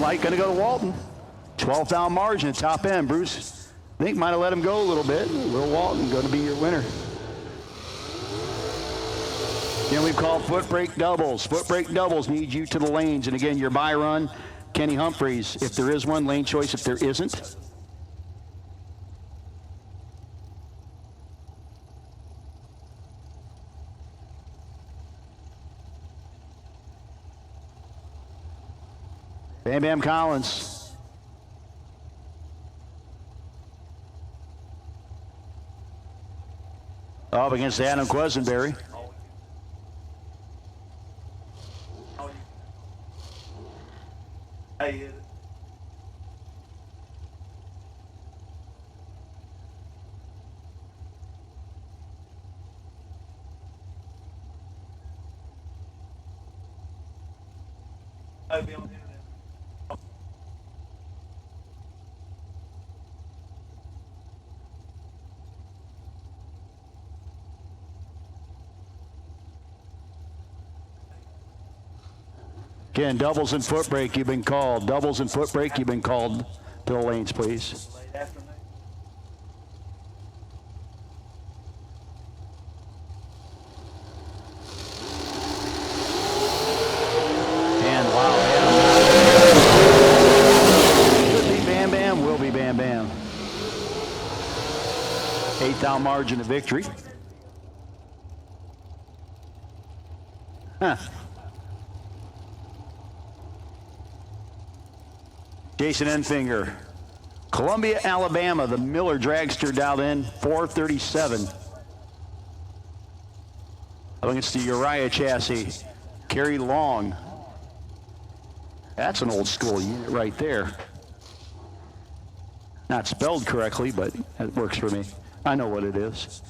light going to go to Walton. 12th down margin, top end. Bruce, I think, might have let him go a little bit. Will Walton going to be your winner. Again, we've called foot brake doubles. Foot brake doubles need you to the lanes. And again, your by run, Kenny Humphreys, if there is one, lane choice if there isn't. Bam Bam Collins. Up against Adam Quisenberry. Hey, I'll be on the internet. Again, doubles and foot brake, you've been called. Doubles and foot brake, you've been called to the lanes, please. And wow, could be Bam Bam, will be Bam Bam. 8th down margin of victory. Huh. Jason Enfinger. Columbia, Alabama, the Miller dragster dialed in, 437. Up against the Uriah chassis, Kerry Long. That's an old school unit right there. Not spelled correctly, but it works for me. I know what it is.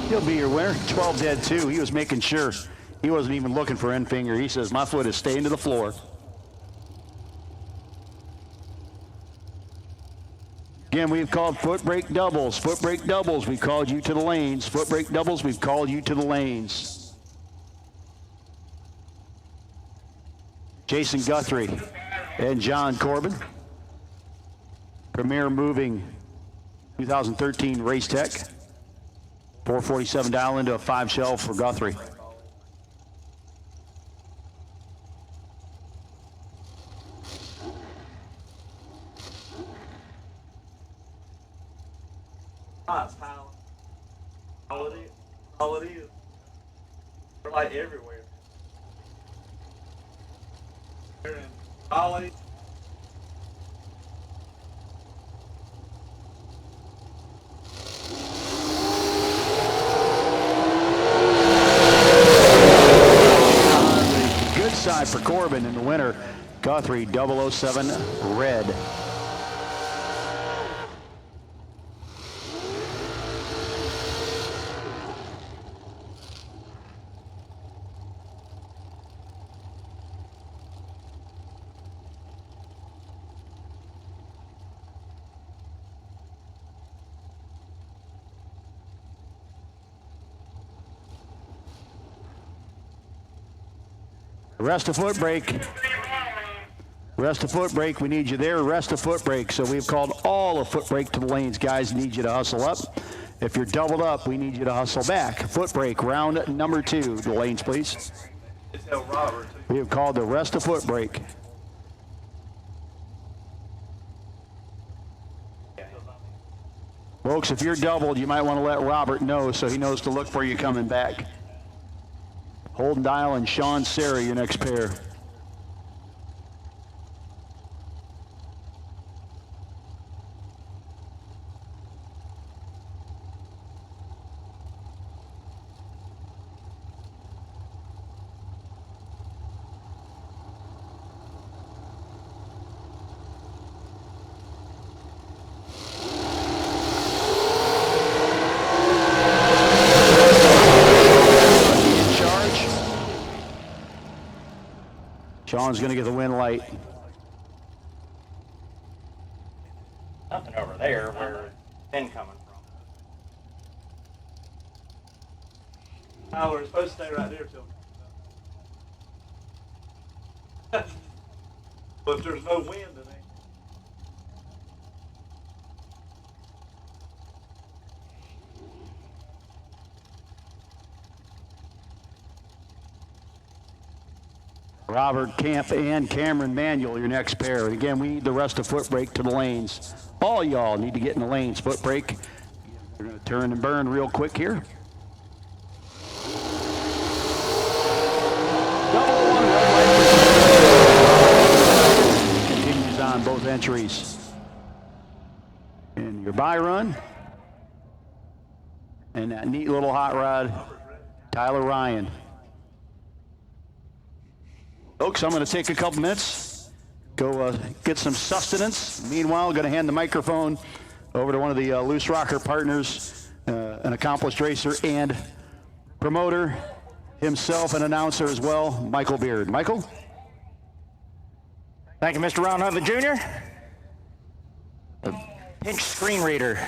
He'll be your winner. 12 dead too. He was making sure. He wasn't even looking for Enfinger. He says, my foot is staying to the floor. Again, we've called foot brake doubles. Foot brake doubles, we've called you to the lanes. Foot brake doubles, we've called you to the lanes. Jason Guthrie and John Corbin. Premier Moving 2013 Race Tech. 447 dial into a 5 shell for Guthrie. All it is. They're like everywhere. They're in Ollie. Good side for Corbin in the winner. Guthrie 007 red. Rest of foot brake. Rest of foot brake, we need you there. Rest of foot brake. So we've called all of foot brake to the lanes. Guys, need you to hustle up. If you're doubled up, we need you to hustle back. Foot brake, round number 2. The lanes, please. We have called the rest of foot brake. Folks, if you're doubled, you might want to let Robert know so he knows to look for you coming back. Holden Dial and Sean Serra, your next pair. Sean's going to get the win light. Nothing over there where it's been coming from. We're supposed to stay right there till. But if there's no wind, then Robert Camp and Cameron Manuel, your next pair. And again, we need the rest of foot brake to the lanes. All y'all need to get in the lanes. Foot brake. We're going to turn and burn real quick here. Double one, red light. Continues on both entries. And your by run. And that neat little hot rod, Tyler Ryan. Folks, I'm going to take a couple minutes, go get some sustenance. Meanwhile, I'm going to hand the microphone over to one of the Loose Rocker partners, an accomplished racer and promoter, himself an announcer as well, Michael Beard. Michael? Thank you, Mr. Ron Huntley Jr. The pinch screen reader.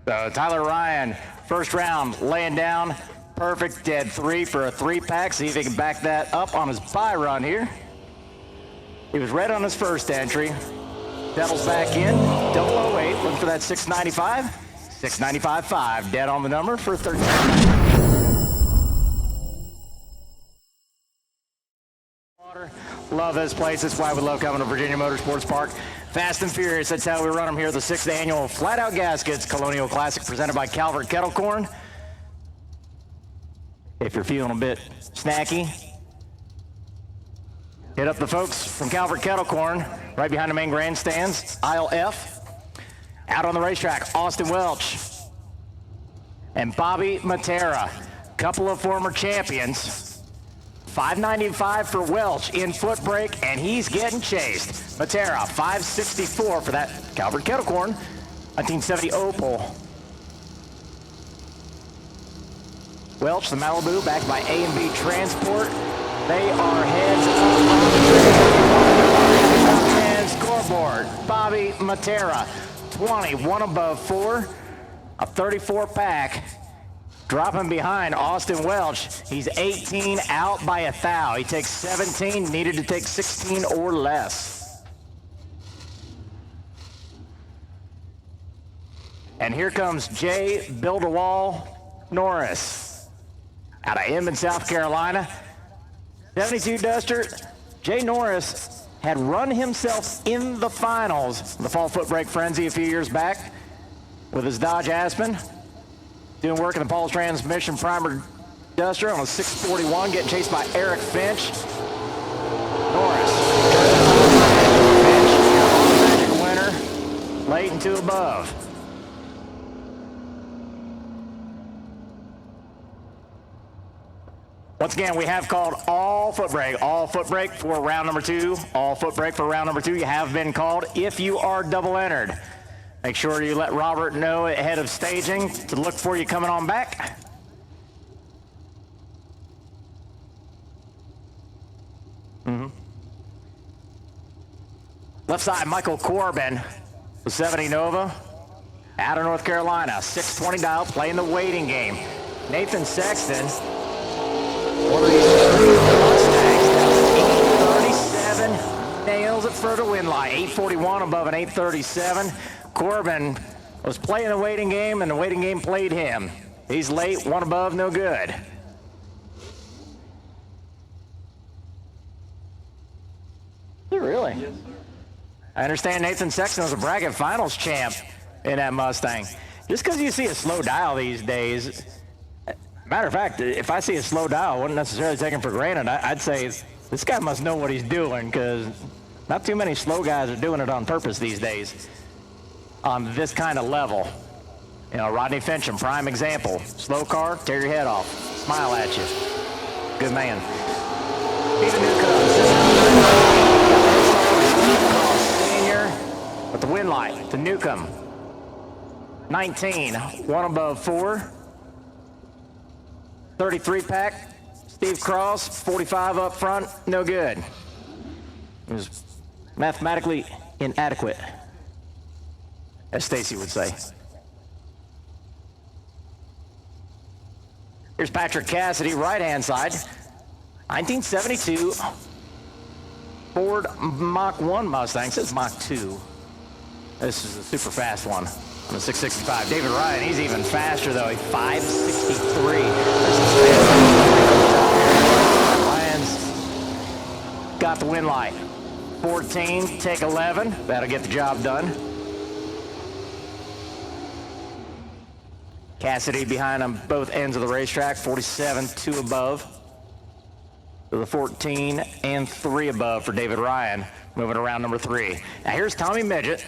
Tyler Ryan, first round, laying down. Perfect, dead 3 for a 3-pack. See if he can back that up on his bye run here. He was red on his first entry. Doubles back in, 008, looking for that 695. 695.5, dead on the number for 13. Love this place. That's why we love coming to Virginia Motorsports Park. Fast and furious, that's how we run them here. The 6th annual Flat Out Gaskets Colonial Classic presented by Calvert Kettle Corn. If you're feeling a bit snacky, hit up the folks from Calvert Kettle Corn, right behind the main grandstands, aisle F. Out on the racetrack, Austin Welch and Bobby Matera, couple of former champions. $5.95 for Welch in foot brake, and he's getting chased. Matera, $5.64 for that Calvert Kettle Corn, 1970 Opel. Welch, the Malibu, backed by A&B Transport. They are heads up on the and scoreboard. Bobby Matera, 20, one above 4, a 34-pack. Dropping behind Austin Welch. He's 18 out by a thou. He takes 17, needed to take 16 or less. And here comes Jay Build-A-Wall Norris. Out of Inman, South Carolina, 72 Duster. Jay Norris had run himself in the finals, the fall foot brake frenzy a few years back with his Dodge Aspen. Doing work in the Paul's transmission primer Duster on a 641, getting chased by Eric Finch. Norris. Finch, winner, late and 2 above. Once again, we have called all foot brake for round number 2. All foot brake for round number 2. You have been called. If you are double entered, make sure you let Robert know ahead of staging to look for you coming on back. Left side, Michael Corbin, the 70 Nova, out of North Carolina, 620 dial, playing the waiting game. Nathan Sexton, one of these Mustangs, 837, nails it for the win line. 841 above an 837. Corbin was playing the waiting game, and the waiting game played him. He's late, 1 above, no good. Really? Yes, sir. I understand Nathan Sexton was a bracket finals champ in that Mustang. Just because you see a slow dial these days, matter of fact, if I see a slow dial, I wouldn't necessarily take him for granted. I'd say this guy must know what he's doing, because not too many slow guys are doing it on purpose these days on this kind of level. You know, Rodney Fincham, prime example. Slow car, tear your head off, smile at you. Good man. Even Newcomb, senior with the win light to Newcomb. 19, 1 above 4. 33 pack, Steve Cross, 45 up front, no good. He was mathematically inadequate, as Stacy would say. Here's Patrick Cassidy, right-hand side. 1972 Ford Mach 1 Mustang. This is Mach 2. This is a super fast one on the 665. David Ryan, he's even faster though. He's 563. Ryan's got the win light. 14, take 11. That'll get the job done. Cassidy behind on both ends of the racetrack, 47, 2 above. So the 14 and 3 above for David Ryan, moving around number 3. Now here's Tommy Midget,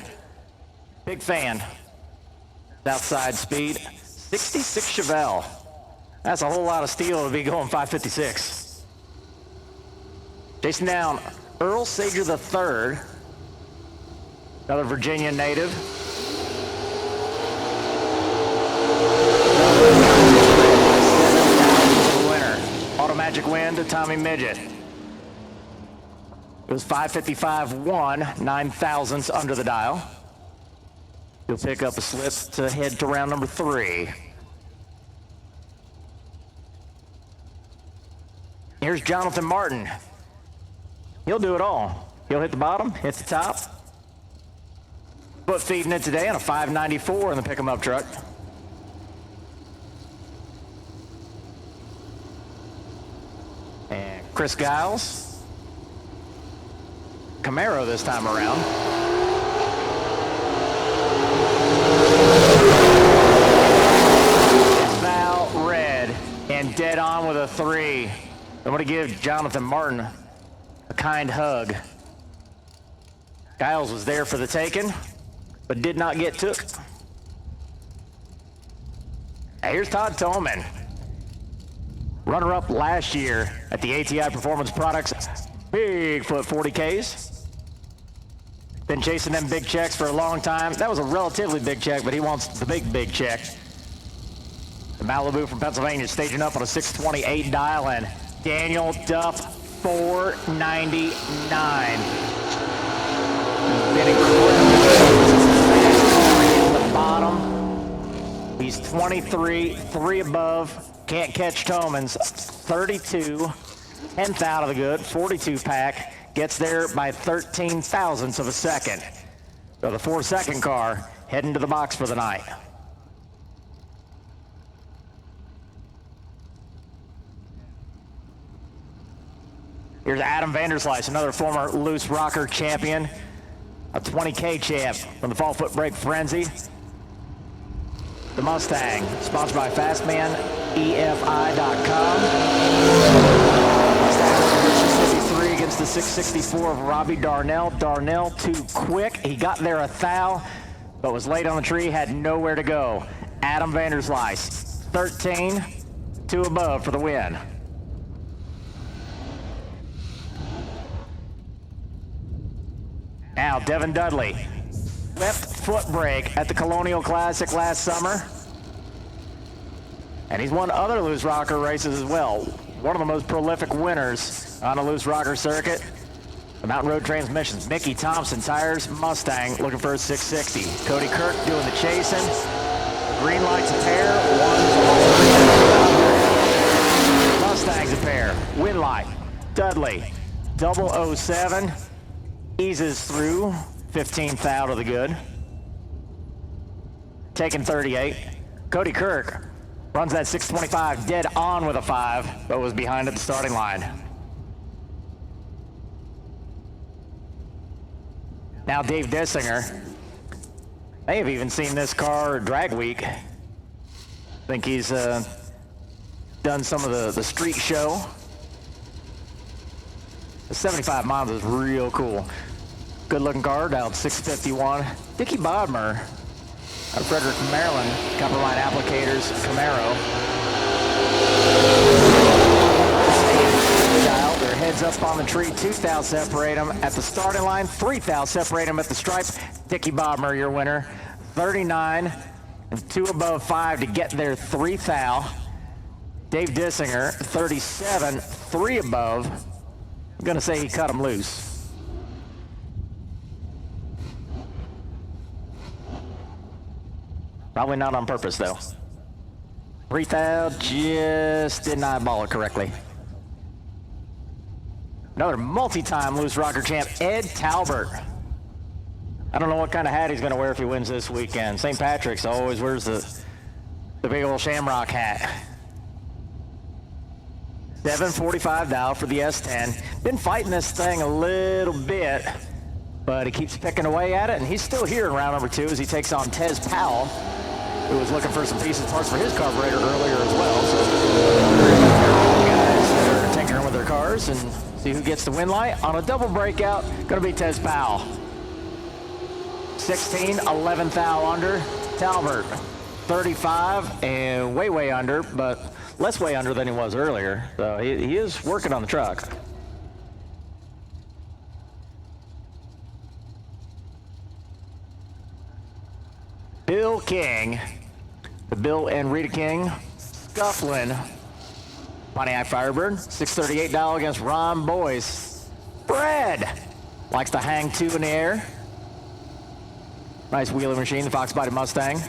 big fan. Outside speed, 66 Chevelle. That's a whole lot of steel to be going 556. Chasing down Earl Sager III, another Virginia native. Magic win to Tommy Midget. It was 555-1, 9 thousandths under the dial. He'll pick up a slip to head to round number 3. Here's Jonathan Martin. He'll do it all. He'll hit the bottom, hit the top. Foot feeding it today on a 594 in the pick-em-up truck. And Chris Giles, Camaro this time around. Val red and dead on with a 3. I want to give Jonathan Martin a kind hug. Giles was there for the taking, but did not get took. Now here's Todd Tolman. Runner-up last year at the ATI Performance Products Bigfoot 40Ks. Been chasing them big checks for a long time. That was a relatively big check, but he wants the big check. The Malibu from Pennsylvania staging up on a 628 dial, and Daniel Duff 499. Bidding for the bottom. He's 23, 3 above. Can't catch Tomans. 32, 10th out of the good, 42 pack. Gets there by 13 thousandths of a second. So the 4-second car heading to the box for the night. Here's Adam Vanderslice, another former loose rocker champion, a 20K champ from the Fall Foot Brake Frenzy. The Mustang, sponsored by FastmanEFI.com. Mustang 63 against the 664 of Robbie Darnell. Darnell too quick. He got there a thou, but was late on the tree, had nowhere to go. Adam Vanderslice, 13, 2 above for the win. Now, Devin Dudley. Left foot brake at the Colonial Classic last summer. And he's won other loose rocker races as well. One of the most prolific winners on a loose rocker circuit. The Mountain Road Transmissions. Mickey Thompson Tires Mustang looking for a 660. Cody Kirk doing the chasing. Green light's a pair. Mustang's a pair. Win light. Dudley. 007. Eases through. 15th out of the good. Taking 38. Cody Kirk runs that 625 dead on with a 5, but was behind at the starting line. Now Dave Dessinger. May have even seen this car drag week. I think he's done some of the street show. The 75 miles is real cool. Good looking car down 651. Dickie Bodmer out of Frederick, Maryland. Copper line applicators, Camaro. Their heads up on the tree. 2 thou separate them at the starting line. 3 thou separate them at the stripe. Dickie Bodmer, your winner. 39 and 2 above 5 to get there. 3 thou. Dave Dissinger, 37, 3 above. I'm going to say he cut him loose. Probably not on purpose, though. Breathe out, just didn't eyeball it correctly. Another multi-time loose rocker champ, Ed Talbert. I don't know what kind of hat he's going to wear if he wins this weekend. St. Patrick's always wears the big old shamrock hat. 745 dial for the S10. Been fighting this thing a little bit, but he keeps picking away at it, and he's still here in round number 2 as he takes on Tez Powell, who was looking for some pieces parts for his carburetor earlier as well. So guys that are tinkering with their cars and see who gets the win light on a double breakout. Going to be Tez Powell. 16, 11 thou under. Talbert, 35 and way under, but less way under than he was earlier. So he is working on the truck. Bill King, the Bill and Rita King, scuffling. Pontiac Firebird, 638 dial against Ron Boyce. Fred likes to hang 2 in the air. Nice wheeling machine, the Fox Body Mustang.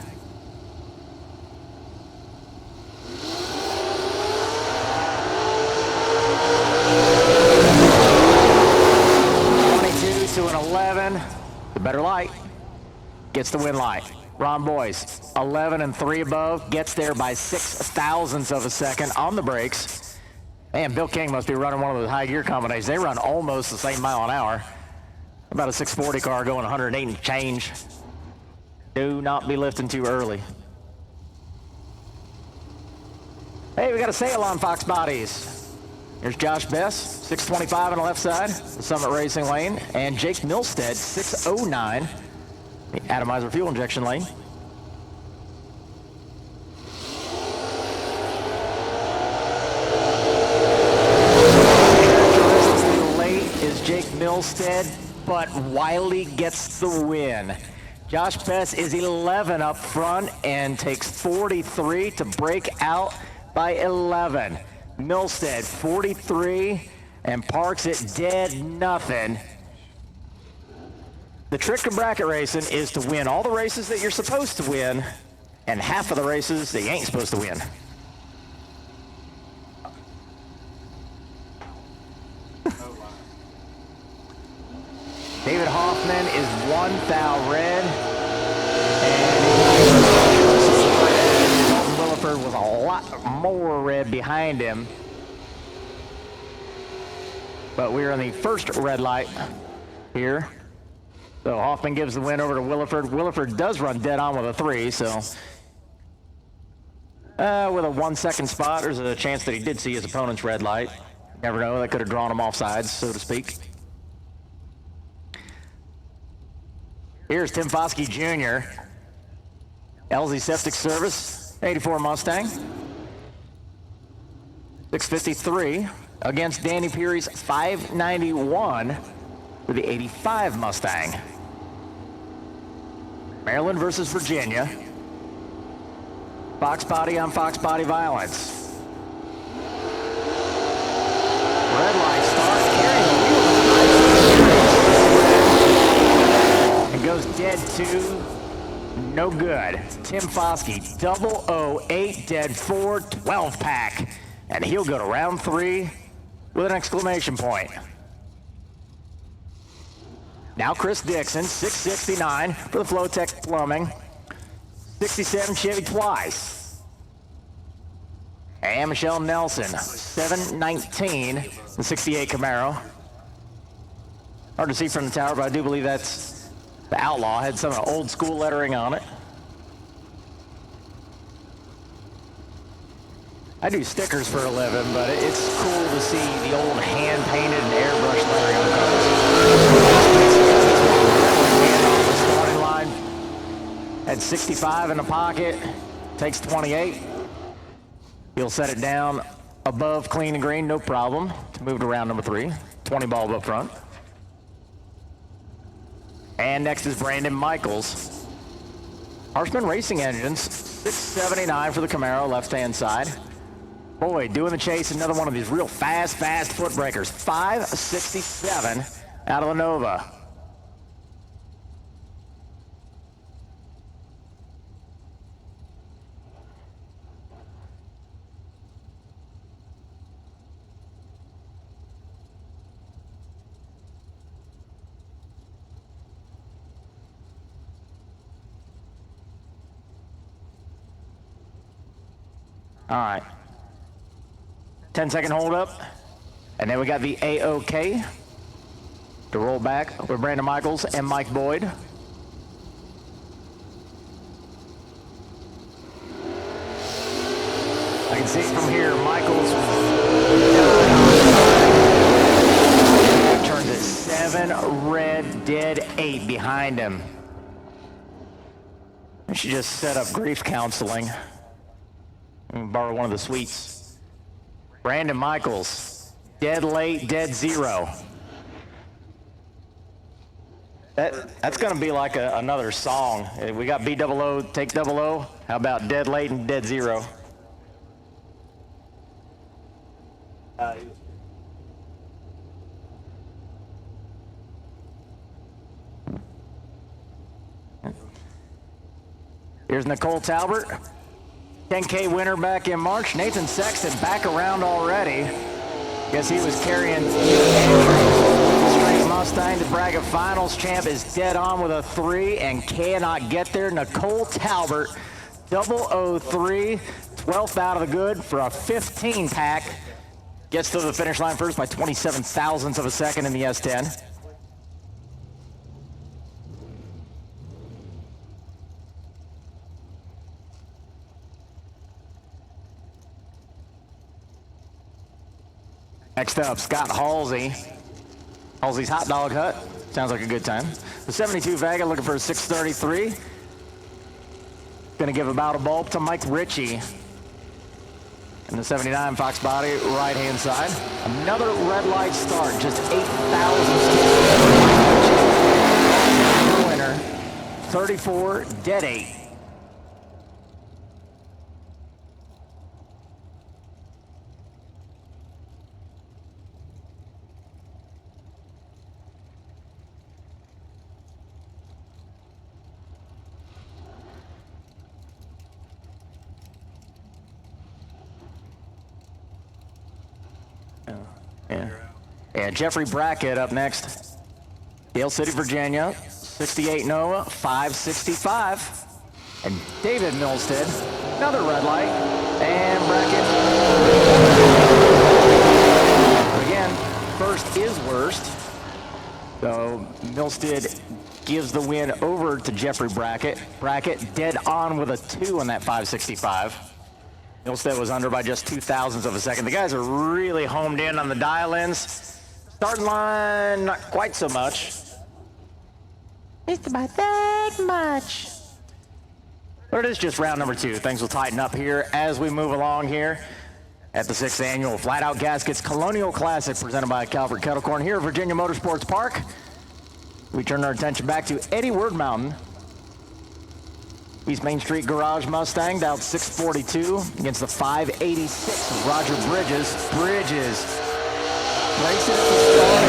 To an 11, the better light gets the win light. Ron Boyce, 11 and 3 above, gets there by 0.06 of a second on the brakes. Man, Bill King must be running one of those high gear combinations. They run almost the same mile an hour. About a 640 car going 108 and change. Do not be lifting too early. Hey, we got a sale on Fox Bodies. Here's Josh Bess, 625 on the left side, the Summit Racing lane, and Jake Milstead, 609, the atomizer fuel injection lane. Characteristically late is Jake Milstead, but Wiley gets the win. Josh Bess is 11 up front and takes 43 to break out by 11. Milstead, 43, and parks it dead nothing. The trick to bracket racing is to win all the races that you're supposed to win and half of the races that you ain't supposed to win. David Hoffman is 1 thou red, and Dalton Williford was a lot more red behind him. But we're in the first red light here. So Hoffman gives the win over to Williford. Williford does run dead on with a 3, so with a 1 second spot, there's a chance that he did see his opponent's red light. Never know, that could have drawn him off sides, so to speak. Here's Tim Foskey Jr. LZ Septic Service, 84 Mustang. 653 against Danny Peary's 591 with the 85 Mustang. Maryland versus Virginia. Fox Body on Fox Body Violence. Red light start, carrying the wheel and goes dead 2. No good. Tim Foskey, 008 dead 4, 12 pack. And he'll go to round 3 with an exclamation point. Now Chris Dixon, 669 for the Flowtech Plumbing. 67 Chevy twice. And Michelle Nelson, 719, the 68 Camaro. Hard to see from the tower, but I do believe that's the Outlaw. Had some old school lettering on it. I do stickers for a living, but it's cool to see the old hand-painted and airbrush lettering on cars. Had 65 in the pocket, takes 28. He'll set it down above clean and green, no problem, to move to round number 3. 20 bulb up front. And next is Brandon Michaels. Harshman Racing Engines, 679 for the Camaro, left-hand side. Boyd doing the chase, another one of these real fast foot breakers. 567 out of the Nova. All right. 10-second hold up. And then we got the AOK to roll back with Brandon Michaels and Mike Boyd. I can see from here, Michaels turns it 7 red, dead 8 behind him. She just set up grief counseling. Let me borrow one of the suites. Brandon Michaels, dead late, dead 0. That's going to be like another song. We got B-double-O, take double-O. How about dead late and dead 0? Here's Nicole Talbert. 10K winner back in March. Nathan Sexton back around already. Guess he was carrying straight Mustang. The Braga Finals champ is dead on with a 3 and cannot get there. Nicole Talbert, 003, 12th out of the good for a 15 pack. Gets to the finish line first by 27 thousandths of a second in the S10. Next up, Scott Halsey. Halsey's Hot Dog Hut. Sounds like a good time. The 72 Vega looking for a 633. Gonna give about a bulb to Mike Ritchie. And the 79 Fox Body, right-hand side. Another red light start, just 8,000. Winner, 34, dead 8. Yeah, Jeffrey Brackett up next. Dale City, Virginia, 68 Nova, 565. And David Milstead, another red light. And Brackett. Again, first is worst. So Milstead gives the win over to Jeffrey Brackett. Brackett dead on with a 2 on that 565. Milstead was under by just 0.02 of a second. The guys are really homed in on the dial-ins. Starting line, not quite so much. It's about that much. But it is just round number 2. Things will tighten up here as we move along here at the 6th annual Flat Out Gaskets Colonial Classic presented by Calvert Kettle Corn here at Virginia Motorsports Park. We turn our attention back to Eddie Word Mountain. East Main Street Garage Mustang down 642 against the 586 of Roger Bridges. Bridges breaks it at the start.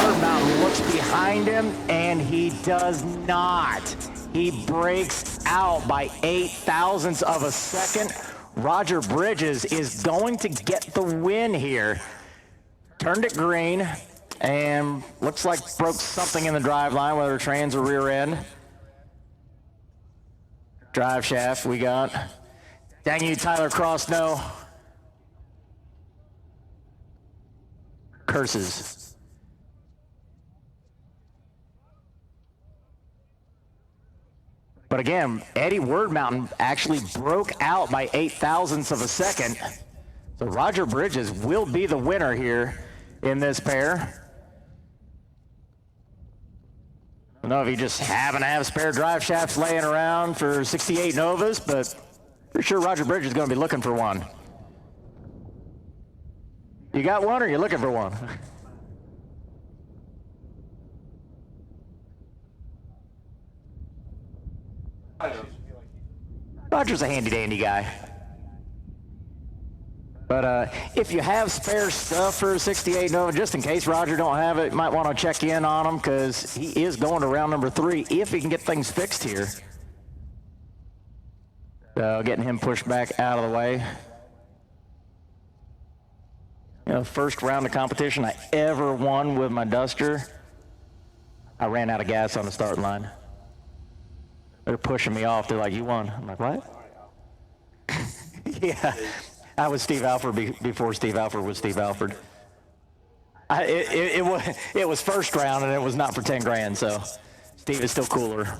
Word Mountain looks behind him, and he does not. He breaks out by 0.08 of a second. Roger Bridges is going to get the win here. Turned it green, and looks like broke something in the drive line, whether trans or rear end. Drive shaft we got. Dang you, Tyler Cross, no. Curses. But again, Eddie Word Mountain actually broke out by 0.08 of a second. So Roger Bridges will be the winner here in this pair. I don't know if you just happen to have spare drive shafts laying around for 68 Novas, but for sure Roger Bridges is going to be looking for one. You got one or you're looking for one? Roger's a handy-dandy guy. But if you have spare stuff for a 68 Nova, just in case Roger don't have it, you might want to check in on him because he is going to round number 3 if he can get things fixed here. So getting him pushed back out of the way. You know, first round of competition I ever won with my Duster, I ran out of gas on the starting line. They're pushing me off. They're like, you won. I'm like, what? Yeah. I was Steve Alford before Steve Alford was Steve Alford. It was first round and it was not for 10 grand, so Steve is still cooler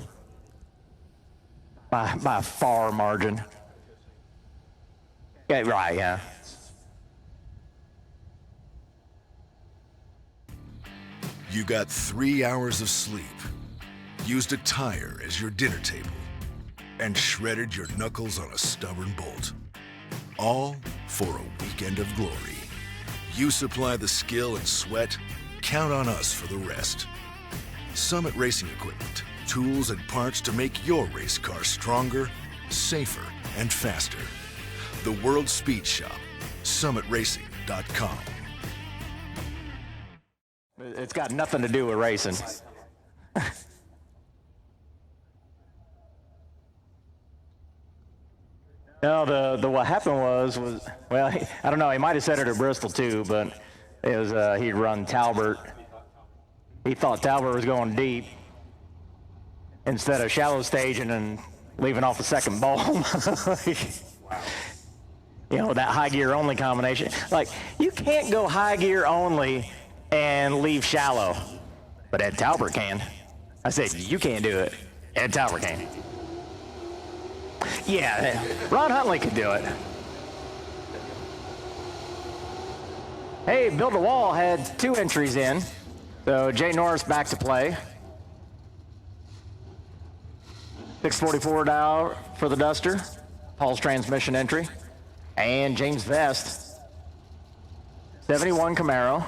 by a far margin. Yeah, right, yeah. You got 3 hours of sleep, used a tire as your dinner table, and shredded your knuckles on a stubborn bolt. All for a weekend of glory. You supply the skill and sweat, count on us for the rest. Summit Racing Equipment, tools and parts to make your race car stronger, safer, and faster. The World Speed Shop, summitracing.com. It's got nothing to do with racing. No, the what happened was well, I don't know. He might have said it at Bristol too, but it was he'd run Talbert. He thought Talbert was going deep instead of shallow staging and leaving off the second ball. You know, that high gear only combination. Like, you can't go high gear only and leave shallow, but Ed Talbert can. I said, you can't do it. Ed Talbert can. Yeah, Ron Huntley could do it. Hey, Build a Wall had 2 entries in, so Jay Norris back to play. 644 dial for the Duster, Paul's transmission entry, and James Vest, 71 Camaro.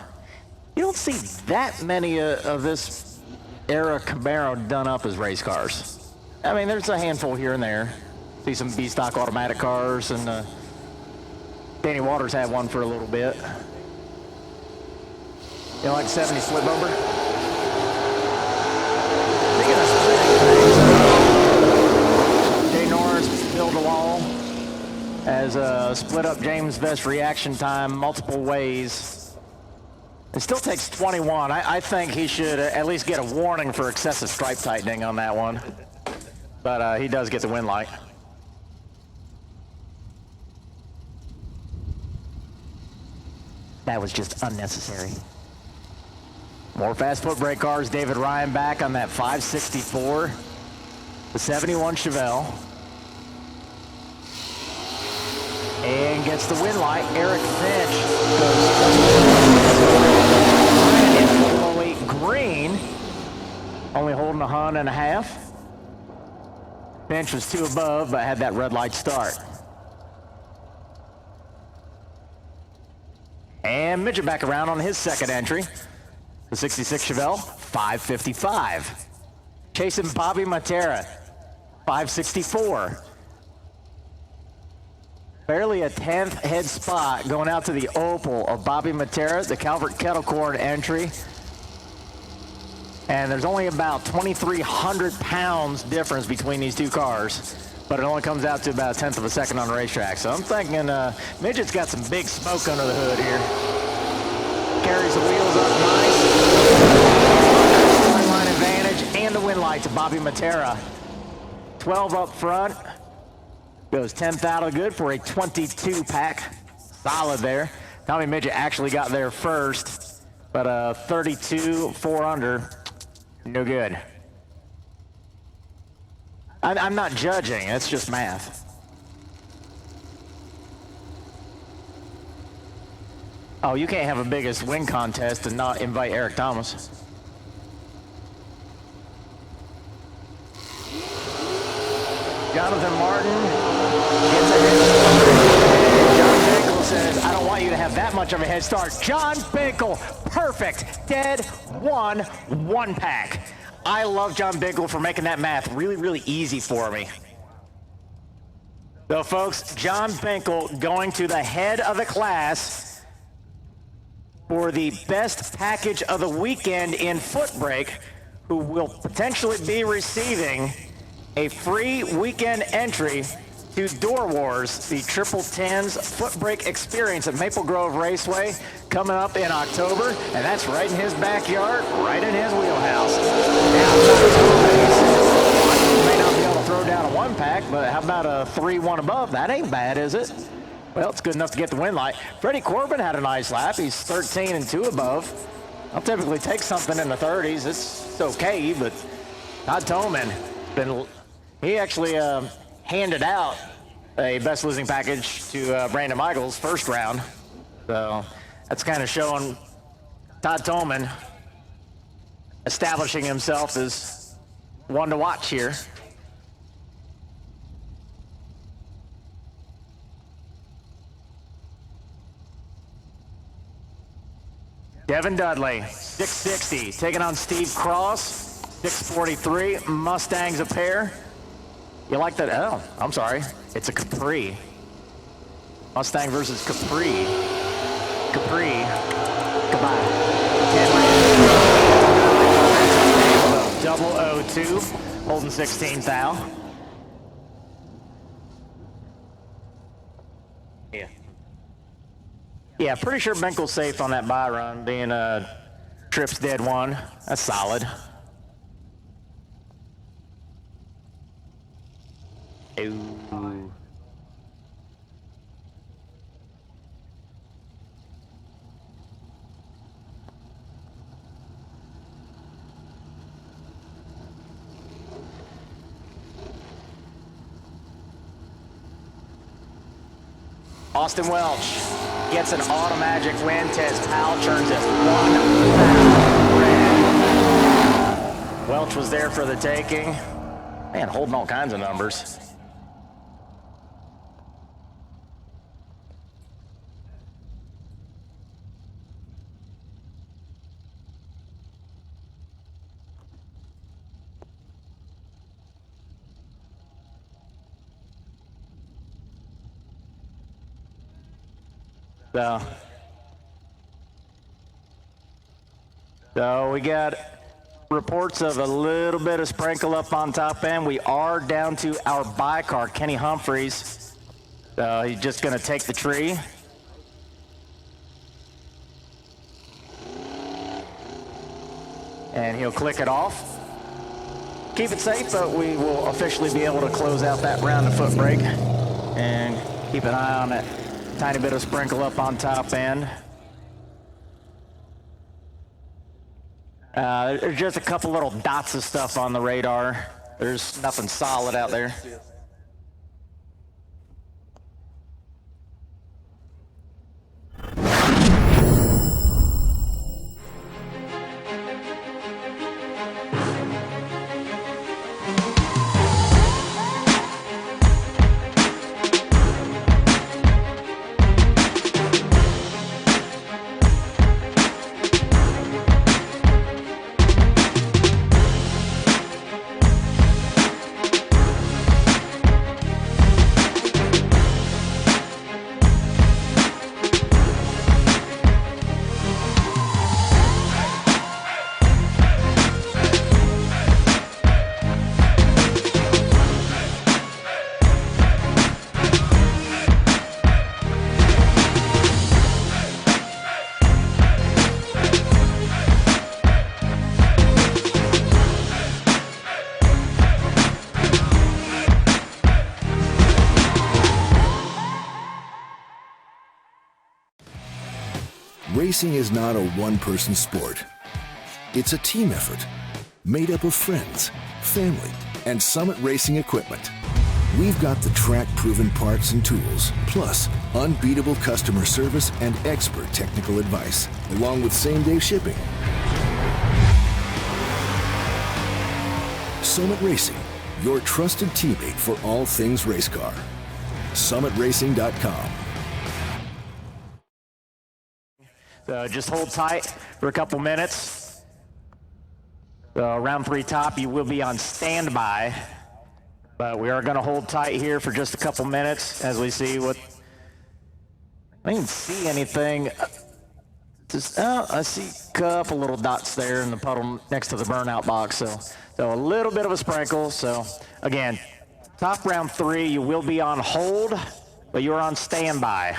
You don't see that many of this era Camaro done up as race cars. I mean, there's a handful here and there. See some B-stock automatic cars, and Danny Waters had one for a little bit. You know, like 70 split bumper? Speaking of splitting things, Jay Norris, Build a Wall, has split up James Vest reaction time multiple ways. It still takes 21. I think he should at least get a warning for excessive stripe tightening on that one. But he does get the win light. That was just unnecessary. More fast foot brake cars. David Ryan back on that 564. The 71 Chevelle. And gets the win light. Eric Finch goes green. Only holding 1.5. Finch was 2 above, but had that red light start. And Midget back around on his second entry. The 66 Chevelle, 555. Chasing Bobby Matera, 564. Barely a 10th head spot going out to the Opal of Bobby Matera, the Calvert Kettle Corn entry. And there's only about 2,300 pounds difference between these two cars, but it only comes out to about 1/10 of a second on the racetrack. So I'm thinking Midget's got some big smoke under the hood here. Carries the wheels up nice. Line advantage and the win light to Bobby Matera. 12 up front. Goes 10th out of the good for a 22 pack. Solid there. Tommy Midget actually got there first, but 32, 4 under. No good. I'm not judging, it's just math. Oh, you can't have a biggest win contest and not invite Eric Thomas. Jonathan Martin gets a head start. John Binkle says, I don't want you to have that much of a head start. John Binkle, perfect, dead one pack. I love John Binkle for making that math really, really easy for me. So, folks, John Benkel going to the head of the class for the best package of the weekend in foot brake, who will potentially be receiving a free weekend entry to Door Wars, the Triple Tens foot brake experience at Maple Grove Raceway, coming up in October, and that's right in his backyard, right in his wheelhouse. Now, may not be able to throw down a one pack, but how about a 3-1 above? That ain't bad, is it? Well, it's good enough to get the win light. Freddie Corbin had a nice lap. He's 13 and 2 above. I'll typically take something in the 30s. It's okay, but Todd Toman, he actually handed out a best losing package to Brandon Michaels first round. So that's kind of showing Todd Toman establishing himself as one to watch here. Devin Dudley, 660, taking on Steve Cross, 643, Mustangs a pair. You like that? Oh, I'm sorry. It's a Capri. Mustang versus Capri. Capri. Goodbye. 002, holding 16th thou. Yeah. Yeah, pretty sure Benkel's safe on that buy run, being Tripp's dead one. That's solid. Ooh. Austin Welch gets an automagic win. Tez Powell turns it 1 red. Welch was there for the taking. Man, holding all kinds of numbers. So we got reports of a little bit of sprinkle up on top end. We are down to our bye car, Kenny Humphreys. So he's just going to take the tree. And he'll click it off. Keep it safe, but we will officially be able to close out that round of foot brake. And keep an eye on that tiny bit of sprinkle up on top end. There's just a couple little dots of stuff on the radar. There's nothing solid out there. Racing is not a one-person sport. It's a team effort made up of friends, family, and Summit Racing equipment. We've got the track-proven parts and tools, plus unbeatable customer service and expert technical advice, along with same-day shipping. Summit Racing, your trusted teammate for all things race car. SummitRacing.com. Just hold tight for a couple minutes. Round 3 top, you will be on standby. But we are going to hold tight here for just a couple minutes as we see what. I didn't see anything. Just, I see a couple little dots there in the puddle next to the burnout box. So a little bit of a sprinkle. So again, top round 3, you will be on hold, but you're on standby.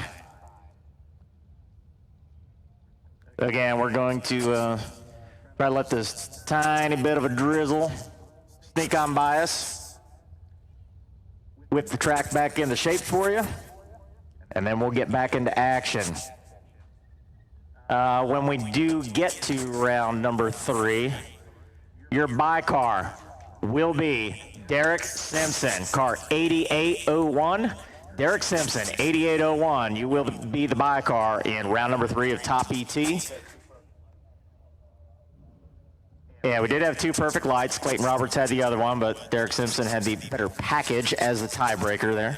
Again, we're going to try to let this tiny bit of a drizzle sneak on by us. Whip the track back into shape for you, and then we'll get back into action. When we do get to round number 3, your buy car will be Derek Simpson, car 8801. Derek Simpson, 8801. You will be the buy car in round number 3 of Top ET. Yeah, we did have 2 perfect lights. Clayton Roberts had the other one, but Derek Simpson had the better package as the tiebreaker there.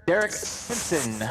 Derek Simpson.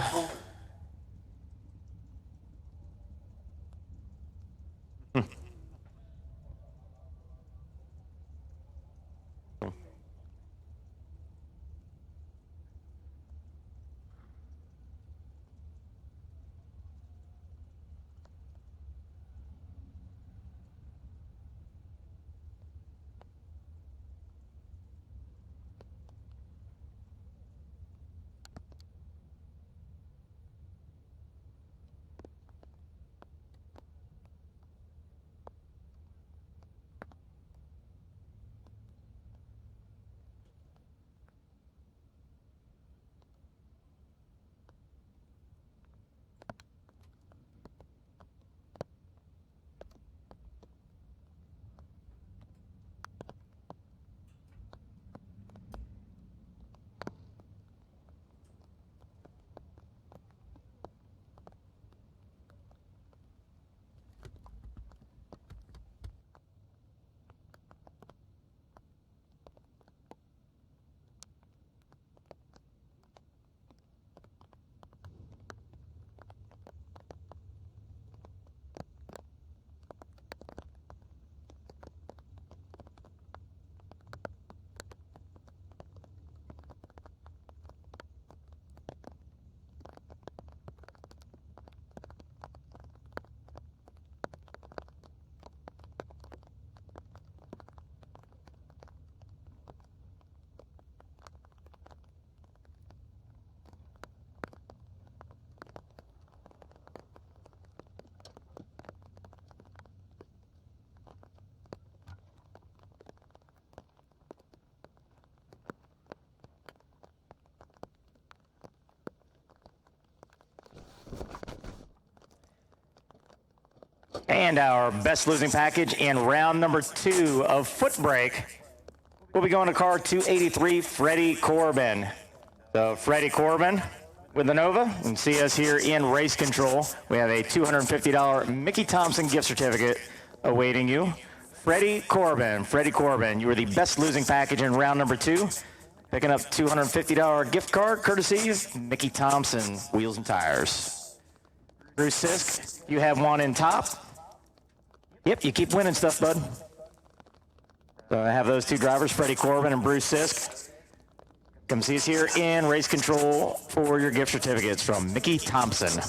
And our best losing package in round number 2 of Foot Brake will be going to car 283, Freddie Corbin. So Freddie Corbin with the Nova. You can see us here in race control. We have a $250 Mickey Thompson gift certificate awaiting you. Freddie Corbin, you were the best losing package in round number 2. Picking up $250 gift card courtesy of Mickey Thompson Wheels and Tires. Bruce Sisk, you have one in top. Yep, you keep winning stuff, bud. So I have those 2 drivers, Freddie Corbin and Bruce Sisk. Come see us here in race control for your gift certificates from Mickey Thompson.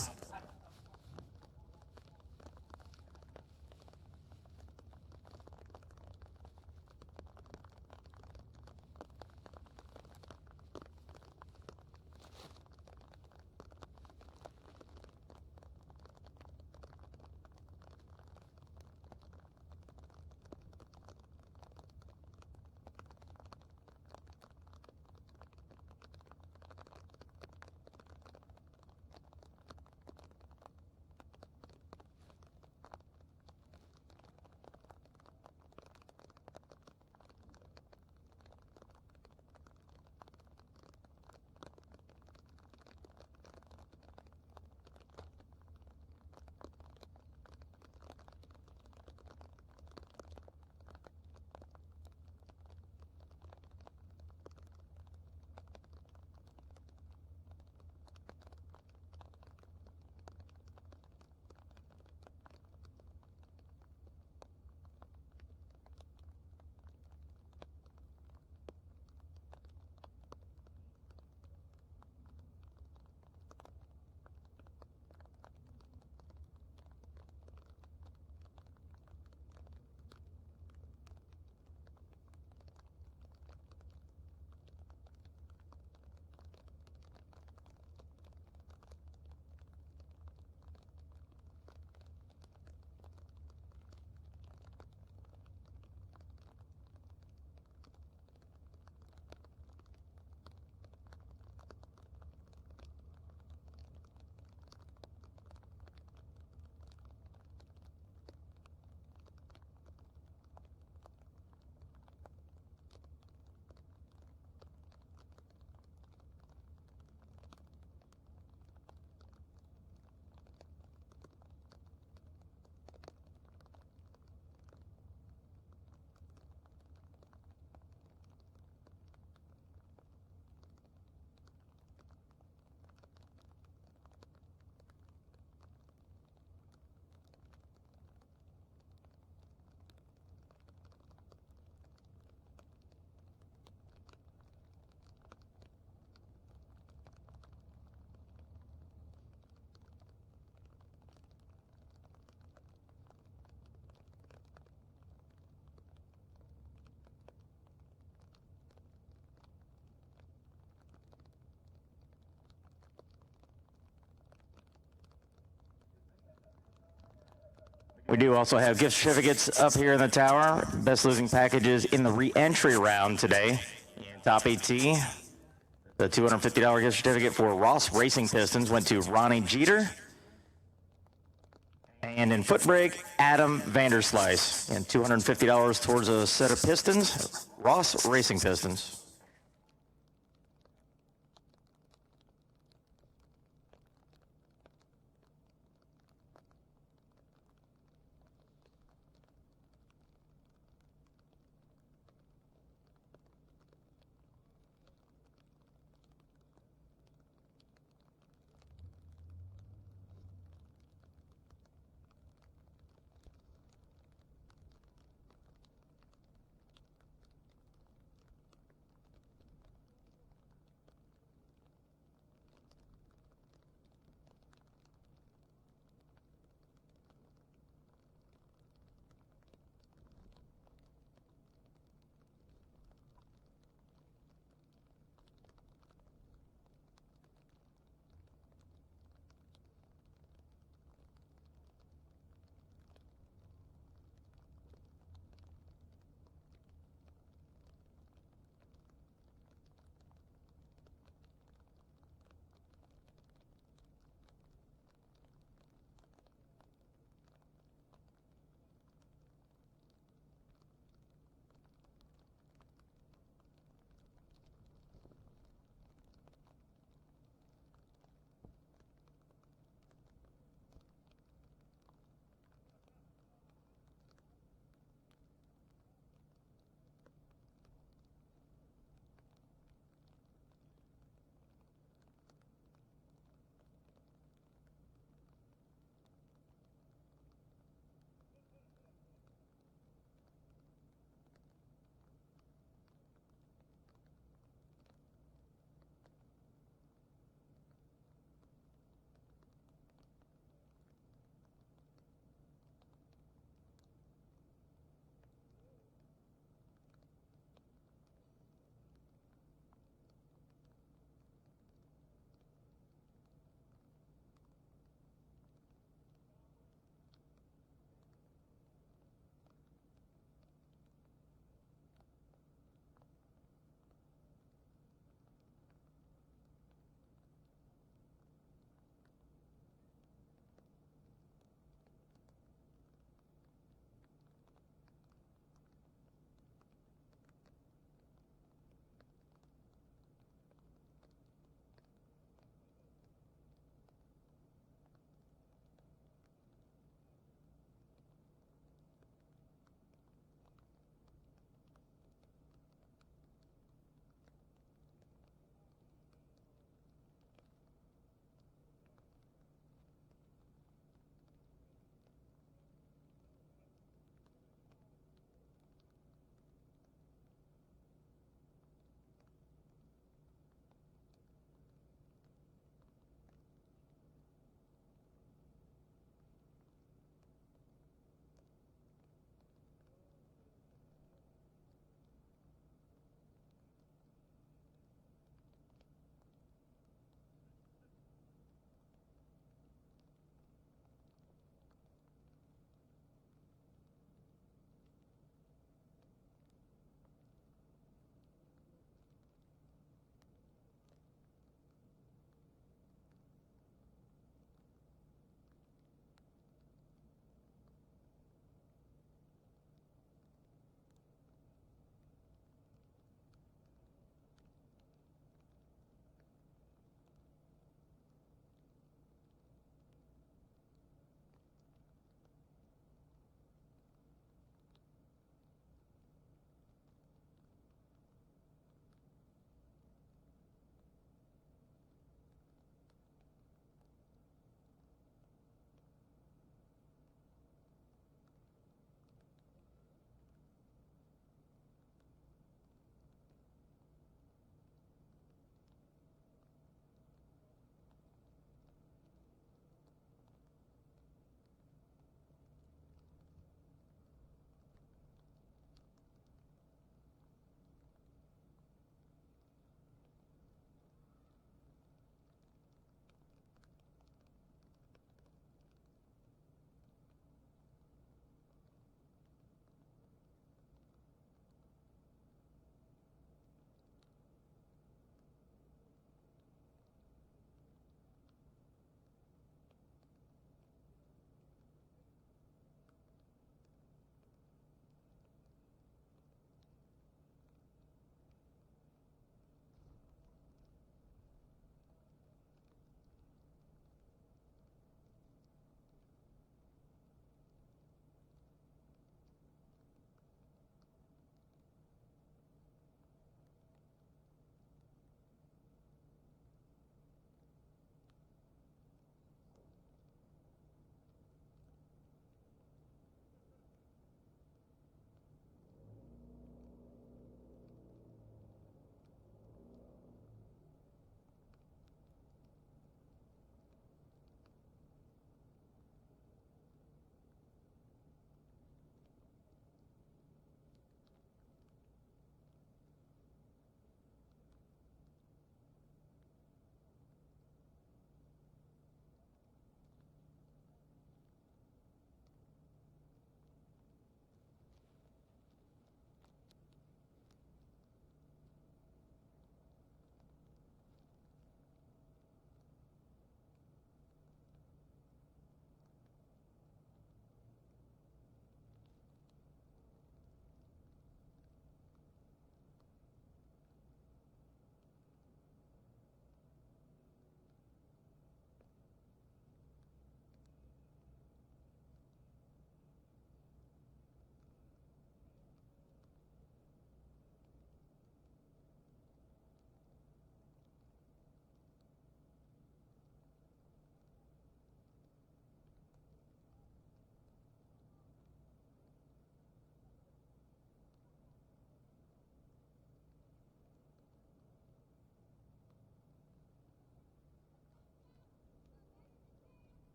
We do also have gift certificates up here in the tower. Best losing packages in the re-entry round today. In top AT, the $250 gift certificate for Ross Racing Pistons went to Ronnie Jeter. And in foot brake, Adam Vanderslice. And $250 towards a set of pistons, Ross Racing Pistons.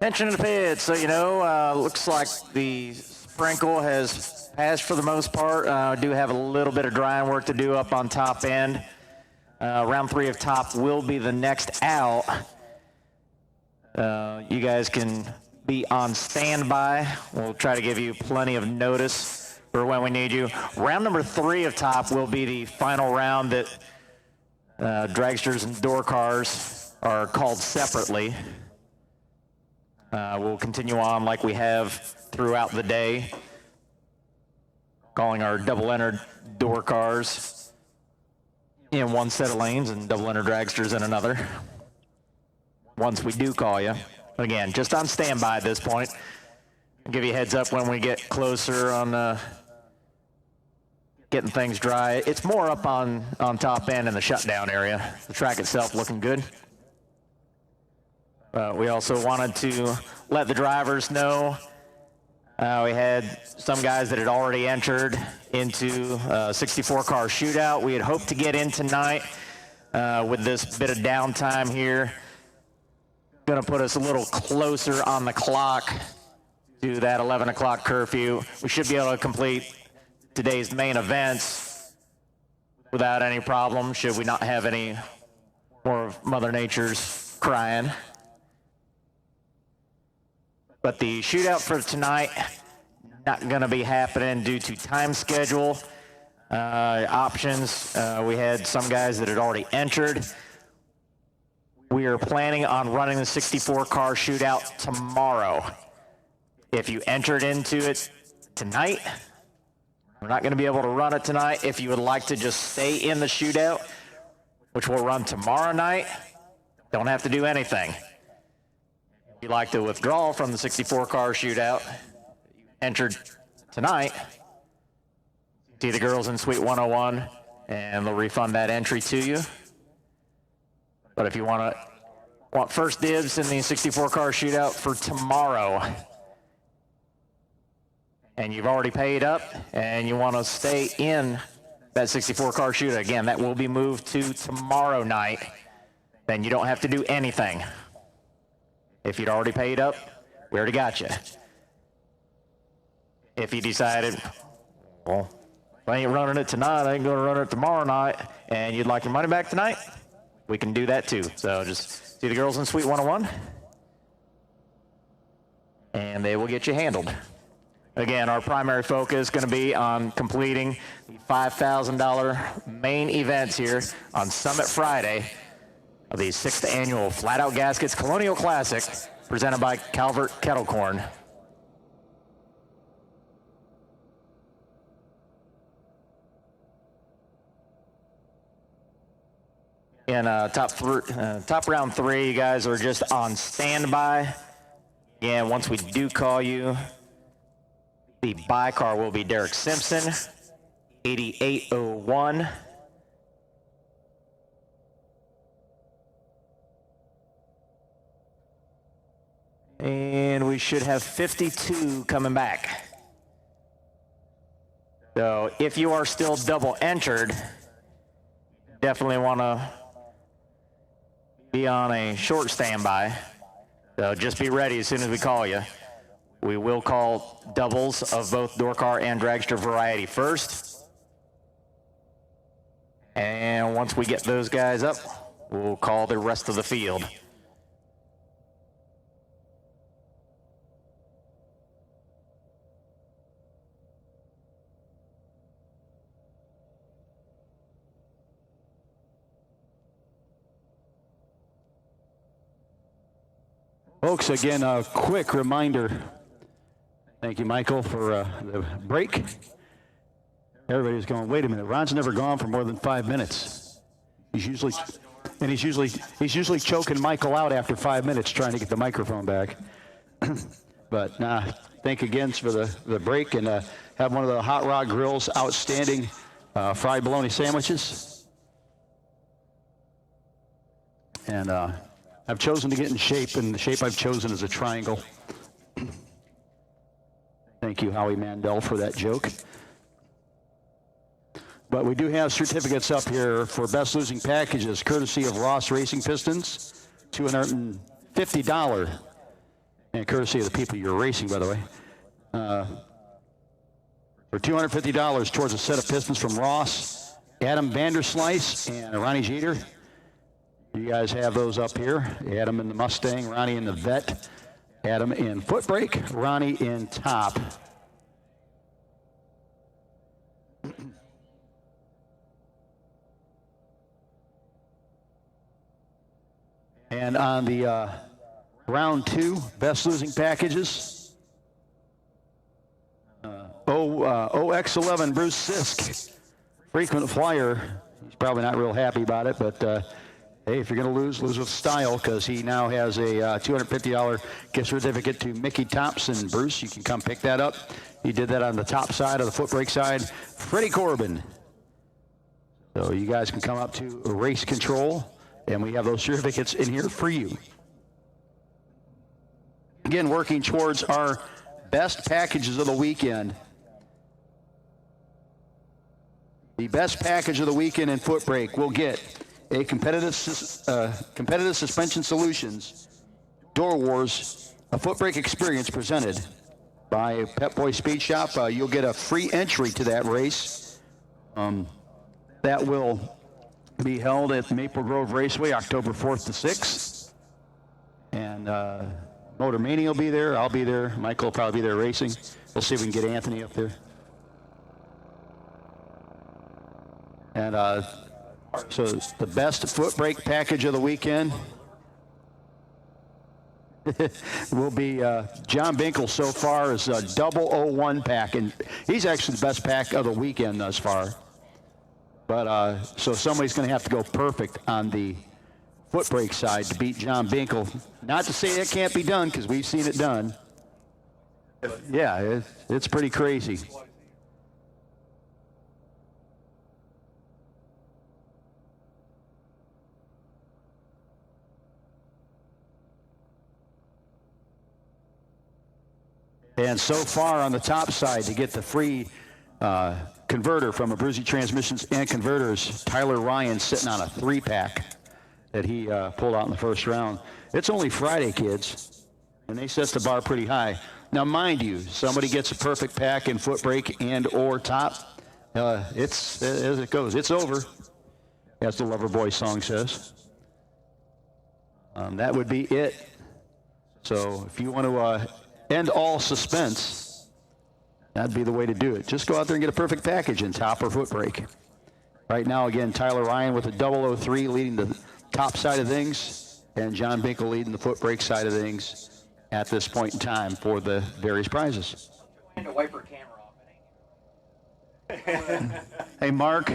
Attention to the pits. So, you know, looks like the sprinkle has passed for the most part. Do have a little bit of drying work to do up on top end. Round 3 of top will be the next out. You guys can be on standby. We'll try to give you plenty of notice for when we need you. Round number 3 of top will be the final round that dragsters and door cars are called separately. We'll continue on like we have throughout the day, calling our double-entered door cars in one set of lanes and double-entered dragsters in another, once we do call you. But again, just on standby at this point. I'll give you a heads up when we get closer on getting things dry. It's more up on top end in the shutdown area. The track itself looking good. We also wanted to let the drivers know we had some guys that had already entered into a 64-car shootout. We had hoped to get in tonight with this bit of downtime here. Going to put us a little closer on the clock to that 11 o'clock curfew. We should be able to complete today's main events without any problem, should we not have any more of Mother Nature's crying. But the shootout for tonight, not going to be happening due to time schedule. Options, we had some guys that had already entered. We are planning on running the 64-car shootout tomorrow. If you entered into it tonight, we're not going to be able to run it tonight. If you would like to just stay in the shootout, which we'll run tomorrow night, don't have to do anything. If you'd like to withdraw from the 64-car shootout, entered tonight, see the girls in Suite 101, and they'll refund that entry to you. But if you want first dibs in the 64-car shootout for tomorrow, and you've already paid up, and you want to stay in that 64-car shootout, again, that will be moved to tomorrow night, then you don't have to do anything. If you'd already paid up, we already got you. If you decided, well, if I ain't running it tonight, I ain't going to run it tomorrow night, and you'd like your money back tonight, we can do that too. So just see the girls in Suite 101, and they will get you handled. Again, our primary focus is going to be on completing the $5,000 main events here on Summit Friday of the 6th annual Flat Out Gaskets Colonial Classic, presented by Calvert Kettle Corn. In top round 3, you guys are just on standby. Yeah, once we do call you, the buy car will be Derek Simpson, 8801. And we should have 52 coming back. So if you are still double entered, definitely want to be on a short standby. So just be ready as soon as we call you. We will call doubles of both door car and dragster variety first. And once we get those guys up, we'll call the rest of the field. Folks, again, a quick reminder. Thank you, Michael, for the break. Everybody's going, wait a minute, Ron's never gone for more than 5 minutes. He's usually choking Michael out after 5 minutes trying to get the microphone back. But thank you again for the break, and have one of the Hot Rod Grill's outstanding fried bologna sandwiches. And I've chosen to get in shape, and the shape I've chosen is a triangle. Thank you, Howie Mandel, for that joke. But we do have certificates up here for best losing packages, courtesy of Ross Racing Pistons, $250 and courtesy of the people you're racing, by the way. For $250 towards a set of pistons from Ross, Adam Vanderslice, and Ronnie Jeter. You guys have those up here. Adam in the Mustang, Ronnie in the Vet, Adam in foot brake, Ronnie in top. And on the round 2, best losing packages, OX11 Bruce Sisk, frequent flyer. He's probably not real happy about it, but hey, if you're going to lose with style, because he now has a $250 gift certificate to Mickey Thompson. Bruce, you can come pick that up. He did that on the top side of the foot brake side. Freddie Corbin. So you guys can come up to Race Control, and we have those certificates in here for you. Again, working towards our best packages of the weekend. The best package of the weekend in foot brake will get a competitive suspension solutions, Door Wars, a foot brake experience presented by Pep Boy Speed Shop. You'll get a free entry to that race. That will be held at Maple Grove Raceway, October 4th to 6th. And Motor Mania will be there. I'll be there. Michael will probably be there racing. We'll see if we can get Anthony up there. And so the best foot brake package of the weekend will be John Binkle so far is a 001 pack, and he's actually the best pack of the weekend thus far. But so somebody's going to have to go perfect on the foot brake side to beat John Binkle. Not to say that can't be done, because we've seen it done. Yeah, it's pretty crazy. And so far on the top side, to get the free converter from Abruzzi Transmissions and Converters, Tyler Ryan sitting on a 3-pack that he pulled out in the first round. It's only Friday, kids, and they set the bar pretty high. Now, mind you, somebody gets a perfect pack in foot brake and or top, it's as it goes. It's over, as the Loverboy song says. That would be it. So if you want to end all suspense, that'd be the way to do it. Just go out there and get a perfect package in top or foot brake. Right now, again, Tyler Ryan with a 003 leading the top side of things, and John Binkle leading the foot brake side of things at this point in time for the various prizes. To wipe her camera off. Hey, Mark,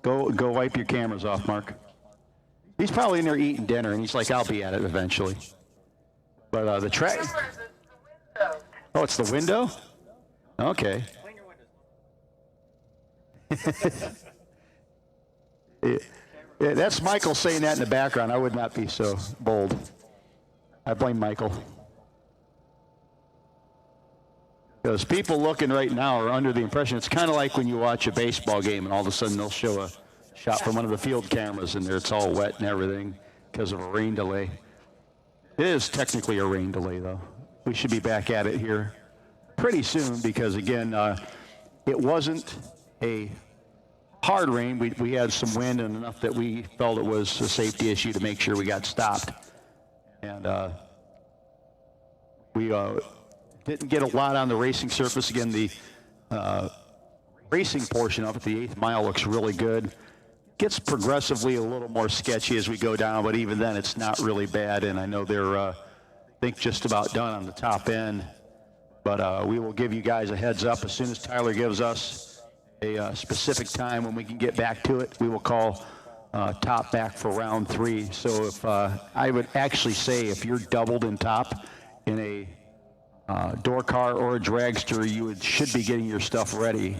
go wipe your cameras off, Mark. He's probably in there eating dinner, and he's like, I'll be at it eventually. But the track... Oh, it's the window? Okay. Yeah, that's Michael saying that in the background. I would not be so bold. I blame Michael. Because people looking right now are under the impression, it's kind of like when you watch a baseball game and all of a sudden they'll show a shot from one of the field cameras and there it's all wet and everything because of a rain delay. It is technically a rain delay, though. We should be back at it here pretty soon because, again, it wasn't a hard rain. We had some wind and enough that we felt it was a safety issue to make sure we got stopped. And we didn't get a lot on the racing surface. Again, the racing portion of it, the 8th mile, looks really good. Gets progressively a little more sketchy as we go down, but even then it's not really bad. And I know they're, I think, just about done on the top end. But we will give you guys a heads up as soon as Tyler gives us a specific time when we can get back to it. We will call top back for round 3. So if I would actually say if you're doubled in top in a door car or a dragster, you should be getting your stuff ready.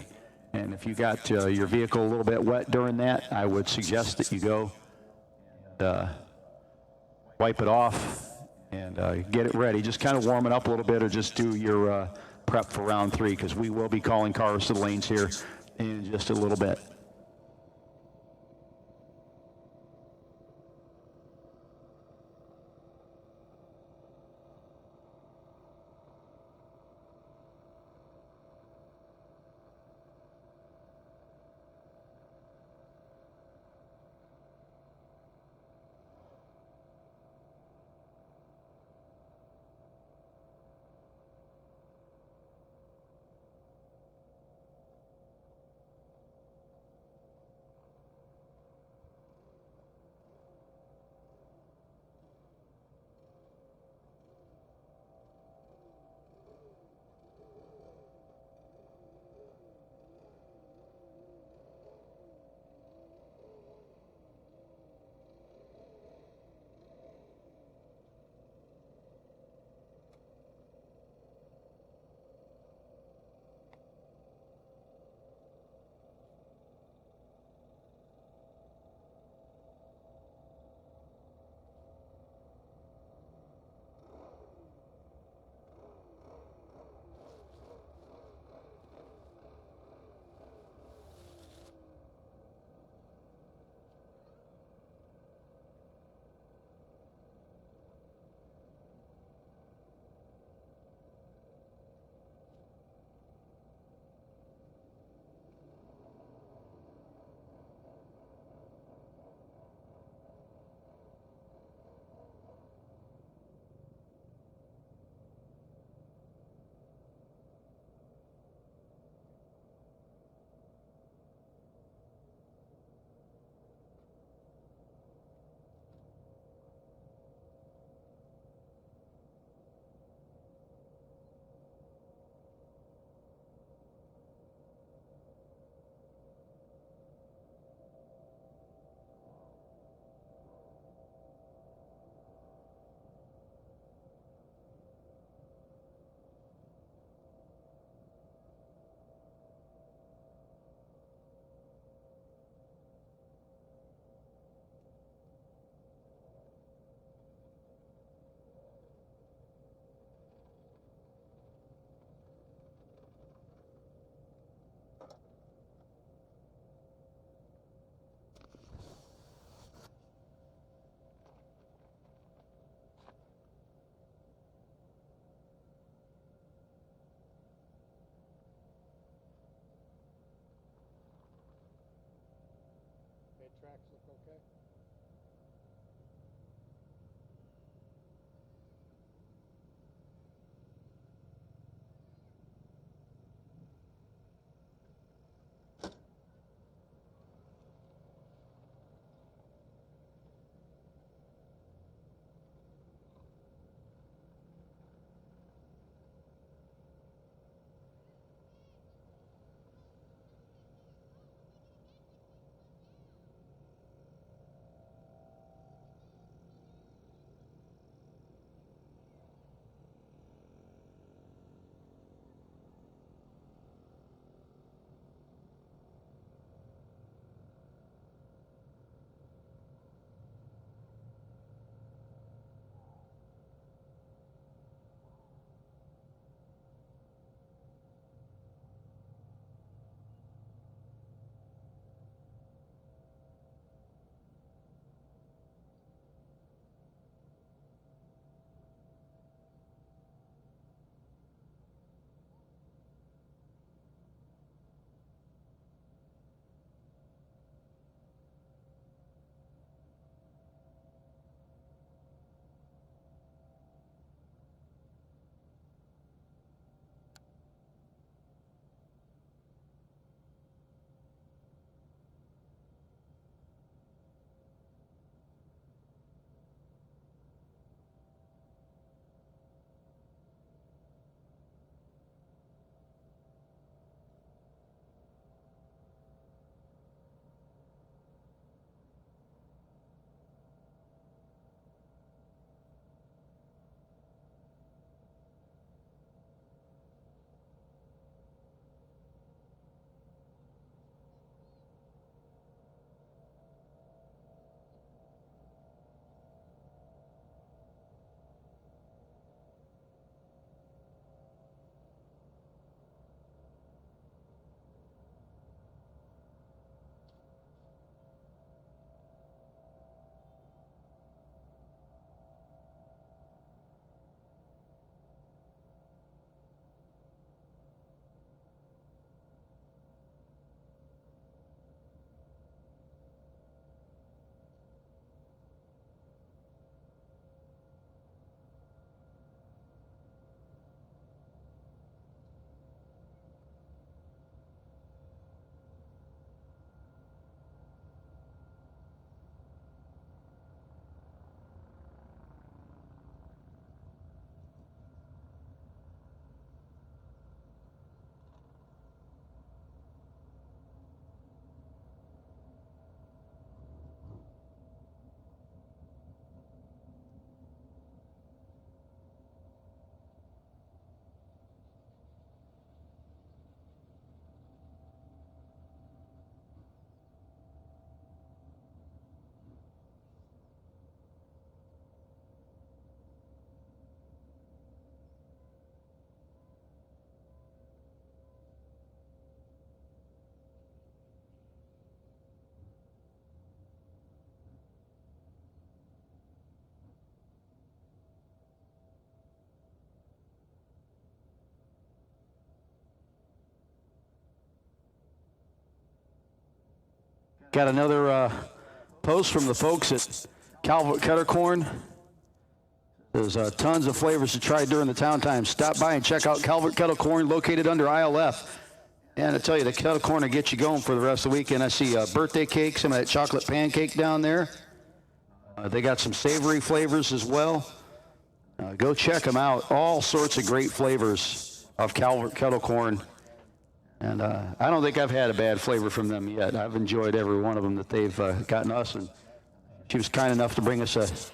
And if you got your vehicle a little bit wet during that, I would suggest that you go and wipe it off and get it ready. Just kind of warm it up a little bit or just do your prep for round 3 because we will be calling cars to the lanes here in just a little bit. tracks look okay? Got another post from the folks at Calvert Cutter Corn. There's tons of flavors to try during the town time. Stop by and check out Calvert Kettle Corn, located under ILF. And I tell you, the kettle corn will get you going for the rest of the weekend. I see birthday cake, some of that chocolate pancake down there. They got some savory flavors as well. Go check them out. All sorts of great flavors of Calvert Kettle Corn. And I don't think I've had a bad flavor from them yet. I've enjoyed every one of them that they've gotten us. And she was kind enough to bring us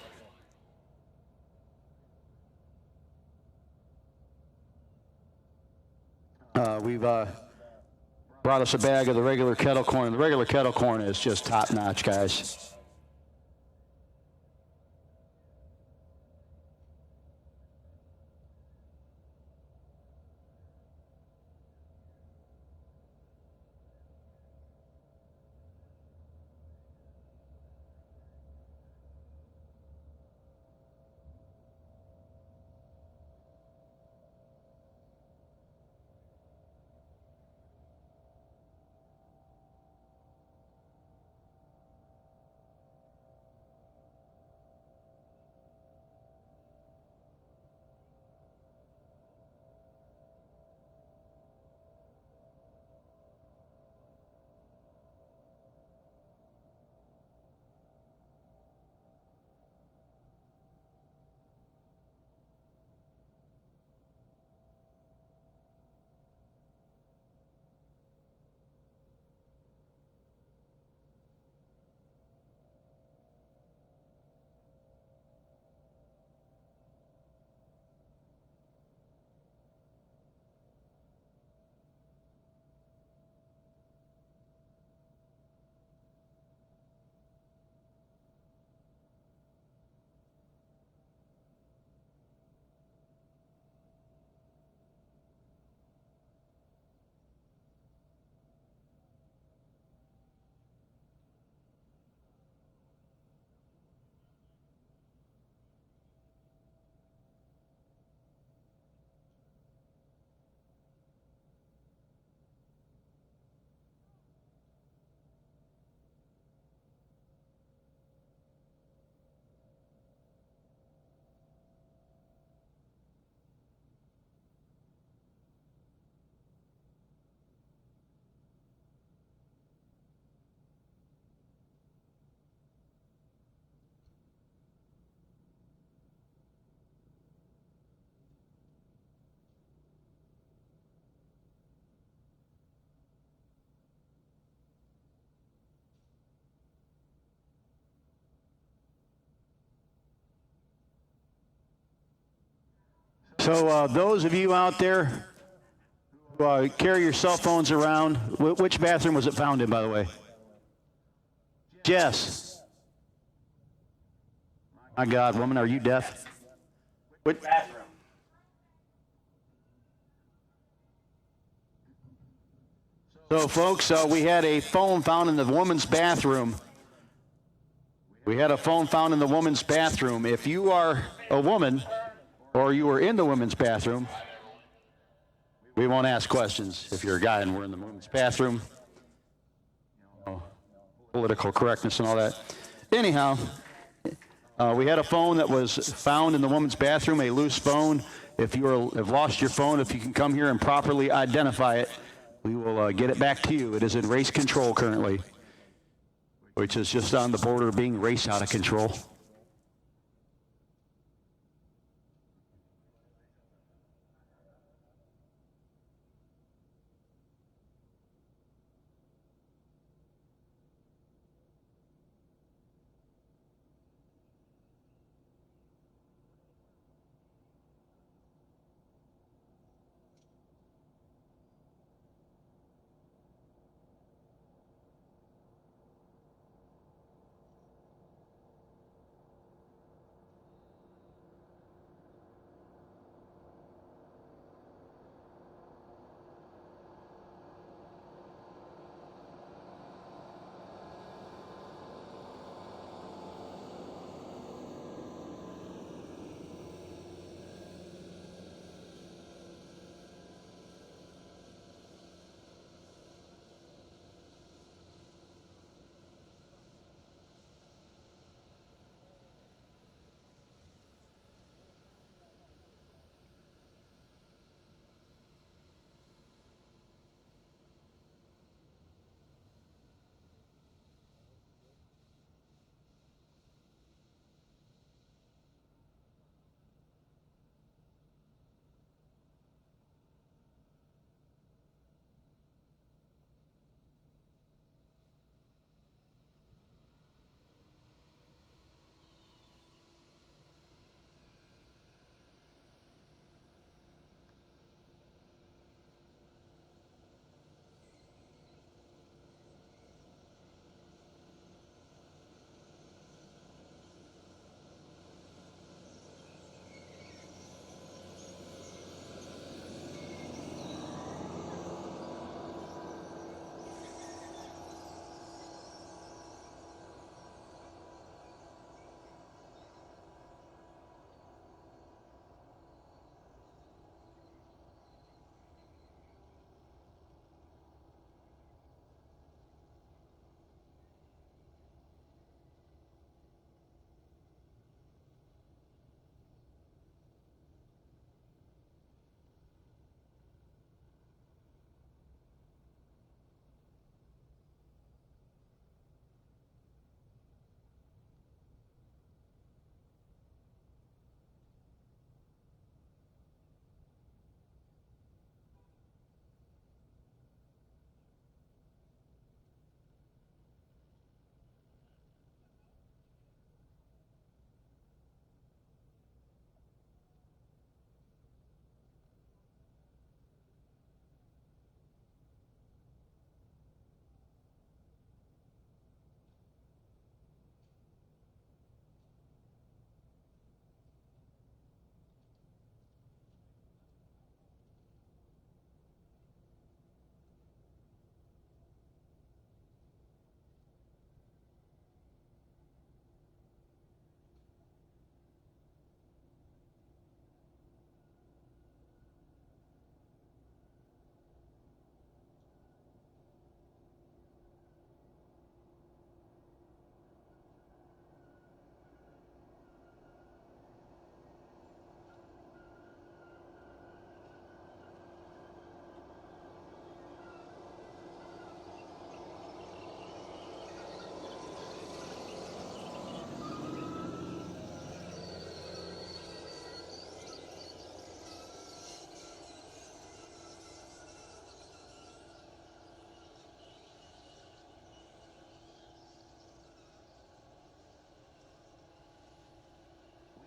we've brought us a bag of the regular kettle corn. The regular kettle corn is just top-notch, guys. So those of you out there who carry your cell phones around, which bathroom was it found in, by the way? Jess. My God, woman, are you deaf? Which bathroom? So, folks, we had a phone found in the woman's bathroom. We had a phone found in the woman's bathroom. If you are a woman or you were in the women's bathroom, we won't ask questions. If you're a guy and we're in the women's bathroom, political correctness and all that. Anyhow, we had a phone that was found in the woman's bathroom, a loose phone. If you have lost your phone, if you can come here and properly identify it, we will get it back to you. It is in race control currently, which is just on the border of being race out of control.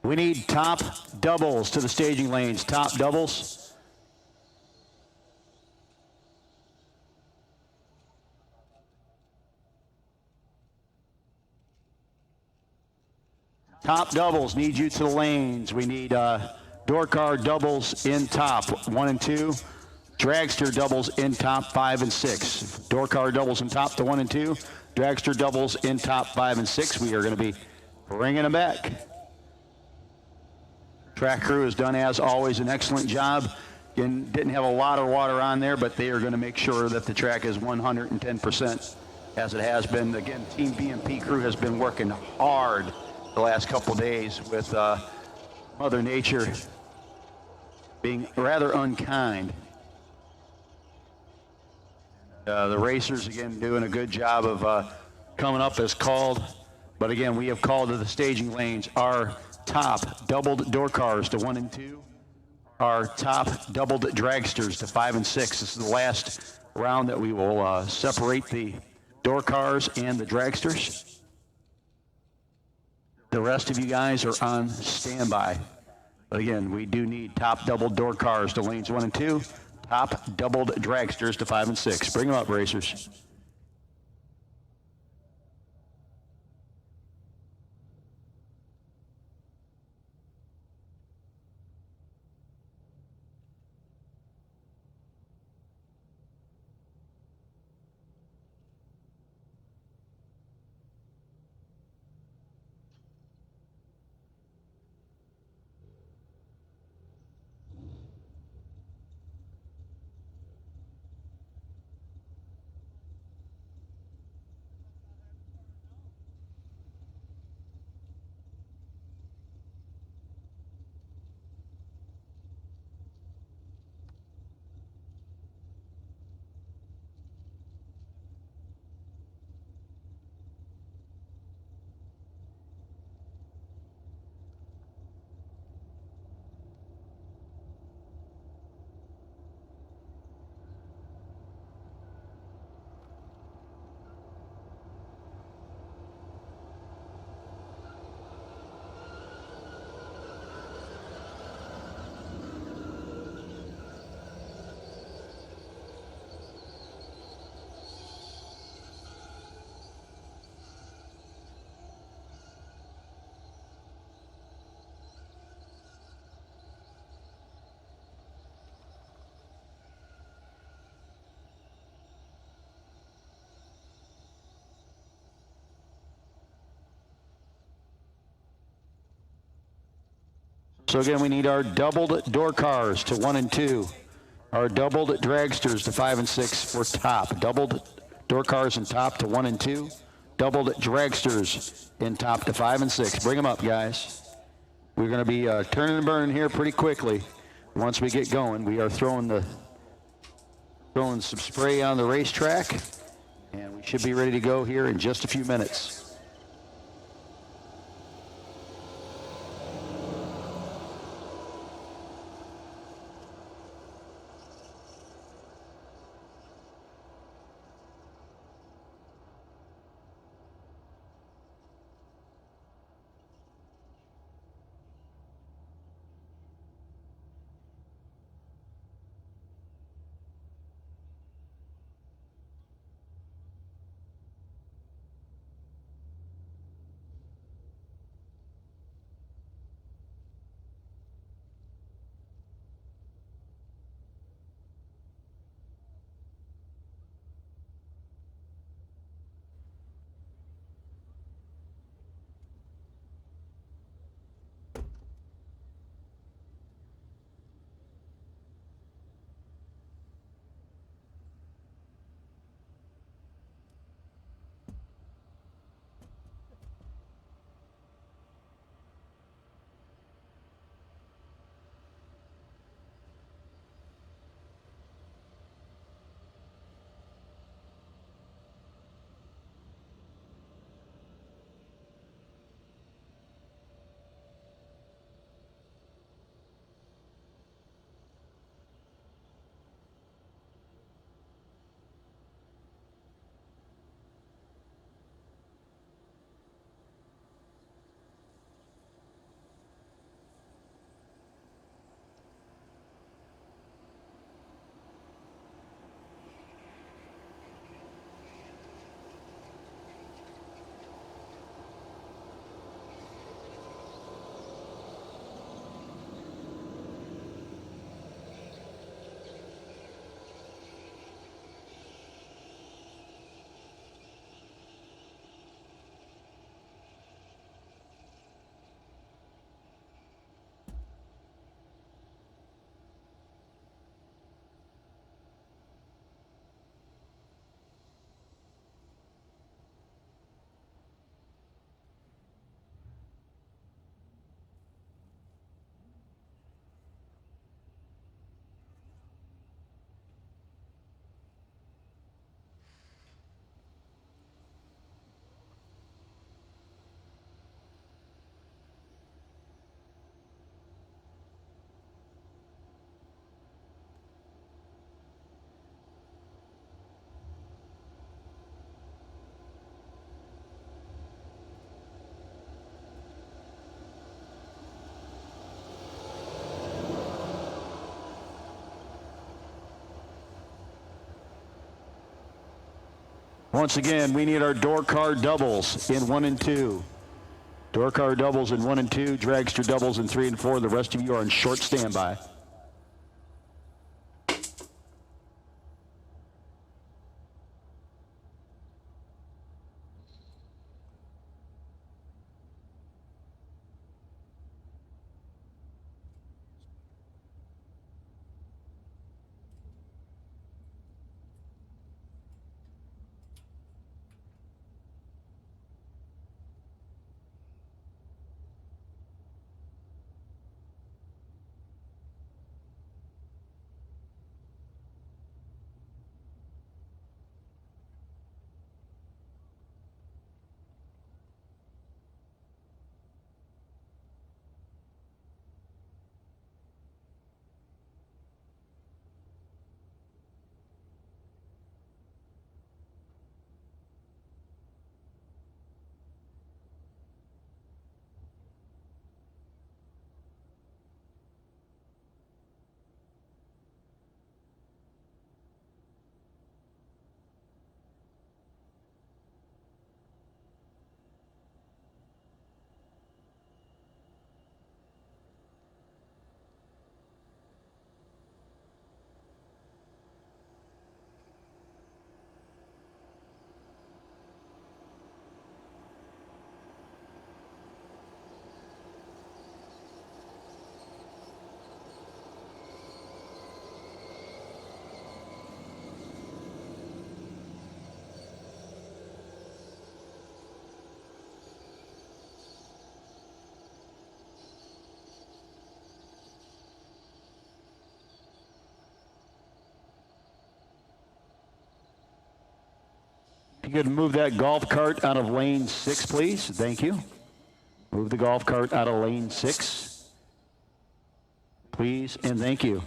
We need top doubles to the staging lanes. Top doubles. Top doubles need you to the lanes. We need door car doubles in top 1 and 2. Dragster doubles in top 5 and 6. Door car doubles in top to 1 and 2. Dragster doubles in top 5 and 6. We are going to be bringing them back. Track crew has done, as always, an excellent job. Again, didn't have a lot of water on there, but they are going to make sure that the track is 110% as it has been. Again, Team BMP crew has been working hard the last couple days with Mother Nature being rather unkind. The racers, again, doing a good job of coming up as called. But again, we have called to the staging lanes our top doubled door cars to 1 and 2. Our top doubled dragsters to 5 and 6. This is the last round that we will separate the door cars and the dragsters. The rest of you guys are on standby. But again, we do need top doubled door cars to lanes 1 and 2. Top doubled dragsters to 5 and 6. Bring them up, racers. So again, we need our doubled door cars to 1 and 2. Our doubled dragsters to 5 and 6 for top. Doubled door cars in top to 1 and 2. Doubled dragsters in top to 5 and 6. Bring them up, guys. We're going to be turning and burning here pretty quickly. Once we get going, we are throwing some spray on the racetrack, and we should be ready to go here in just a few minutes. Once again, we need our door car doubles in 1 and 2. Door car doubles in 1 and 2, dragster doubles in 3 and 4. The rest of you are on short standby. You could move that golf cart out of lane 6, please. Thank you. Move the golf cart out of lane 6, please, and thank you.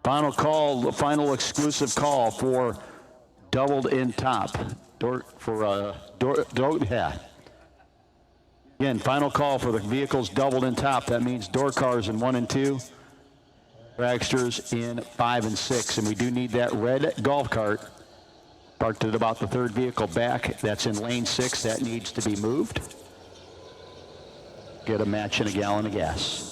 Final call, final exclusive call for doubled in top. Again, final call for the vehicles doubled in top. That means door cars in 1 and 2, dragsters in 5 and 6. And we do need that red golf cart parked at about the 3rd vehicle back. That's in lane 6. That needs to be moved. Get a match and a gallon of gas.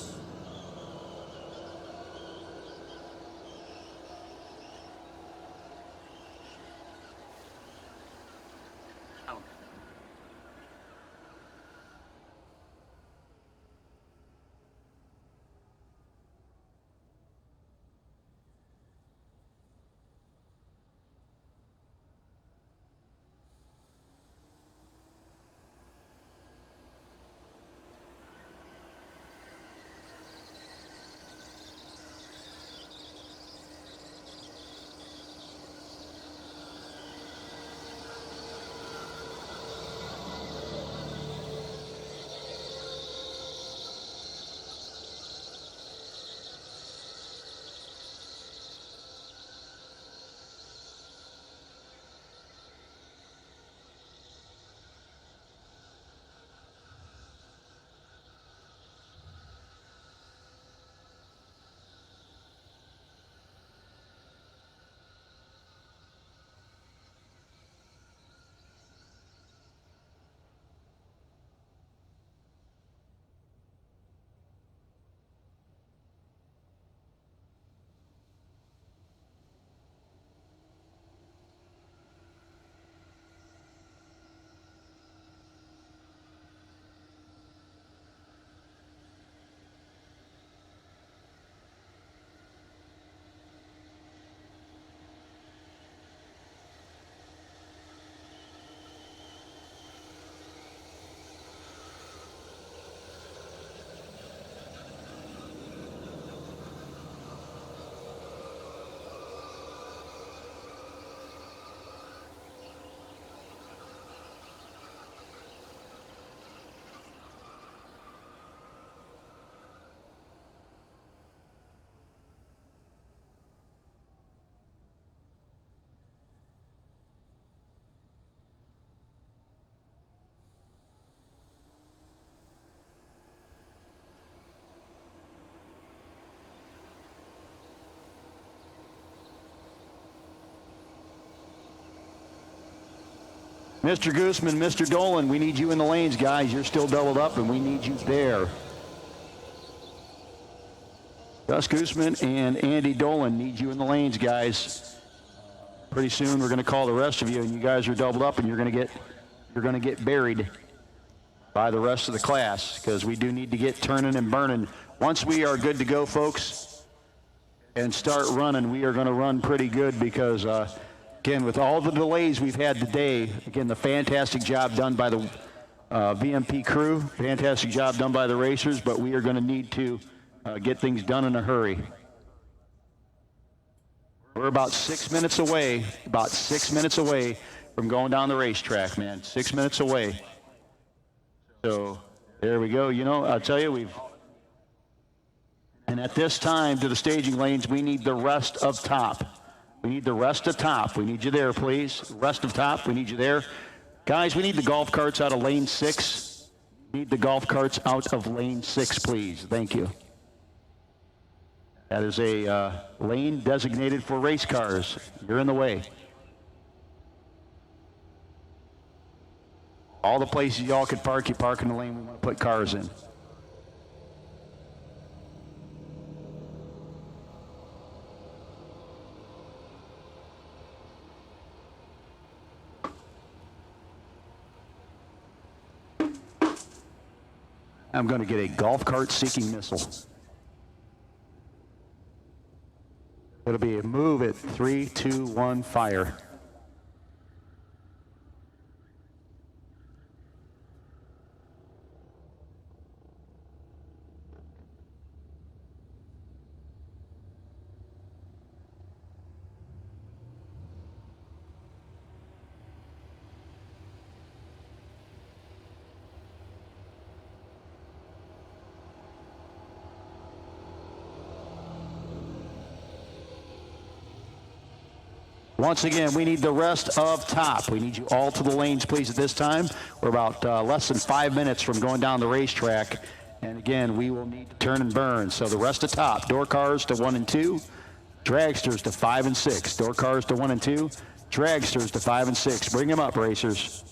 Mr. Gooseman, Mr. Dolan, we need you in the lanes, guys. You're still doubled up, and we need you there. Gus Gooseman and Andy Dolan need you in the lanes, guys. Pretty soon we're going to call the rest of you, and you guys are doubled up, and you're going to get buried by the rest of the class, because we do need to get turning and burning. Once we are good to go, folks, and start running, we are going to run pretty good, because again, with all the delays we've had today, again, the fantastic job done by the VMP crew, fantastic job done by the racers, but we are going to need to get things done in a hurry. We're about 6 minutes away from going down the racetrack, man. 6 minutes away. So there we go. You know, I'll tell you, and at this time, to the staging lanes, we need the rest of top. We need the rest of top. We need you there, please. Rest of top, we need you there. Guys, we need the golf carts out of lane 6. We need the golf carts out of lane 6, please. Thank you. That is a lane designated for race cars. You're in the way. All the places y'all could park, you park in the lane we want to put cars in. I'm going to get a golf cart seeking missile. It'll be a move at 3, 2, 1, fire. Once again, we need the rest of top. We need you all to the lanes, please, at this time. We're about less than 5 minutes from going down the racetrack. And again, we will need to turn and burn. So the rest of top, door cars to 1 and 2, dragsters to 5 and 6. Door cars to 1 and 2, dragsters to 5 and 6. Bring them up, racers.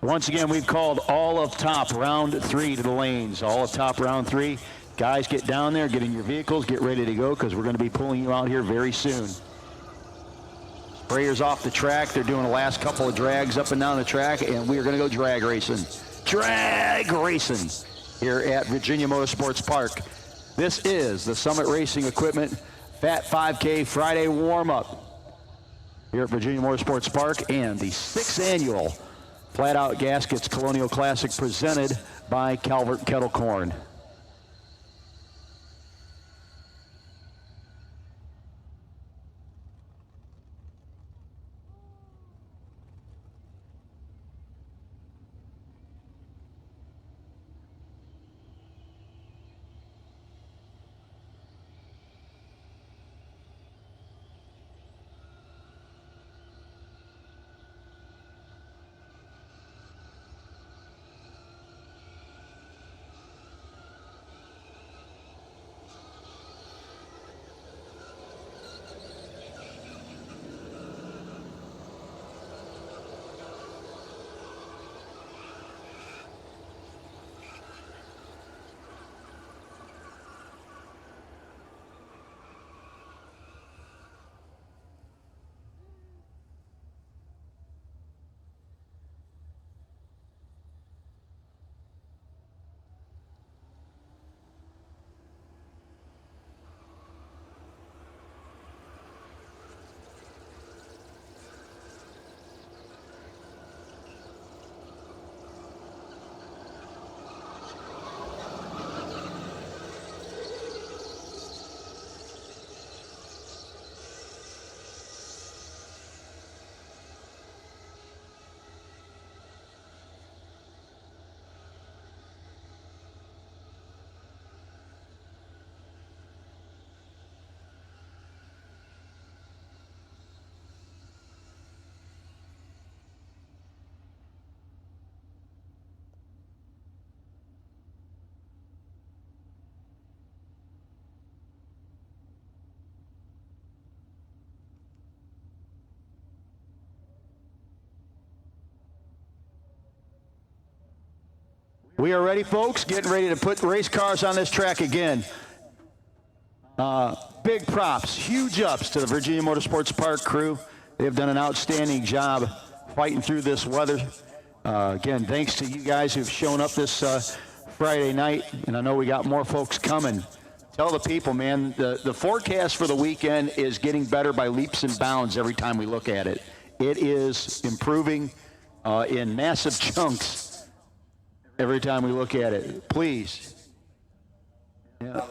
Once again, we've called all of top round 3 to the lanes. All of top round 3. Guys, get down there, get in your vehicles, get ready to go, because we're going to be pulling you out here very soon. Sprayers off the track. They're doing the last couple of drags up and down the track, and we are going to go drag racing. Drag racing here at Virginia Motorsports Park. This is the Summit Racing Equipment Fat 5K Friday warm-up here at Virginia Motorsports Park, and the 6th annual Flat Out Gaskets Colonial Classic presented by Calvert Kettle Corn. We are ready, folks. Getting ready to put race cars on this track again. Big props, huge ups to the Virginia Motorsports Park crew. They've done an outstanding job fighting through this weather. Again, thanks to you guys who've shown up this Friday night, and I know we got more folks coming. Tell the people, man, the forecast for the weekend is getting better by leaps and bounds every time we look at it. It is improving in massive chunks every time we look at it. Please. Yeah.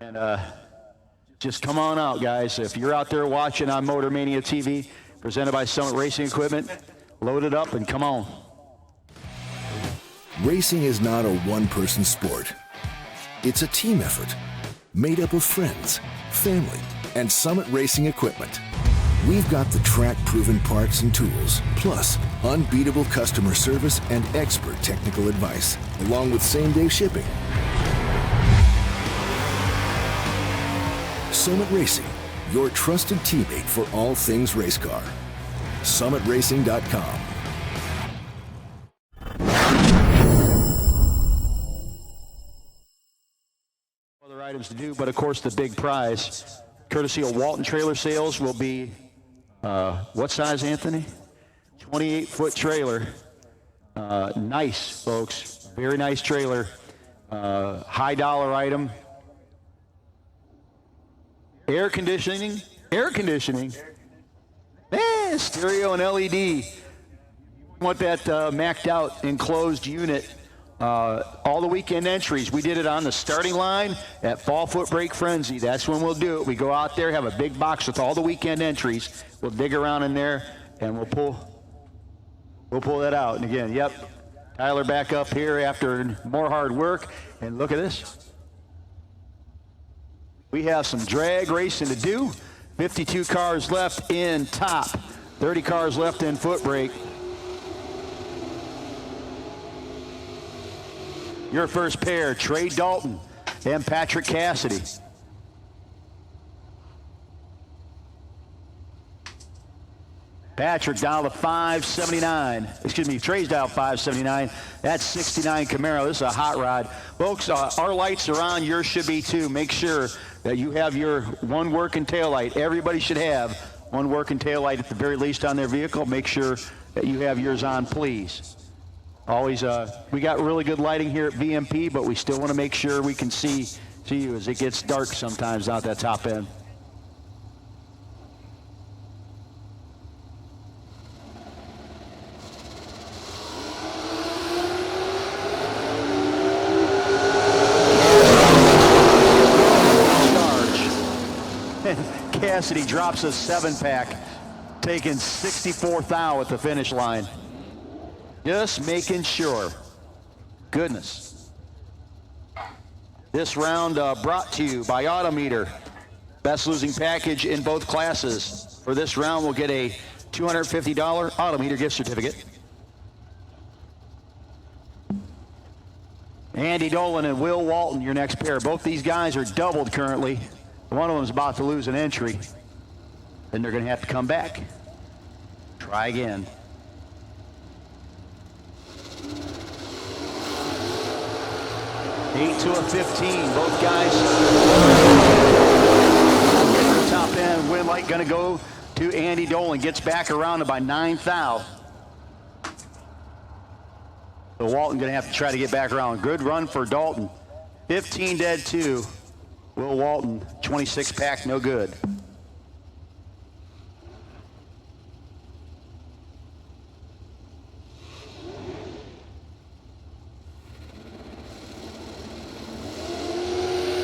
And just come on out, guys. If you're out there watching on Motor Mania TV, presented by Summit Racing Equipment, load it up and come on. Racing is not a one-person sport. It's a team effort made up of friends, family, and Summit Racing Equipment. We've got the track-proven parts and tools, plus unbeatable customer service and expert technical advice, along with same-day shipping. Summit Racing, your trusted teammate for all things race car. SummitRacing.com. Other items to do, but of course the big prize, courtesy of Walton Trailer Sales, will be what size, Anthony? 28-foot trailer. Nice, folks. Very nice trailer. High dollar item. Air conditioning. Man, stereo and LED. You want that maxed out enclosed unit. All the weekend entries. We did it on the starting line at Fall Foot Brake Frenzy. That's when we'll do it. We go out there, have a big box with all the weekend entries. We'll dig around in there and we'll pull that out. And again, yep, Tyler back up here after more hard work. And look at this. We have some drag racing to do. 52 cars left in top. 30 cars left in foot brake. Your first pair, Trey Dalton and Patrick Cassidy. Patrick dialed a 579. Excuse me, Trey's dialed 579. That's 69 Camaro. This is a hot rod. Folks, our lights are on. Yours should be too. Make sure that you have your one working taillight. Everybody should have one working taillight at the very least on their vehicle. Make sure that you have yours on, please. Always, we got really good lighting here at VMP, but we still want to make sure we can see you as it gets dark sometimes out that top end. Cassidy drops a 7-pack, taking 64 thou at the finish line. Just making sure. Goodness. This round brought to you by Autometer. Best losing package in both classes. For this round, we'll get a $250 Autometer gift certificate. Andy Dolan and Will Walton, your next pair. Both these guys are doubled currently. One of them is about to lose an entry. Then they're going to have to come back. Try again. Eight to a 15. Both guys get the top end. Win light going to go to Andy Dolan. Gets back around by 9 thou. So Walton going to have to try to get back around. Good run for Dalton. 15 dead 2. Will Walton, 26-pack, no good.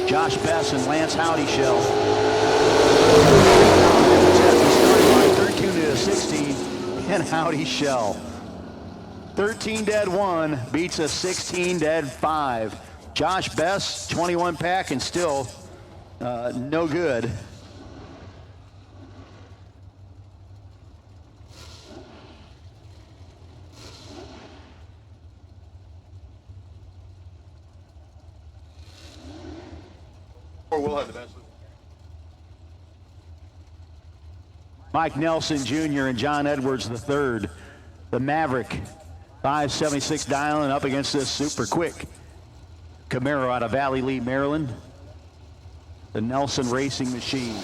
Josh Bess and Lance Howdyshell. 13 to 16, and Howdyshell. 13 dead 1 beats a 16 dead 5. Josh Bess, 21-pack, and still no good. Or we'll have the best. Mike Nelson Jr. and John Edwards III. The Maverick, 576 dialing up against this super quick Camaro out of Valley Lee, Maryland. The Nelson Racing Machine.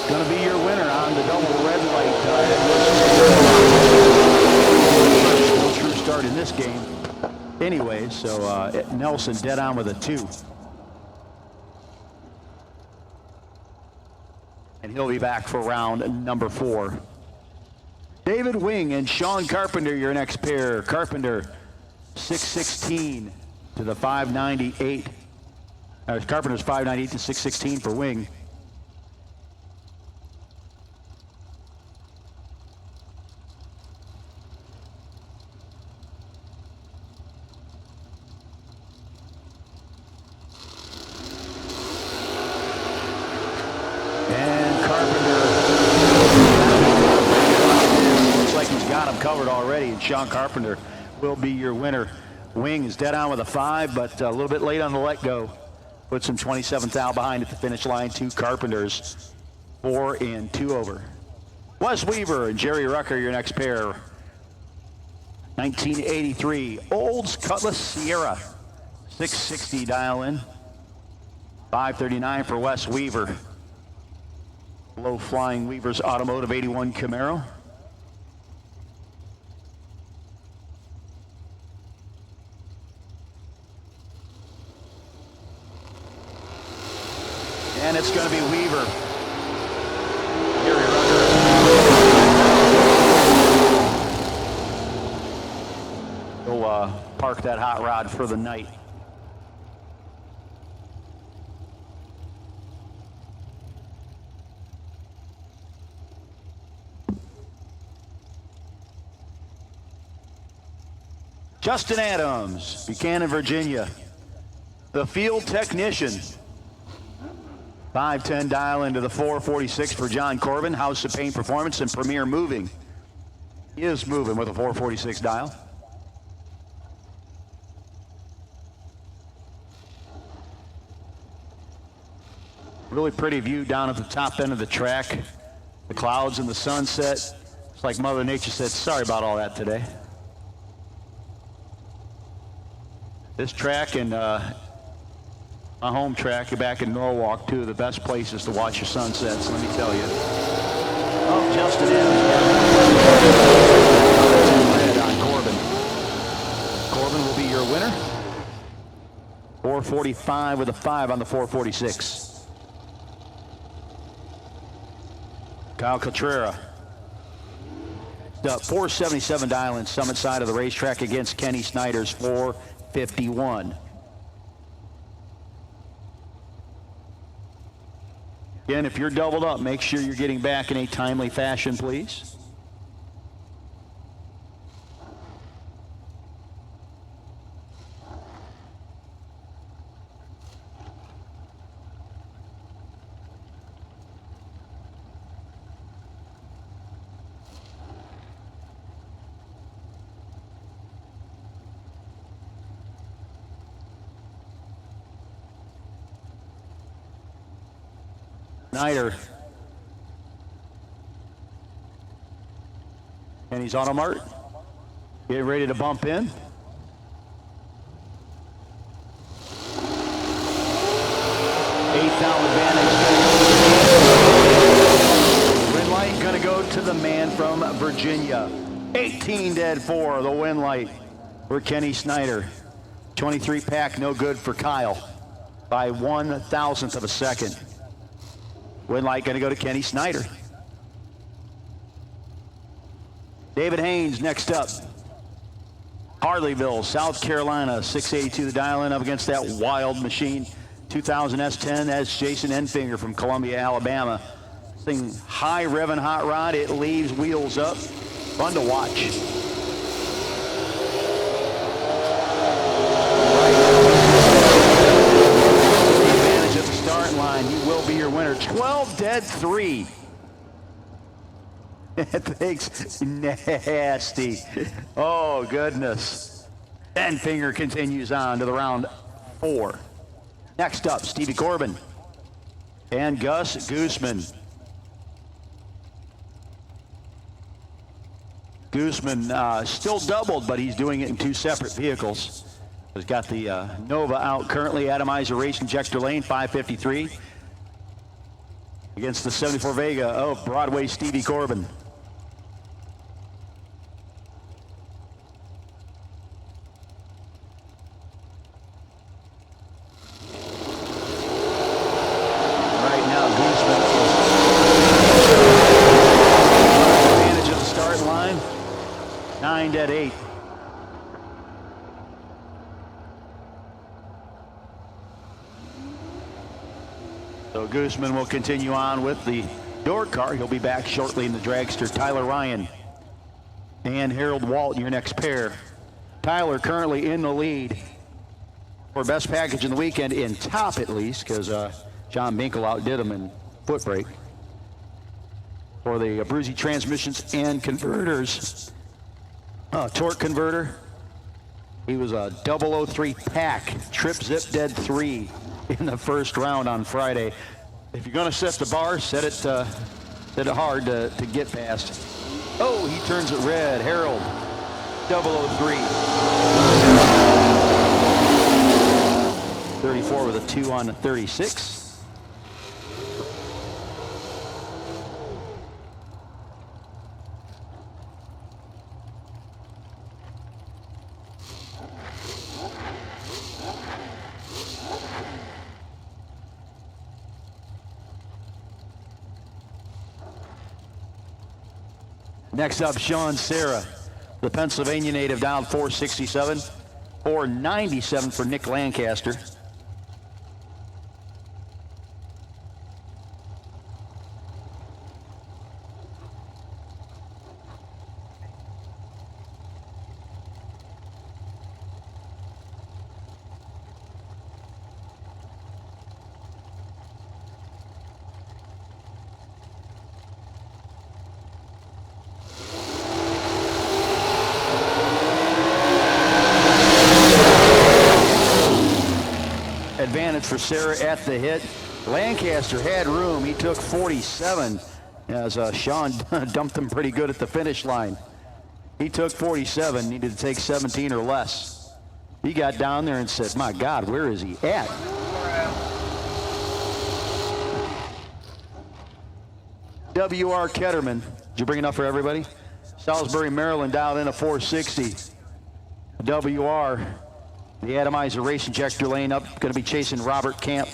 Going to be your winner on the double red light. No true start in this game. Anyway, so Nelson dead on with a 2. And he'll be back for round number 4. David Wing and Sean Carpenter, your next pair. Carpenter, 616 to the 598. Carpenter's 598 to 616 for Wing. And Carpenter looks like he's got him covered already, and Sean Carpenter will be your winner. Wing is dead on with a 5, but a little bit late on the let go. Puts him 27 thou behind at the finish line. 2 Carpenters, 4 and 2 over. Wes Weaver and Jerry Rucker, your next pair. 1983 Olds Cutlass Sierra, 660 dial in. 539 for Wes Weaver. Low flying Weaver's Automotive 81 Camaro. And it's going to be Weaver. He'll park that hot rod for the night. Justin Adams, Buchanan, Virginia. The field technician. 510 dial into the 446 for John Corbin. House of Paint Performance and Premier Moving. He is moving with a 446 dial. Really pretty view down at the top end of the track. The clouds and the sunset. It's like Mother Nature said, sorry about all that today. This track and my home track back in Norwalk, two of the best places to watch your sunsets, let me tell you. Oh, Justin Adams. Red on Corbin. Corbin will be your winner. 4:45 with a 5 on the 4:46. Kyle Cotrera. 477 dial-in summit side of the racetrack against Kenny Snyder's 451. Again, if you're doubled up, make sure you're getting back in a timely fashion, please. Snyder. And he's Autometer. Getting ready to bump in. Eighth down advantage. Win light going to go to the man from Virginia. 18 dead 4, the win light for Kenny Snyder. 23 pack, no good for Kyle by 1/1000th of a second. Win light going to go to Kenny Snyder. David Haynes next up. Harleyville, South Carolina, 682 the dial-in up against that wild machine. 2000 S10, that's Jason Enfinger from Columbia, Alabama. Thing high revving hot rod, it leaves wheels up. Fun to watch. He will be your winner. 12 dead 3. That thing's nasty. Oh, goodness. Enfinger continues on to the round 4. Next up, Stevie Corbin and Gus Guzman. Guzman still doubled, but he's doing it in 2 separate vehicles. He's got the Nova out currently. Atomizer Race Injector Lane, 553. Against the 74 Vega of Broadway Stevie Corbin. Right now, Guzman advantage of the start line. 9 dead 8. So Guzman will continue on with the door car. He'll be back shortly in the dragster. Tyler Ryan and Harold Walton, your next pair. Tyler currently in the lead for best package in the weekend, in top at least, because John Binkle outdid him in foot brake. For the Abruzzi transmissions and converters, torque converter, he was a 003 pack, trip zip dead 3. In the first round on Friday. If you're going to set the bar, set it hard to get past. Oh, he turns it red. Harold, 003. 34 with a 2 on the 36. Next up, Sean Serra, the Pennsylvania native, down 467. 497 for Nick Lancaster. Advantage for Serra at the hit. Lancaster had room. He took 47 as Sean dumped him pretty good at the finish line. He took 47, needed to take 17 or less. He got down there and said, my God, where is he at? W.R. Ketterman, did you bring enough for everybody? Salisbury, Maryland, dialed in a 460. W.R., the atomizer race injector lane up, going to be chasing Robert Camp.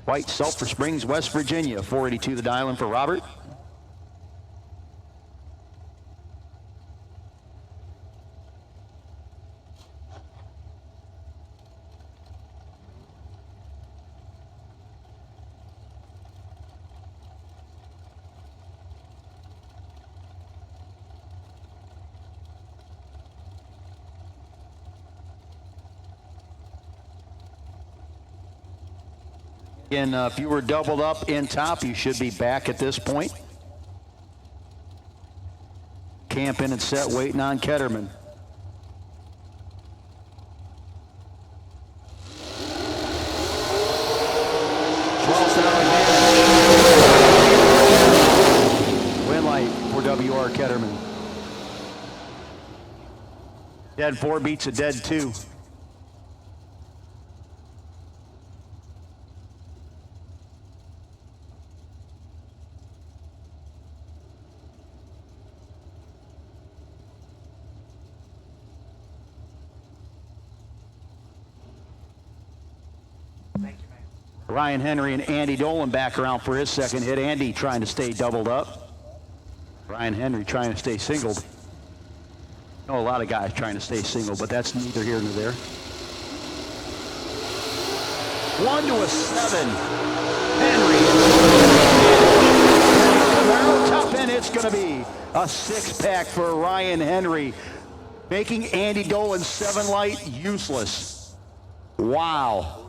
White, Sulphur Springs, West Virginia, 482 the dial in for Robert. Again, if you were doubled up in top, you should be back at this point. Camp in and set, waiting on Ketterman. Win light for W.R. Ketterman. Dead 4 beats a dead 2. Ryan Henry and Andy Dolan back around for his second hit. Andy trying to stay doubled up. Ryan Henry trying to stay singled. I know a lot of guys trying to stay single, but that's neither here nor there. 1 to a 7. Henry. Camaro top end, it's going to be a 6-pack for Ryan Henry, making Andy Dolan's 7 light useless. Wow.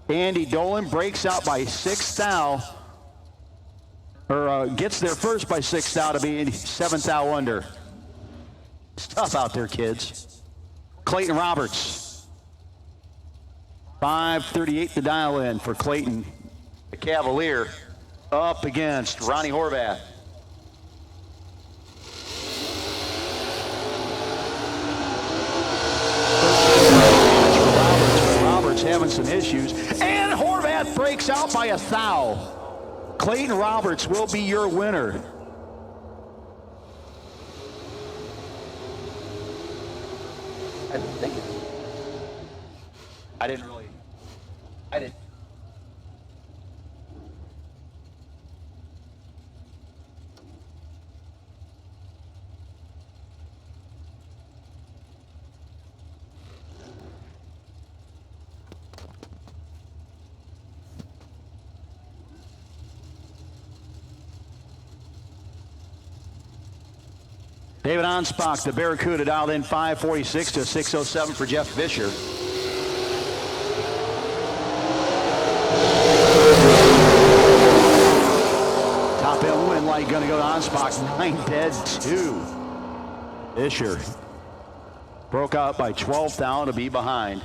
Andy Dolan breaks out by 6 thou, or gets there first by 6 thou to be 7 thou under. It's tough out there, kids. Clayton Roberts. 5:38 to dial in for Clayton, the Cavalier, up against Ronnie Horvath. Having some issues, and Horvath breaks out by 1 thou. Clayton Roberts will be your winner. I didn't. David Onspach, the Barracuda, dialed in 546 to 607 for Jeff Fisher. Top end win light going to go to Onspach. 9 dead 2. Fisher broke out by 12 thou to be behind.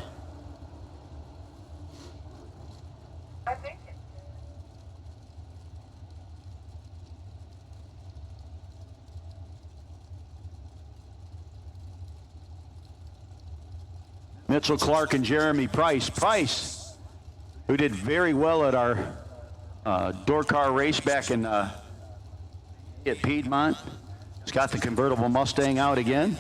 Mitchell Clark and Jeremy Price. Price, who did very well at our door car race back in at Piedmont, has got the convertible Mustang out again.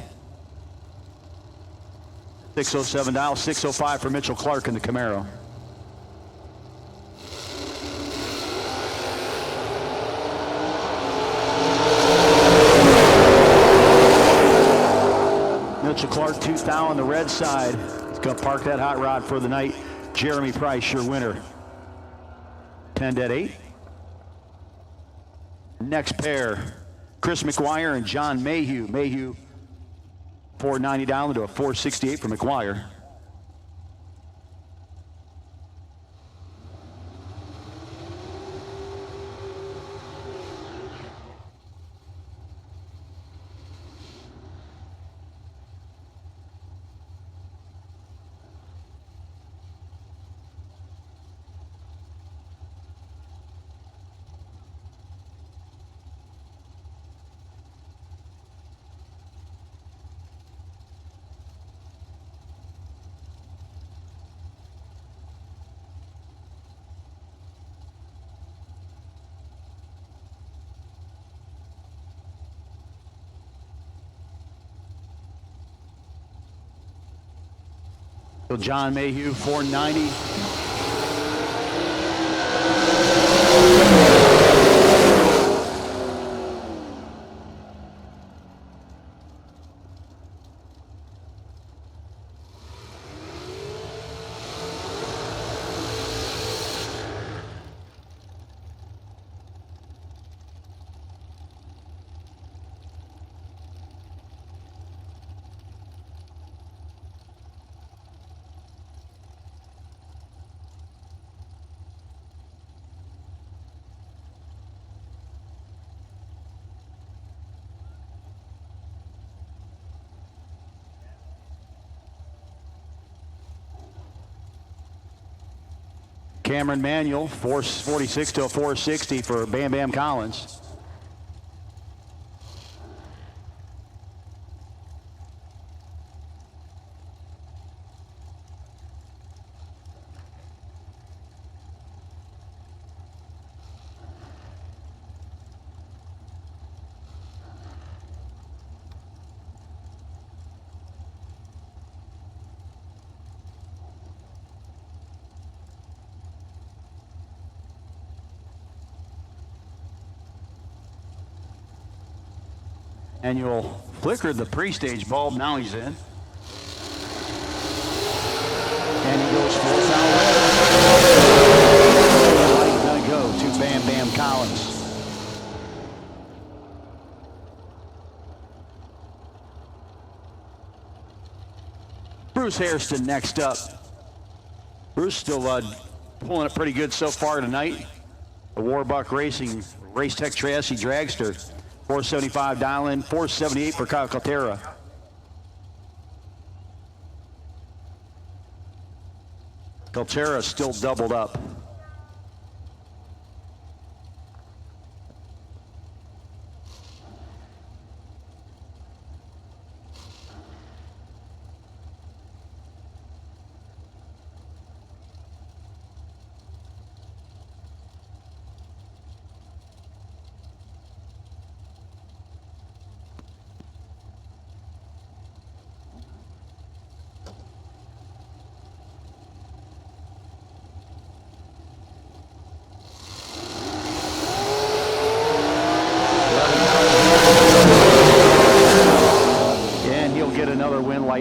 607 dial, 605 for Mitchell Clark in the Camaro. Mitchell Clark, 2 thou on the red side. He's going to park that hot rod for the night. Jeremy Price, your winner. 10 dead 8. Next pair, Chris McGuire and John Mayhew. Mayhew, 490 down to a 468 for McGuire. So John Mayhew, 490. Cameron Manuel, 446 to a 460 for Bam Bam Collins. Manuel flickered the pre-stage bulb, now he's in. And he goes full foul. Light gonna go to Bam Bam Collins. Bruce Hairston next up. Bruce still pulling it pretty good so far tonight. The Warbuck Racing Race Tech Chassis Dragster. 475 dial in, 478 for Kyle Caltera. Caltera still doubled up.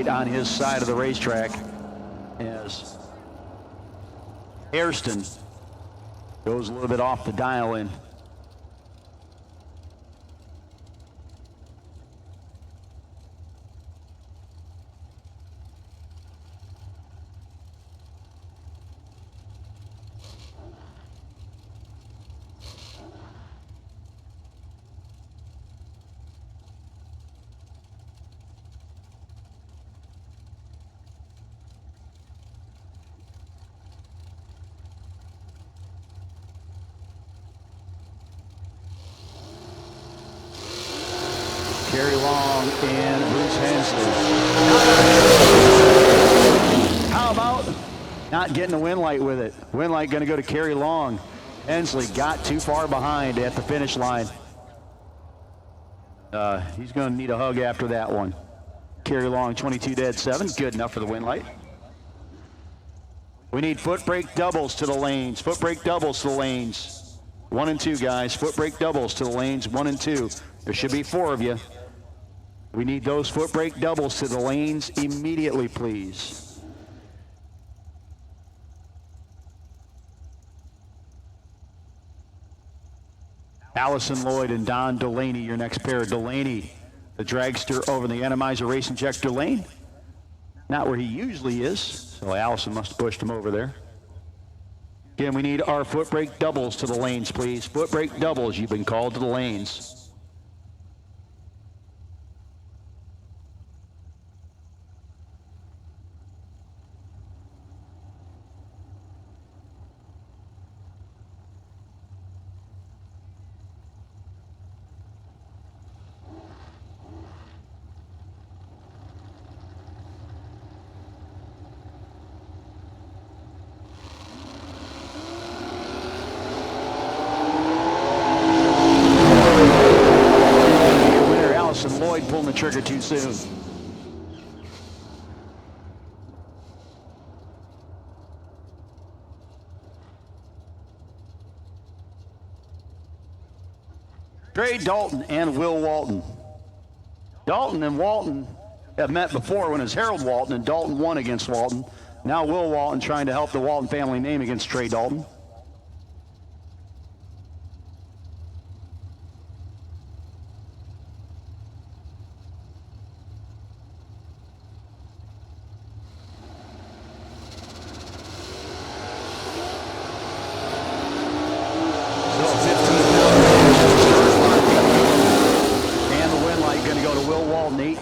On his side of the racetrack as Hairston goes a little bit off the dial in. Kerry Long and Bruce Hensley. How about not getting a win light with it? Win light going to go to Kerry Long. Hensley got too far behind at the finish line. He's going to need a hug after that one. Kerry Long, 22.7, good enough for the win light. We need foot brake doubles to the lanes. Foot brake doubles to the lanes. 1 and 2, guys. Foot brake doubles to the lanes, 1 and 2. There should be 4 of you. We need those foot brake doubles to the lanes immediately, please. Allison Lloyd and Don Delaney, your next pair. Delaney, the dragster over the Atomizer Racing Injector lane. Not where he usually is, so Allison must have pushed him over there. Again, we need our foot brake doubles to the lanes, please. Foot brake doubles, you've been called to the lanes. Lloyd pulling the trigger too soon. Trey Dalton and Will Walton. Dalton and Walton have met before when it was Harold Walton, and Dalton won against Walton. Now Will Walton trying to help the Walton family name against Trey Dalton.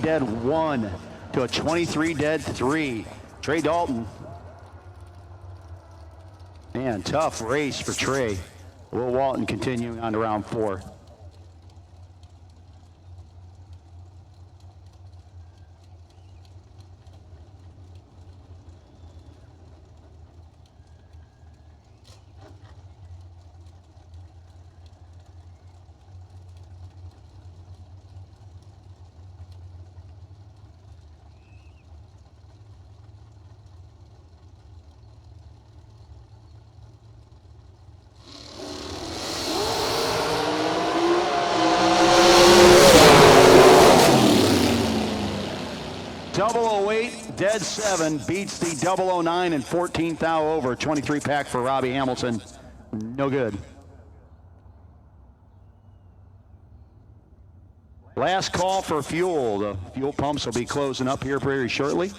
Dead 1 to a 23 dead 3. Trey Dalton. Man, tough race for Trey. Will Walton continuing on to round 4. Dead 7 beats the 009 and 14th thou over. 23 pack for Robbie Hamilton. No good. Last call for fuel. The fuel pumps will be closing up here very shortly.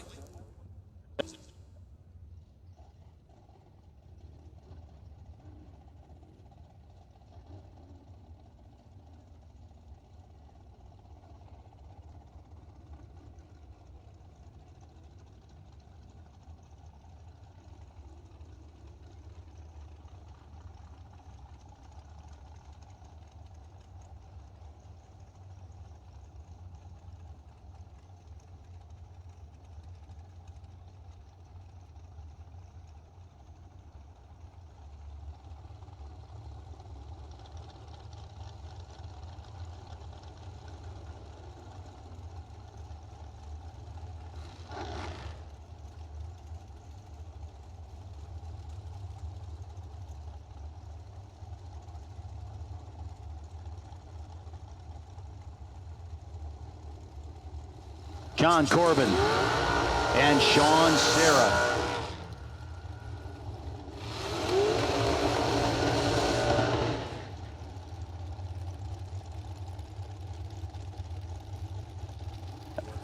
John Corbin and Sean Serra.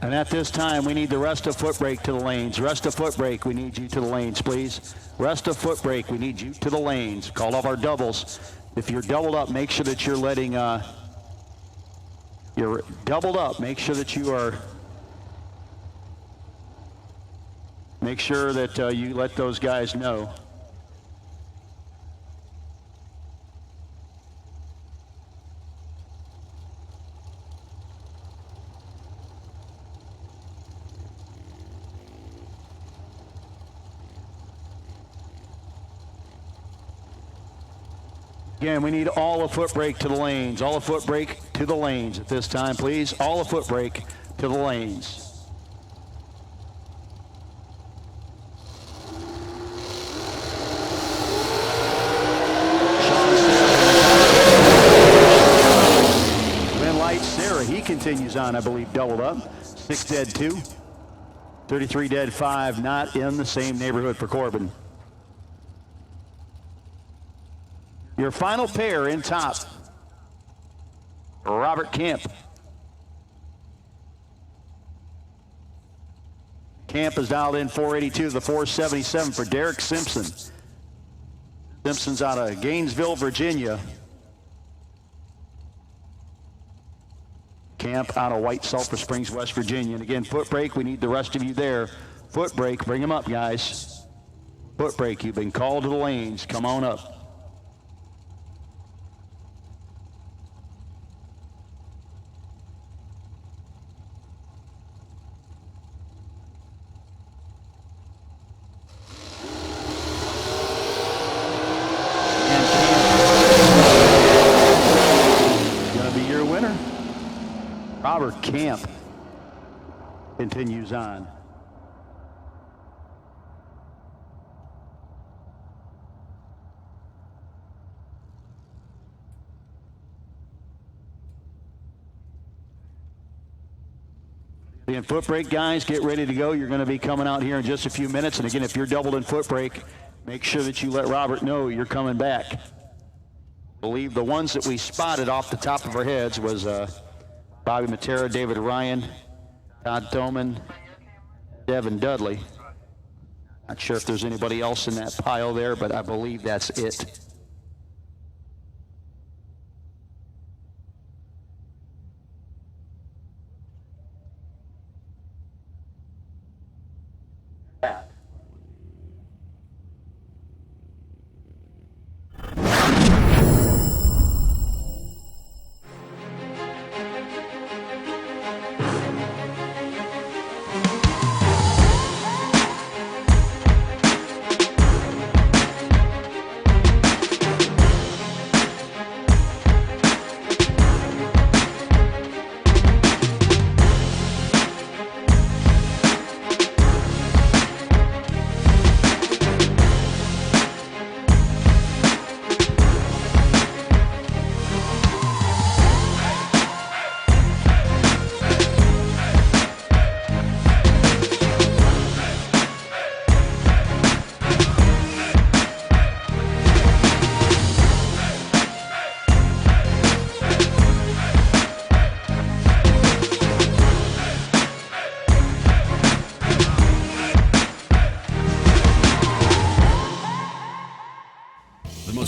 And at this time, we need the rest of foot brake to the lanes. Rest of foot brake, we need you to the lanes, please. Rest of foot brake, we need you to the lanes. Call off our doubles. If you're doubled up, make sure that you're letting, you're doubled up. Make sure that you are, make sure that you let those guys know. Again, we need all of foot brake to the lanes. All of foot brake to the lanes at this time, please. All of foot brake to the lanes. Green light, Sarah, he continues on, I believe, doubled up. 6 dead 2. 33 dead 5, not in the same neighborhood for Corbin. Your final pair in top, Robert Camp. Camp is dialed in 482 to the 477 for Derek Simpson. Simpson's out of Gainesville, Virginia. Camp out of White Sulphur Springs, West Virginia. And again, foot brake, we need the rest of you there. Foot brake, bring them up, guys. Foot brake, you've been called to the lanes. Come on up. Robert Camp continues on. In foot brake, guys, get ready to go. You're going to be coming out here in just a few minutes. And again, if you're doubled in foot brake, make sure that you let Robert know you're coming back. I believe the ones that we spotted off the top of our heads was Bobby Matera, David Ryan, Todd Thoman, Devin Dudley. Not sure if there's anybody else in that pile there, but I believe that's it.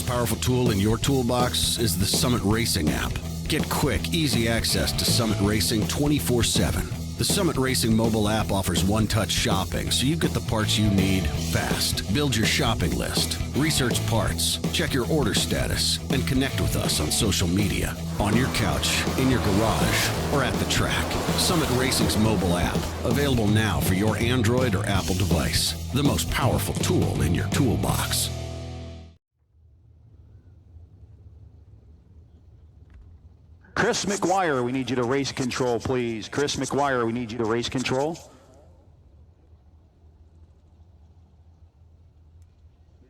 Powerful tool in your toolbox is the Summit Racing app. Get quick, easy access to Summit Racing 24/7. The Summit Racing mobile app offers one-touch shopping, so you get the parts you need fast. Build your shopping list, research parts, check your order status, and connect with us on social media, on your couch, in your garage, or at the track. Summit Racing's mobile app, available now for your Android or Apple device. The most powerful tool in your toolbox. Chris McGuire, we need you to race control, please. Chris McGuire, we need you to race control.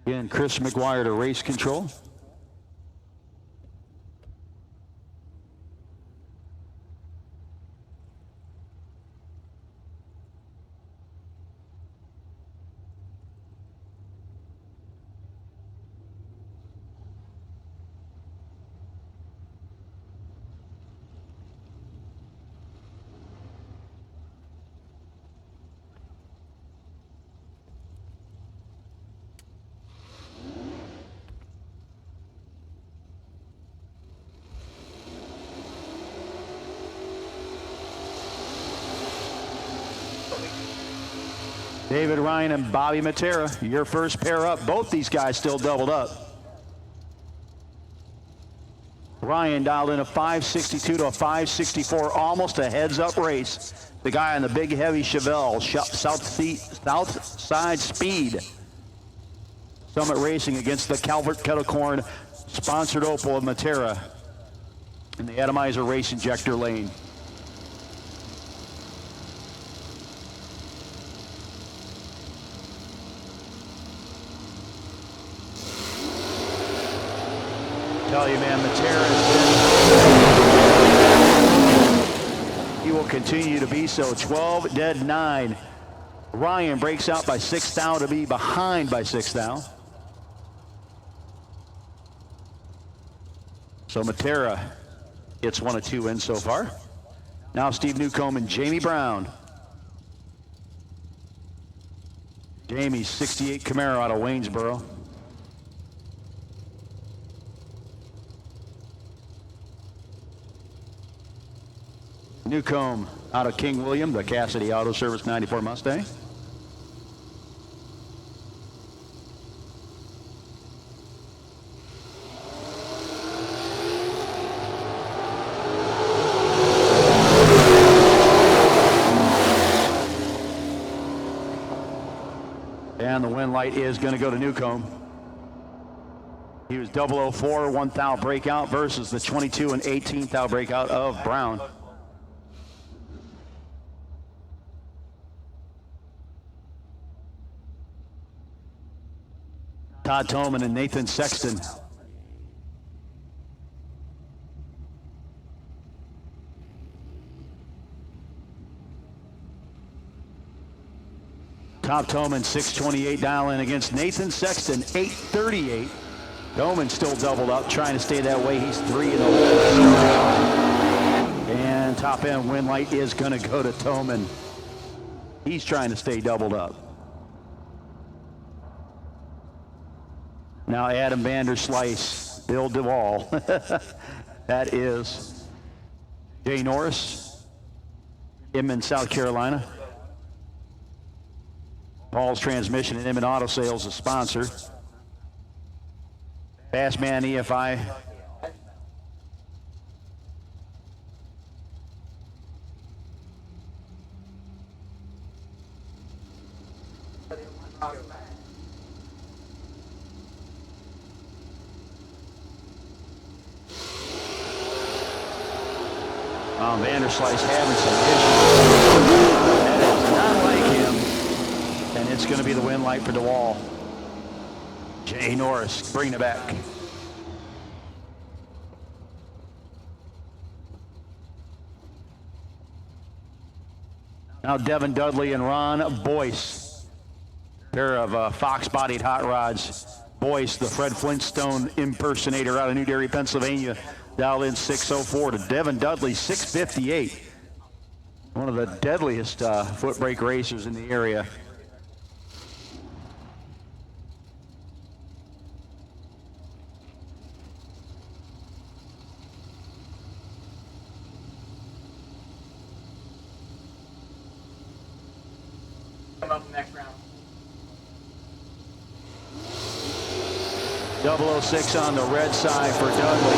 Again, Chris McGuire to race control. David Ryan and Bobby Matera, your first pair up. Both these guys still doubled up. Ryan dialed in a 562 to a 564, almost a heads-up race. The guy on the big heavy Chevelle, South Side Speed. Summit Racing against the Calvert Kettlecorn sponsored Opel of Matera in the Atomizer race injector lane. Tell you, man, Matera he will continue to be so. 12 dead 9. Ryan breaks out by 6 thou to be behind by 6 thou. So Matera gets 1 of 2 wins so far. Now Steve Newcomb and Jamie Brown. Jamie's 68 Camaro out of Waynesboro. Newcomb out of King William, the Cassidy Auto Service 94 Mustang. And the win light is going to go to Newcomb. He was 004 1 thou breakout versus the 22 and 18 thou breakout of Brown. Todd Thoman and Nathan Sexton. Top Toman 6:28 dial in against Nathan Sexton 8:38. Toman still doubled up, trying to stay that way. He's 3 in the hole. And top end win light is going to go to Toman. He's trying to stay doubled up. Now Adam Vanderslice, Bill Duvall. That is Jay Norris, Inman, South Carolina. Paul's Transmission and Inman Auto Sales, a sponsor. Bassman EFI. Vanderslice having some issues. That is not like him. And it's going to be the win light for DeWall. Jay Norris bringing it back. Now Devin Dudley and Ron Boyce. Pair of Fox-bodied hot rods. Boyce, the Fred Flintstone impersonator out of New Derry, Pennsylvania. Dialed in 604 to Devin Dudley, 658. One of the deadliest foot brake racers in the area. Come up next round. 006 on the red side for Dudley.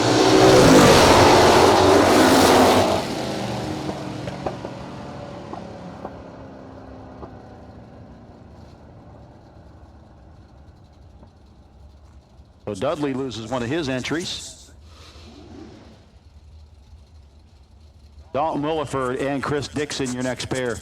So Dudley loses one of his entries. Dalton Williford and Chris Dixon, your next pair.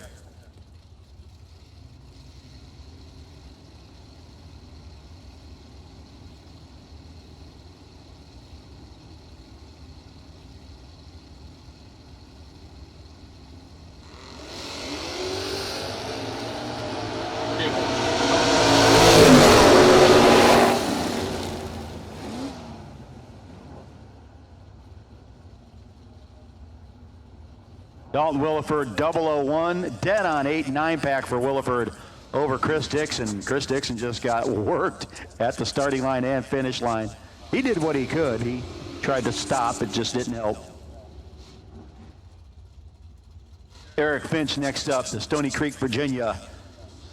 Dalton Williford, 001, dead on 8-9 pack for Williford over Chris Dixon. Chris Dixon just got worked at the starting line and finish line. He did what he could. He tried to stop, it just didn't help. Eric Finch next up, the Stony Creek, Virginia,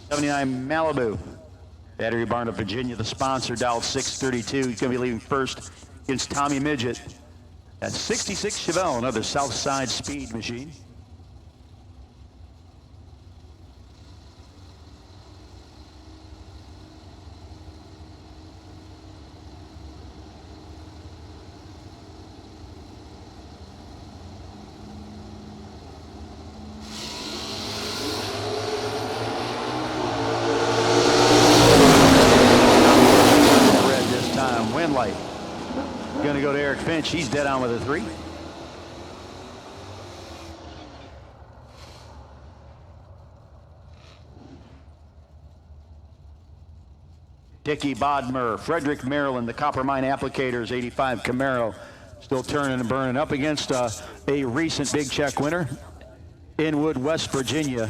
79 Malibu. Battery Barn of Virginia, the sponsor, dialed 632. He's going to be leaving first against Tommy Midget. That's 66 Chevelle, another Southside speed machine. Red this time, wind light. Going to go to Eric Finch. He's dead on with a 3. Dickie Bodmer, Frederick, Maryland, the Copper Mine Applicators, 85 Camaro. Still turning and burning up against a recent Big Check winner. Inwood, West Virginia.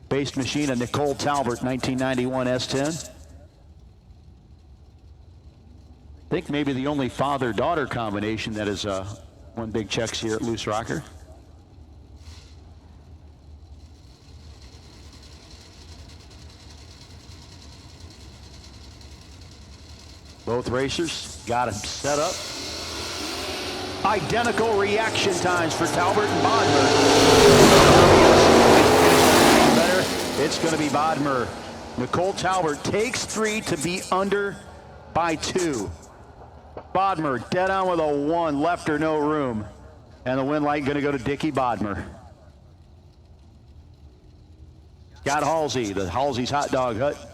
Based machine of Nicole Talbert, 1991 S10. I think maybe the only father-daughter combination that is won Big Checks here at Loose Rocker. Both racers got him set up. Identical reaction times for Talbot and Bodmer. It's going to be Bodmer. Nicole Talbot takes 3 to be under by 2. Bodmer dead on with a 1, left or no room. And the win light going to go to Dickie Bodmer. Scott Halsey, the Halsey's Hot Dog Hut.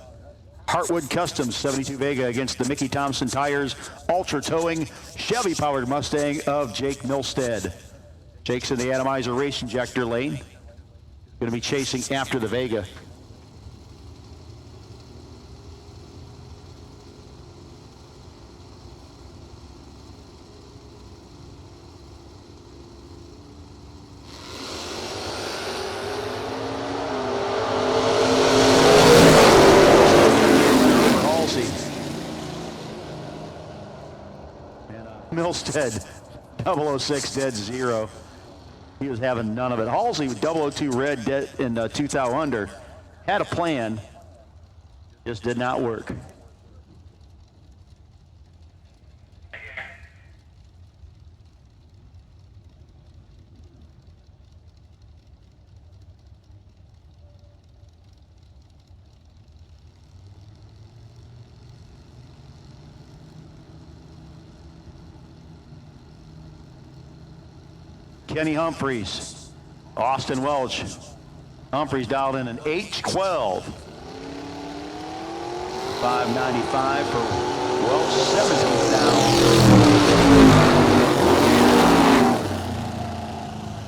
Heartwood Customs, 72 Vega against the Mickey Thompson Tires, Ultra Towing, Chevy-powered Mustang of Jake Milstead. Jake's in the atomizer race injector lane. Going to be chasing after the Vega. Instead, 006 dead 0. He was having none of it. Halsey with 002 red dead in 2000 under had a plan, just did not work. Kenny Humphreys, Austin Welch. Humphreys dialed in an 8-12. 595 for Welch, 17th down.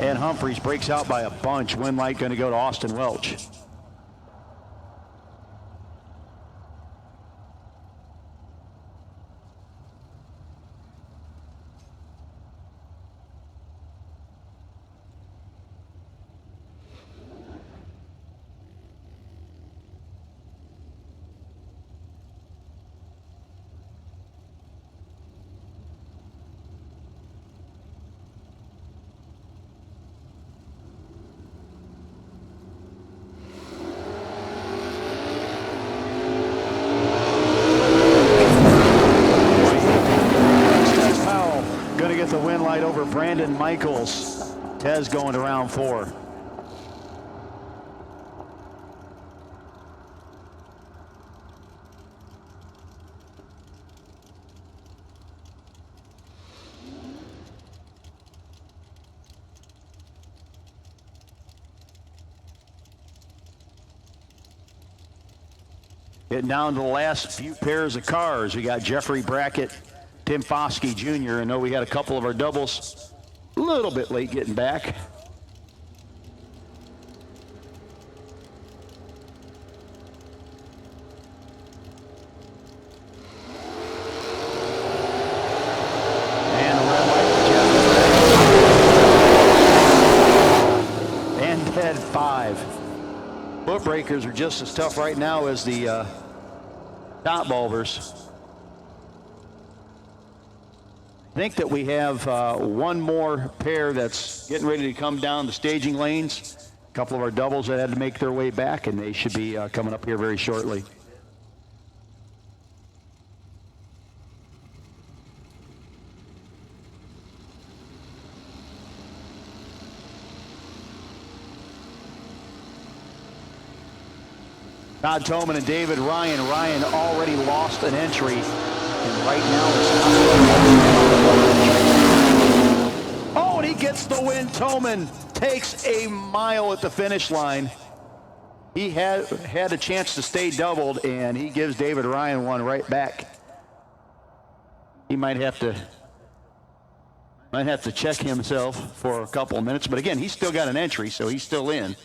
And Humphreys breaks out by a bunch. Win light going to go to Austin Welch. The win light over Brandon Michaels. Tez going to round 4. Getting down to the last few pairs of cars. We got Jeffrey Brackett, Tim Foskey Jr. I know we had a couple of our doubles a little bit late getting back. And the red light for Jeff. And dead 5. Foot breakers are just as tough right now as the top bulbers. I think that we have one more pair that's getting ready to come down the staging lanes. A couple of our doubles that had to make their way back, and they should be coming up here very shortly. Todd Toman and David Ryan. Ryan already lost an entry, and right now it's oh, and he gets the win. Toman takes a mile at the finish line. He had a chance to stay doubled, and he gives David Ryan one right back. He might have to check himself for a couple of minutes, but again, he's still got an entry, so he's still in.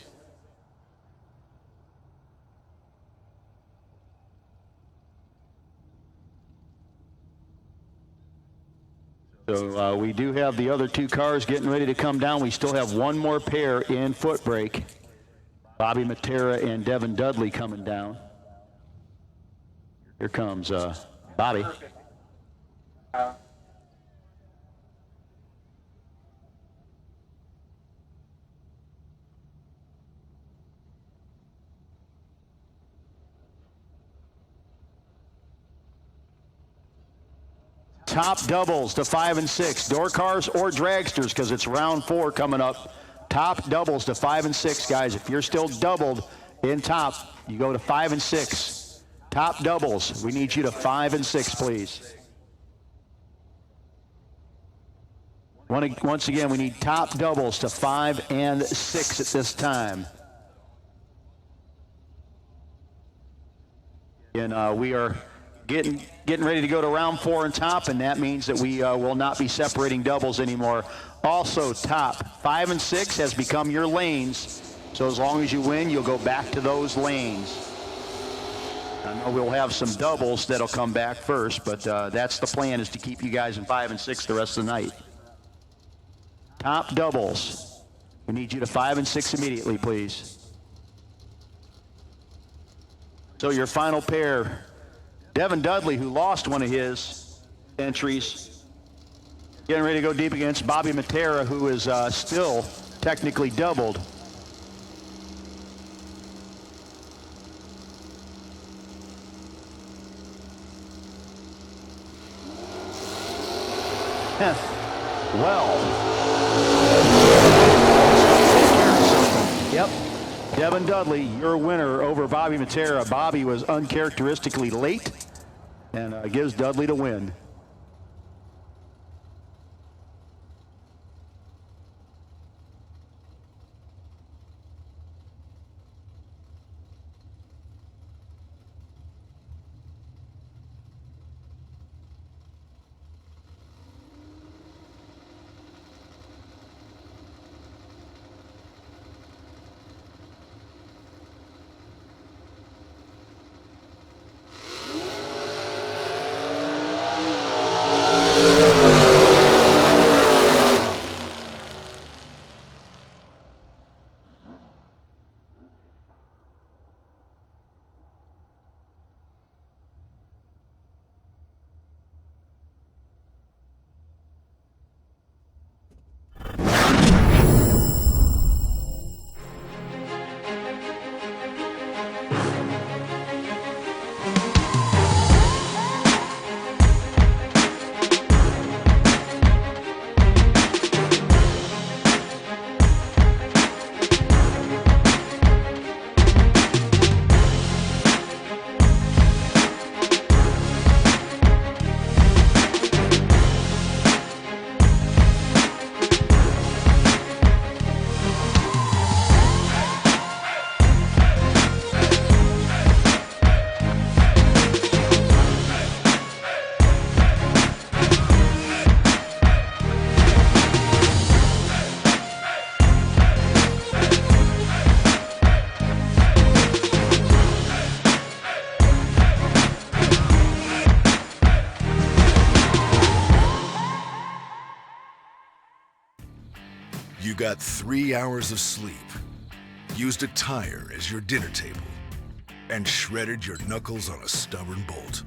So we do have the other two cars getting ready to come down. We still have one more pair in foot brake. Bobby Matera and Devin Dudley coming down. Here comes Bobby. Top doubles to 5 and 6. Door cars or dragsters, because it's round 4 coming up. Top doubles to 5 and 6, guys. If you're still doubled in top, you go to 5 and 6. Top doubles, we need you to 5 and 6, please. Once again, we need top doubles to 5 and 6 at this time. And we are getting ready to go to round 4 and top, and that means that we will not be separating doubles anymore. Also, top 5 and 6 has become your lanes, so as long as you win, you'll go back to those lanes. I know we'll have some doubles that'll come back first, but that's the plan, is to keep you guys in 5 and 6 the rest of the night. Top doubles, we need you to 5 and 6 immediately, please. So your final pair, Devin Dudley, who lost one of his entries, Getting ready to go deep against Bobby Matera, who is still technically doubled. Well. Yep. Devin Dudley, your winner over Bobby Matera. Bobby was uncharacteristically late and gives Dudley the win. You got 3 hours of sleep, used a tire as your dinner table, and shredded your knuckles on a stubborn bolt.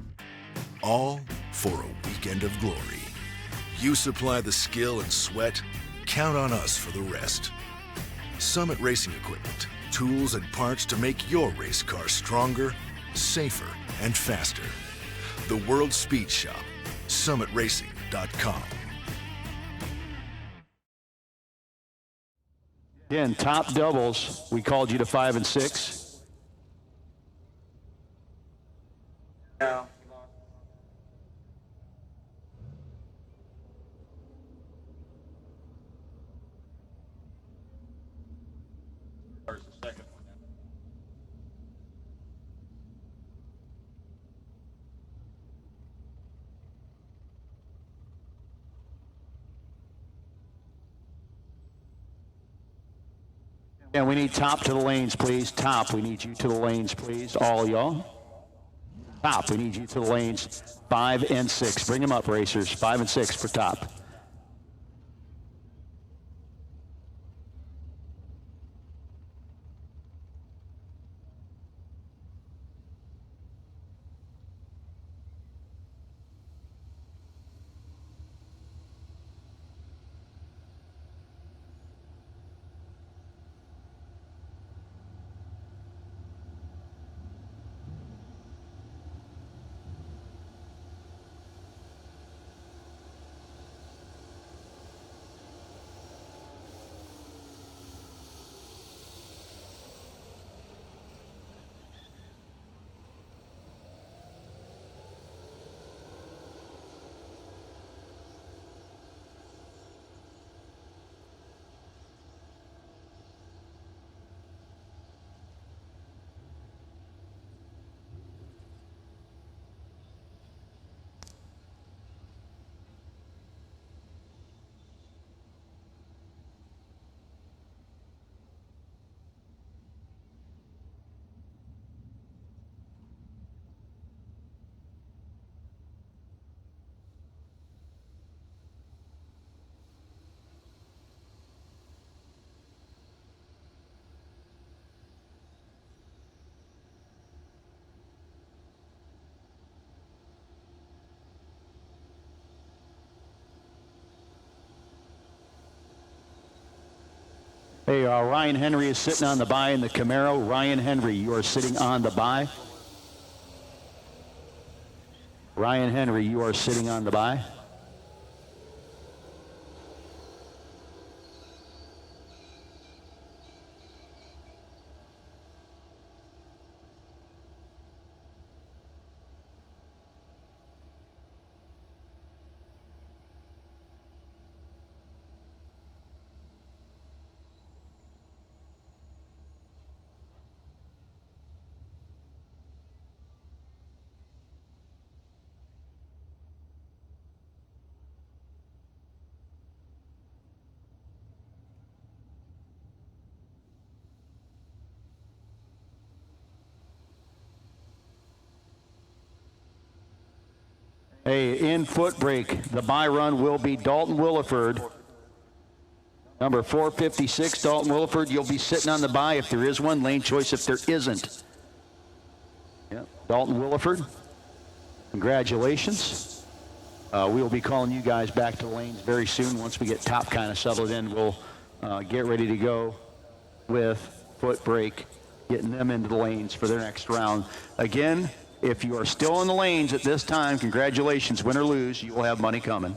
All for a weekend of glory. You supply the skill and sweat, count on us for the rest. Summit Racing Equipment, tools and parts to make your race car stronger, safer, and faster. The World Speed Shop, summitracing.com. Again, top doubles. We called you to 5 and 6. Yeah. There's the second one now. And we need top to the lanes, please. Top, we need you to the lanes, please. All y'all. Top, we need you to the lanes. 5 and 6. Bring them up, racers. 5 and 6 for top. Hey, Ryan Henry is sitting on the bye in the Camaro. Ryan Henry, you are sitting on the bye. Ryan Henry, you are sitting on the bye. Hey, in foot brake, the bye run will be Dalton Williford. Number 456, Dalton Williford. You'll be sitting on the bye if there is one. Lane choice if there isn't. Yep, Dalton Williford. Congratulations. We'll be calling you guys back to the lanes very soon. Once we get top kind of settled in, we'll get ready to go with foot brake, getting them into the lanes for their next round. Again, if you are still in the lanes at this time, congratulations, win or lose, you will have money coming.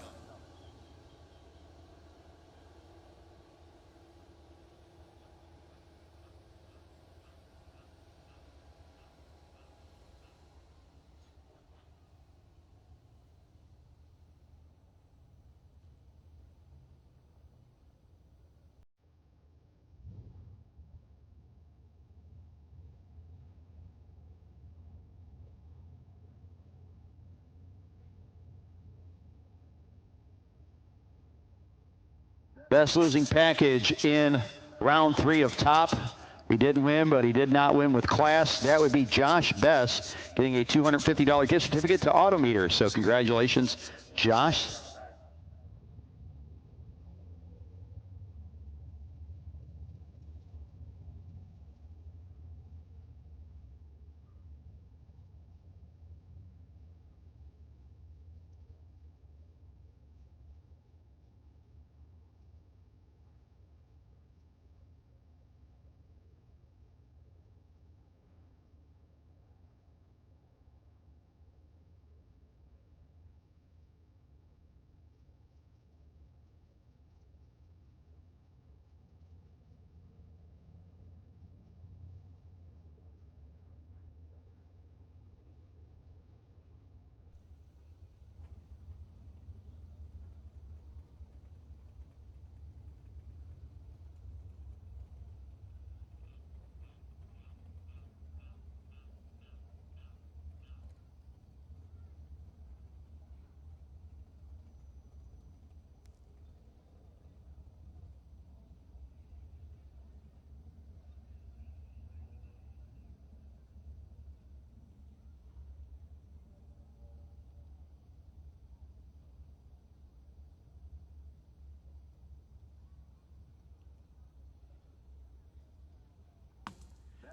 Best losing package in round 3 of top. He didn't win, but he did not win with class. That would be Josh Best getting a $250 gift certificate to Autometer. So congratulations, Josh.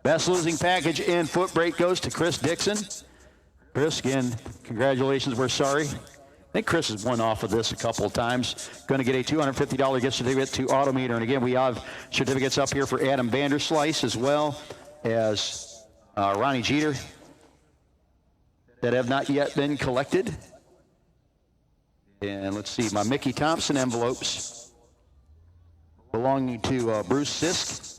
Best losing package in foot brake goes to Chris Dixon. Chris, again, congratulations. We're sorry. I think Chris has won off of this a couple of times. Going to get a $250 gift certificate to Autometer. And again, we have certificates up here for Adam Vanderslice as well as Ronnie Jeter that have not yet been collected. And let's see, my Mickey Thompson envelopes belonging to Bruce Sisk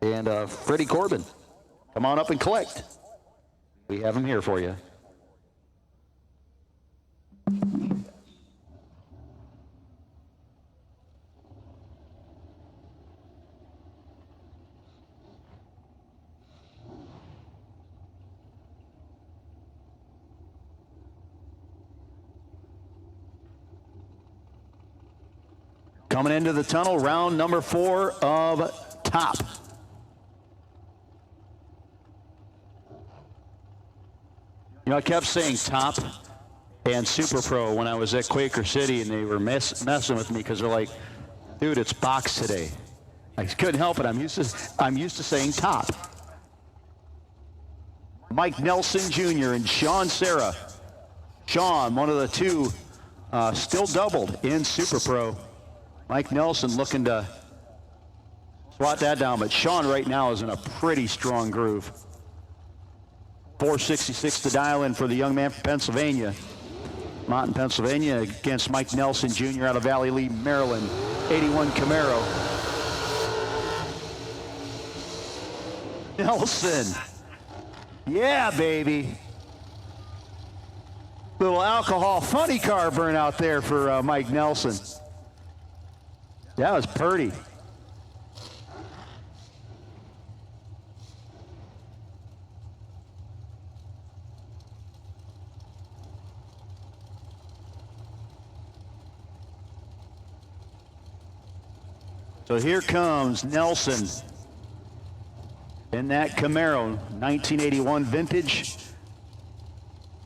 and Freddie Corbin. Come on up and collect. We have them here for you. Coming into the tunnel, round number 4 of top. You know, I kept saying top and Super Pro when I was at Quaker City, and they were messing with me because they're like, dude, it's box today. I couldn't help it. I'm used to saying top. Mike Nelson Jr. and Sean Serra. Sean, one of the two, still doubled in Super Pro. Mike Nelson looking to swat that down, but Sean right now is in a pretty strong groove. 466 to dial in for the young man from Pennsylvania. Mountain, Pennsylvania against Mike Nelson Jr. out of Valley Lee, Maryland. 81 Camaro. Nelson. Yeah, baby. Little alcohol funny car burn out there for Mike Nelson. That was purty. So here comes Nelson in that Camaro, 1981 vintage.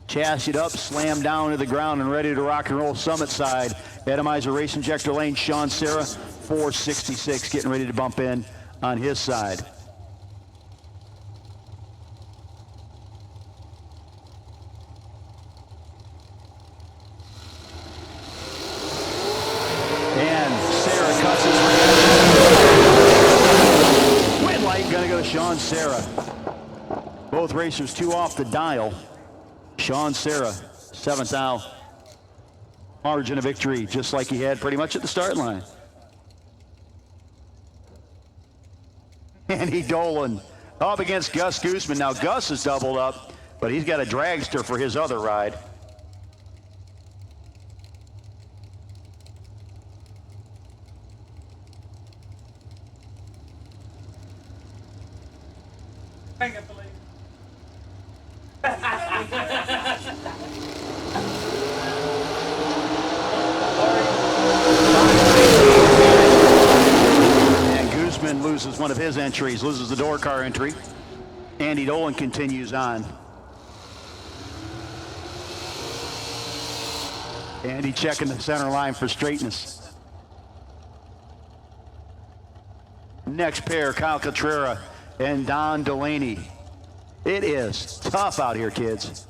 Chassised up, slammed down to the ground and ready to rock and roll summit side. Atomizer race injector lane, Sean Serra, 466, getting ready to bump in on his side. And Serra cuts his win light, gonna go to Sean Serra. Both racers 2 off the dial. Sean Serra, 7th out. Margin of victory, just like he had pretty much at the start line. Andy Dolan up against Gus Guzman. Now Gus is doubled up, but he's got a dragster for his other ride. Hang it, believe. And Guzman loses one of his entries, loses the door car entry. Andy Dolan continues on. Andy checking the center line for straightness. Next pair, Kyle Cotrera and Don Delaney. It is tough out here, kids.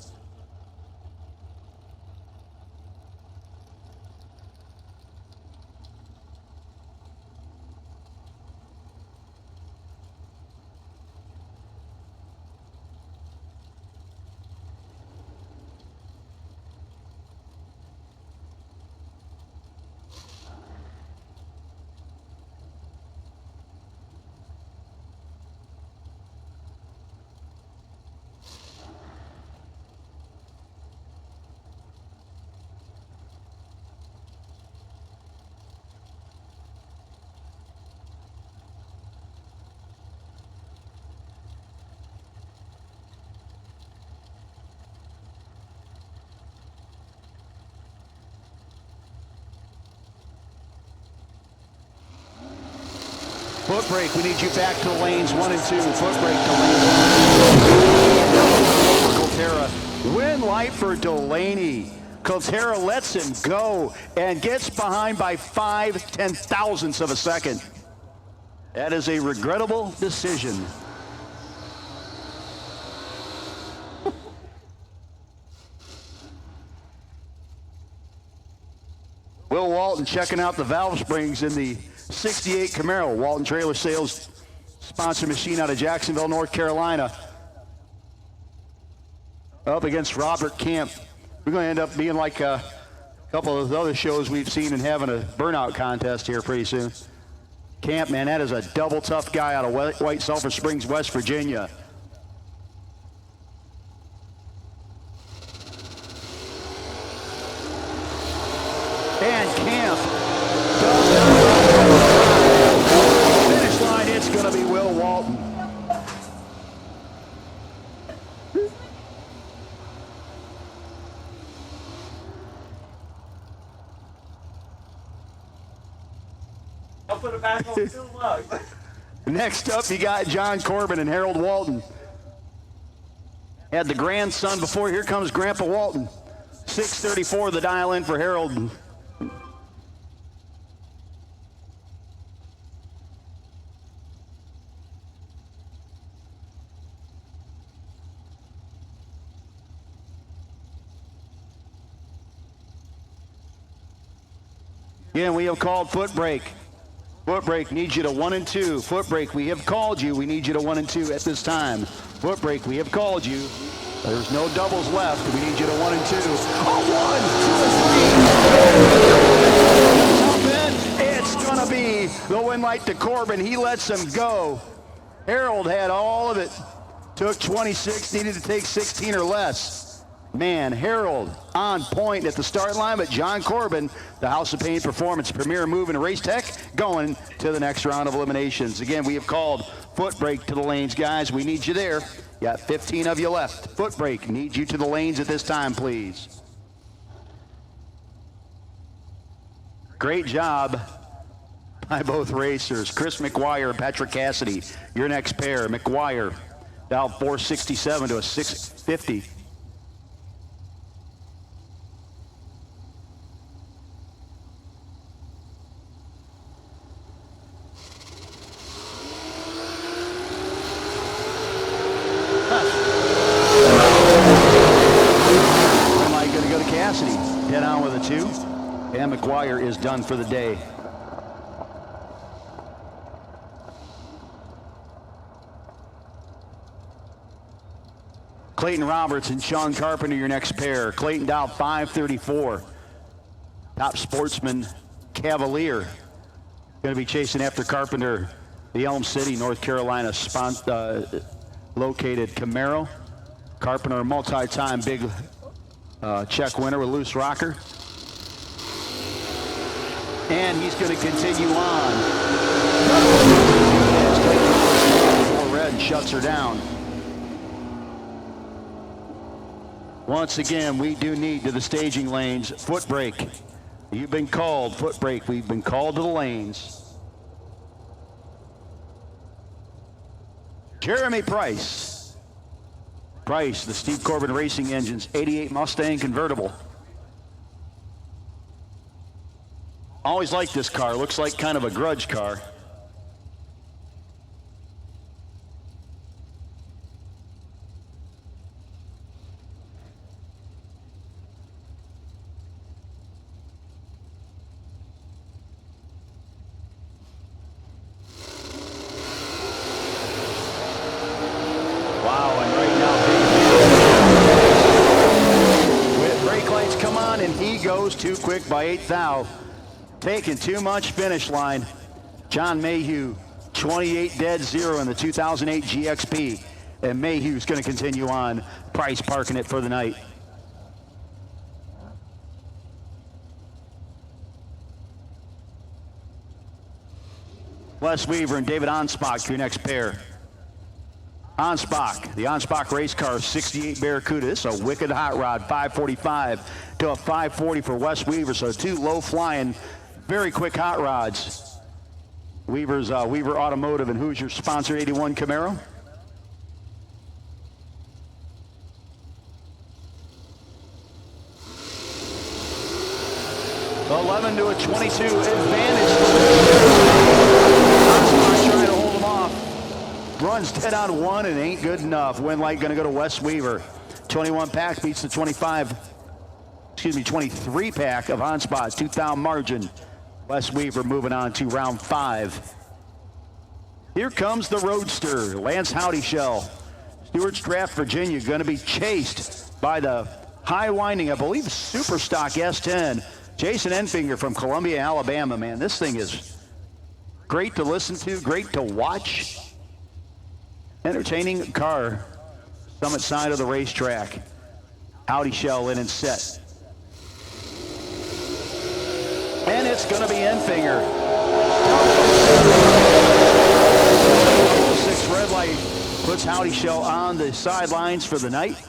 Foot brake, we need you back to lanes 1 and 2. Foot brake to lanes 1 and 2. Colterra, win light for Delaney. Colterra lets him go and gets behind by 5/10,000ths of a second. That is a regrettable decision. Will Walton checking out the valve springs in the 68 Camaro. Walton Trailer Sales sponsored machine out of Jacksonville, North Carolina. Up against Robert Camp. We're going to end up being like a couple of the other shows we've seen and having a burnout contest here pretty soon. Camp, man, that is a double tough guy out of White Sulphur Springs, West Virginia. And Camp finish line, it's going to be Will Walton. I'll put it back on 2 lugs. Next up, you got John Corbin and Harold Walton. Had the grandson before. Here comes Grandpa Walton. 6:34 the dial in for Harold. Again, we have called foot brake. Foot brake needs you to 1 and 2. Foot brake, we have called you. We need you to 1 and 2 at this time. Foot brake, we have called you. There's no doubles left. We need you to 1 and 2. Oh, 1, 2, and 3. It's going to be the win light to Corbin. He lets him go. Harold had all of it. Took 26, needed to take 16 or less. Man, Harold on point at the start line, but John Corbin, the House of Pain Performance Premier Move and Race Tech, going to the next round of eliminations. Again, we have called foot brake to the lanes, guys. We need you there. You got 15 of you left. Foot brake needs you to the lanes at this time, please. Great job by both racers. Chris McGuire and Patrick Cassidy, your next pair. McGuire down 467 to a 650. Dead on with a 2, and McGuire is done for the day. Clayton Roberts and Sean Carpenter, your next pair. Clayton down 534. Top Sportsman Cavalier going to be chasing after Carpenter, the Elm City, North Carolina located Camaro. Carpenter, a multi-time big check winner with Loose Rocker. And he's going to continue on. Red shuts her down. Once again, we do need to the staging lanes. Foot brake. You've been called. Foot brake. We've been called to the lanes. Jeremy Price. Price, the Steve Corbin Racing Engines 88 Mustang convertible. Always liked this car. Looks like kind of a grudge car. Too quick by 8th thou. Taking too much finish line. John Mayhew, 28 dead 0 in the 2008 GXP. And Mayhew's going to continue on. Price parking it for the night. Wes Weaver and David Onspach, your next pair. Onspach, the Onspach race car, 68 Barracuda. This is a wicked hot rod, 545 to a 540 for Wes Weaver. So 2 low-flying, very quick hot rods. Weaver's Weaver Automotive and Hoosier sponsor 81 Camaro. $11 to a 22 advantage. Onspach trying to hold him off. Runs dead on 1 and ain't good enough. Win light going to go to Wes Weaver. 21 pack beats the 23 pack of Onspach. 2,000 margin. Wes Weaver moving on to round 5. Here comes the Roadster, Lance Howdyshell. Stewart's Draft, Virginia, going to be chased by the high winding, I believe, Super Stock S10. Jason Enfinger from Columbia, Alabama, man. This thing is great to listen to, great to watch. Entertaining car, summit side of the racetrack. Howdyshell in and set. And it's going to be Enfinger. 6 red light puts Howdyshell on the sidelines for the night.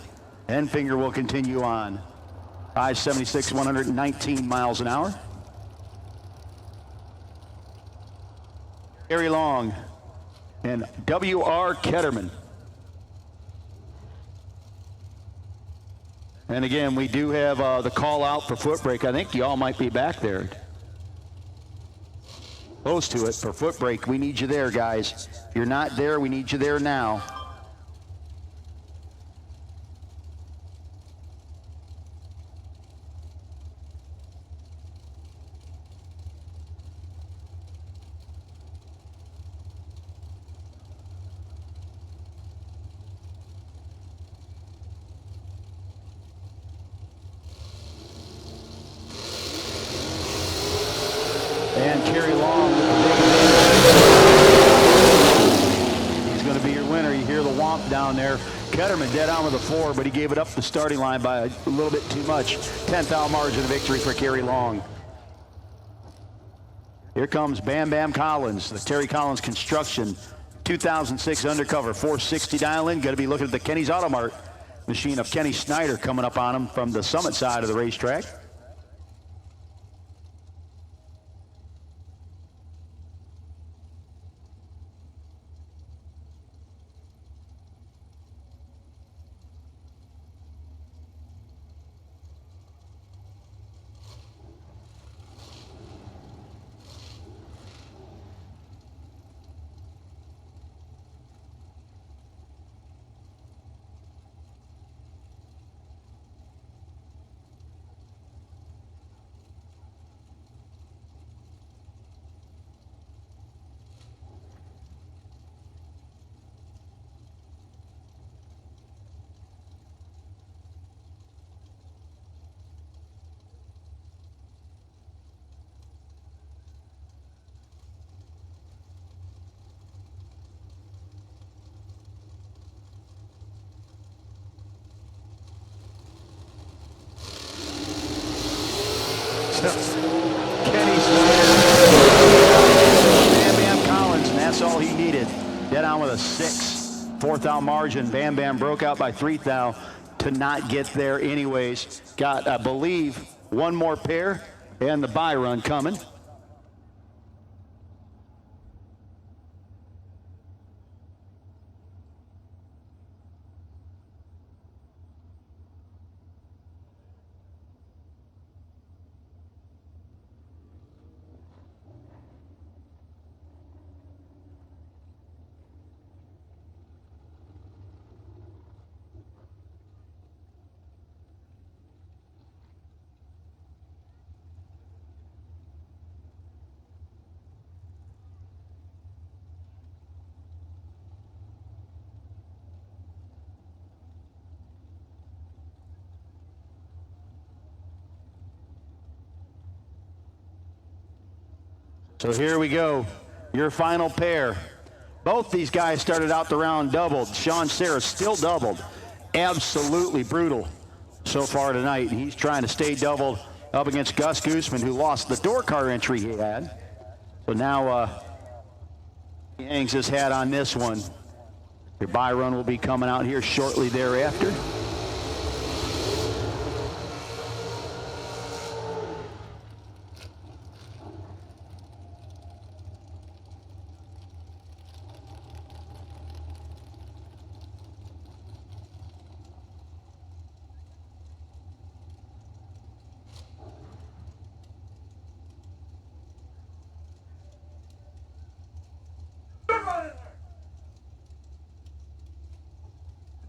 Enfinger will continue on. 576, 119 miles an hour. Gary Long and W.R. Ketterman. And again, we do have the call out for foot brake. I think y'all might be back there. Close to it for foot brake. We need you there, guys. If you're not there, we need you there now. bump down there. Ketterman dead on with a 4, but he gave it up the starting line by a little bit too much. 10th margin of victory for Kerry Long. Here comes Bam Bam Collins, the Terry Collins Construction 2006 Undercover 460 dial-in. Going to be looking at the Kenny's Automart machine of Kenny Snyder coming up on him from the Summit side of the racetrack. Kenny Snyder, Bam Bam Collins, and that's all he needed. Dead on with a 6. 4th out margin. Bam Bam broke out by 3th out to not get there anyways. Got, I believe, one more pair and the bye run coming. So here we go, your final pair. Both these guys started out the round doubled. Sean Serra still doubled. Absolutely brutal so far tonight. He's trying to stay doubled up against Gus Gooseman, who lost the door car entry he had. So now he hangs his hat on this one. Your bye run will be coming out here shortly thereafter.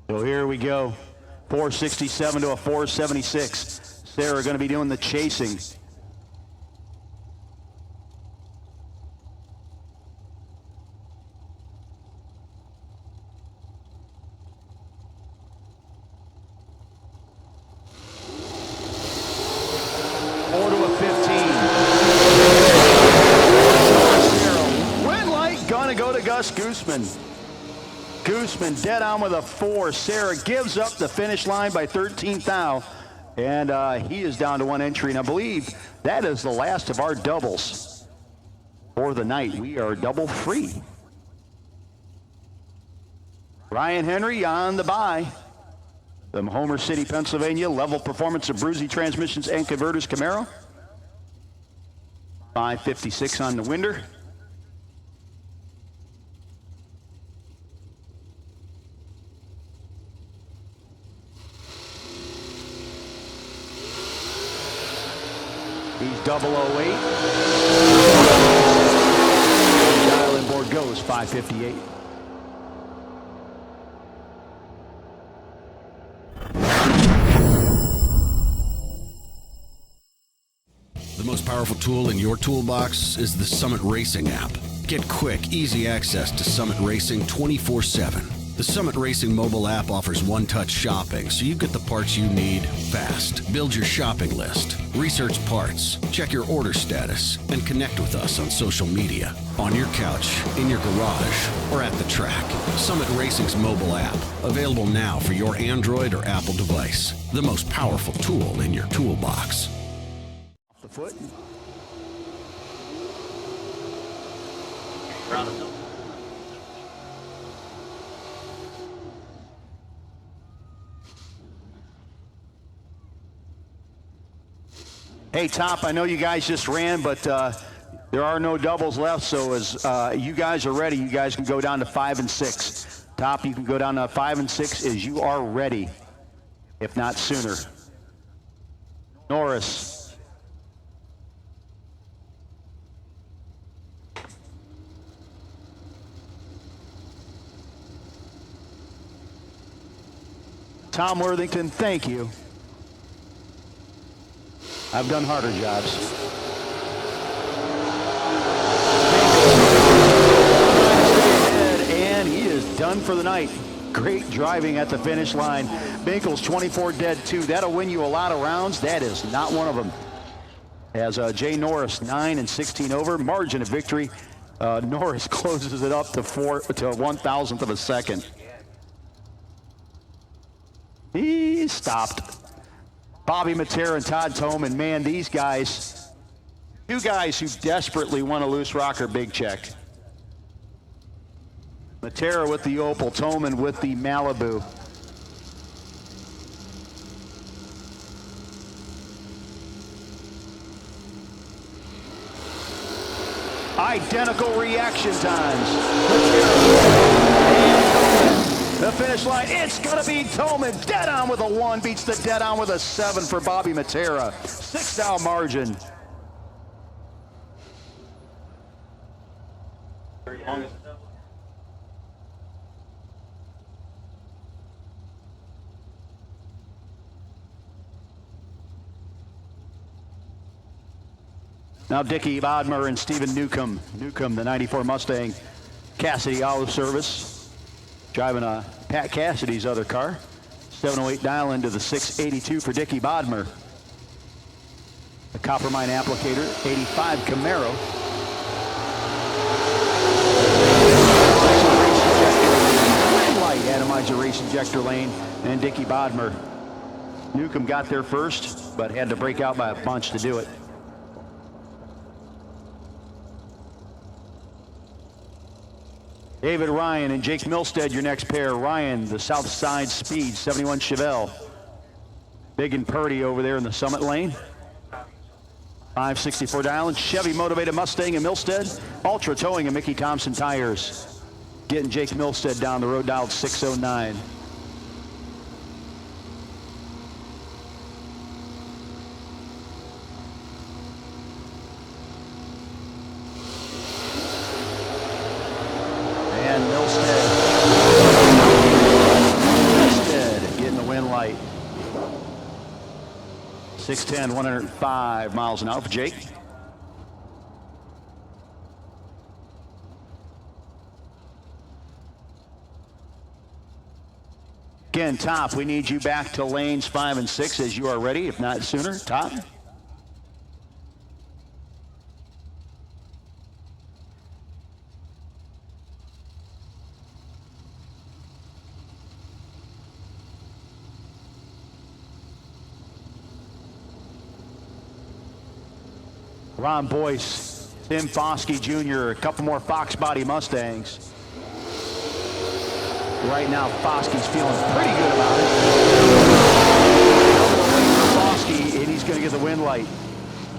So here we go, 467 to a 476. Sarah going to be doing the chasing. Gooseman dead on with a 4. Sarah gives up the finish line by 13th thou, and he is down to 1 entry. And I believe that is the last of our doubles for the night. We are double free. Ryan Henry on the bye from Homer City, Pennsylvania. Level performance of Bruzy Transmissions and Converters Camaro. 556 on the Winder. He's 008. Dial-in board goes 558. The most powerful tool in your toolbox is the Summit Racing app. Get quick, easy access to Summit Racing 24/7. The Summit Racing mobile app offers one-touch shopping, so you get the parts you need fast. Build your shopping list, research parts, check your order status, and connect with us on social media, on your couch, in your garage, or at the track. Summit Racing's mobile app, available now for your Android or Apple device. The most powerful tool in your toolbox. Off the foot. Hey, Top, I know you guys just ran, but there are no doubles left, so as you guys are ready, you guys can go down to 5 and 6. Top, you can go down to 5 and 6 as you are ready, if not sooner. Norris. Tom Worthington, thank you. I've done harder jobs. And he is done for the night. Great driving at the finish line. Binkle's 24 dead 2. That'll win you a lot of rounds. That is not one of them. As Jay Norris 9 and 16 over. Margin of victory. Norris closes it up to 1,000th of a second. He stopped. Bobby Matera and Todd Toman, man, these guys, two guys who desperately want a loose rocker big check. Matera with the Opal, Toman with the Malibu. Identical reaction times. The finish line, it's going to be Toman. Dead on with a 1, beats the dead on with a 7 for Bobby Matera. 6-down margin. Now Dickie Bodmer and Stephen Newcomb. Newcomb, the 94 Mustang, Cassidy Auto Service. Driving Pat Cassidy's other car. 708 dial into the 682 for Dickie Bodmer. The Coppermine applicator, 85 Camaro. Red light atomizer race injector lane, and Dickie Bodmer. Newcomb got there first, but had to break out by a bunch to do it. David Ryan and Jake Milstead, your next pair. Ryan, the Southside Speed, 71 Chevelle. Big and Purdy over there in the Summit lane. 564 dialing. Chevy motivated Mustang and Milstead. Ultra Towing and Mickey Thompson Tires. Getting Jake Milstead down the road, dialed 609. Milstead getting the win light. 610, 105 miles an hour for Jake. Again, Top, we need you back to lanes 5 and 6 as you are ready, if not sooner. Top. Ron Boyce, Tim Foskey Jr., a couple more Fox body Mustangs. Right now, Foskey's feeling pretty good about it. Foskey, and he's going to get the win light.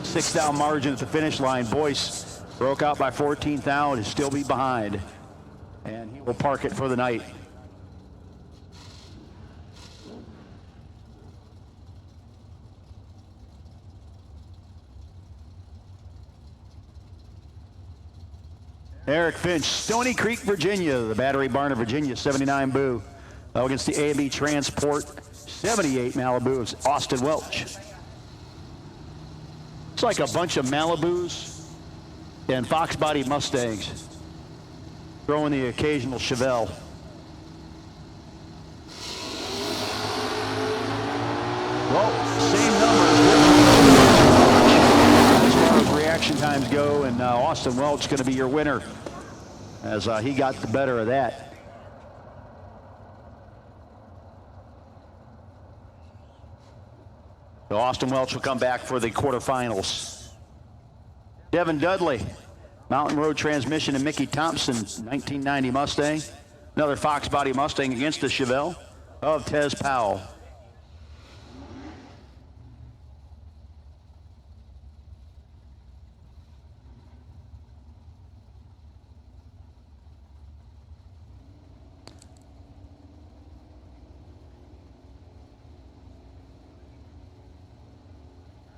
6-down margin at the finish line. Boyce broke out by 14th out, he'll still be behind. And he will park it for the night. Eric Finch, Stony Creek, Virginia, the Battery Barn of Virginia, 79 Boo. Against the A&B Transport, 78 Malibu of Austin Welch. It's like a bunch of Malibus and Fox body Mustangs, throwing the occasional Chevelle. Well, same numbers as far as reaction times go, and Austin Welch going to be your winner as he got the better of that. So Austin Welch will come back for the quarterfinals. Devin Dudley, Mountain Road transmission, and Mickey Thompson, 1990 Mustang. Another Fox body Mustang against the Chevelle of Tez Powell.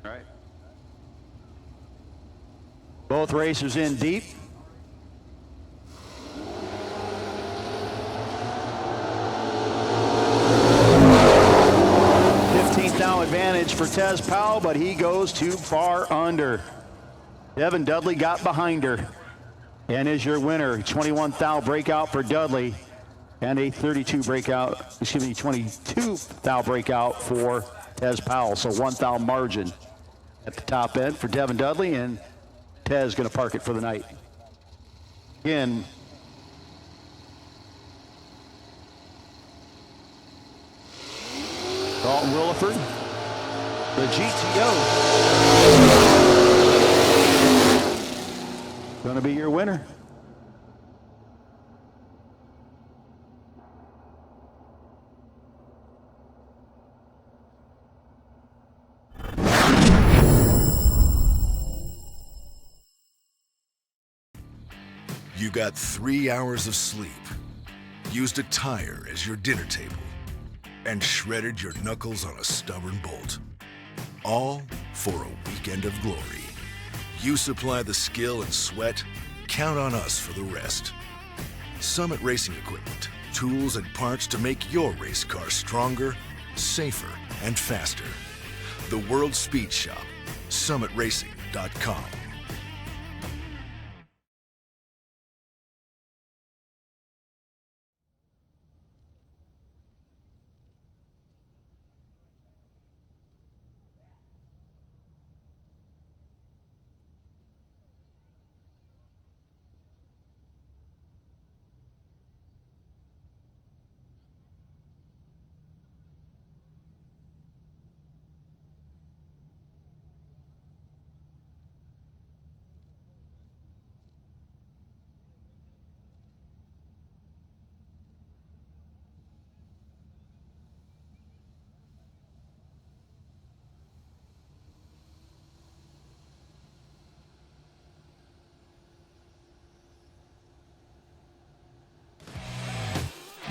All right. Both racers in deep. Now advantage for Tez Powell, but he goes too far under. Devin Dudley got behind her and is your winner. 21 thou breakout for Dudley and a 22 thou breakout for Tez Powell. So 1 thou margin at the top end for Devin Dudley, and Tez going to park it for the night. Again, Dalton Williford, the GTO, going to be your winner. You got 3 hours of sleep, used a tire as your dinner table, and shredded your knuckles on a stubborn bolt. All for a weekend of glory. You supply the skill and sweat, count on us for the rest. Summit Racing Equipment, tools and parts to make your race car stronger, safer, and faster. The World Speed Shop, summitracing.com.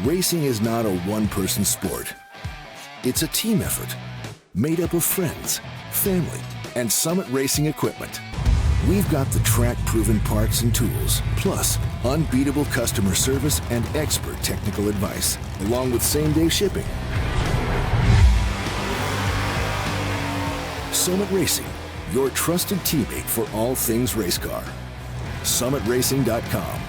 Racing is not a one-person sport. It's a team effort made up of friends, family, and Summit Racing Equipment. We've got the track-proven parts and tools, plus unbeatable customer service and expert technical advice, along with same-day shipping. Summit Racing, your trusted teammate for all things race car. SummitRacing.com.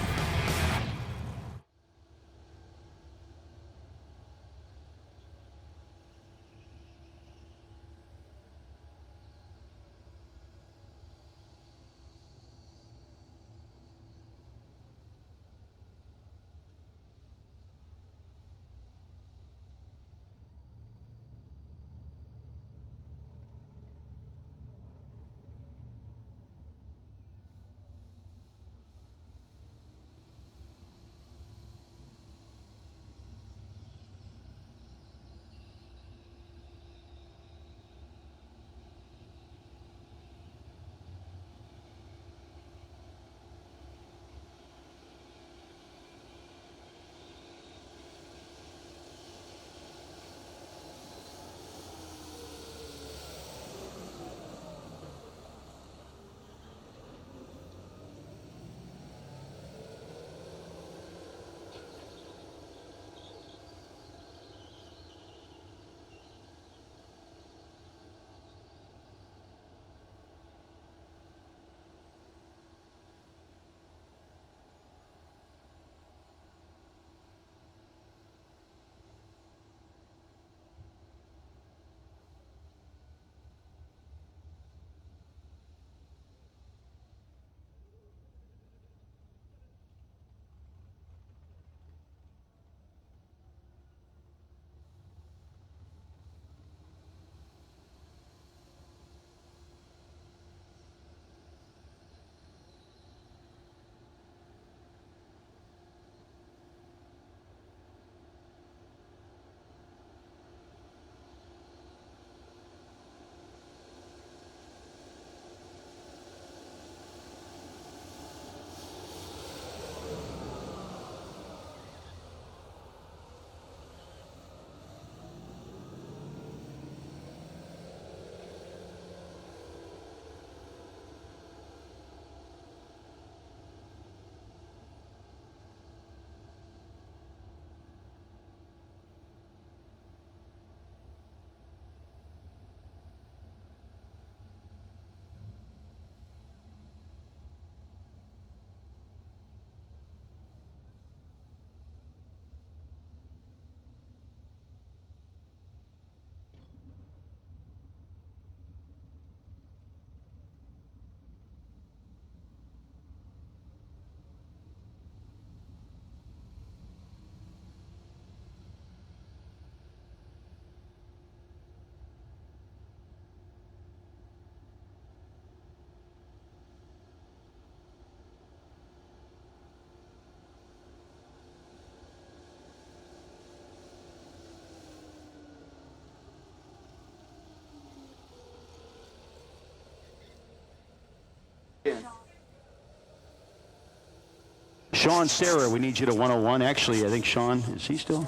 Sean Sarah, we need you to 101. Actually, I think Sean, is he still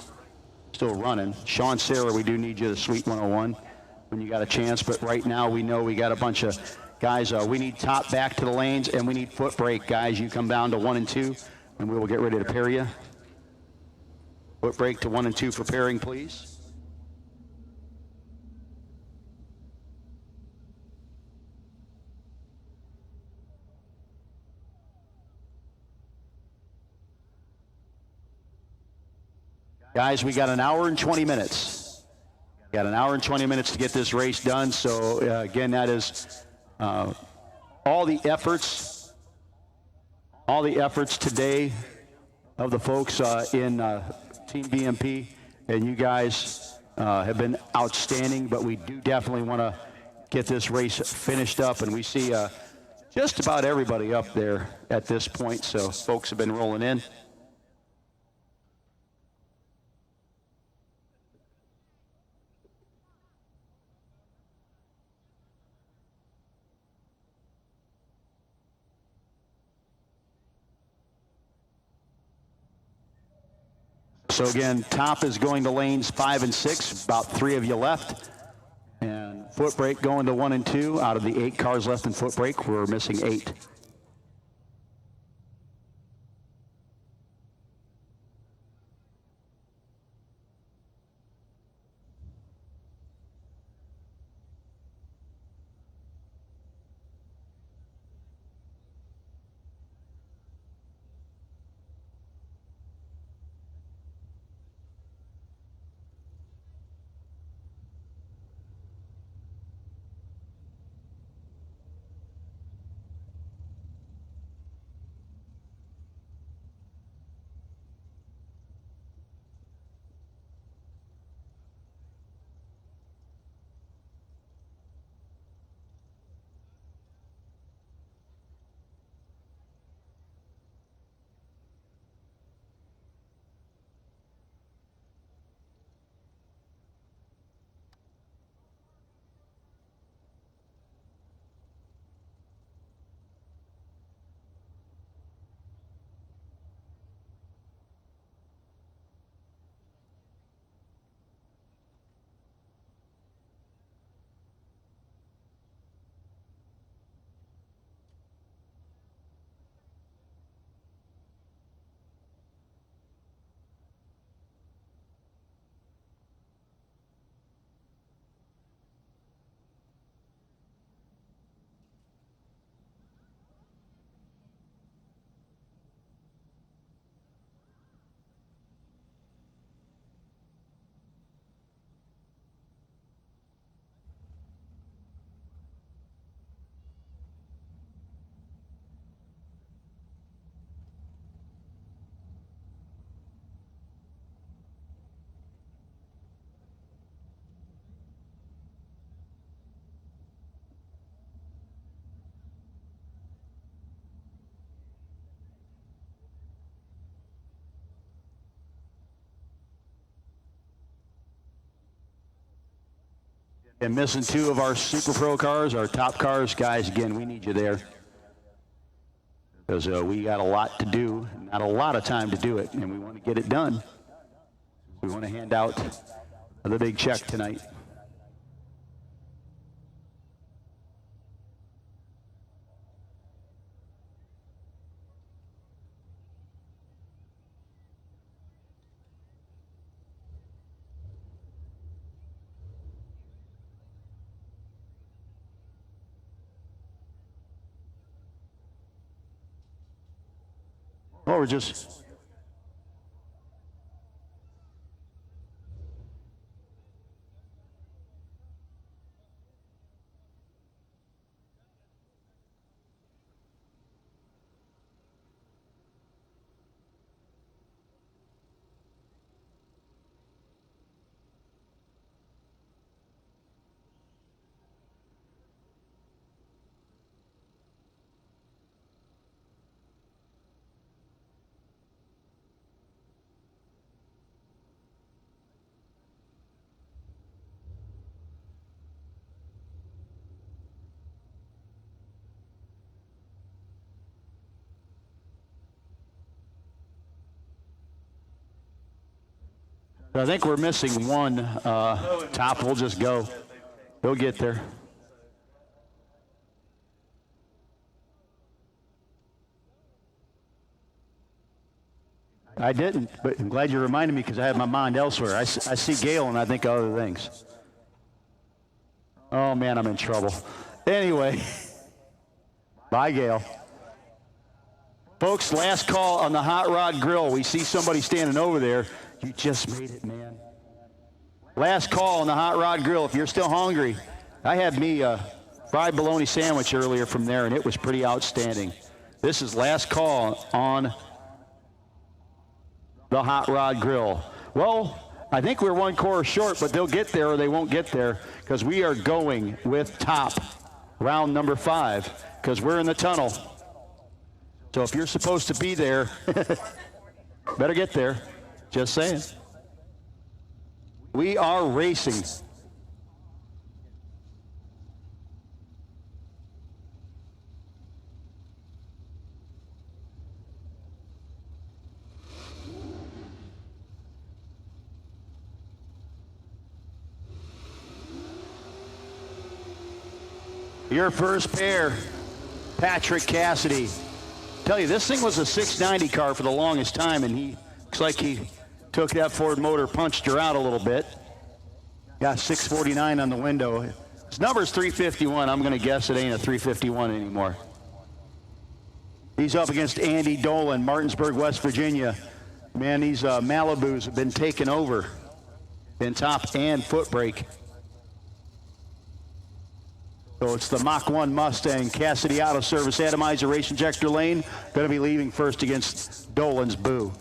running? Sean Sarah, we do need you to sweep 101 when you got a chance. But right now, we know we got a bunch of guys. We need top back to the lanes, and we need foot brake, guys. You come down to 1 and 2, and we will get ready to pair you. Foot brake to 1 and 2 for pairing, please. Guys, we got an hour and 20 minutes. Got an hour and 20 minutes to get this race done. So again, that is all the efforts today of the folks in Team BMP, and you guys have been outstanding. But we do definitely want to get this race finished up, and we see just about everybody up there at this point. So folks have been rolling in. So again, top is going to lanes 5 and 6, about 3 of you left. And foot brake going to 1 and 2. Out of the 8 cars left in foot brake, we're missing 8. And missing 2 of our Super Pro cars, our top cars. Guys, again, we need you there. Because we got a lot to do, not a lot of time to do it, and we want to get it done. We want to hand out the big check tonight. Well, we're just... I think we're missing one top. We'll just go. We'll get there. I didn't, but I'm glad you reminded me because I had my mind elsewhere. I see Gail and I think of other things. Oh, man, I'm in trouble. Anyway, bye, Gail. Folks, last call on the Hot Rod Grill. We see somebody standing over there. You just made it, man. Last call on the Hot Rod Grill. If you're still hungry, I had me a fried bologna sandwich earlier from there, and it was pretty outstanding. This is last call on the Hot Rod Grill. Well, I think we're one course short, but they'll get there or they won't get there because we are going with top round number 5 because we're in the tunnel. So if you're supposed to be there, better get there. Just saying. We are racing. Your first pair, Patrick Cassidy. Tell you, this thing was a 690 car for the longest time, and he looks like he took that Ford motor, punched her out a little bit. Got 649 on the window. His number's 351. I'm going to guess it ain't a 351 anymore. He's up against Andy Dolan, Martinsburg, West Virginia. Man, these Malibus have been taken over in top and foot brake. So it's the Mach 1 Mustang, Cassidy Auto Service, Atomizer Race Injector Lane. Going to be leaving first against Dolan's Boo.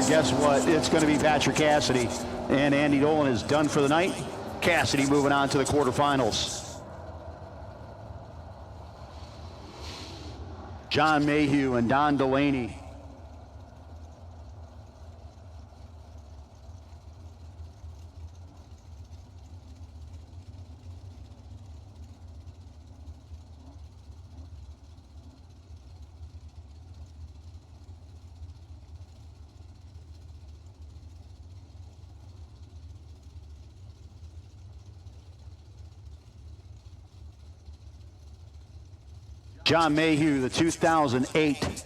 Guess what? It's going to be Patrick Cassidy. And Andy Dolan is done for the night. Cassidy moving on to the quarterfinals. John Mayhew and Don Delaney. John Mayhew, the 2008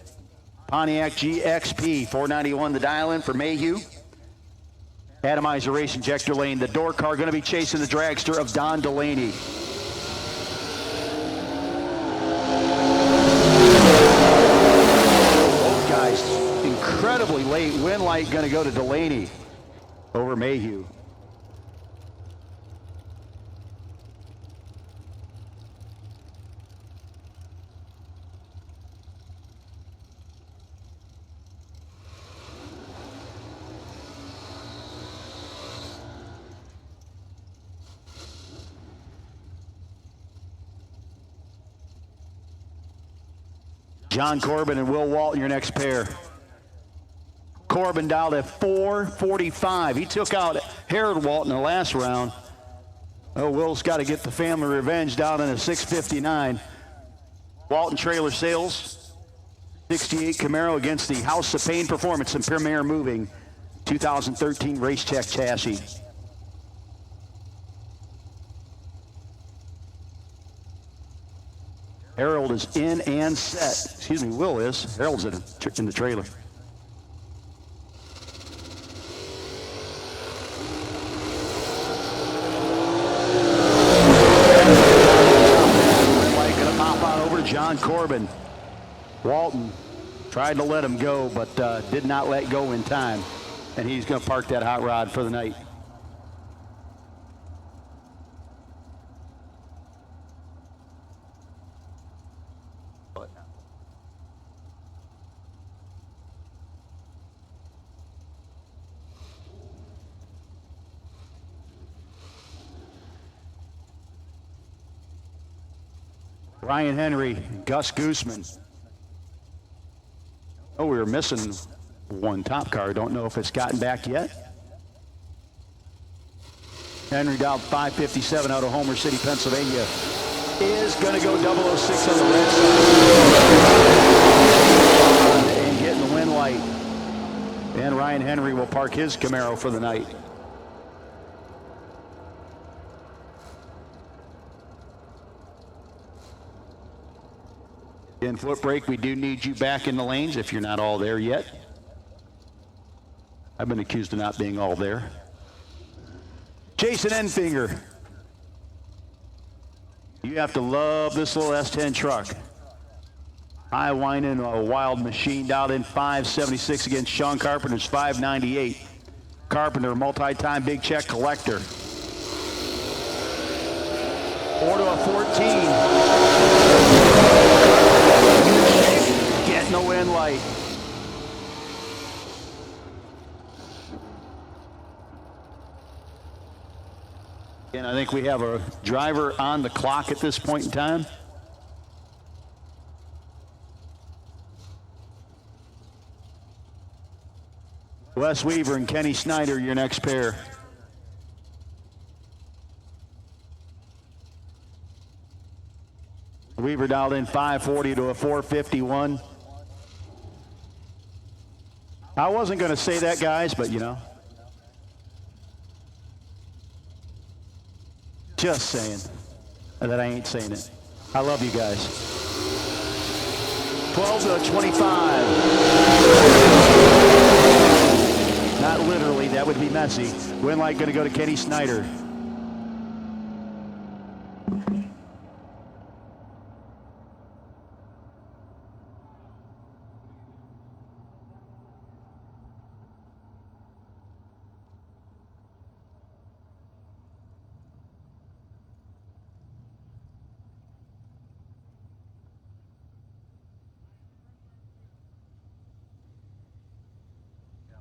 Pontiac GXP 491, the dial-in for Mayhew. Atomizer Race Injector Lane, the door car going to be chasing the dragster of Don Delaney. Both guys, incredibly late. Win light going to go to Delaney over Mayhew. John Corbin and Will Walton, your next pair. Corbin dialed at 445. He took out Harold Walton in the last round. Oh, Will's got to get the family revenge down in a 659. Walton trailer sales, 68 Camaro against the House of Pain Performance and Premier Moving 2013 Race Check chassis. Harold is in and set. Excuse me, Will is. Harold's in the trailer. Going to pop on over to John Corbin. Walton tried to let him go, but did not let go in time. And he's going to park that hot rod for the night. Ryan Henry, Gus Gooseman. Oh, we were missing one top car. Don't know if it's gotten back yet. Henry Dowd 557 out of Homer City, Pennsylvania is going to go 006 on the red side and getting the win light. And Ryan Henry will park his Camaro for the night. In foot brake, we do need you back in the lanes if you're not all there yet. I've been accused of not being all there. Jason Enfinger. You have to love this little S10 truck. High whining, a wild machine, dialed in 576 against Sean Carpenter's 598. Carpenter, multi-time big check collector. 4 to a 14. Getting the win light. And I think we have a driver on the clock at this point in time. Wes Weaver and Kenny Snyder, your next pair. Weaver dialed in 540 to a 451. I wasn't going to say that, guys, but you know. Just saying that I ain't saying it. I love you guys. 12 to 25. Not literally, that would be messy. Win light going to go to Kenny Snyder.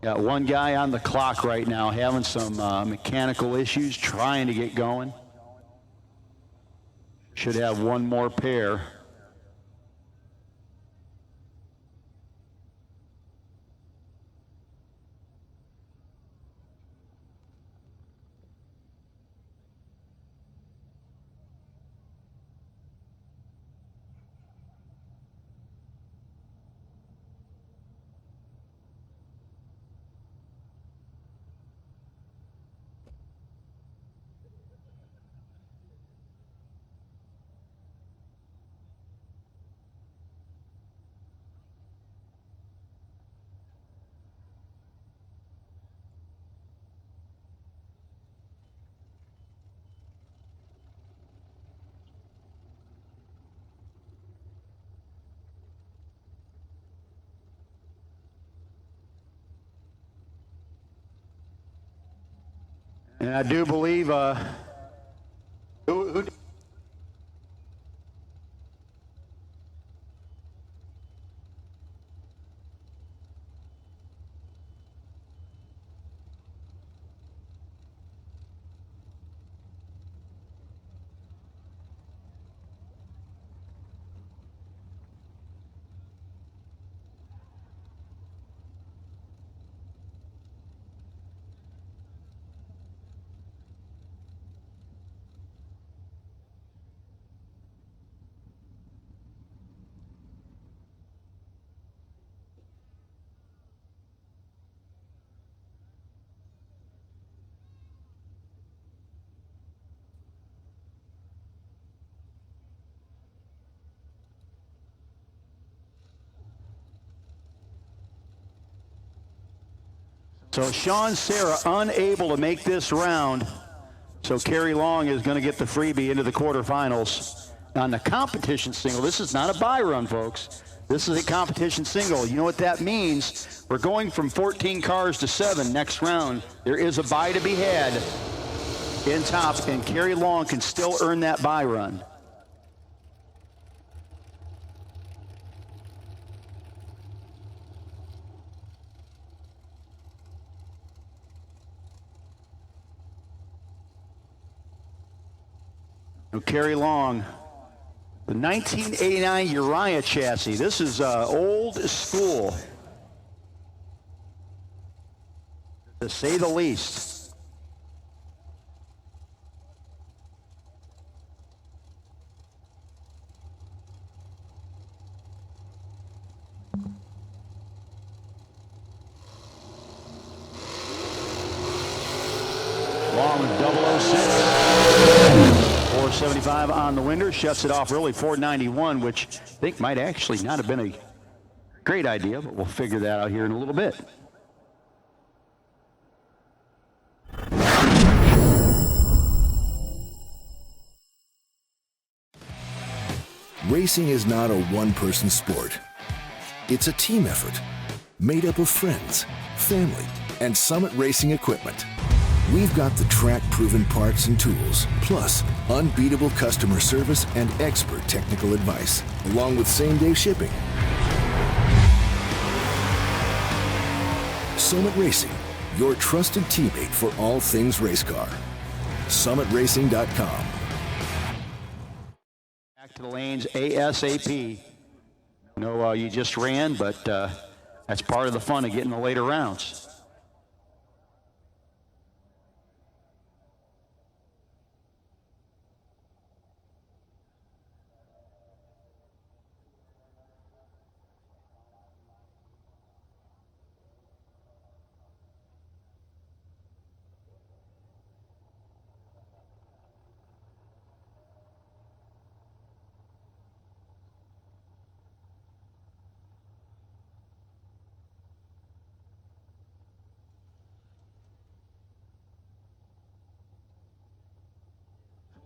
Got one guy on the clock right now having some mechanical issues, trying to get going. Should have one more pair. And I do believe, who So Sean Serra unable to make this round. So Kerry Long is going to get the freebie into the quarterfinals. On the competition single, this is not a bye run, folks. This is a competition single. You know what that means? We're going from 14 cars to 7 next round. There is a bye to be had in top, and Kerry Long can still earn that bye run. Kerry Long, the 1989 Uriah chassis. This is old school. to say the least. Long 006. 475 on the winder, shuts it off really 491, which I think might actually not have been a great idea, but we'll figure that out here in a little bit. Racing is not a one-person sport. It's a team effort made up of friends, family, and Summit Racing equipment. We've got the track-proven parts and tools, plus unbeatable customer service and expert technical advice, along with same-day shipping. Summit Racing, your trusted teammate for all things race car. SummitRacing.com. Back to the lanes ASAP. No, you just ran, but that's part of the fun of getting the later rounds.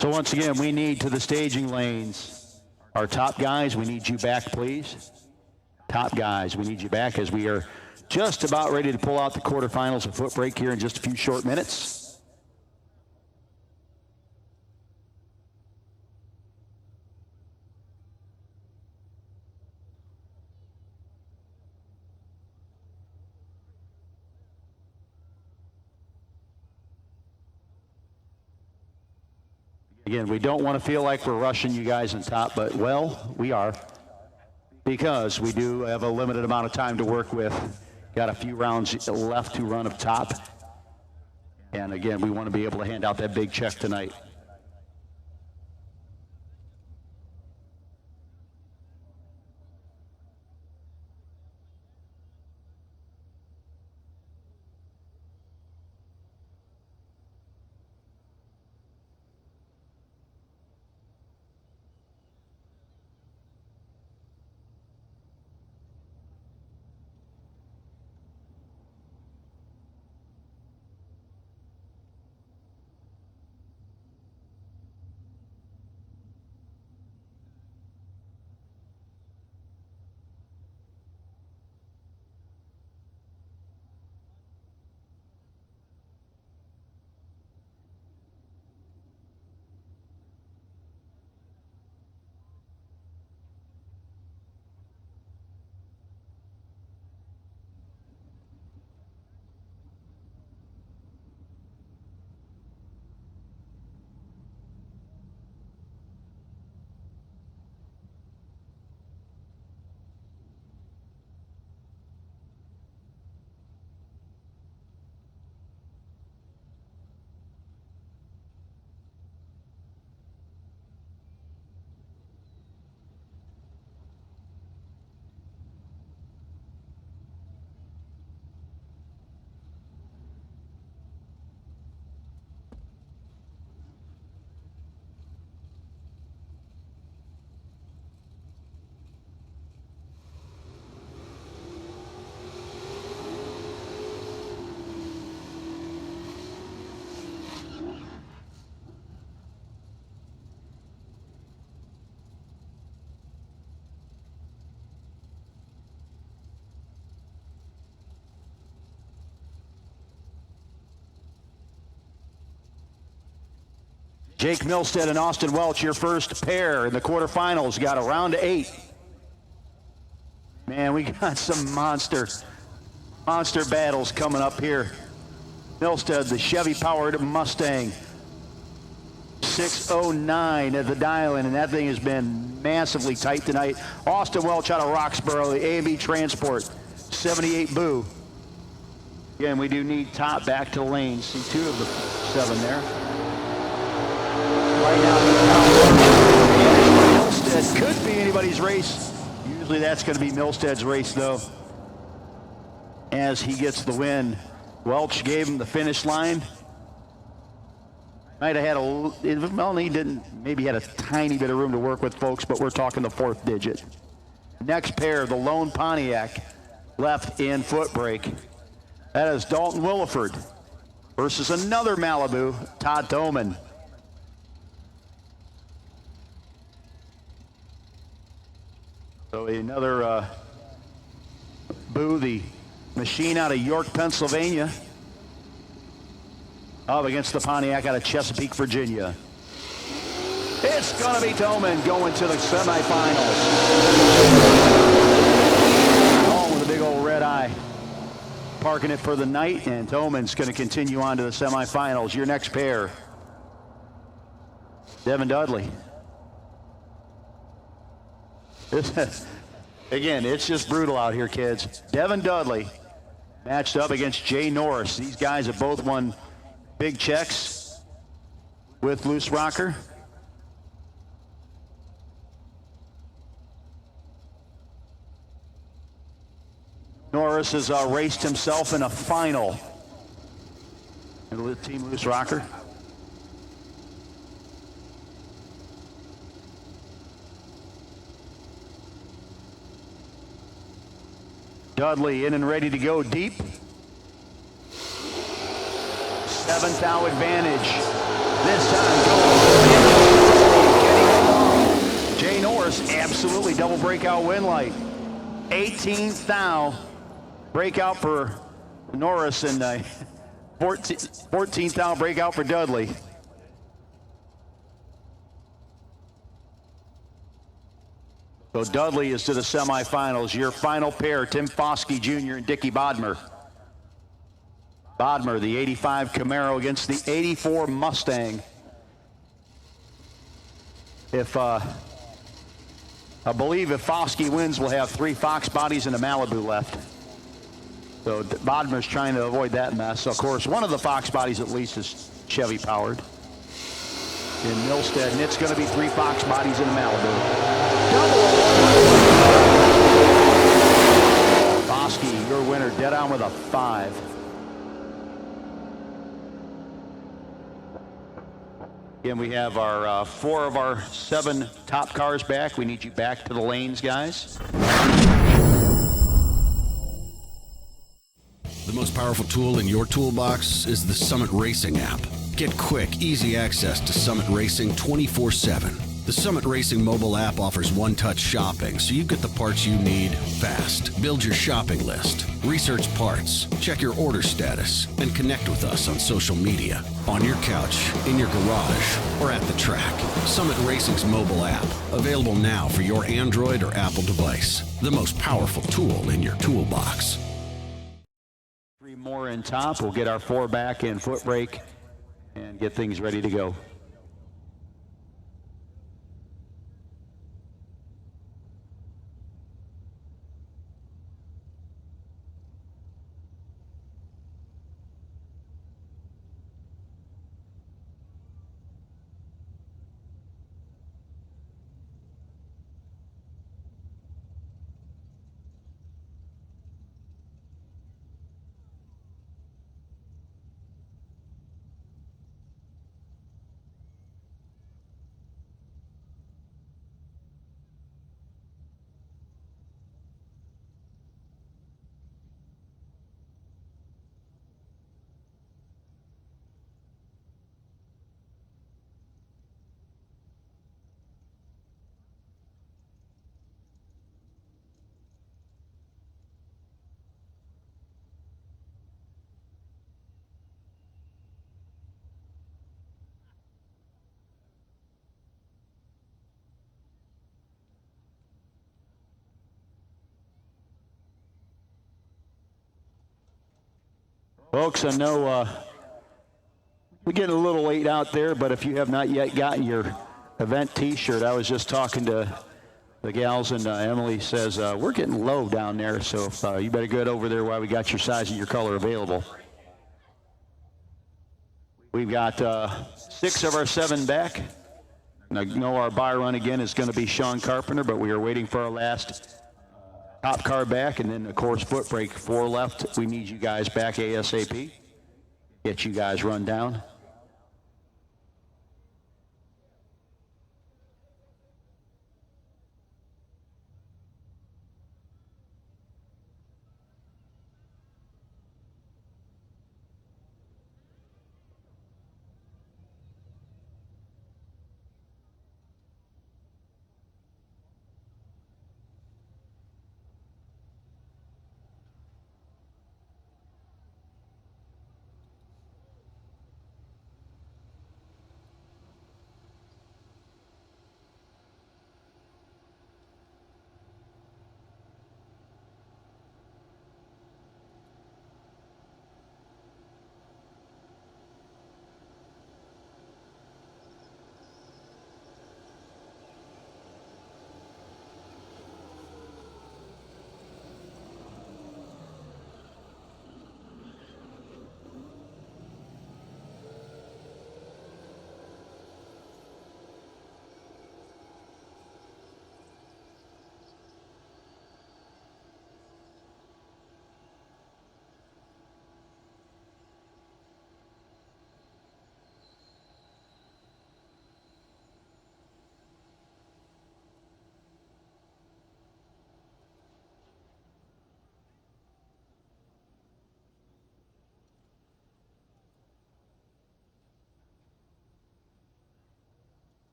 So once again, we need to the staging lanes. Our top guys, we need you back, please. Top guys, we need you back as we are just about ready to pull out the quarterfinals. A foot break here in just a few short minutes. Again, we don't want to feel like we're rushing you guys on top, but, well, we are, because we do have a limited amount of time to work with. Got a few rounds left to run up top. And, again, we want to be able to hand out that big check tonight. Jake Milstead and Austin Welch, your first pair in the quarterfinals. Got a round to 8. Man, we got some monster battles coming up here. Milstead, the Chevy-powered Mustang. 609 at the dial-in, and that thing has been massively tight tonight. Austin Welch out of Roxborough, the A&B Transport, 78 Boo. Again, we do need top back to the lanes. See 2 of the 7 there. Right now, Milstead could be anybody's race. Usually that's going to be Milstead's race, though, as he gets the win. Welch gave him the finish line. Might have had well, he didn't, maybe had a tiny bit of room to work with, folks, but we're talking the 4th digit. Next pair, the lone Pontiac, left in foot brake. That is Dalton Williford versus another Malibu, Todd Thoman. So another Boo, the machine out of York, Pennsylvania, up against the Pontiac out of Chesapeake, Virginia. It's going to be Thoman going to the semifinals. Oh, with a big old red eye. Parking it for the night, and Thoman's going to continue on to the semifinals. Your next pair, Devin Dudley. Again, it's just brutal out here, kids. Devin Dudley matched up against Jay Norris. These guys have both won big checks with Loose Rocker. Norris has raced himself in a final in Team Loose Rocker. Dudley in and ready to go deep. 7th thou advantage. This time going. Jay Norris, absolutely double breakout win light. 18th thou breakout for Norris and 14th thou breakout for Dudley. So Dudley is to the semifinals. Your final pair, Tim Foskey Jr. and Dickie Bodmer. Bodmer, the 85 Camaro against the 84 Mustang. I believe if Foskey wins, we'll have 3 Fox bodies and a Malibu left. So Bodmer's trying to avoid that mess. Of course, one of the Fox bodies at least is Chevy powered in Milstead, and it's going to be 3 Fox bodies and a Malibu. Foskey, your winner, dead on with a 5. Again, we have our 4 of our 7 top cars back. We need you back to the lanes, guys. The most powerful tool in your toolbox is the Summit Racing app. Get quick, easy access to Summit Racing 24/7. The Summit Racing mobile app offers one-touch shopping, so you get the parts you need fast. Build your shopping list, research parts, check your order status, and connect with us on social media, on your couch, in your garage, or at the track. Summit Racing's mobile app, available now for your Android or Apple device. The most powerful tool in your toolbox. 3 more in top. We'll get our 4 back in foot brake and get things ready to go. Folks, I know we're getting a little late out there, but if you have not yet gotten your event t-shirt, I was just talking to the gals, and Emily says, we're getting low down there, so if, you better get over there while we got your size and your color available. We've got 6 of our 7 back. I know our buy run again is going to be Sean Carpenter, but we are waiting for our last top car back, and then, of course, foot brake 4 left. We need you guys back ASAP. Get you guys run down.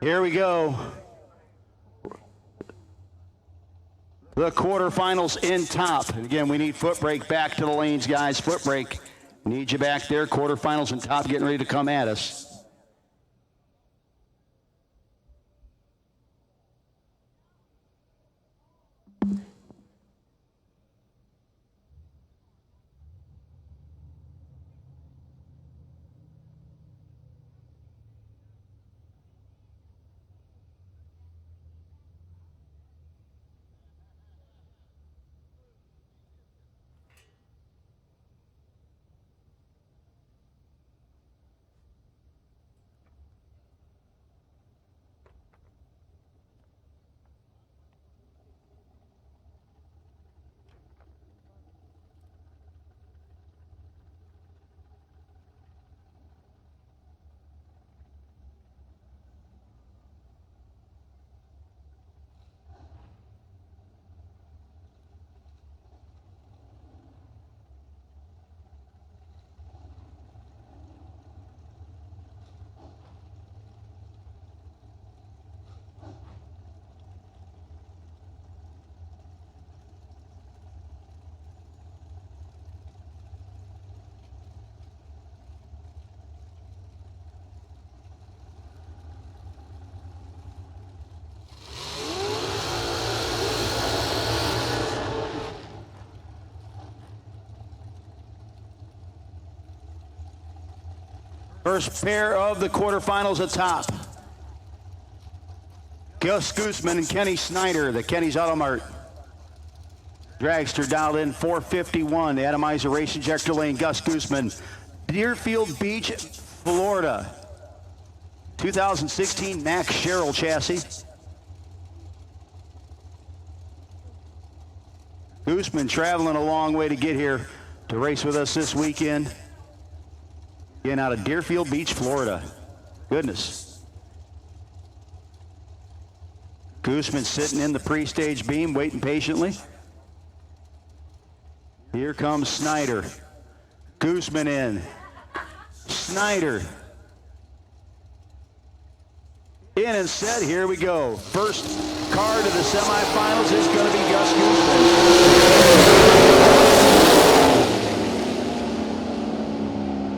Here we go. The quarterfinals in top. And again, we need foot brake back to the lanes, guys. Foot brake. Need you back there. Quarterfinals in top getting ready to come at us. First pair of the quarterfinals atop. Gus Gooseman and Kenny Snyder, the Kenny's Autometer. Dragster dialed in 451. The Atomizer Race Injector Lane, Gus Gooseman. Deerfield Beach, Florida. 2016 Max Sherrill chassis. Gooseman traveling a long way to get here to race with us this weekend. Again, out of Deerfield Beach, Florida. Goodness. Gooseman sitting in the pre-stage beam, waiting patiently. Here comes Snyder. Gooseman in. Snyder. In and set, here we go. First car to the semifinals is going to be Gus Gooseman.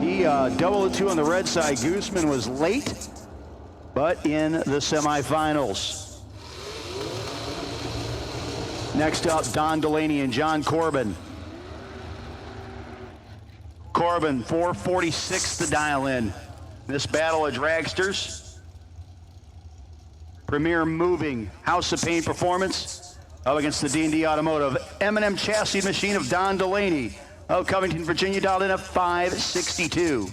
He doubled the two on the red side. Gooseman was late, but in the semifinals. Next up, Don Delaney and John Corbin. Corbin, 446 to dial in. This battle of dragsters. Premier Moving, House of Pain Performance up against the D&D Automotive. M&M Chassis Machine of Don Delaney of Covington, Virginia, dialed in at 562.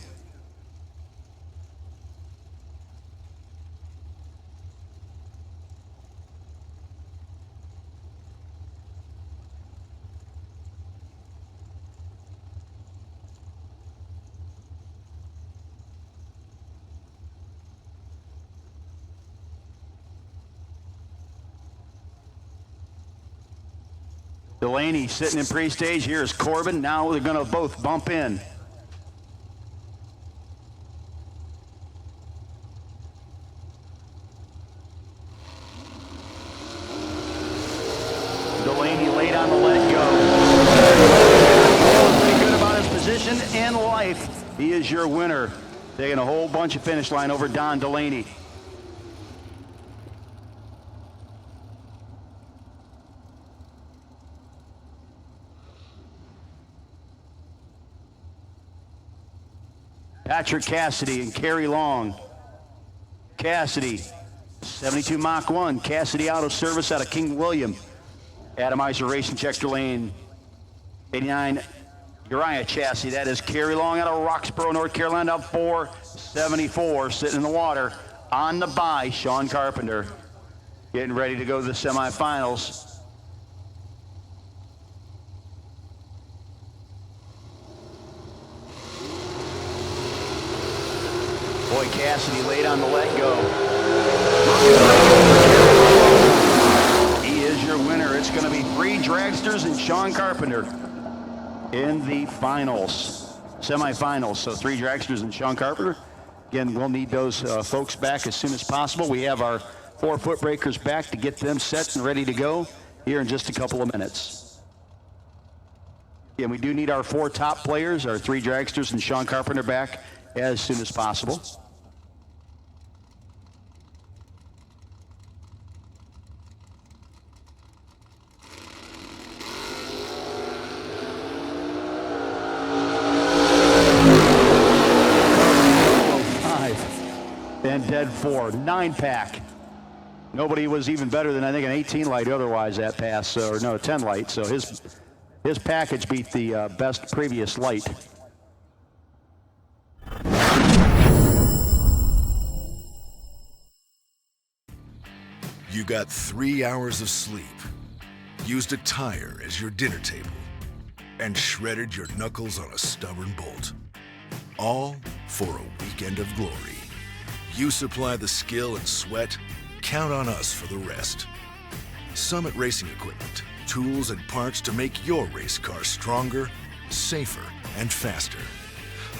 Delaney sitting in pre-stage. Here's Corbin. Now they're going to both bump in. Delaney late on the let go. Feeling pretty good about his position in life. He is your winner. Taking a whole bunch of finish line over Don Delaney. Patrick Cassidy and Kerry Long. Cassidy, 72 Mach 1. Cassidy Auto Service out of King William. Atomizer Race Injector Lane, 89 Uriah chassis. That is Kerry Long out of Roxborough, North Carolina, 474. Sitting in the water on the bye, Sean Carpenter. Getting ready to go to the semifinals. Boy, Cassidy late on the let go. He is your winner. It's going to be 3 dragsters and Sean Carpenter in the finals, semifinals. So 3 dragsters and Sean Carpenter Again, we'll need those folks back as soon as possible. We have our 4 foot breakers back to get them set and ready to go here in just a couple of minutes. Again, we do need our 4 top players, our 3 dragsters and Sean Carpenter back as soon as possible. And dead 4, 9-pack. Nobody was even better than, I think, an 18 light otherwise that pass, or no, 10 light. So his package beat the best previous light. You got 3 hours of sleep, used a tire as your dinner table, and shredded your knuckles on a stubborn bolt. All for a weekend of glory. You supply the skill and sweat, count on us for the rest. Summit Racing Equipment, tools and parts to make your race car stronger, safer, and faster.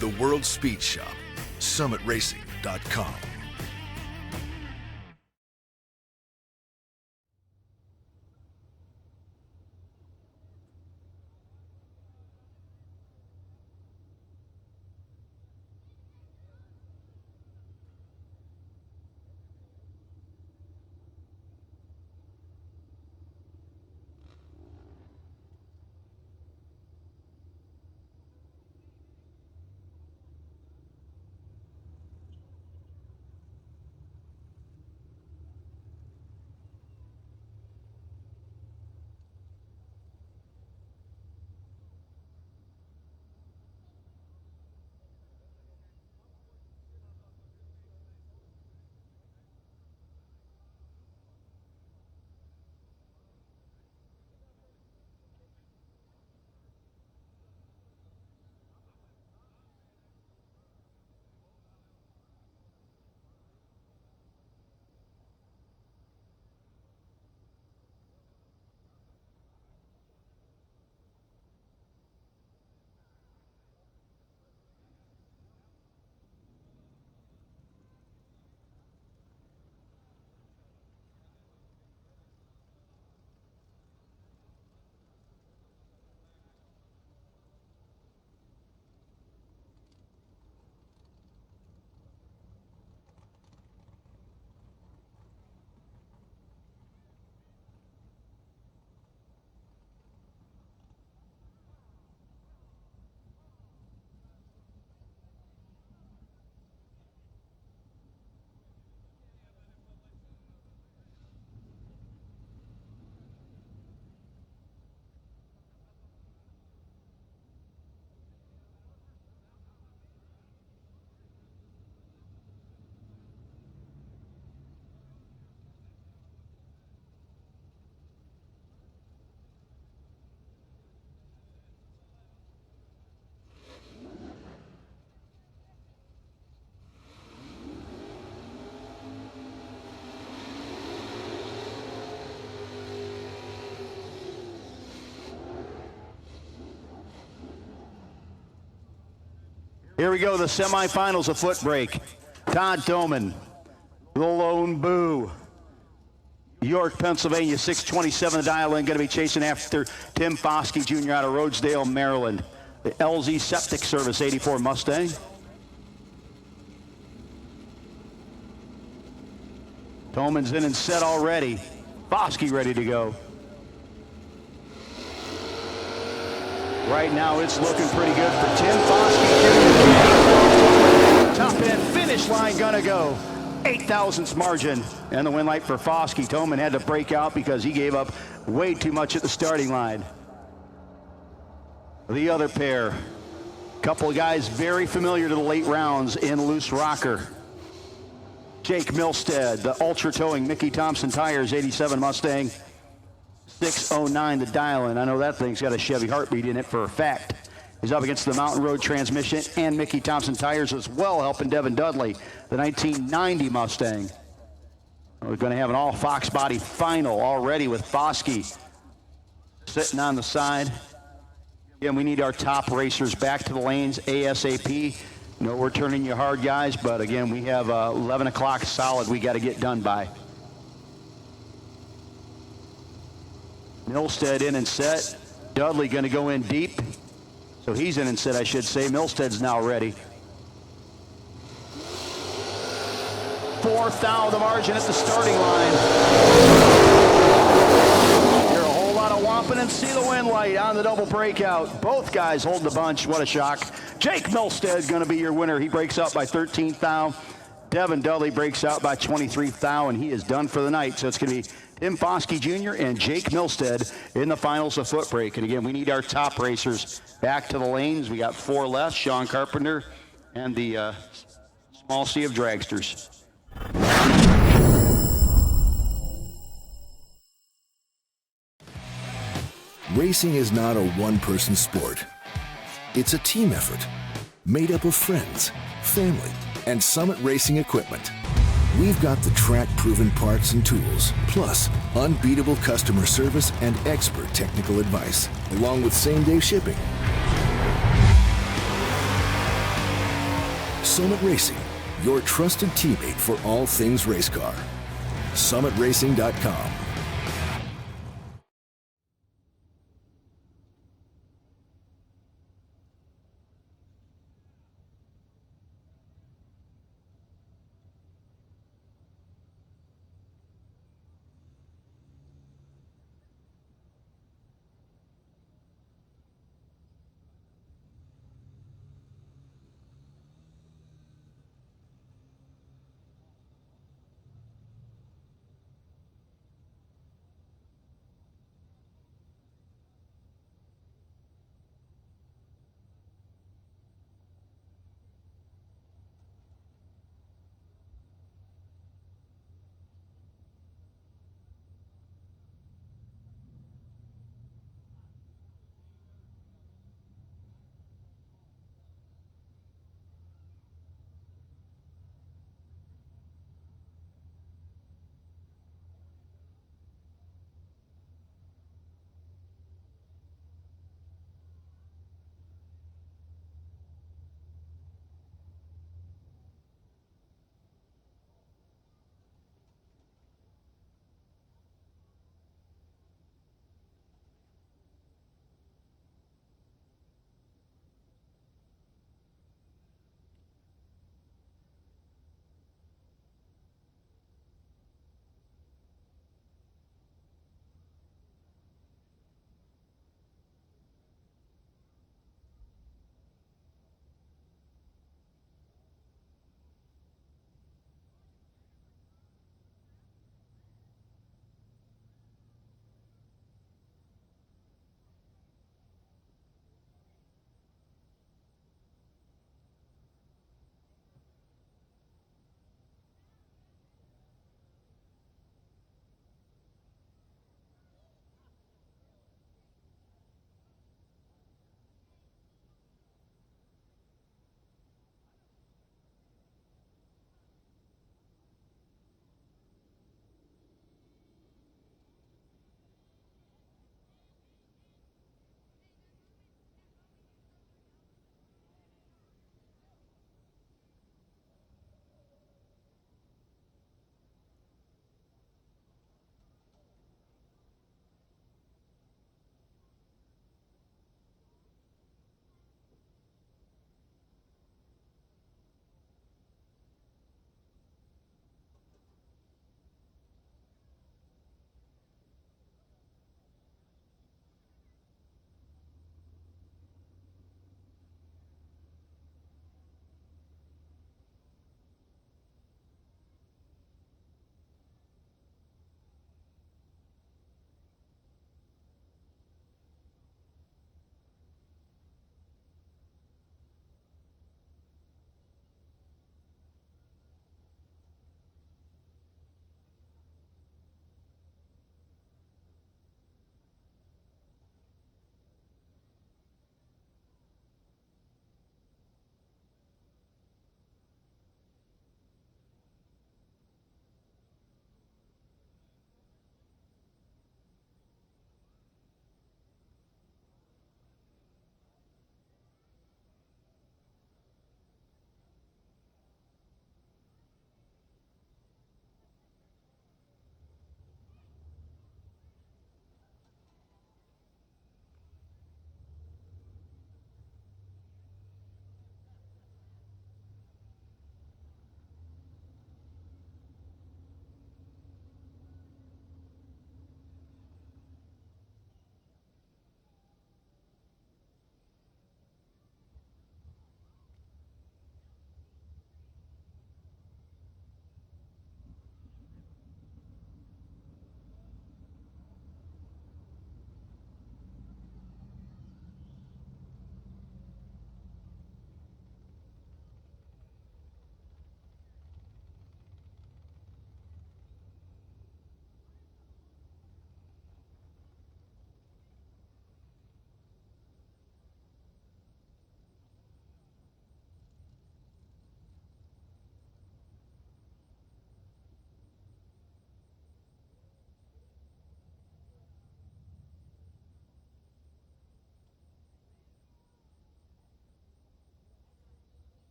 The World Speed Shop, summitracing.com. Here we go, the semifinals of foot brake. Todd Doman, the Lone Boo. York, Pennsylvania, 627 the dial in, going to be chasing after Tim Foskey Jr. out of Rhodesdale, Maryland. The LZ Septic Service 84 Mustang. Doman's in and set already. Foskey ready to go. Right now, it's looking pretty good for Tim Foskey Jr. Top end finish line gonna go. 8,000ths margin. And the win light for Foskey. Toman had to break out because he gave up way too much at the starting line. The other pair. Couple of guys very familiar to the late rounds in Loose Rocker. Jake Milstead, the Ultra Towing Mickey Thompson Tires 87 Mustang. 609 the dial-in. I know that thing's got a Chevy heartbeat in it for a fact. He's up against the Mountain Road transmission and Mickey Thompson tires as well, helping Devin Dudley, the 1990 Mustang. We're going to have an all Fox body final already with Foskey sitting on the side. Again, we need our top racers back to the lanes ASAP. No, we're turning you hard, guys, but again, we have 11 o'clock solid we got to get done by. Milstead in and set. Dudley going to go in deep. So he's in and set, I should say. Milstead's now ready. 4th thou the margin at the starting line. Hear a whole lot of whomping and see the wind light on the double breakout. Both guys hold the bunch. What a shock. Jake Milstead going to be your winner. He breaks out by 13th thou. Devin Dudley breaks out by 23th thou, and he is done for the night. So it's going to be Tim Foskey Jr. and Jake Milstead in the finals of foot brake. And again, we need our top racers back to the lanes. We got 4 left, Sean Carpenter and the small sea of dragsters. Racing is not a one-person sport. It's a team effort made up of friends, family, and Summit Racing equipment. We've got the track-proven parts and tools, plus unbeatable customer service and expert technical advice, along with same-day shipping. Summit Racing, your trusted teammate for all things race car. SummitRacing.com.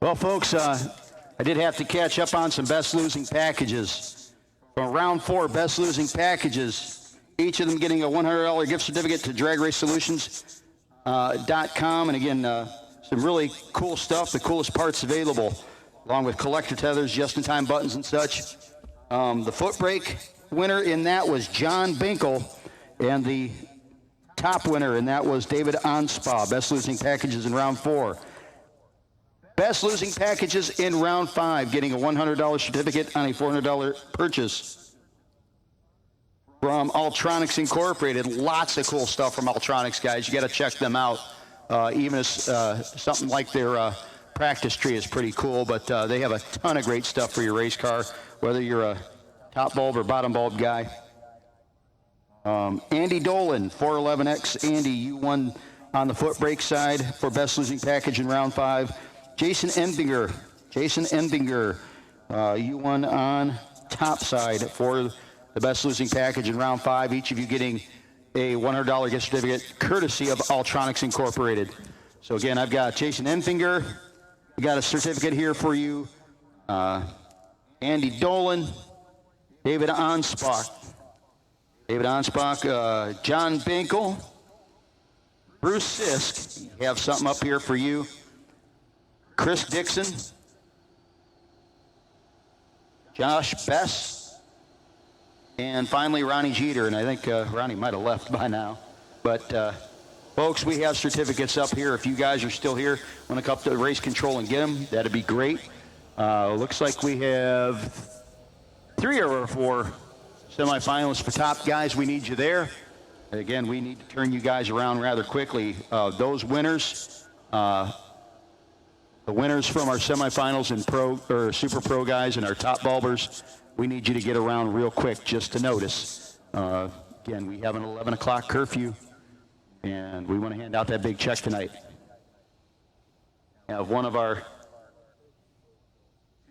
Well, folks, I did have to catch up on some best losing packages. From round 4, best losing packages, each of them getting a $100 gift certificate to DragRaceSolutions.com. And again, some really cool stuff, the coolest parts available, along with collector tethers, just-in-time buttons and such. The foot brake winner in that was John Binkle, and the top winner in that was David Onspa. Best losing packages in round 4. Best losing packages in round 5, getting a $100 certificate on a $400 purchase from Altronics Incorporated. Lots of cool stuff from Altronics, guys. You got to check them out. Even as something like their practice tree is pretty cool, but they have a ton of great stuff for your race car, whether you're a top bulb or bottom bulb guy. Andy Dolan, 411X. Andy, you won on the foot brake side for best losing package in round 5. Jason Endinger, you won on top side for the best losing package in round 5. Each of you getting a $100 gift certificate courtesy of Altronics Incorporated. So again, I've got Jason Enfinger. We got a certificate here for you. Andy Dolan, David Onspach, John Binkle, Bruce Sisk. We have something up here for you. Chris Dixon, Josh Bess, and finally Ronnie Jeter. And I think Ronnie might have left by now. But folks, we have certificates up here. If you guys are still here, want to come up to the race control and get them, that'd be great. Looks like we have 3 or 4 semifinalists for top guys. We need you there. Again, we need to turn you guys around rather quickly. Those winners, the winners from our semifinals and pro or super pro guys and our top bulbers, we need you to get around real quick just to notice. Again, we have an 11 o'clock curfew, and we want to hand out that big check tonight. We have one of our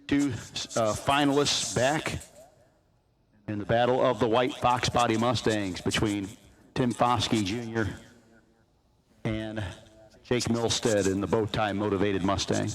2 finalists back in the battle of the white Fox Body Mustangs between Tim Foskey Jr. and Jake Milstead in the bow tie motivated Mustang.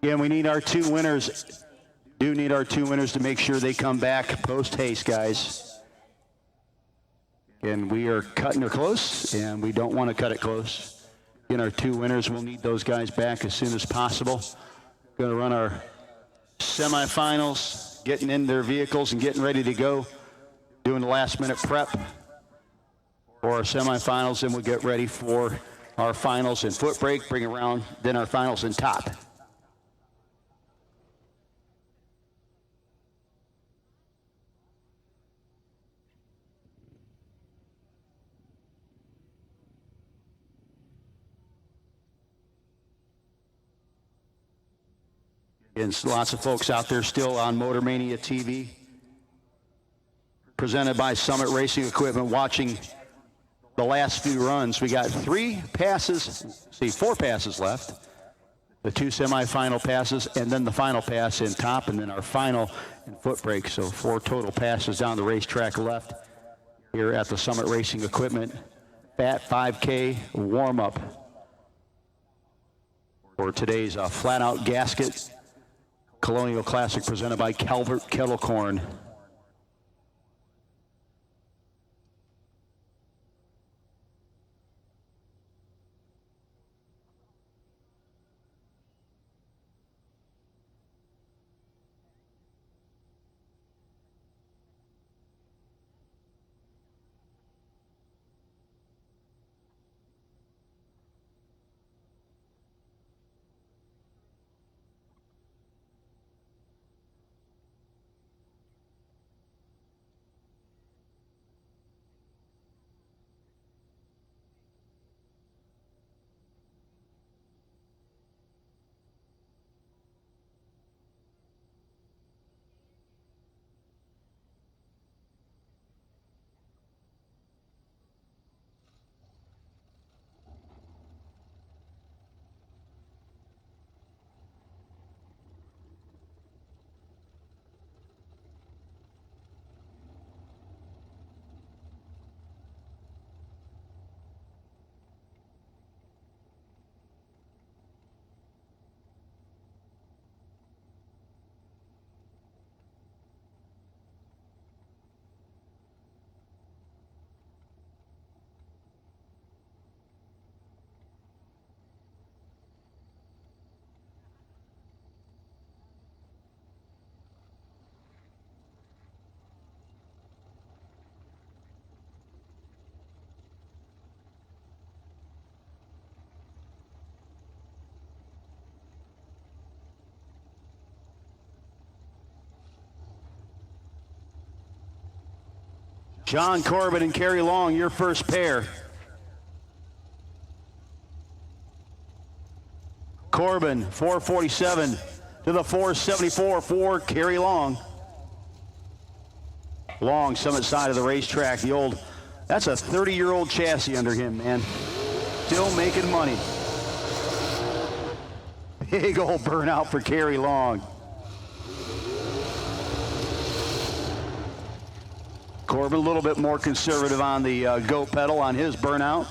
Again, we need our two winners. Do need our two winners to make sure they come back post-haste, guys. And we are cutting it close, and we don't want to cut it close. Again, our two winners, we'll need those guys back as soon as possible. Going to run our semifinals, getting in their vehicles and getting ready to go. Doing the last-minute prep for our semifinals, and we'll get ready for our finals in foot brake, bring around, then our finals in top. And lots of folks out there still on Motor Mania TV. Presented by Summit Racing Equipment, watching the last few runs. We got four passes left. The two semifinal passes, and then the final pass in top, and then our final in foot brake. So 4 total passes down the racetrack left here at the Summit Racing Equipment Fat 5K warm-up for today's flat-out gasket Colonial Classic presented by Calvert Kettle Corn. John Corbin and Kerry Long, your first pair. Corbin, 447 to the 474 for Kerry Long. Long, Summit side of the racetrack. That's a 30-year-old chassis under him, man. Still making money. Big old burnout for Kerry Long. Corbin a little bit more conservative on the go pedal on his burnout.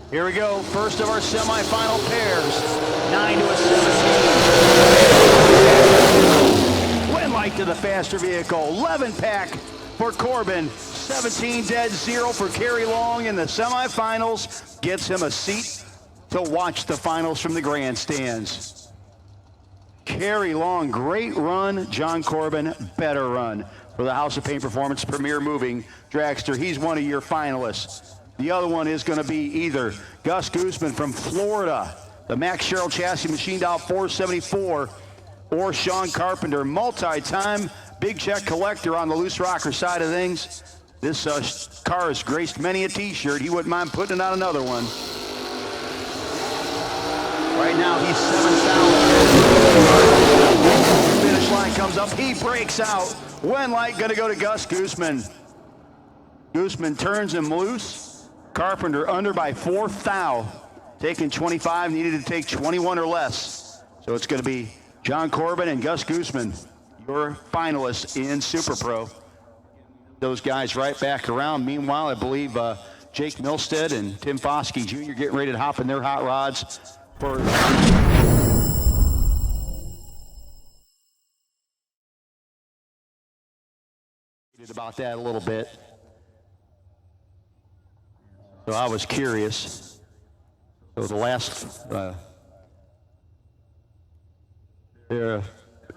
Here we go, first of our semifinal pairs, 9 to a 17. Win light to the faster vehicle, 11 pack for Corbin, 17 dead, 0 for Kerry Long in the semifinals. Gets him a seat to watch the finals from the grandstands. Kerry Long, great run. John Corbin, better run for the House of Paint Performance Premier Moving Dragster. He's one of your finalists. The other one is going to be either Gus Guzman from Florida, the Max Sherrill chassis machined out 474, or Sean Carpenter, multi-time big check collector on the loose rocker side of things. This car has graced many a t-shirt. He wouldn't mind putting out another one. Right now he's 7,000. Finish line comes up. He breaks out. Win light going to go to Gus Guzman. Guzman turns him loose. Carpenter under by 4 thou. Taking 25, needed to take 21 or less. So it's going to be John Corbin and Gus Guzman, your finalists in Super Pro. Those guys right back around. Meanwhile, I believe Jake Milstead and Tim Foskey Jr. getting ready to hop in their hot rods for about that a little bit. So I was curious. So the last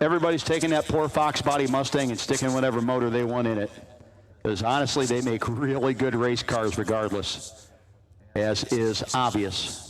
everybody's taking that poor Fox body Mustang and sticking whatever motor they want in it. Because honestly, they make really good race cars regardless, as is obvious.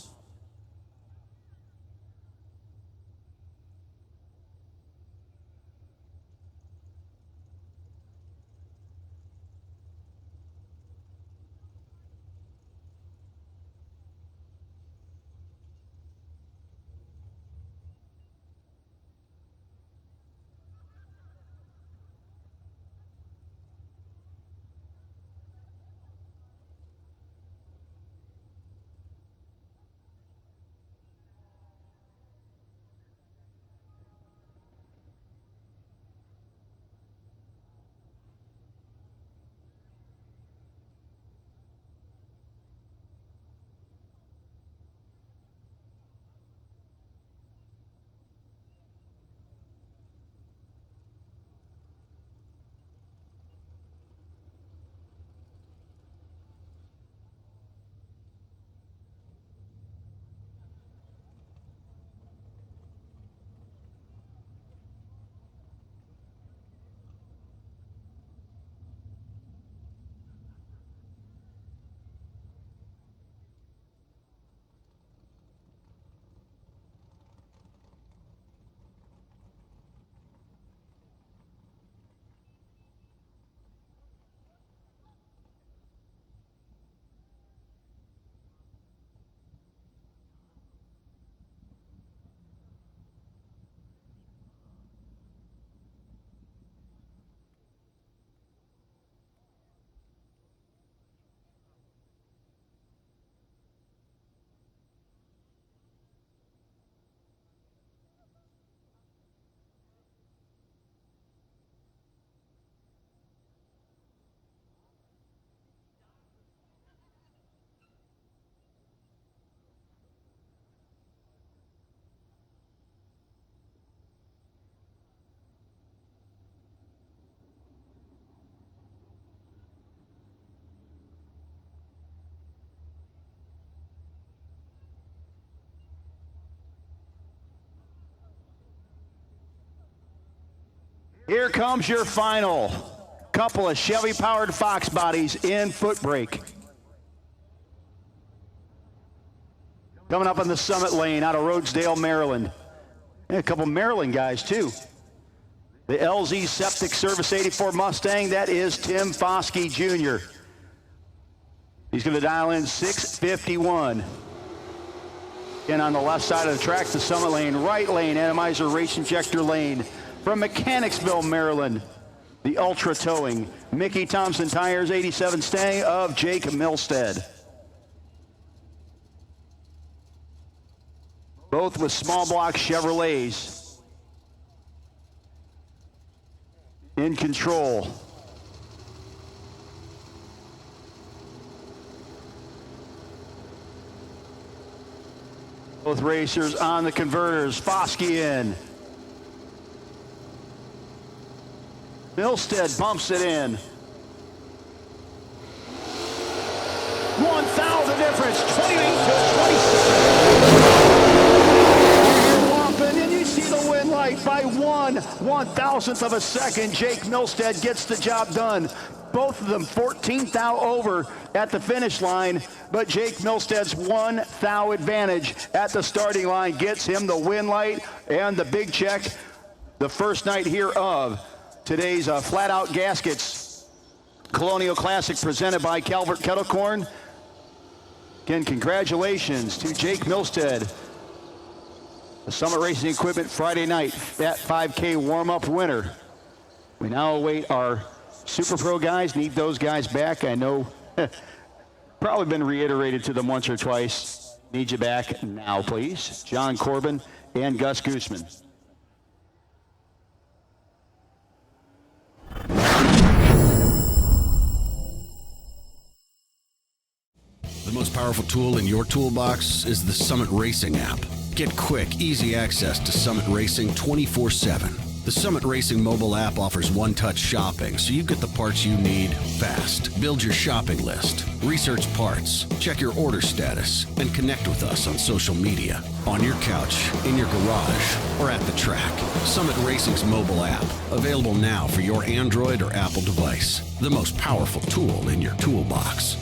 Here comes your final couple of Chevy-powered Fox bodies in foot brake. Coming up on the Summit Lane out of Rhodesdale, Maryland. And a couple Maryland guys, too. The LZ Septic Service 84 Mustang, that is Tim Foskey Jr. He's going to dial in 651. Again, on the left side of the track, the Summit Lane, right lane, atomizer race injector lane. From Mechanicsville, Maryland, the Ultra Towing, Mickey Thompson Tires 87 Stang of Jake Milstead. Both with small block Chevrolets in control. Both racers on the converters, Foskey in. Milstead bumps it in. 1 thou the difference, 28 to 27. And you see the win light by 1/1000th of a second. Jake Milstead gets the job done. both of them 14th thou over at the finish line, but Jake Milstead's 1 thou advantage at the starting line gets him the win light and the big check the first night here of today's Flat Out Gaskets Colonial Classic presented by Calvert Kettlecorn. Again, congratulations to Jake Milstead, the Summit Racing Equipment Friday night at 5K warm-up winner. We now await our Super Pro guys. Need those guys back. I know, probably been reiterated to them once or twice. Need you back now, please. John Corbin and Gus Gooseman. The most powerful tool in your toolbox is the Summit Racing app. Get quick, easy access to Summit Racing 24/7. The Summit Racing mobile app offers one-touch shopping, so you get the parts you need fast. Build your shopping list, research parts, check your order status, and connect with us on social media, on your couch, in your garage, or at the track. Summit Racing's mobile app, available now for your Android or Apple device. The most powerful tool in your toolbox.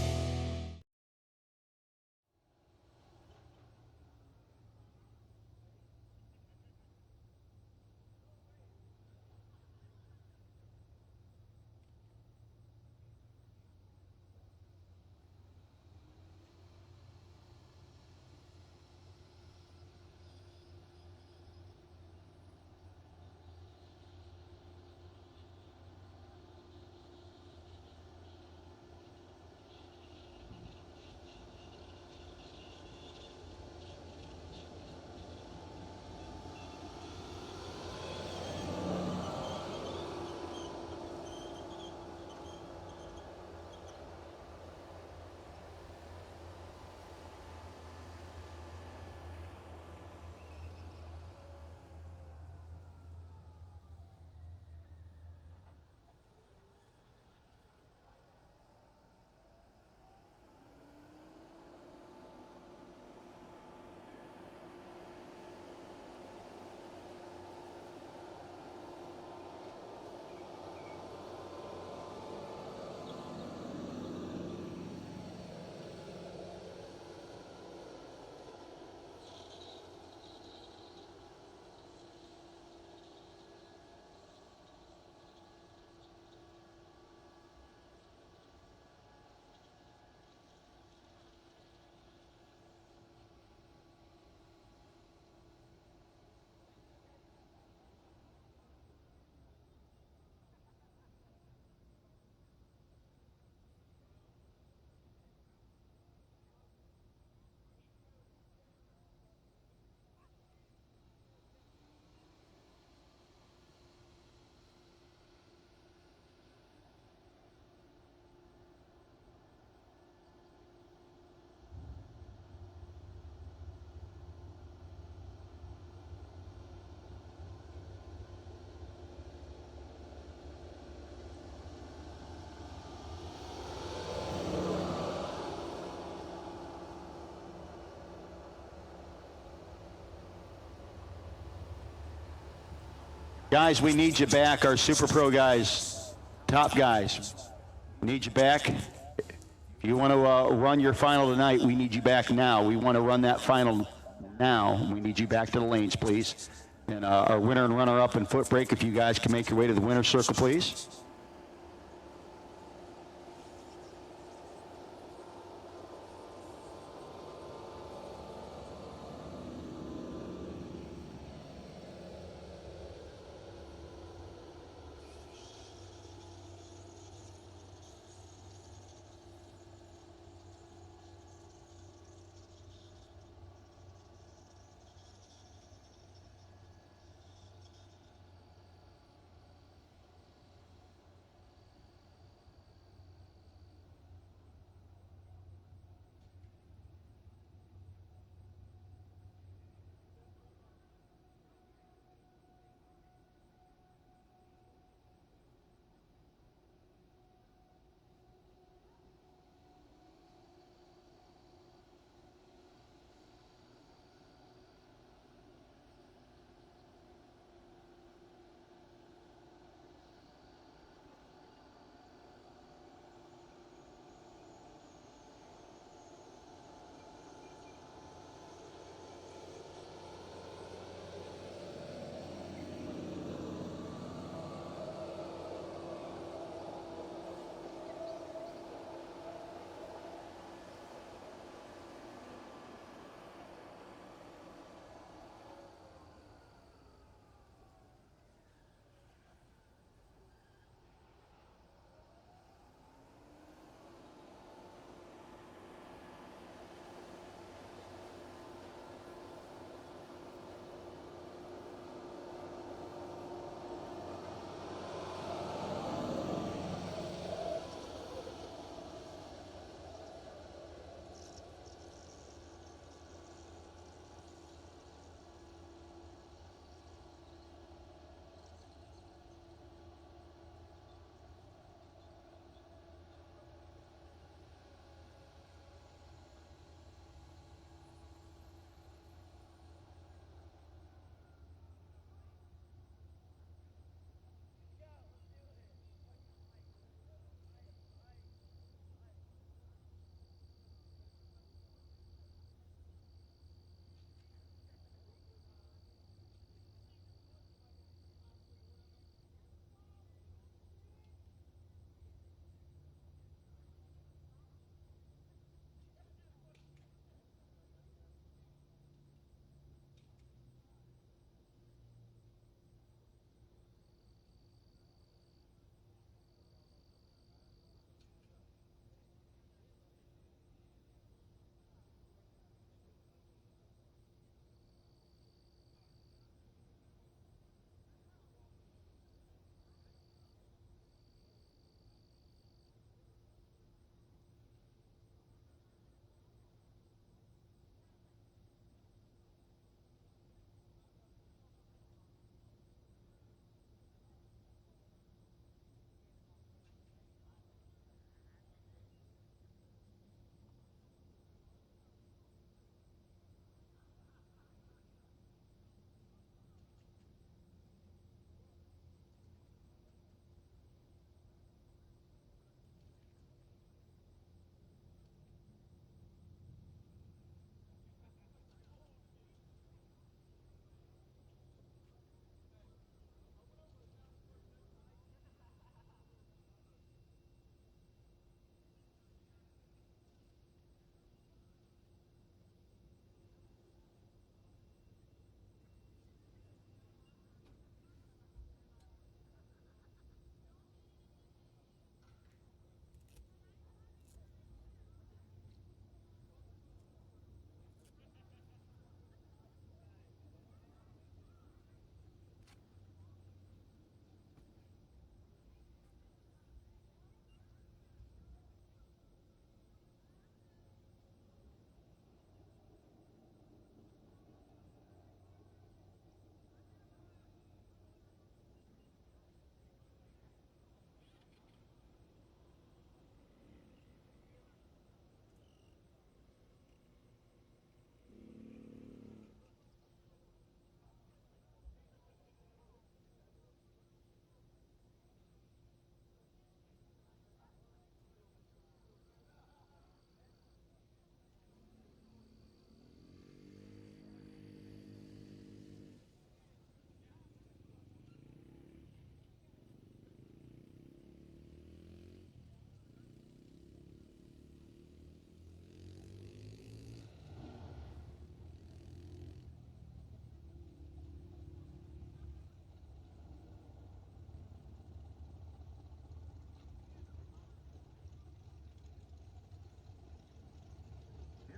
Guys, we need you back, our Super Pro guys, top guys. We need you back. If you want to run your final tonight, we need you back now. We want to run that final now. We need you back to the lanes, please. And our winner and runner-up and foot brake, if you guys can make your way to the winner's circle, please.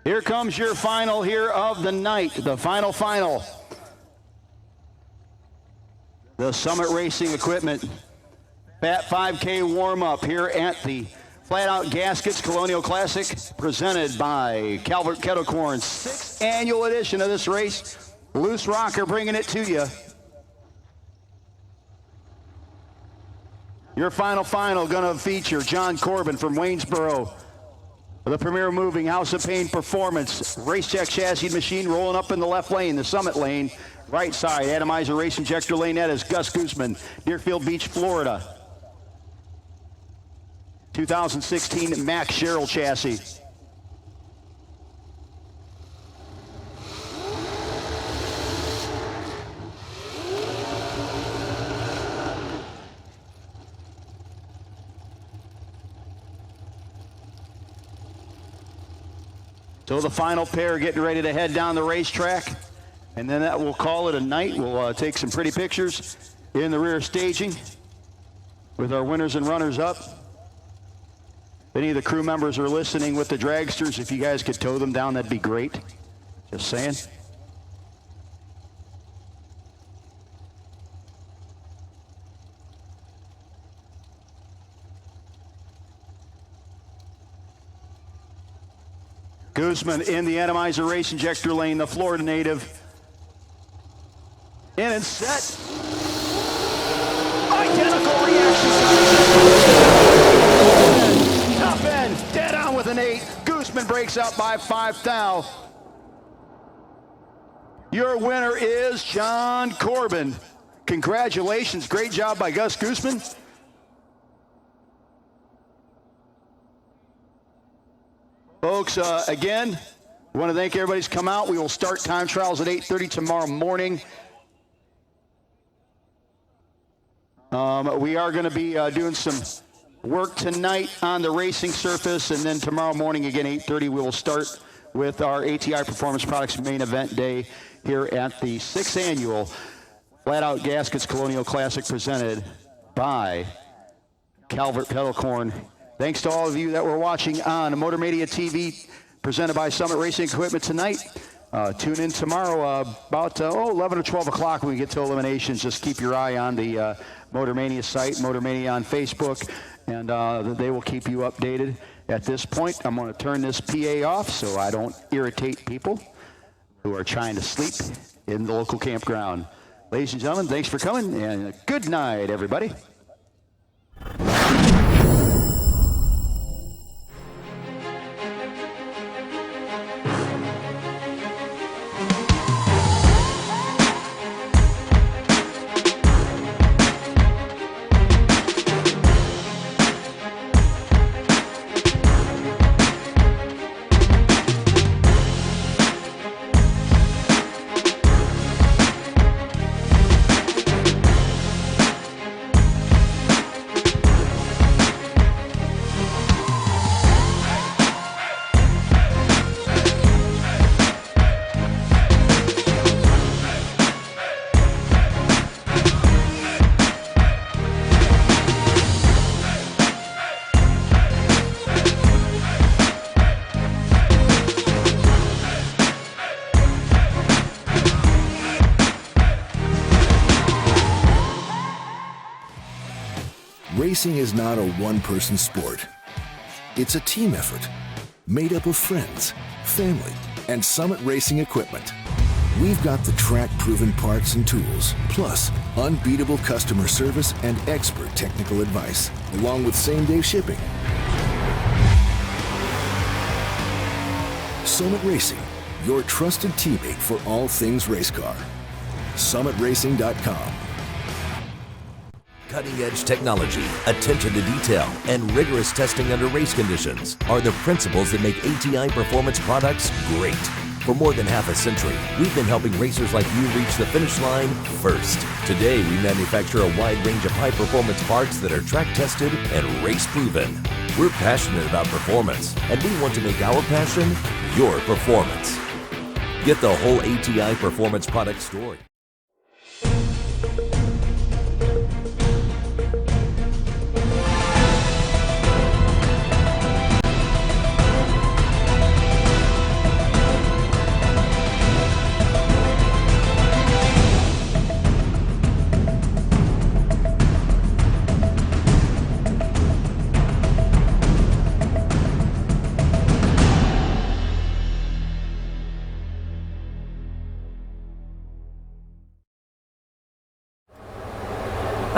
Here comes your final here of the night, the final. The Summit Racing Equipment Fat 5K warm-up here at the Flat Out Gaskets Colonial Classic, presented by Calvert Kettle Corn's 6th annual edition of this race. Loose Rocker bringing it to you. Your final going to feature John Corbin from Waynesboro, the Premier Moving House of Pain Performance Race Check Chassis Machine, rolling up in the left lane, the Summit lane. Right side, Atomizer Race Injector lane, that is Gus Guzman, Deerfield Beach, Florida. 2016 Max Sherrill chassis. So the final pair getting ready to head down the racetrack, and then that will call it a night. We'll take some pretty pictures in the rear staging with our winners and runners up. If any of the crew members are listening with the dragsters, if you guys could tow them down, that'd be great. Just saying. Guzman in the Atomizer Race Injector lane, the Florida native. In and set. Identical reaction. Top end, dead on with an 8. Guzman breaks out by 5 thou. Your winner is John Corbin. Congratulations, great job by Gus Guzman. Folks, again, we want to thank everybody who's come out. We will start time trials at 8:30 tomorrow morning. We are going to be doing some work tonight on the racing surface, and then tomorrow morning, again, 8:30, we will start with our ATI Performance Products main event day here at the 6th annual Flat Out Gaskets Colonial Classic, presented by Calvert Kettle Corn. Thanks to all of you that were watching on Motor Mania TV, presented by Summit Racing Equipment tonight. Tune in tomorrow about 11 or 12 o'clock when we get to eliminations. Just keep your eye on the Motor Mania site, Motor Mania on Facebook, and they will keep you updated. At this point, I'm going to turn this PA off so I don't irritate people who are trying to sleep in the local campground. Ladies and gentlemen, thanks for coming, and good night, everybody. Racing is not a one-person sport. It's a team effort made up of friends, family, and Summit Racing Equipment. We've got the track-proven parts and tools, plus unbeatable customer service and expert technical advice, along with same-day shipping. Summit Racing, your trusted teammate for all things race car. SummitRacing.com. Cutting-edge technology, attention to detail, and rigorous testing under race conditions are the principles that make ATI Performance products great. For more than half a century, we've been helping racers like you reach the finish line first. Today, we manufacture a wide range of high-performance parts that are track-tested and race-proven. We're passionate about performance, and we want to make our passion your performance. Get the whole ATI Performance product story.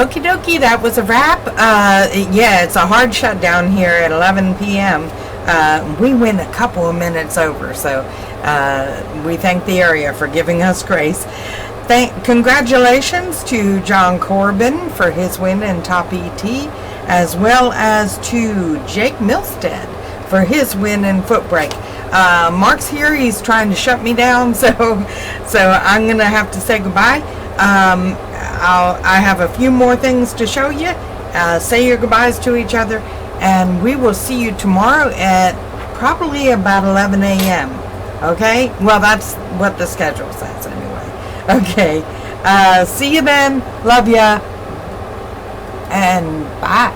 Okie dokie, that was a wrap. Yeah, it's a hard shutdown here at 11 p.m. We went a couple of minutes over, so we thank the area for giving us grace. Congratulations to John Corbin for his win in Top ET, as well as to Jake Milstead for his win in Foot Brake. Mark's here. He's trying to shut me down, so I'm going to have to say goodbye. I have a few more things to show you. Say your goodbyes to each other, and we will see you tomorrow at probably about 11 a.m. Okay? Well, that's what the schedule says anyway. Okay. See you then. Love ya. And bye.